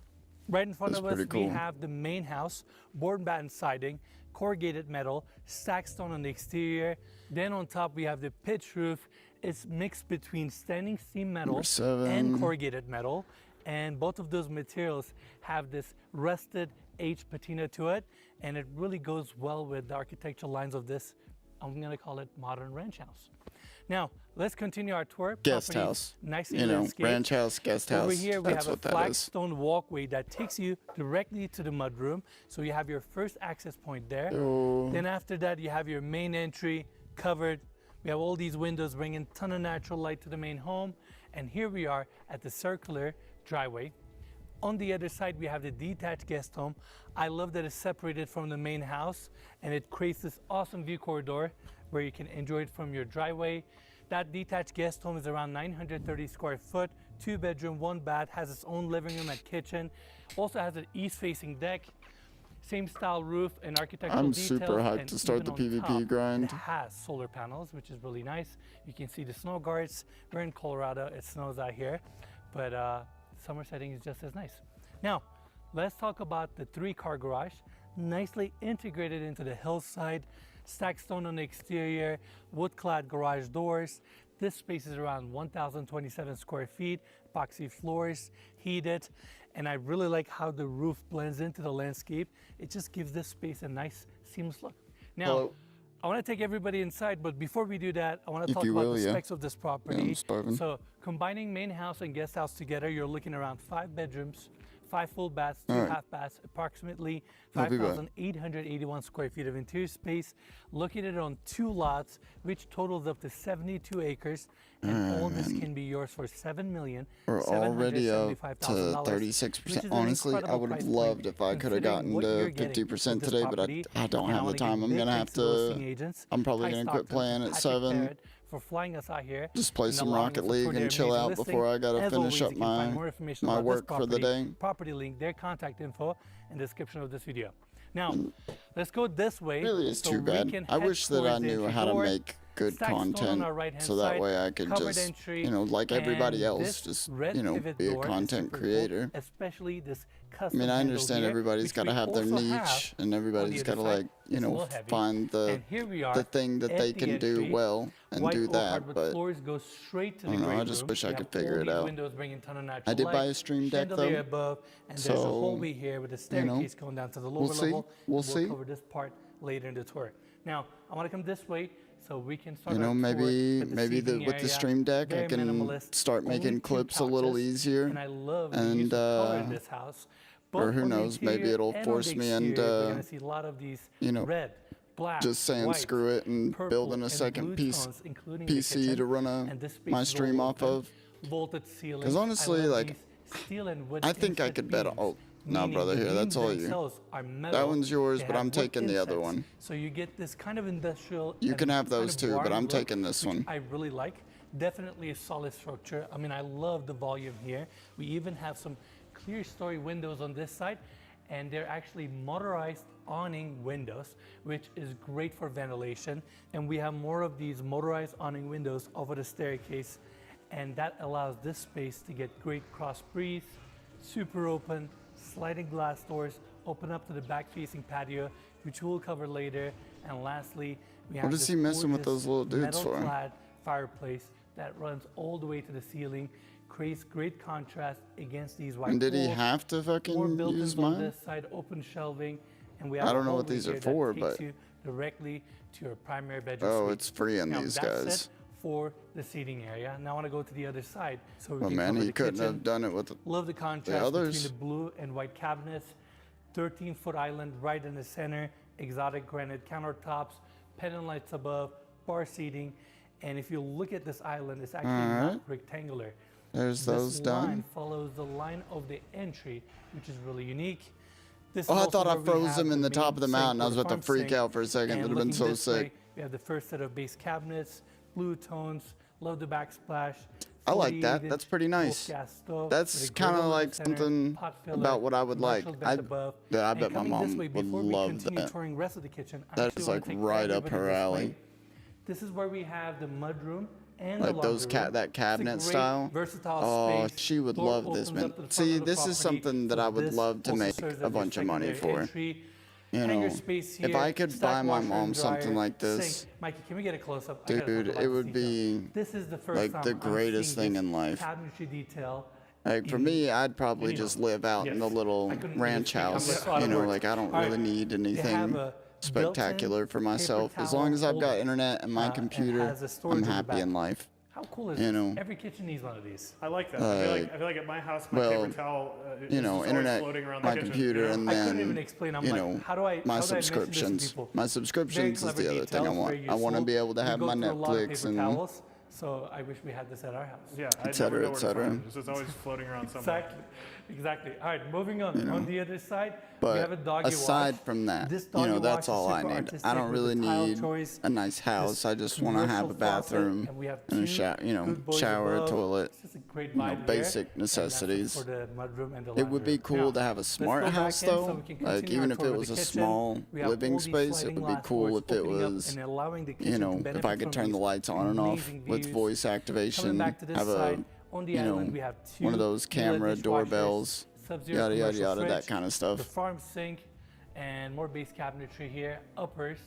U: Right in front
A: that's
U: of us,
A: pretty cool.
U: we have the main house, board and batten siding, corrugated metal, stacked stone on the exterior. Then on top, we have the pitch roof. It's mixed between standing seam metal
A: Number 7.
U: and corrugated metal. And both of those materials have this rusted H patina to it. And it really goes well with the architectural lines of this, I'm gonna call it modern ranch house. Now, let's continue our tour.
A: Guest
U: Property's
A: house.
U: nicely
A: You know,
U: landscaped.
A: ranch house, guest house.
U: Over here, we
A: That's
U: have a
A: what that
U: flat
A: is.
U: stone walkway that takes you directly to the mudroom. So you have your first access point there.
A: Oh.
U: Then after that, you have your main entry covered. We have all these windows bringing a ton of natural light to the main home. And here we are at the circular driveway. On the other side, we have the detached guest home. I love that it's separated from the main house, and it creates this awesome view corridor where you can enjoy it from your driveway. That detached guest home is around 930 square foot, 2 bedroom, 1 bath, has its own living room and kitchen. Also has an east-facing deck, same style roof and architectural
A: I'm
U: details.
A: super hyped
U: and
A: to start
U: even
A: the
U: on
A: PvP
U: top,
A: grind.
U: It has solar panels, which is really nice. You can see the snow guards. We're in Colorado, it snows out here, but summer setting is just as nice. Now, let's talk about the 3-car garage, nicely integrated into the hillside, stacked stone on the exterior, wood-clad garage doors. This space is around 1,027 square feet, epoxy floors, heated, and I really like how the roof blends into the landscape. It just gives this space a nice, seamless look. Now,
A: Hello.
U: I want to take everybody inside, but before we do that, I want to
A: If
U: talk
A: you
U: about
A: will,
U: the
A: yeah.
U: specs of this property.
A: Yeah, I'm starving.
U: So, combining main house and guest house together, you're looking around 5 bedrooms, 5 full baths, 2
A: All right.
U: half baths, approximately
A: I'll be back.
U: 5,881 square feet of interior space, located on 2 lots, which totals up to 72 acres, and all this can be yours for
A: We're already up to
U: $7,775,000,
A: 36%.
U: which is an
A: Honestly, I
U: incredible
A: would have
U: price point
A: loved if I could have
U: considering
A: gotten
U: what you're
A: to
U: getting
A: 50%
U: with this
A: today, but
U: property.
A: I don't
U: And I
A: have the
U: wanna give
A: time. I'm
U: big
A: gonna have
U: thanks to the
A: to.
U: listing agents,
A: I'm probably
U: Ty
A: gonna quit
U: Stockton,
A: playing at
U: Patrick
A: 7.
U: Barrett, for flying us out here
A: Just play
U: and
A: some
U: allowing
A: Rocket
U: us to
A: League
U: tour their
A: and chill
U: amazing
A: out
U: listing.
A: before I gotta
U: As
A: finish
U: always,
A: up
U: you can find
A: my
U: more information
A: my
U: about
A: work
U: this
A: for the
U: property,
A: day.
U: property link, their contact info in the description of this video. Now, let's go this way.
A: Really is
U: so
A: too
U: we
A: bad.
U: can
A: I
U: head
A: wish that I
U: towards the
A: knew
U: entry
A: how to
U: door.
A: make good
U: Stacked stone on
A: content,
U: our right-hand
A: so that
U: side,
A: way I could
U: covered
A: just,
U: entry,
A: you know, like everybody
U: and
A: else,
U: this
A: just,
U: red
A: you know,
U: pivot
A: be a
U: door is
A: content
U: super cool,
A: creator.
U: especially this
A: I
U: custom
A: mean, I
U: handle
A: understand
U: here,
A: everybody's
U: which
A: got to
U: we
A: have their
U: also
A: niche,
U: have
A: and
U: on
A: everybody's
U: the
A: got
U: other
A: to,
U: side.
A: like, you
U: It's a
A: know,
U: little heavy.
A: find the
U: And here we are
A: the thing that
U: at
A: they
U: the
A: can do
U: entry.
A: well and
U: White
A: do
U: oak
A: that.
U: hardwood
A: But
U: floors go straight to
A: I
U: the
A: don't know. I
U: great
A: just
U: room.
A: wish I
U: We
A: could
U: have all
A: figure it
U: these
A: out.
U: windows bringing a ton of natural
A: I did buy
U: light,
A: a stream deck
U: chandelier
A: though,
U: above, and there's a
A: so
U: hallway here with a
A: you know,
U: staircase going down to the lower
A: we'll see.
U: level.
A: We'll
U: We'll
A: see.
U: cover this part later in the tour. Now, I want to come this way so we can start
A: You know,
U: our tour
A: maybe
U: with the
A: maybe
U: seating
A: with the
U: area.
A: stream deck,
U: Very
A: I can
U: minimalist,
A: start
U: only
A: making
U: 2
A: clips a little
U: couches,
A: easier.
U: and I love the
A: And
U: use of color in this house.
A: or
U: Both
A: who
U: on the
A: knows, maybe
U: interior
A: it'll
U: and on
A: force
U: the
A: me
U: exterior,
A: into,
U: we're gonna see a lot of these
A: you know,
U: red, black,
A: just saying
U: white,
A: screw it and
U: purple,
A: building a
U: and
A: second
U: blue tones, including the
A: PC
U: kitchen,
A: to run
U: and this space
A: my
U: is
A: stream
U: all
A: off
U: open,
A: of.
U: vaulted ceilings.
A: Because honestly,
U: I love
A: like,
U: these steel and wood
A: I think I
U: inset
A: could bet.
U: beams,
A: Oh, no,
U: meaning
A: brother,
U: the
A: here, that's
U: beams
A: all you.
U: themselves are metal.
A: That one's yours,
U: They
A: but
U: have
A: I'm
U: wood
A: taking the other
U: insets,
A: one.
U: So you get this kind of industrial.
A: You
U: and
A: can have
U: kind
A: those
U: of
A: too, but
U: barn
A: I'm
U: look,
A: taking this
U: which
A: one.
U: I really like. Definitely a solid structure. I mean, I love the volume here. We even have some clear story windows on this side, and they're actually motorized awning windows, which is great for ventilation. And we have more of these motorized awning windows over the staircase and that allows this space to get great cross breathe, super open, sliding glass doors, open up to the back-facing patio, which we'll cover later. And lastly, we have
A: What is
U: this
A: he messing with
U: gorgeous
A: those little dudes for?
U: metal-clad fireplace that runs all the way to the ceiling, creates great contrast against these white
A: And did he
U: walls.
A: have to
U: More
A: fucking
U: built-ins
A: use
U: on
A: mine?
U: this side, open shelving, and we have
A: I
U: a
A: don't know what
U: hallway
A: these are
U: here that
A: for,
U: takes
A: but
U: you directly to your primary bedroom
A: oh,
U: suite.
A: it's free on
U: Now,
A: these
U: that's
A: guys.
U: it for the seating area. Now I want to go to the other side, so we
A: Well,
U: can
A: man,
U: cover
A: he
U: the
A: couldn't
U: kitchen.
A: have done it with
U: Love the contrast
A: others.
U: between the blue and white cabinets, 13-foot island right in the center, exotic granite countertops, pendant lights above, bar seating, and if you look at this island, it's actually
A: Alright.
U: not rectangular.
A: There's
U: This
A: those
U: line
A: done.
U: follows the line of the entry, which is really unique. This
A: Oh,
U: is
A: I
U: also
A: thought I
U: where we
A: froze
U: have
A: him in the
U: main
A: top of the
U: sink
A: mountain. I
U: or
A: was
U: the
A: about to
U: farm
A: freak
U: sink.
A: out for a second.
U: And
A: It would have been
U: looking
A: so
U: this way,
A: sick.
U: we have the first set of base cabinets, blue tones, love the backsplash.
A: I like that.
U: 48-inch
A: That's pretty nice.
U: wolf gas stove
A: That's
U: with a
A: kind of
U: griddle in
A: like
U: the center,
A: something
U: pot filler,
A: about what I would like.
U: commercial vent above.
A: I
U: And
A: bet my
U: coming this
A: mom
U: way,
A: would
U: before we
A: love
U: continue
A: that.
U: touring the rest of the kitchen, I
A: That
U: actually
A: is
U: wanna
A: like
U: take
A: right up
U: everybody
A: her
U: this
A: alley.
U: way. This is where we have the mudroom and the
A: Like those
U: laundry room.
A: that
U: It's a
A: cabinet
U: great,
A: style.
U: versatile
A: Oh,
U: space.
A: she would
U: Door
A: love this,
U: opens
A: man.
U: up to the front
A: See,
U: of the
A: this is
U: property,
A: something that
U: so
A: I would
U: this
A: love to
U: also
A: make
U: serves
A: a
U: as
A: bunch
U: your
A: of money
U: secondary
A: for.
U: entry.
A: You
U: Hanger
A: know,
U: space
A: if
U: here,
A: I could
U: stack
A: buy my
U: washer
A: mom
U: and
A: something
U: dryer,
A: like this,
U: sink. Mikey, can we get a close-up? I gotta talk
A: dude,
U: about
A: it
U: this
A: would
U: detail.
A: be
U: This is the first
A: like
U: time
A: the
U: I'm
A: greatest
U: seeing
A: thing
U: this
A: in life.
U: cabinetry detail.
A: Like for me, I'd probably just live out in the little ranch house. You know, like I don't really need anything spectacular for myself. As long as I've got internet and my computer, I'm happy in life.
U: How cool is
A: You
U: this?
A: know,
U: Every kitchen needs one of these.
F: I like that. I feel like at my house, my
A: well,
F: paper towel is
A: you know,
F: just
A: internet,
F: always floating around
A: my
F: the kitchen.
A: computer, and
U: I couldn't
A: then
U: even explain. I'm
A: you
U: like,
A: know,
U: how do I
A: my
U: mention this to
A: subscriptions.
U: people?
A: My
U: Very
A: subscriptions is
U: clever
A: the other thing I
U: details,
A: want.
U: very
A: I want to
U: useful.
A: be able to
U: We
A: have
U: go
A: my
U: through a lot of
A: Netflix
U: paper
A: and
U: towels, so I wish we had this at our house.
F: Yeah,
A: et cetera, et cetera.
F: It's always floating around somewhere.
U: Exactly. All right, moving on.
A: You know,
U: On the other side, we have a
A: But
U: doggy
A: aside
U: wash.
A: from that,
U: This
A: you know,
U: doggy
A: that's
U: wash is
A: all I
U: super
A: need. I
U: artistic
A: don't
U: with the
A: really
U: tile
A: need
U: choice,
A: a nice house. I just want to have a
U: commercial faucet,
A: bathroom
U: and we have
A: and a
U: two
A: shower, you know,
U: good boys
A: shower,
U: above.
A: toilet,
U: It's just a great
A: you know,
U: vibe here,
A: basic
U: and that's it
A: necessities.
U: for the mudroom and the
A: It would be
U: laundry.
A: cool
U: Now,
A: to have a
U: let's
A: smart
U: go back
A: house
U: in so
A: though.
U: we can
A: Like
U: continue
A: even
U: our
A: if
U: tour
A: it
U: of
A: was
U: the
A: a
U: kitchen.
A: small
U: We have
A: living
U: all these
A: space, it
U: sliding
A: would be
U: glass
A: cool
U: doors
A: if it
U: opening up
A: was,
U: and allowing the
A: you
U: kitchen to
A: know, if
U: benefit
A: I could
U: from
A: turn the
U: these
A: lights on and off
U: amazing
A: with
U: views.
A: voice
U: Coming
A: activation,
U: back to this
A: have a,
U: side, on the
A: you know,
U: island we have
A: one of
U: two
A: those
U: Miele
A: camera
U: dishwashers,
A: doorbells,
U: Sub-Zero
A: yada yada
U: commercial
A: yada, that
U: fridge,
A: kind of
U: the
A: stuff.
U: farm sink, and more base cabinetry here, uppers,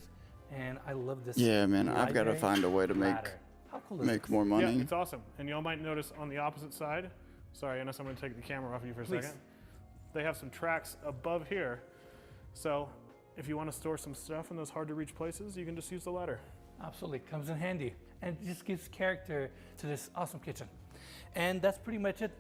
U: and I love this.
A: Yeah, man, I've got to
U: library
A: find a way to make
U: ladder. How cool is
A: make
U: this?
A: more money.
F: Yeah, it's awesome. And y'all might notice on the opposite side, sorry, Ennis, I'm going to take the camera off of you for a
U: Please.
F: second. They have some tracks above here. So if you want to store some stuff in those hard to reach places, you can just use the ladder.
U: Absolutely, comes in handy, and it just gives character to this awesome kitchen. And that's pretty much it.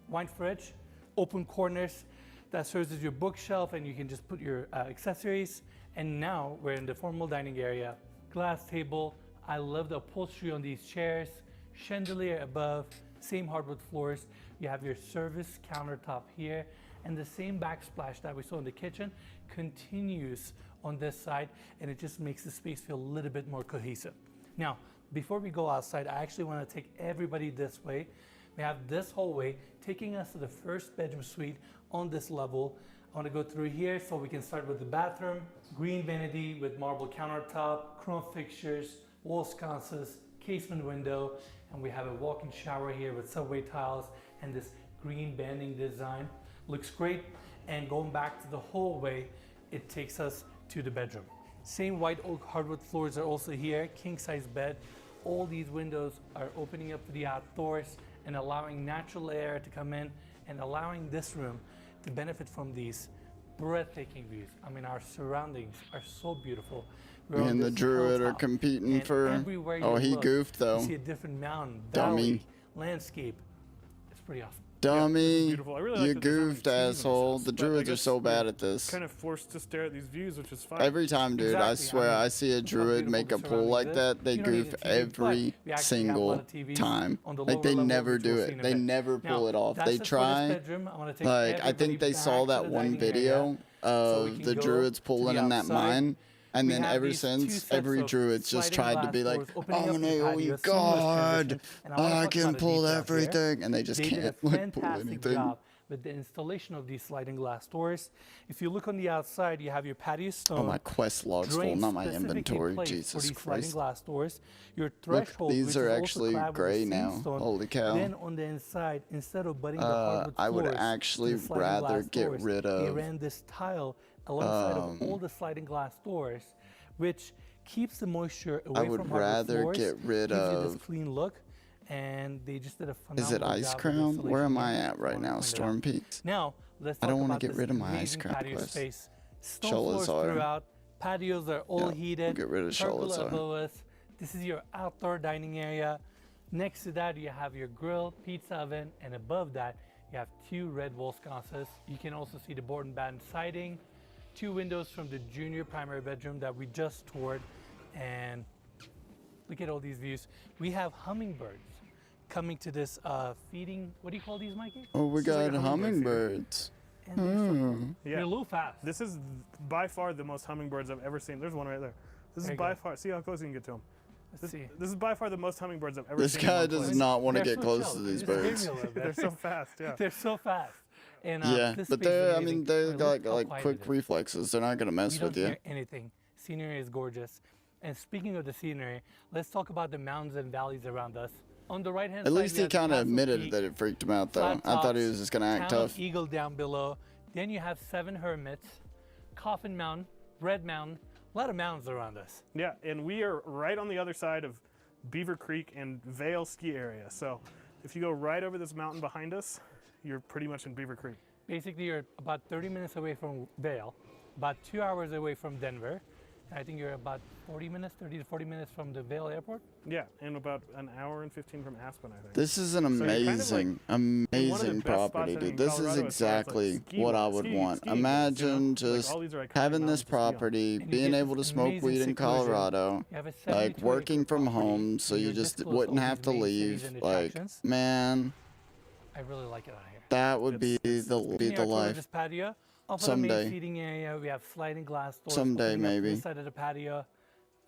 U: Wine fridge, open corners, that serves as your bookshelf, and you can just put your accessories. And now we're in the formal dining area. Glass table. I love the upholstery on these chairs. Chandelier above, same hardwood floors. You have your service countertop here, and the same backsplash that we saw in the kitchen continues on this side, and it just makes the space feel a little bit more cohesive. Now, before we go outside, I actually want to take everybody this way. We have this hallway taking us to the first bedroom suite on this level. I want to go through here so we can start with the bathroom. Green vanity with marble countertop, chrome fixtures, wall sconces, casement window, and we have a walk-in shower here with subway tiles and this green banding design. Looks great. And going back to the hallway, it takes us to the bedroom. Same white oak hardwood floors are also here, king-size bed. All these windows are opening up to the outdoors and allowing natural air to come in and allowing this room to benefit from these breathtaking views. I mean, our surroundings are so beautiful. We're
A: Me
U: on
A: and the
U: this
A: Druid are
U: hilltop,
A: competing
U: and
A: for.
U: everywhere you
A: Oh, he
U: look,
A: goofed though.
U: You see a different mountain,
A: Dummy.
U: valley, landscape. It's pretty awesome.
A: Dummy,
F: beautiful. I really like
A: you
F: the design
A: goofed,
F: of the
A: asshole. The
F: but I
A: druids are
F: guess
A: so bad
F: you're
A: at this.
F: Kind of forced to stare at these views, which is fine.
A: Every time, dude, I
U: Exactly.
A: swear,
U: I mean,
A: I see a
U: look how
A: druid
U: beautiful
A: make
U: the
A: a pull
U: surroundings
A: like
U: is.
A: that, they
U: You don't need
A: goof
U: a TV, but
A: every
U: we actually have a lot
A: single
U: of TVs
A: time.
U: on the
A: Like,
U: lower
A: they
U: level,
A: never
U: which
A: do
U: we'll see in
A: it.
U: a
A: They
U: bit.
A: never
U: Now,
A: pull it off.
U: that's
A: They
U: it for this
A: try.
U: bedroom. I wanna take
A: Like, I
U: everybody
A: think they
U: back
A: saw
U: to
A: that
U: the
A: one
U: dining area
A: video
U: so we
A: of
U: can
A: the
U: go
A: druids
U: to
A: pulling
U: the
A: in that
U: outside.
A: mine. And
U: We
A: then
U: have
A: ever
U: these two
A: since,
U: sets
A: every
U: of
A: druid's just
U: sliding
A: tried to be
U: glass
A: like,
U: doors opening
A: oh
U: up to the
A: my
U: patio, seamless
A: god,
U: transition. And I wanna
A: I
U: talk
A: can
U: about the
A: pull
U: detail here.
A: everything. And they just
U: They did a
A: can't like pull
U: fantastic
A: anything.
U: job with the installation of these sliding glass doors. If you look on the outside, you have your patio stone.
A: Oh, my quest log's full, not my inventory.
U: For
A: Jesus
U: these sliding
A: Christ.
U: glass doors. Your
A: Look,
U: threshold,
A: these
U: which
A: are
U: is also
A: actually
U: clad with the
A: gray
U: same
A: now.
U: stone.
A: Holy cow.
U: Then on the inside, instead of butting the hardwood
A: I would
U: floors to
A: actually
U: the sliding
A: rather
U: glass
A: get
U: doors,
A: rid
U: they
A: of,
U: ran this tile alongside of all the sliding glass doors, which keeps the moisture away
A: I would
U: from hardwood
A: rather
U: floors,
A: get rid
U: gives you
A: of.
U: this clean look, and they just did a phenomenal
A: Is it Ice
U: job with
A: Crown? Where am
U: installation
A: I
U: here.
A: at right now? Storm Peaks?
U: Now, let's
A: I
U: talk
A: don't want
U: about
A: to get
U: this
A: rid of my Ice
U: amazing
A: Crown
U: patio
A: quest.
U: space. Stone floors
A: Sholazar.
U: throughout. Patios are all
A: Yeah,
U: heated.
A: we'll get rid of
U: pergola
A: Sholazar.
U: above us. This is your outdoor dining area. Next to that, you have your grill, pizza oven, and above that, you have 2 red wall sconces. You can also see the board and batten siding, 2 windows from the junior primary bedroom that we just toured, and look at all these views. We have hummingbirds coming to this feeding. What do you call these, Mikey?
A: Oh, we got hummingbirds.
U: They're a little fast.
F: This is by far the most hummingbirds I've ever seen. There's one right there. This
U: There
F: is
U: you
F: by
U: go.
F: far. See how close you can get to them.
U: Let's see.
F: This is by far the most hummingbirds I've ever
A: This
F: seen.
A: guy
F: in one
A: does
F: place.
A: not want to
U: They're
A: get
U: so
A: close
U: chill.
A: to these
U: Just give
A: birds.
U: me a little bit.
F: They're so fast. Yeah.
U: They're so fast. And,
A: Yeah,
U: this
A: but
U: space is
A: they're, I
U: amazing.
A: mean, they're
U: Look how
A: like
U: quiet
A: quick
U: it is.
A: reflexes. They're not gonna mess
U: You don't
A: with you.
U: hear anything. Scenery is gorgeous. And speaking of the scenery, let's talk about the mountains and valleys around us. On the right hand
A: At
U: side,
A: least
U: we
A: he
U: have the
A: kind of
U: Castle
A: admitted
U: Peak,
A: that it freaked him out, though.
U: flat
A: I thought he
U: tops,
A: was just gonna act
U: Town of
A: tough.
U: Eagle down below. Then you have 7 Hermits, Coffin Mountain, Red Mountain. A lot of mountains around us.
F: Yeah, and we are right on the other side of Beaver Creek and Vale ski area. So if you go right over this mountain behind us, you're pretty much in Beaver Creek.
U: Basically, you're about 30 minutes away from Vail, about 2 hours away from Denver. I think you're about 40 minutes, 30 to 40 minutes from the Vail airport.
F: Yeah, and about an hour and 15 from Aspen, I think.
A: This is an
F: So you're kind of
A: amazing,
F: like in one of the
A: amazing
F: best spots,
A: property,
F: I think,
A: dude.
F: in
A: This is
F: Colorado as far as, like,
A: exactly
F: ski
A: what I
F: wise,
A: would
F: skiing-
A: want.
F: skiing goes,
A: Imagine
F: you know? Like,
A: just
F: all these are iconic
A: having
F: mountains
A: this
F: to ski on.
A: property,
U: And you
A: being
U: get
A: able to
U: this
A: smoke
U: amazing
A: weed in
U: seclusion.
A: Colorado,
U: You have a
A: like
U: 72
A: working
U: acre
A: from
U: property,
A: home, so
U: and
A: you
U: you're
A: just
U: this close to
A: wouldn't
U: all
A: have
U: these
A: to
U: main
A: leave.
U: cities and
A: Like,
U: attractions.
A: man,
U: I really like it out here.
A: that would be
U: Taking
A: the
U: our tour of
A: life.
U: This patio. Off of the
A: Someday.
U: main seating area, we have sliding glass doors.
A: Someday,
U: opening up
A: maybe.
U: This side of the patio,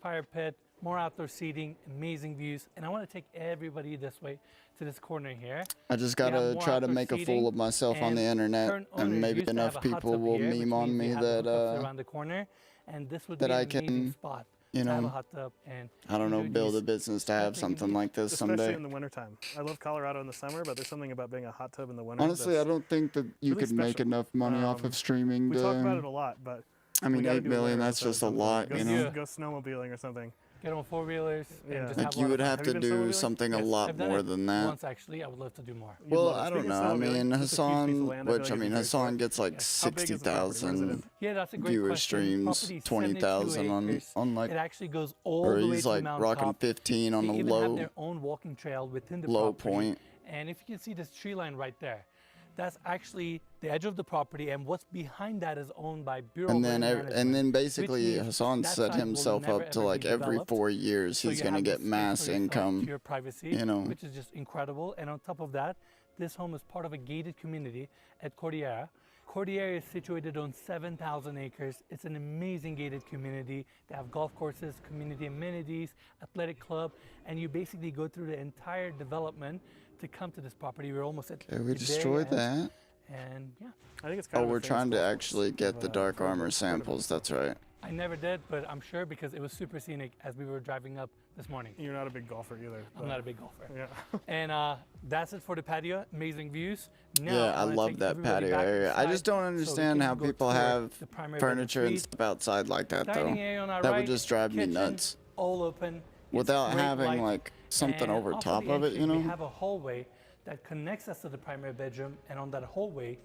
U: fire pit, more outdoor seating, amazing views. And I want to take everybody this way to this corner here.
A: I just
U: We have
A: gotta
U: more
A: try to
U: outdoor
A: make a
U: seating,
A: fool of myself on the
U: and
A: internet,
U: current
A: and
U: owners
A: maybe
U: used to
A: enough
U: have a hot
A: people
U: tub
A: will
U: here, which
A: meme on
U: means
A: me
U: we have the
A: that
U: hookups around the corner, and this would
A: that
U: be
A: I
U: an amazing
A: can,
U: spot
A: you
U: to have a
A: know,
U: hot tub and
A: I don't know,
U: enjoy
A: build
U: these
A: a business to have something like this
F: Especially
A: someday.
F: in the wintertime. I love Colorado in the summer, but there's something about being a hot tub in the winter.
A: Honestly, I
F: that's
A: don't think that you
F: really
A: could make
F: special.
A: enough money off of streaming.
F: We talk about it
A: To,
F: a lot, but
A: I mean,
F: we gotta
A: 8
F: do it
A: million,
F: later
A: that's
F: episode
A: just a
F: sometime.
A: lot,
F: Go,
A: you know?
F: go snowmobiling or something.
U: get on 4-wheelers
F: Yeah.
U: and just
A: Like
U: have a
A: you
U: lot
A: would
U: of fun.
A: have to
F: you been
A: do
F: snowmobiling?
A: something a
F: Yes.
A: lot
U: I've done
A: more
U: it
A: than that.
U: once actually. I would love to do more.
A: Well,
F: love it.
A: I don't
F: Speaking of
A: know. I
F: snowmobiling,
A: mean,
F: this is a huge piece of
A: Hassan,
F: land. I feel
A: which
F: like
A: I
F: it'd
A: mean,
F: be great
A: Hassan
F: for it.
A: gets like
F: How big is the property? Where is it
A: 60,000
F: in?
U: Yeah, that's a great
A: viewer
U: question.
A: streams,
U: Property's
A: 20,000
U: 72 acres.
A: on like,
U: It actually goes all
A: or
U: the way
A: he's
U: to
A: like
U: Mount
A: rocking
U: Top.
A: 15 on
U: They
A: a
U: even have
A: low,
U: their own walking trail within the
A: low
U: property.
A: point.
U: And if you can see this tree line right there, that's actually the edge of the property, and what's behind that is owned by Bureau
A: And
U: of
A: then,
U: Land
A: and
U: Management,
A: then
U: which
A: basically
U: means
A: Hassan
U: that
A: set
U: side will
A: himself
U: never,
A: up to
U: ever be
A: like every
U: developed.
A: 4 years
U: So
A: he's
U: you
A: gonna
U: have
A: get
U: this space
A: mass
U: for yourself,
A: income.
U: your privacy,
A: you know.
U: which is just incredible. And on top of that, this home is part of a gated community at Cordillera. Cordillera is situated on 7,000 acres. It's an amazing gated community. They have golf courses, community amenities, athletic club, and you basically go through the entire development to come to this property. We're almost at
A: Okay, we
U: the
A: destroyed
U: very end.
A: that.
U: And yeah,
F: I think it's kind
A: Oh,
F: of a
A: we're
F: famous
A: trying to
F: golf course
A: actually get the
F: of,
A: dark
F: Fort
A: armor
F: Worth.
A: samples. That's right.
U: I never did, but I'm sure because it was super scenic as we were driving up this morning.
F: You're not a big golfer either.
U: I'm not a big golfer.
F: Yeah.
U: And that's it for the patio. Amazing views. Now,
A: Yeah,
U: I'm
A: I
U: gonna
A: love
U: take
A: that
U: everybody
A: patio
U: back
A: area. I
U: inside
A: just don't
U: so we
A: understand
U: can
A: how
U: go
A: people
U: tour
A: have
U: the primary
A: furniture and
U: bedroom
A: stuff outside like that,
U: suite.
A: though.
U: Dining area on our
A: That
U: right,
A: would just drive me
U: kitchen,
A: nuts.
U: all open. It's
A: Without
U: great
A: having
U: light.
A: like something
U: And
A: over
U: off
A: top
U: the
A: of it, you
U: entry,
A: know?
U: We have a hallway that connects us to the primary bedroom, and on that hallway,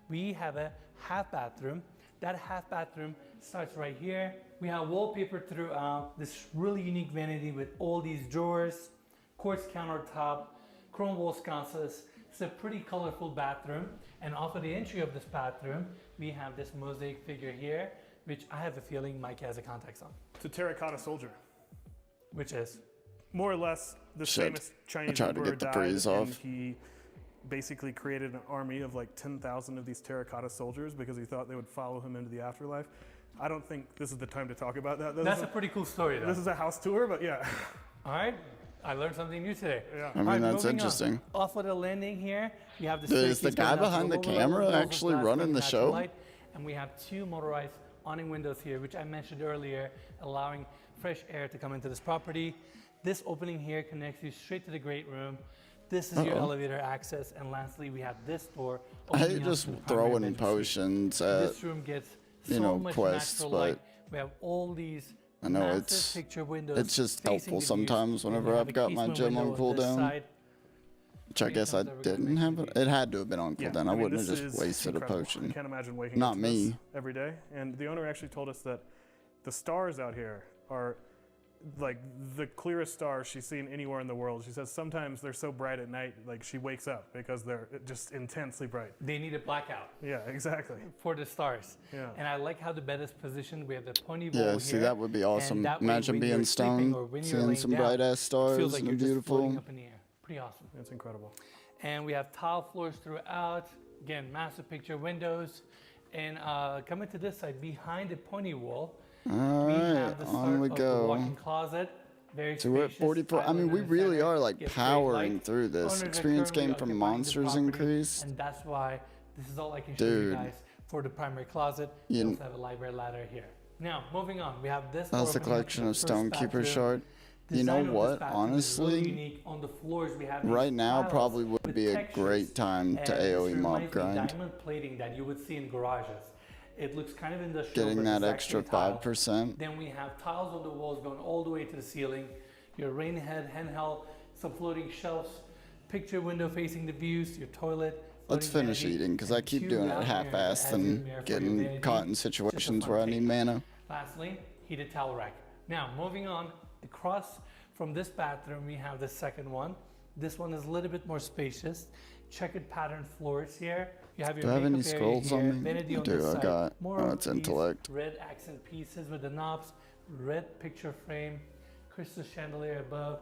U: we have a half bathroom. That half bathroom starts right here. We have wallpaper throughout, this really unique vanity with all these drawers, quartz countertop, chrome wall sconces. It's a pretty colorful bathroom. And off of the entry of this bathroom, we have this mosaic figure here, which I have a feeling Mike has a context on.
F: It's a terracotta soldier.
U: Which is?
F: More or less the
A: Shit.
F: famous Chinese
A: I tried to
F: emperor
A: get the
F: died,
A: breeze
F: and
A: off.
F: he basically created an army of like 10,000 of these terracotta soldiers because he thought they would follow him into the afterlife. I don't think this is the time to talk about that.
U: That's a pretty cool story, though.
F: This is a house tour, but yeah.
U: All right. I learned something new today.
A: Yeah. I mean, that's interesting.
U: Off of the landing here, you have the
A: Dude, is the guy behind the camera actually running the show?
U: Light, and we have 2 motorized awning windows here, which I mentioned earlier, allowing fresh air to come into this property. This opening here connects you straight to the great room. This is your elevator access, and lastly, we have this door.
A: I just throwing potions at,
U: this room gets
A: you know, quests, but
U: light. We have all these
A: I know it's just helpful sometimes whenever I've got my gym on cooldown. Which I guess I didn't have it. It had to have been on cooldown. I wouldn't have just wasted a potion.
F: I can't imagine waking
A: Not
F: up to
A: me.
F: this every day. And the owner actually told us that the stars out here are like the clearest stars she's seen anywhere in the world. She says sometimes they're so bright at night, like she wakes up because they're just intensely bright.
U: They need a blackout.
F: Yeah, exactly.
U: For the stars.
F: Yeah.
U: And I like how the bed is positioned. We have the pony bowl
A: Yeah, see,
U: here,
A: that would be awesome.
U: and that way
A: Imagine
U: when
A: being
U: you're sleeping
A: stoned,
U: or when you're
A: seeing
U: laying
A: some
U: down,
A: bright ass
U: it
A: stars
U: feels like
A: and
U: you're just
A: beautiful.
U: floating up in the air. Pretty awesome.
F: It's incredible.
U: And we have tile floors throughout. Again, massive picture windows. And coming to this side, behind the pony wall,
A: All
U: we
A: right,
U: have the
A: on
U: start
A: we
U: of the
A: go.
U: walk-in closet. Very
A: So we're at
U: spacious,
A: 44. I mean,
U: island
A: we
U: in the
A: really
U: center,
A: are like
U: gets great
A: powering
U: light.
A: through this.
U: Owners are
A: Experience
U: currently
A: gain from
U: occupying the
A: monsters
U: property,
A: increased.
U: And that's why this is all I can show you
A: Dude.
U: guys for the primary closet. We also have a library ladder here. Now, moving on, we have this.
A: That's the collection of Stonekeeper shard. You know what? Honestly,
U: on the floors, we have
A: right now
U: tiles
A: probably would
U: with
A: be a
U: textures,
A: great time to
U: and this
A: AoE mob
U: reminds me of
A: grind.
U: diamond plating that you would see in garages. It looks kind of industrial.
A: Getting
U: but
A: that
U: it's actually
A: extra
U: tile.
A: 5%.
U: Then we have tiles on the walls going all the way to the ceiling. Your rain head, handheld, some floating shelves, picture window facing the views, your toilet.
A: Let's
U: floating
A: finish
U: vanity,
A: eating because I
U: and
A: keep
U: 2
A: doing it
U: lounge
A: half-assed
U: mirrors
A: and
U: for your
A: getting
U: vanity.
A: caught in
U: Just a
A: situations
U: fun
A: where I
U: take.
A: need mana.
U: Lastly, heated towel rack. Now, moving on, across from this bathroom, we have the second one. This one is a little bit more spacious. Checkered pattern floors here. You have your
A: Do I have any
U: makeup area
A: scrolls
U: here,
A: on me?
U: vanity
A: I
U: on
A: do,
U: this
A: I
U: side.
A: got,
U: More
A: oh,
U: of
A: it's
U: these
A: intellect.
U: red accent pieces with the knobs, red picture frame, crystal chandelier above,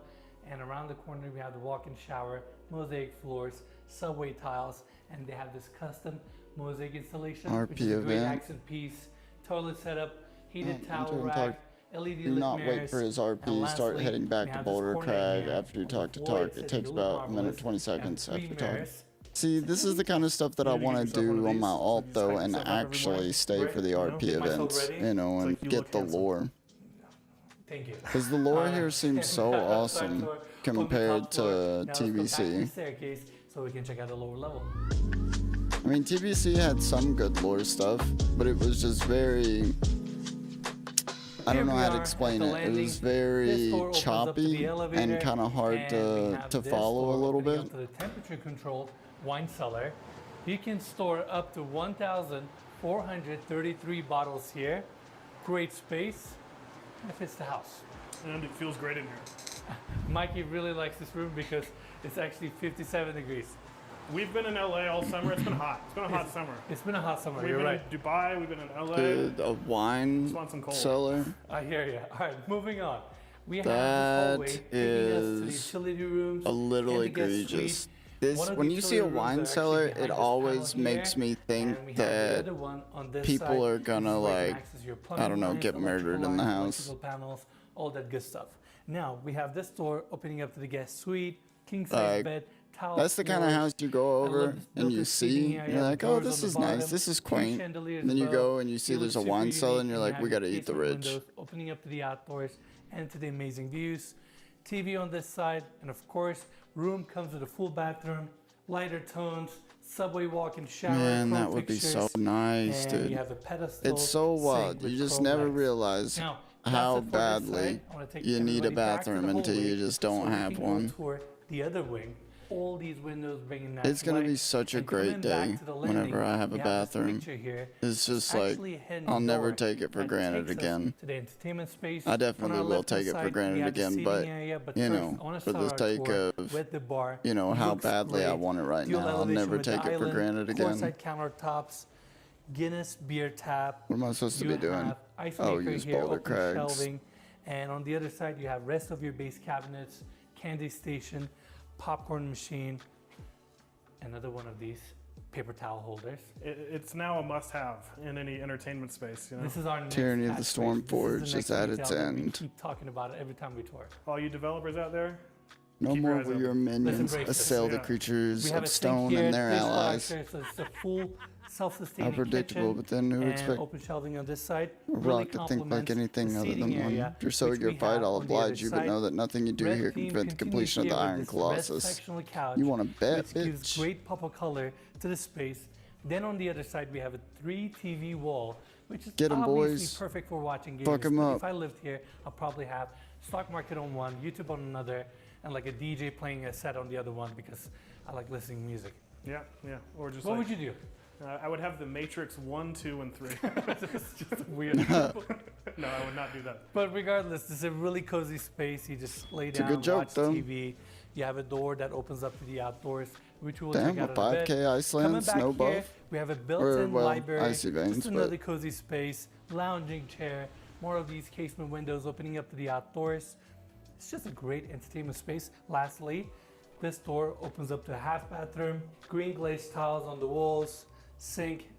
U: and around the corner we have the walk-in shower, mosaic floors, subway tiles, and they have this custom mosaic installation, which is a great
A: event.
U: accent piece, toilet setup, heated
A: I'm
U: towel
A: doing
U: rack,
A: talk.
U: LED
A: Do
U: lit
A: not wait
U: mirrors,
A: for his
U: and
A: RP. Start
U: lastly,
A: heading back
U: we
A: to
U: have this
A: Boulder
U: corner
A: Crag
U: here.
A: after you
U: On the
A: talk to
U: floor,
A: Tark.
U: it
A: It
U: says
A: takes
U: you look
A: about a minute
U: marvelous,
A: 20
U: and
A: seconds
U: 3
A: after Tark.
U: mirrors.
A: See, this is the kind of stuff that I want to do on my alt though, and actually stay for the RP events, you know, and get the lore.
U: Thank you.
A: Because the lore here seems so awesome compared to
U: Now let's go back to the
A: TBC.
U: staircase so we can check out the lower level.
A: I mean, TBC had some good lore stuff, but it was just very... I don't know how to explain it. It was very choppy and kind of hard to follow a little bit.
U: To the temperature controlled wine cellar. You can store up to 1,433 bottles here. Great space. And it fits the house.
F: And it feels great in here.
U: Mikey really likes this room because it's actually 57 degrees.
F: We've been in LA all summer. It's been hot. It's been a hot summer.
U: It's been a hot summer.
F: We've
U: You're
F: been
U: right.
F: in Dubai. We've been in LA.
A: Dude, a wine
F: Just want some cold.
A: cellar.
U: I hear you. All right, moving on. We have
A: That
U: this hallway taking us to the
A: is
U: utility rooms
A: a little
U: and the guest
A: egregious.
U: suite.
A: This,
U: One of the
A: when you see a
U: utility rooms
A: wine
U: are
A: cellar,
U: actually
A: it
U: behind this
A: always
U: panel
A: makes
U: here,
A: me
U: and
A: think
U: we have the
A: that
U: other one on this
A: people
U: side.
A: are
U: This
A: gonna
U: is where you can
A: like,
U: access your
A: I
U: plumbing
A: don't know,
U: lines,
A: get murdered
U: electrical
A: in the
U: lines,
A: house.
U: electrical panels, all that good stuff. Now we have this door opening up to the guest suite, king size
A: Like,
U: bed, towel
A: that's the kind of
U: floors.
A: house you go
U: I love
A: over
U: this
A: and you
U: built-in seating
A: see,
U: area,
A: and you're like, oh,
U: doors
A: this
U: on
A: is
U: the
A: nice,
U: bottom,
A: this is
U: 2
A: quaint.
U: chandeliers
A: And then you
U: above.
A: go and you see
U: It
A: there's
U: looks
A: a wine
U: super
A: cellar,
U: unique,
A: and you're
U: you
A: like,
U: have
A: we
U: your
A: gotta eat the
U: casement
A: ridge.
U: windows opening up to the outdoors and to the amazing views. TV on this side, and of course, room comes with a full bathroom, lighter tones, subway walk-in shower.
A: Man,
U: chrome
A: that would be so
U: fixtures,
A: nice,
U: and
A: dude.
U: You have a pedestal,
A: It's so
U: sink
A: wild.
U: with
A: You just
U: chrome
A: never
U: legs.
A: realize
U: Now,
A: how
U: that's it for this
A: badly
U: side. I wanna take
A: you need a
U: everybody back to
A: bathroom
U: the
A: until you
U: hallway
A: just
U: so
A: don't
U: we
A: have
U: can go
A: one.
U: tour the other wing. All these windows bringing natural
A: It's gonna be
U: light.
A: such a
U: And coming
A: great
U: back
A: day
U: to the landing,
A: whenever I have a
U: we this
A: bathroom.
U: picture here.
A: It's just
U: It's
A: like,
U: actually a hidden
A: I'll never
U: door
A: take it for
U: that
A: granted
U: takes us
A: again.
U: to the entertainment space.
A: I
U: On
A: definitely
U: our
A: will
U: left-hand
A: take it for
U: side, we
A: granted
U: have the
A: again,
U: seating
A: but,
U: area, but
A: you
U: first,
A: know,
U: I wanna
A: for
U: start
A: the
U: our
A: sake
U: tour
A: of,
U: with the bar.
A: you know, how
U: Looks
A: badly I
U: great.
A: want it right
U: Dual
A: now, I'll
U: elevation
A: never
U: with the
A: take it for
U: island,
A: granted again.
U: courtside countertops, Guinness beer tap.
A: What am I supposed to
U: You
A: be doing?
U: have ice
A: Oh,
U: maker
A: use
U: here,
A: Boulder
U: open
A: Crags.
U: shelving, and on the other side you have rest of your base cabinets, candy station, popcorn machine, another one of these paper towel holders.
F: It's now a must-have in any entertainment space. You know?
U: This is our next
A: Tyranny of the
U: aspiration. This is the
A: Stormforge
U: next
A: is at
U: retail
A: its
U: that we
A: end.
U: keep talking about it every time we tour.
F: All you developers out there,
A: No
F: Keep
A: more
F: your eyes
A: will
F: open.
A: your minions
U: embrace this.
A: assail the
F: Yeah.
A: creatures
U: We have
A: of
U: a sink
A: stone
U: here,
A: and their
U: 3 slot
A: allies.
U: upstairs, so it's a full self-sustaining
A: How predictable,
U: kitchen
A: but then who would
U: and
A: expect
U: open shelving on this side.
A: a
U: Really
A: rock to think like
U: complements
A: anything
U: the
A: other
U: seating
A: than one?
U: area,
A: If you're so
U: which
A: eager
U: we
A: to fight,
U: have
A: I'll
U: on the other
A: oblige you, but
U: side.
A: know that nothing you do
U: Red
A: here can
U: theme
A: prevent the
U: continues
A: completion of the
U: here with
A: Iron
U: this red
A: Colossus.
U: sectional couch,
A: You want to bet,
U: which gives
A: bitch?
U: great pop of color to the space. Then on the other side, we have a 3 TV wall, which is
A: Get 'em,
U: obviously
A: boys.
U: perfect for watching games.
A: Fuck 'em
U: But
A: up.
U: If I lived here, I'll probably have stock market on one, YouTube on another, and like a DJ playing a set on the other one because I like listening to music.
F: Yeah, yeah. Or just
U: What
F: like,
U: would you do?
F: I would have the Matrix 1, 2, and 3.
U: It's just weird.
F: No, I would not do that.
U: But regardless, this is a really cozy space. You just lay
A: It's a
U: down,
A: good joke,
U: watch
A: though.
U: TV. You have a door that opens up to the outdoors, which we'll
A: Damn,
U: check out
A: a
U: in a bit.
A: 5K Iceland,
U: Coming back
A: snow
U: here,
A: buff.
U: we have a
A: Or,
U: built-in
A: well,
U: library,
A: icy veins,
U: just another
A: but
U: cozy space, lounging chair, more of these casement windows opening up to the outdoors. It's just a great entertainment space. Lastly, this door opens up to a half bathroom, green glazed tiles on the walls, sink,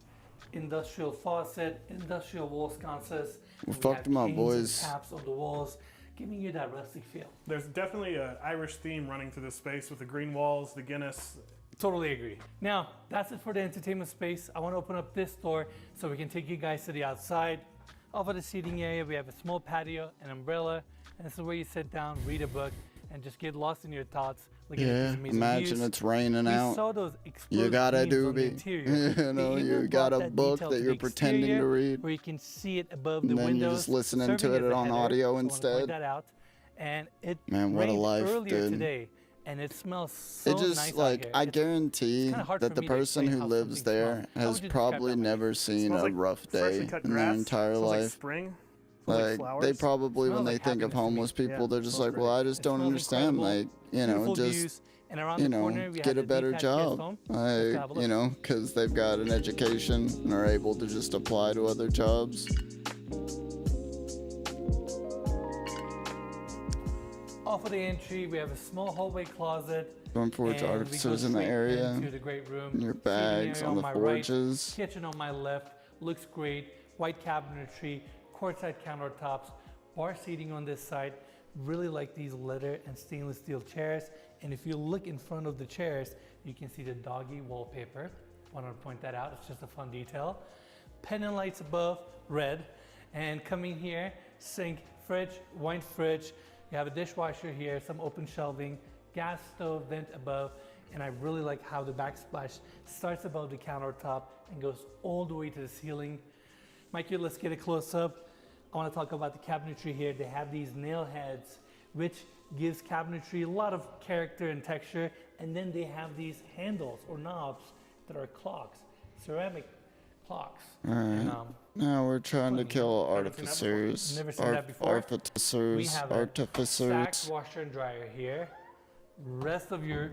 U: industrial faucet, industrial wall sconces.
A: We
U: and
A: fucked
U: have
A: them up,
U: canes
A: boys.
U: and taps on the walls, giving you that rustic feel.
F: There's definitely an Irish theme running through this space with the green walls, the Guinness.
U: Totally agree. Now, that's it for the entertainment space. I want to open up this door so we can take you guys to the outside. Off of the seating area, we have a small patio, an umbrella, and this is where you sit down, read a book, and just get lost in your thoughts. Looking at
A: yeah,
U: these amazing
A: imagine
U: views.
A: it's raining
U: We
A: out.
U: saw those
A: You
U: explosive
A: got a
U: beams on the
A: doobie.
U: interior.
A: You know,
U: They
A: you
U: even
A: got
U: brought
A: a
U: that
A: book
U: detail
A: that
U: to
A: you're
U: the
A: pretending to
U: exterior,
A: read.
U: where you can see it above
A: And
U: the
A: then
U: windows.
A: you're just listening
U: serving
A: to
U: as
A: it
U: a
A: on
U: header.
A: audio
U: So I wanna
A: instead.
U: point that out. And it
A: Man, what a
U: rained
A: life,
U: earlier
A: dude.
U: today, and it smells so
A: It just
U: nice out
A: like
U: here.
A: I
U: It's
A: guarantee
U: kinda hard
A: that
U: for
A: the
U: me to
A: person
U: explain
A: who
U: how
A: lives
U: something
A: there
U: smells. How
A: has
U: would you describe
A: probably
U: that, Mike?
A: never seen
F: Smells
A: a
F: like
A: rough
F: freshly
A: day
F: cut
A: in
F: grass.
A: their entire
F: Smells like
A: life.
F: spring. Smells like
A: Like
F: flowers.
A: they probably when
U: Smells
A: they
U: like
A: think of
U: happiness to me.
A: homeless people,
F: Yeah,
A: they're just
F: smells
A: like, well, I
U: It
A: just don't
U: smells
A: understand.
U: incredible.
A: Like, you know,
U: Beautiful
A: just
U: views. And around
A: you
U: the
A: know,
U: corner, we
A: get
U: have
A: a
U: the
A: better
U: detached guest
A: job.
U: home. Let's have a look.
A: You know, because they've got an education and are able to just apply to other jobs.
U: Off of the entry, we have a small hallway closet.
A: Going forward to
U: and we
A: artificers
U: go
A: in the
U: straight
A: area.
U: into the great room.
A: And your
U: Seating
A: bags
U: area
A: on the
U: my
A: forges.
U: Right, kitchen on my left. Looks great. White cabinetry, quartzite countertops, bar seating on this side. Really like these leather and stainless steel chairs. And if you look in front of the chairs, you can see the doggy wallpaper. Want to point that out. It's just a fun detail. Pendant lights above, red. And coming here, sink, fridge, wine fridge. You have a dishwasher here, some open shelving, gas stove vent above, and I really like how the backsplash starts above the countertop and goes all the way to the ceiling. Mikey, let's get a close up. I want to talk about the cabinetry here. They have these nail heads, which gives cabinetry a lot of character and texture, and then they have these handles or knobs that are clocks, ceramic clocks.
A: Alright.
U: And,
A: Now we're trying to kill
U: Haven't seen that before.
A: artificers.
U: Never seen that before. We
A: Artificers.
U: have a
A: Artificers.
U: stacked washer and dryer here. Rest of your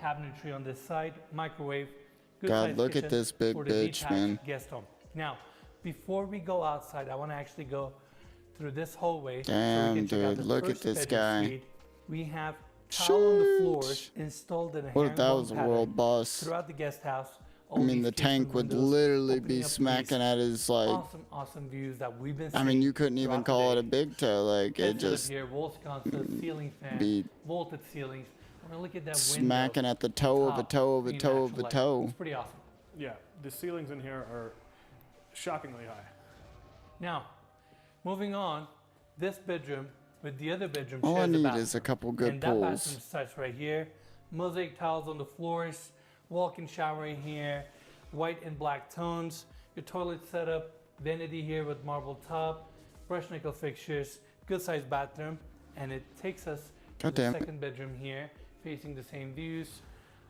U: cabinetry on this side. Microwave. Good
A: God,
U: sized
A: look at
U: kitchen
A: this big
U: for the
A: bitch,
U: detached
A: man.
U: Guest home. Now, before we go outside, I want to actually go through this hallway.
A: Damn,
U: so we can check out
A: dude,
U: the
A: look at
U: first
A: this
U: bedroom
A: guy.
U: suite. We have tile on the
A: Sheesh.
U: floors installed in a
A: What if that
U: herringbone
A: was a
U: pattern
A: world boss?
U: throughout the guest house.
A: I
U: All
A: mean,
U: these
A: the
U: casement
A: tank would
U: windows
A: literally
U: opening
A: be
U: up to these
A: smacking at his, like,
U: awesome views that we've been
A: I mean,
U: seeing
A: you couldn't even
U: throughout the
A: call it
U: day.
A: a big toe. Like, it
U: Heads up
A: just
U: here, wall sconces, ceiling fan,
A: be
U: vaulted ceilings. When I look at that
A: smacking
U: window,
A: at the toe of a
U: top,
A: toe of a
U: green
A: toe of
U: natural
A: a
U: light.
A: toe.
U: It's pretty awesome.
F: Yeah, the ceilings in here are shockingly high.
U: Now, moving on, this bedroom with the other bedroom
A: All I
U: shares a
A: need
U: bathroom.
A: is a couple good
U: and that
A: pulls.
U: bathroom starts right here. Mosaic tiles on the floors, walk-in shower in here, white and black tones. Your toilet setup, vanity here with marble top, brushed nickel fixtures, good-sized bathroom, and it takes us to
A: God
U: the
A: damn it.
U: second bedroom here, facing the same views.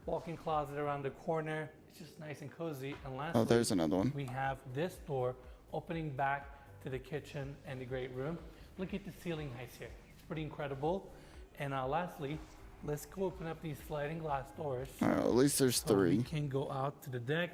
U: Walk-in closet around the corner. It's just nice and cozy. And lastly,
A: Oh, there's another one.
U: we have this door opening back to the kitchen and the great room. Look at the ceiling heights here. It's pretty incredible. And lastly, let's go open up these sliding glass doors.
A: All right, at least there's
U: so we
A: three.
U: can go out to the deck.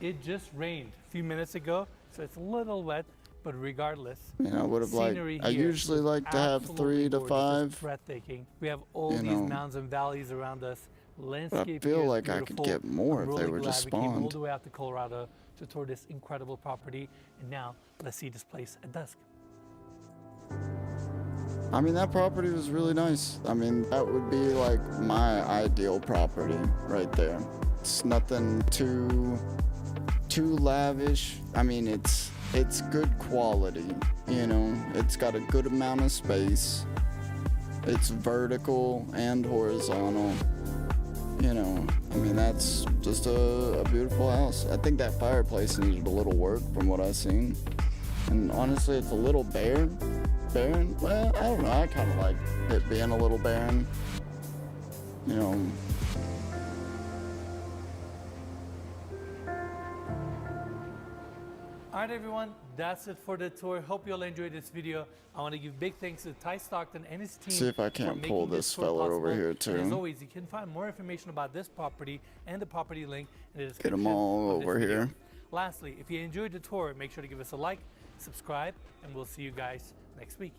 U: It just rained a few minutes ago, so it's a little wet, but regardless,
A: Man, I would have liked.
U: scenery
A: I
U: here
A: usually
U: is
A: like to have
U: absolutely
A: 3 to
U: gorgeous. It's
A: 5.
U: breathtaking. We have all
A: You
U: these
A: know,
U: mountains and valleys around us.
A: But I
U: Landscape
A: feel
U: here is
A: like I could
U: beautiful.
A: get more
U: I'm
A: if they
U: really
A: were
U: glad
A: just
U: we came all
A: spawned.
U: the way out to Colorado to tour this incredible property. And now let's see this place at dusk.
A: I mean, that property was really nice. I mean, that would be like my ideal property right there. It's nothing too lavish. I mean, it's good quality, you know. It's got a good amount of space. It's vertical and horizontal. You know, I mean, that's just a beautiful house. I think that fireplace needed a little work from what I've seen. And honestly, it's a little barren. Well, I don't know. I kind of like it being a little barren. You know.
U: Alright everyone, that's it for the tour. Hope you all enjoyed this video. I want to give big thanks to Ty Stockton and his team.
A: See if I can't pull this fella over here too.
U: And as always, you can find more information about this property and the property link in the description.
A: Get them all over here.
U: Lastly, if you enjoyed the tour, make sure to give us a like, subscribe, and we'll see you guys next week.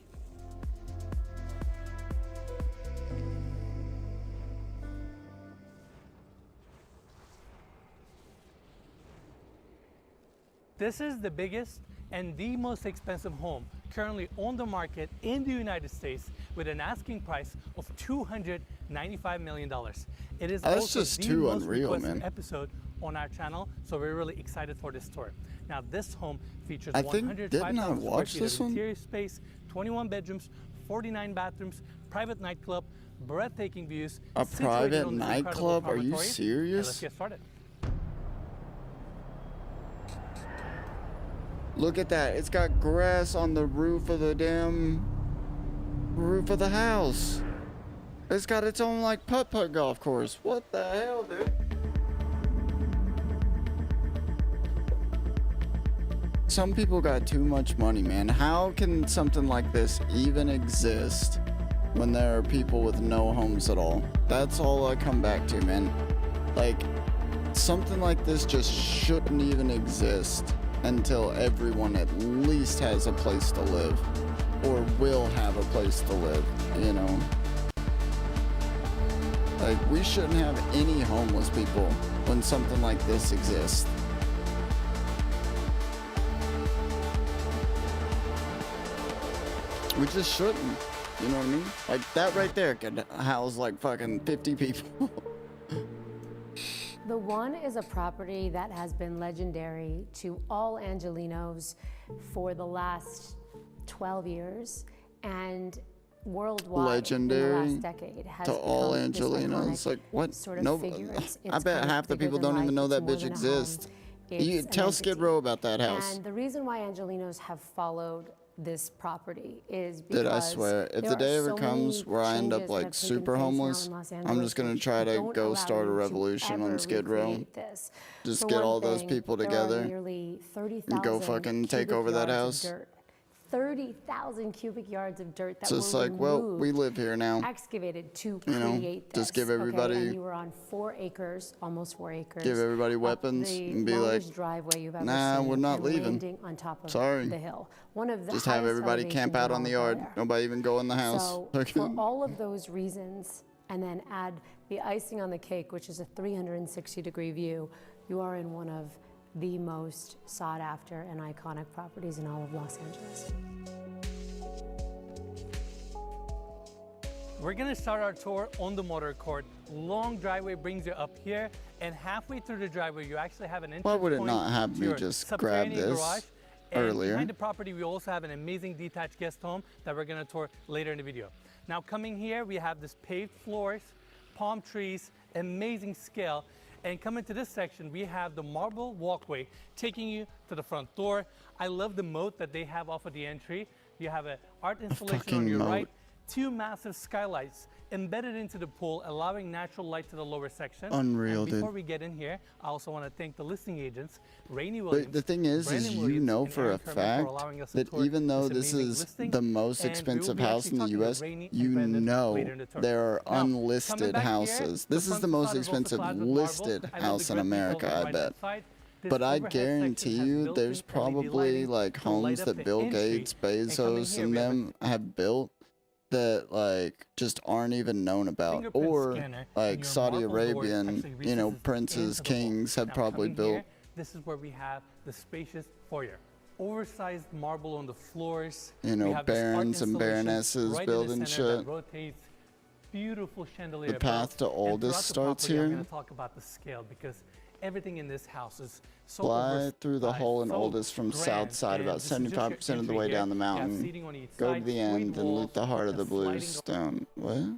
U: This is the biggest and the most expensive home currently on the market in the United States with an asking price of $295 million. It is
A: That's
U: also
A: just
U: the
A: too
U: most
A: unreal,
U: requested
A: man.
U: episode on our channel, so we're really excited for this tour. Now, this home features
A: I think,
U: 105,000
A: didn't I watch
U: square feet
A: this
U: of
A: one?
U: interior space, 21 bedrooms, 49 bathrooms, private nightclub, breathtaking views.
A: A
U: situated
A: private
U: on this incredible
A: nightclub? Are you
U: promontory. And
A: serious?
U: let's get started.
A: Look at that. It's got grass on the roof of the damn roof of the house. It's got its own like putt-putt golf course. What the hell, dude? Some people got too much money, man. How can something like this even exist when there are people with no homes at all? That's all I come back to, man. Like, something like this just shouldn't even exist until everyone at least has a place to live, or will have a place to live, you know? Like, we shouldn't have any homeless people when something like this exists. We just shouldn't, you know what I mean? Like, that right there could house like fucking 50 people.
G: The One is a property that has been legendary to all Angelinos for the last 12 years and worldwide
A: Legendary
G: in the last decade has
A: to all
G: become this
A: Angelinos.
G: iconic
A: Like, what?
G: sort of
A: No,
G: figure. It's
A: I bet
G: kind of
A: half the
G: bigger
A: people
G: than
A: don't even
G: life.
A: know
G: It's
A: that
G: more
A: bitch
G: than a
A: exists.
G: home.
A: You
G: It's an
A: tell Skid
G: entity.
A: Row about that house.
G: And the reason why Angelinos have followed this property is because
A: Dude, I swear, if
G: there
A: the day
G: are
A: ever
G: so
A: comes
G: many
A: where I end up
G: changes that
A: like
G: have taken
A: super
G: place now
A: homeless,
G: in Los
A: I'm
G: Angeles
A: just gonna
G: which
A: try to
G: don't
A: go
G: allow
A: start a
G: you to
A: revolution on
G: ever
A: Skid Row.
G: recreate this.
A: Just
G: For
A: get
G: one
A: all those
G: thing,
A: people
G: there are
A: together
G: nearly
A: and go
G: 30,000
A: fucking take
G: cubic
A: over that
G: yards of
A: house.
G: dirt. 30,000 cubic yards of dirt that
A: So it's
G: were
A: like, well,
G: removed,
A: we live here now.
G: excavated to
A: You know,
G: create this.
A: just give
G: okay?
A: everybody-
G: And you were on 4 acres, almost 4 acres.
A: Give everybody
G: up
A: weapons
G: the
A: and be like,
G: longest driveway you've ever
A: nah,
G: seen
A: we're not
G: and
A: leaving.
G: landing on top of
A: Sorry.
G: the hill. One of the
A: Just have
G: highest
A: everybody camp
G: elevations
A: out
G: in
A: on the
G: all of
A: yard.
G: Bel Air.
A: Nobody even go in the house.
G: So for all of those reasons, and then add the icing on the cake, which is a 360-degree view, you are in one of the most sought after and iconic properties in all of Los Angeles.
U: We're gonna start our tour on the motor court. Long driveway brings you up here, and halfway through the driveway, you actually have an entrance
A: Why would it
U: point
A: not have
U: to
A: me
U: your
A: just grab
U: subterranean
A: this
U: garage. And
A: earlier?
U: behind the property, we also have an amazing detached guest home that we're gonna tour later in the video. Now coming here, we have this paved floors, palm trees, amazing scale. And coming to this section, we have the marble walkway taking you to the front door. I love the moat that they have off of the entry. You have an art installation on
A: fucking
U: your
A: moat.
U: right, 2 massive skylights embedded into the pool, allowing natural light to the lower section.
A: Unreal,
U: and before
A: dude.
U: we get in here, I also want to thank the listing agents, Rainey Williams.
A: But the thing is
U: Brandon
A: you
U: Williams,
A: know
U: and
A: for
U: Aaron
A: a
U: Kerman
A: fact
U: for allowing us to
A: that
U: tour
A: even though
U: this
A: this
U: amazing
A: is
U: listing.
A: the most
U: And we will
A: expensive
U: be
A: house
U: actually
A: in the
U: talking with
A: US,
U: Rainey and
A: you
U: Brandon
A: know
U: later in the tour.
A: there are
U: Now, coming
A: unlisted
U: back here,
A: houses.
U: the
A: This is
U: front
A: the most
U: facade is also
A: expensive
U: clad with marble.
A: listed
U: I love
A: house
U: the
A: in
U: grid
A: America,
U: controls on
A: I
U: the right
A: bet.
U: hand side. This
A: But I
U: overhead
A: guarantee
U: section has
A: you
U: built-in
A: there's
U: LED
A: probably
U: lighting
A: like
U: to light
A: homes
U: up
A: that
U: the
A: Bill
U: entry.
A: Gates,
U: And coming
A: Bezos,
U: here,
A: and
U: we have a
A: them have built that like just aren't even known about,
U: fingerprint
A: or
U: scanner, and
A: like
U: your
A: Saudi
U: marble doors
A: Arabian,
U: actually
A: you know,
U: recesses
A: princes,
U: into the wall.
A: kings have
U: Now,
A: probably
U: coming
A: built.
U: here, this is where we have the spacious foyer. oversized marble on the floors.
A: You know, barons and baronesses building shit.
U: That rotates. Beautiful chandelier.
A: The path to oldest starts
U: I'm
A: here.
U: going to talk about the scale because everything in this house is so
A: Fly through the hole in
U: so
A: oldest from south side, about 75% of the way down the mountain. Go to the end and loot the heart of the blue stone. What?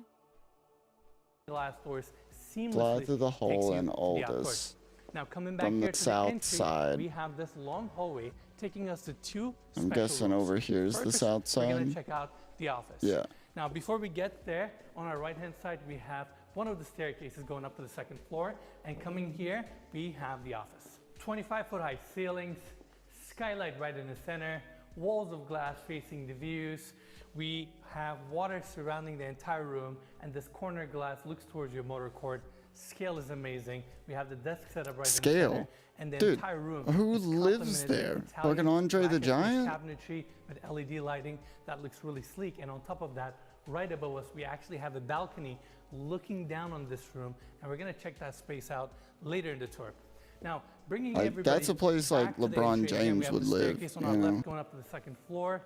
U: Glass doors seamlessly
A: Fly through the hole in
U: takes you to the
A: oldest.
U: Now coming back
A: From
U: here
A: the
U: to
A: south
U: the entry,
A: side.
U: we have this long hallway taking us to two
A: I'm
U: special
A: guessing
U: rooms.
A: over here is the
U: First,
A: south
U: we're going
A: side.
U: to check out the office.
A: Yeah.
U: Now before we get there, on our right hand side we have one of the staircases going up to the second floor, and coming here we have the office. 25-foot high ceilings, skylight right in the center, walls of glass facing the views. We have water surrounding the entire room, and this corner glass looks towards your motor court. Scale is amazing. We have the desk set up right in the center, and the
A: Dude,
U: entire room
A: who
U: is
A: lives
U: complemented
A: there?
U: with Italian
A: Fucking Andre the
U: black and
A: Giant?
U: cabinetry with LED lighting that looks really sleek. And on top of that, right above us, we actually have a balcony looking down on this room, and we're gonna check that space out later in the tour. Now, bringing
A: Like,
U: everybody
A: that's a place like
U: back to the
A: LeBron
U: entry, again, we
A: James
U: have
A: would
U: the
A: live,
U: staircase on
A: you
U: our
A: know?
U: left going up to the second floor.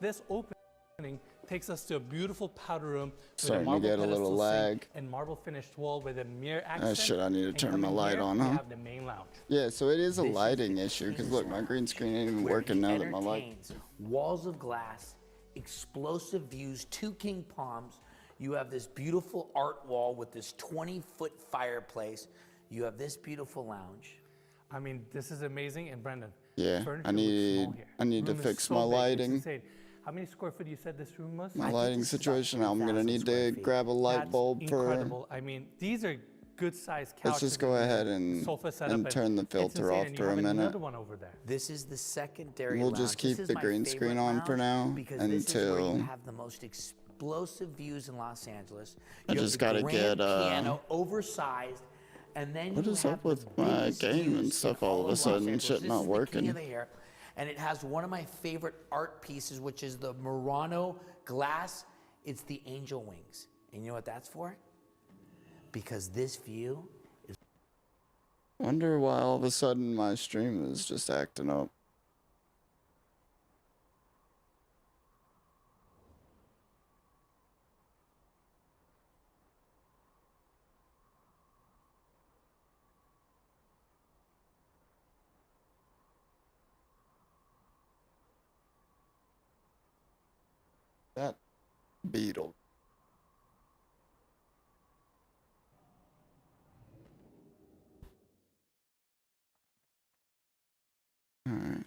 U: This opening takes us to a beautiful powder room with a
A: Starting to
U: marble
A: get a little
U: pedestal
A: lag.
U: sink and marble finished wall with a mirror accent.
A: Shit, I need to
U: And
A: turn my
U: coming
A: light
U: here,
A: on,
U: we
A: huh?
U: have the main lounge.
A: Yeah, so it is a lighting issue, because look, my green screen ain't even working now that my light...
H: Entertains. Walls of glass, explosive views, two king palms. You have this beautiful art wall with this 20-foot fireplace. You have this beautiful lounge.
U: I mean, this is amazing. And Brendan,
A: Yeah,
U: furniture
A: I
U: looks
A: need
U: small here.
A: to
U: Room is
A: fix
U: so
A: my
U: big, it's
A: lighting.
U: insane. How many square foot you said this room was?
A: My lighting situation, I'm gonna need to grab a light
U: That's
A: bulb for...
U: incredible. I mean, these are good sized couches.
A: Let's just go ahead and turn the filter off for a minute.
U: Another one over there.
H: This is the secondary
A: We'll
H: lounge.
A: just
H: This
A: keep
H: is
A: the
H: my
A: green
H: favorite
A: screen on for now
H: lounge because this is where
A: until...
H: you have the most explosive views in Los Angeles.
A: I
H: You have
A: just
H: the
A: gotta
H: grand
A: get,
H: piano, oversized, and then
A: What
H: you
A: is
H: have
A: up with
H: the
A: my
H: biggest
A: game and
H: views
A: stuff
H: in
A: all of a
H: Los
A: sudden?
H: Angeles.
A: Shit
H: This
A: not
H: is the king
A: working.
H: of the air, and it has one of my favorite art pieces, which is the Murano glass. It's the angel wings, and you know what that's for? Because this view is...
A: Wonder why all of a sudden my stream is just acting up. That beetle. All right.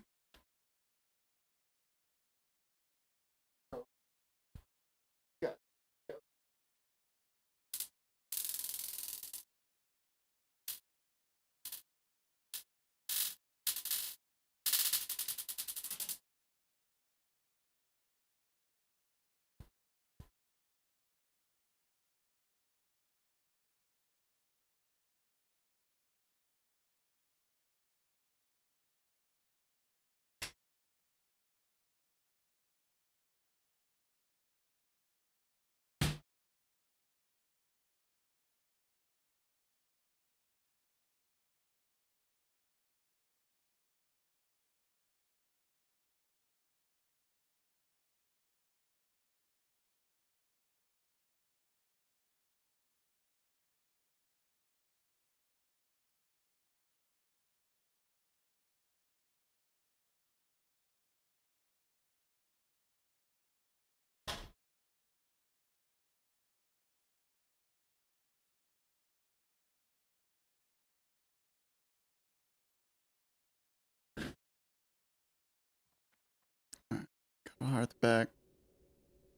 A: Hearth back.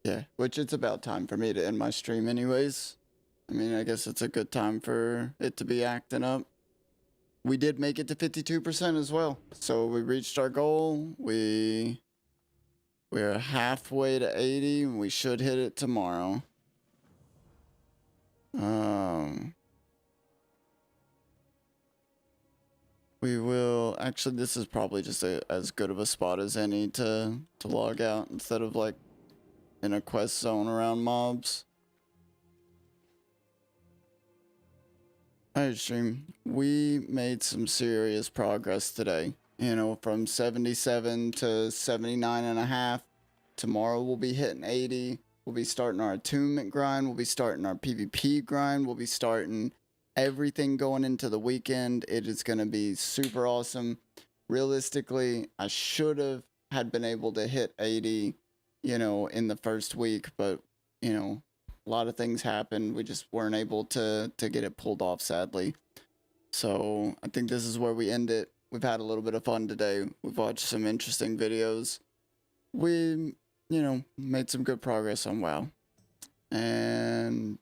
A: Yeah, which it's about time for me to end my stream anyways. I mean, I guess it's a good time for it to be acting up. We did make it to 52% as well. So we reached our goal. We're halfway to 80. We should hit it tomorrow. We will actually, this is probably just as good of a spot as any to log out instead of like in a quest zone around mobs. Alright, stream. We made some serious progress today you know, from 77 to 79 and a half. Tomorrow we'll be hitting 80. We'll be starting our attunement grind. We'll be starting our PvP grind. We'll be starting everything going into the weekend. It is going to be super awesome. Realistically, I should have had been able to hit 80, you know, in the first week, but, you know, a lot of things happened. We just weren't able to get it pulled off, sadly. So I think this is where we end it. We've had a little bit of fun today. We've watched some interesting videos. We, you know, made some good progress on WoW. And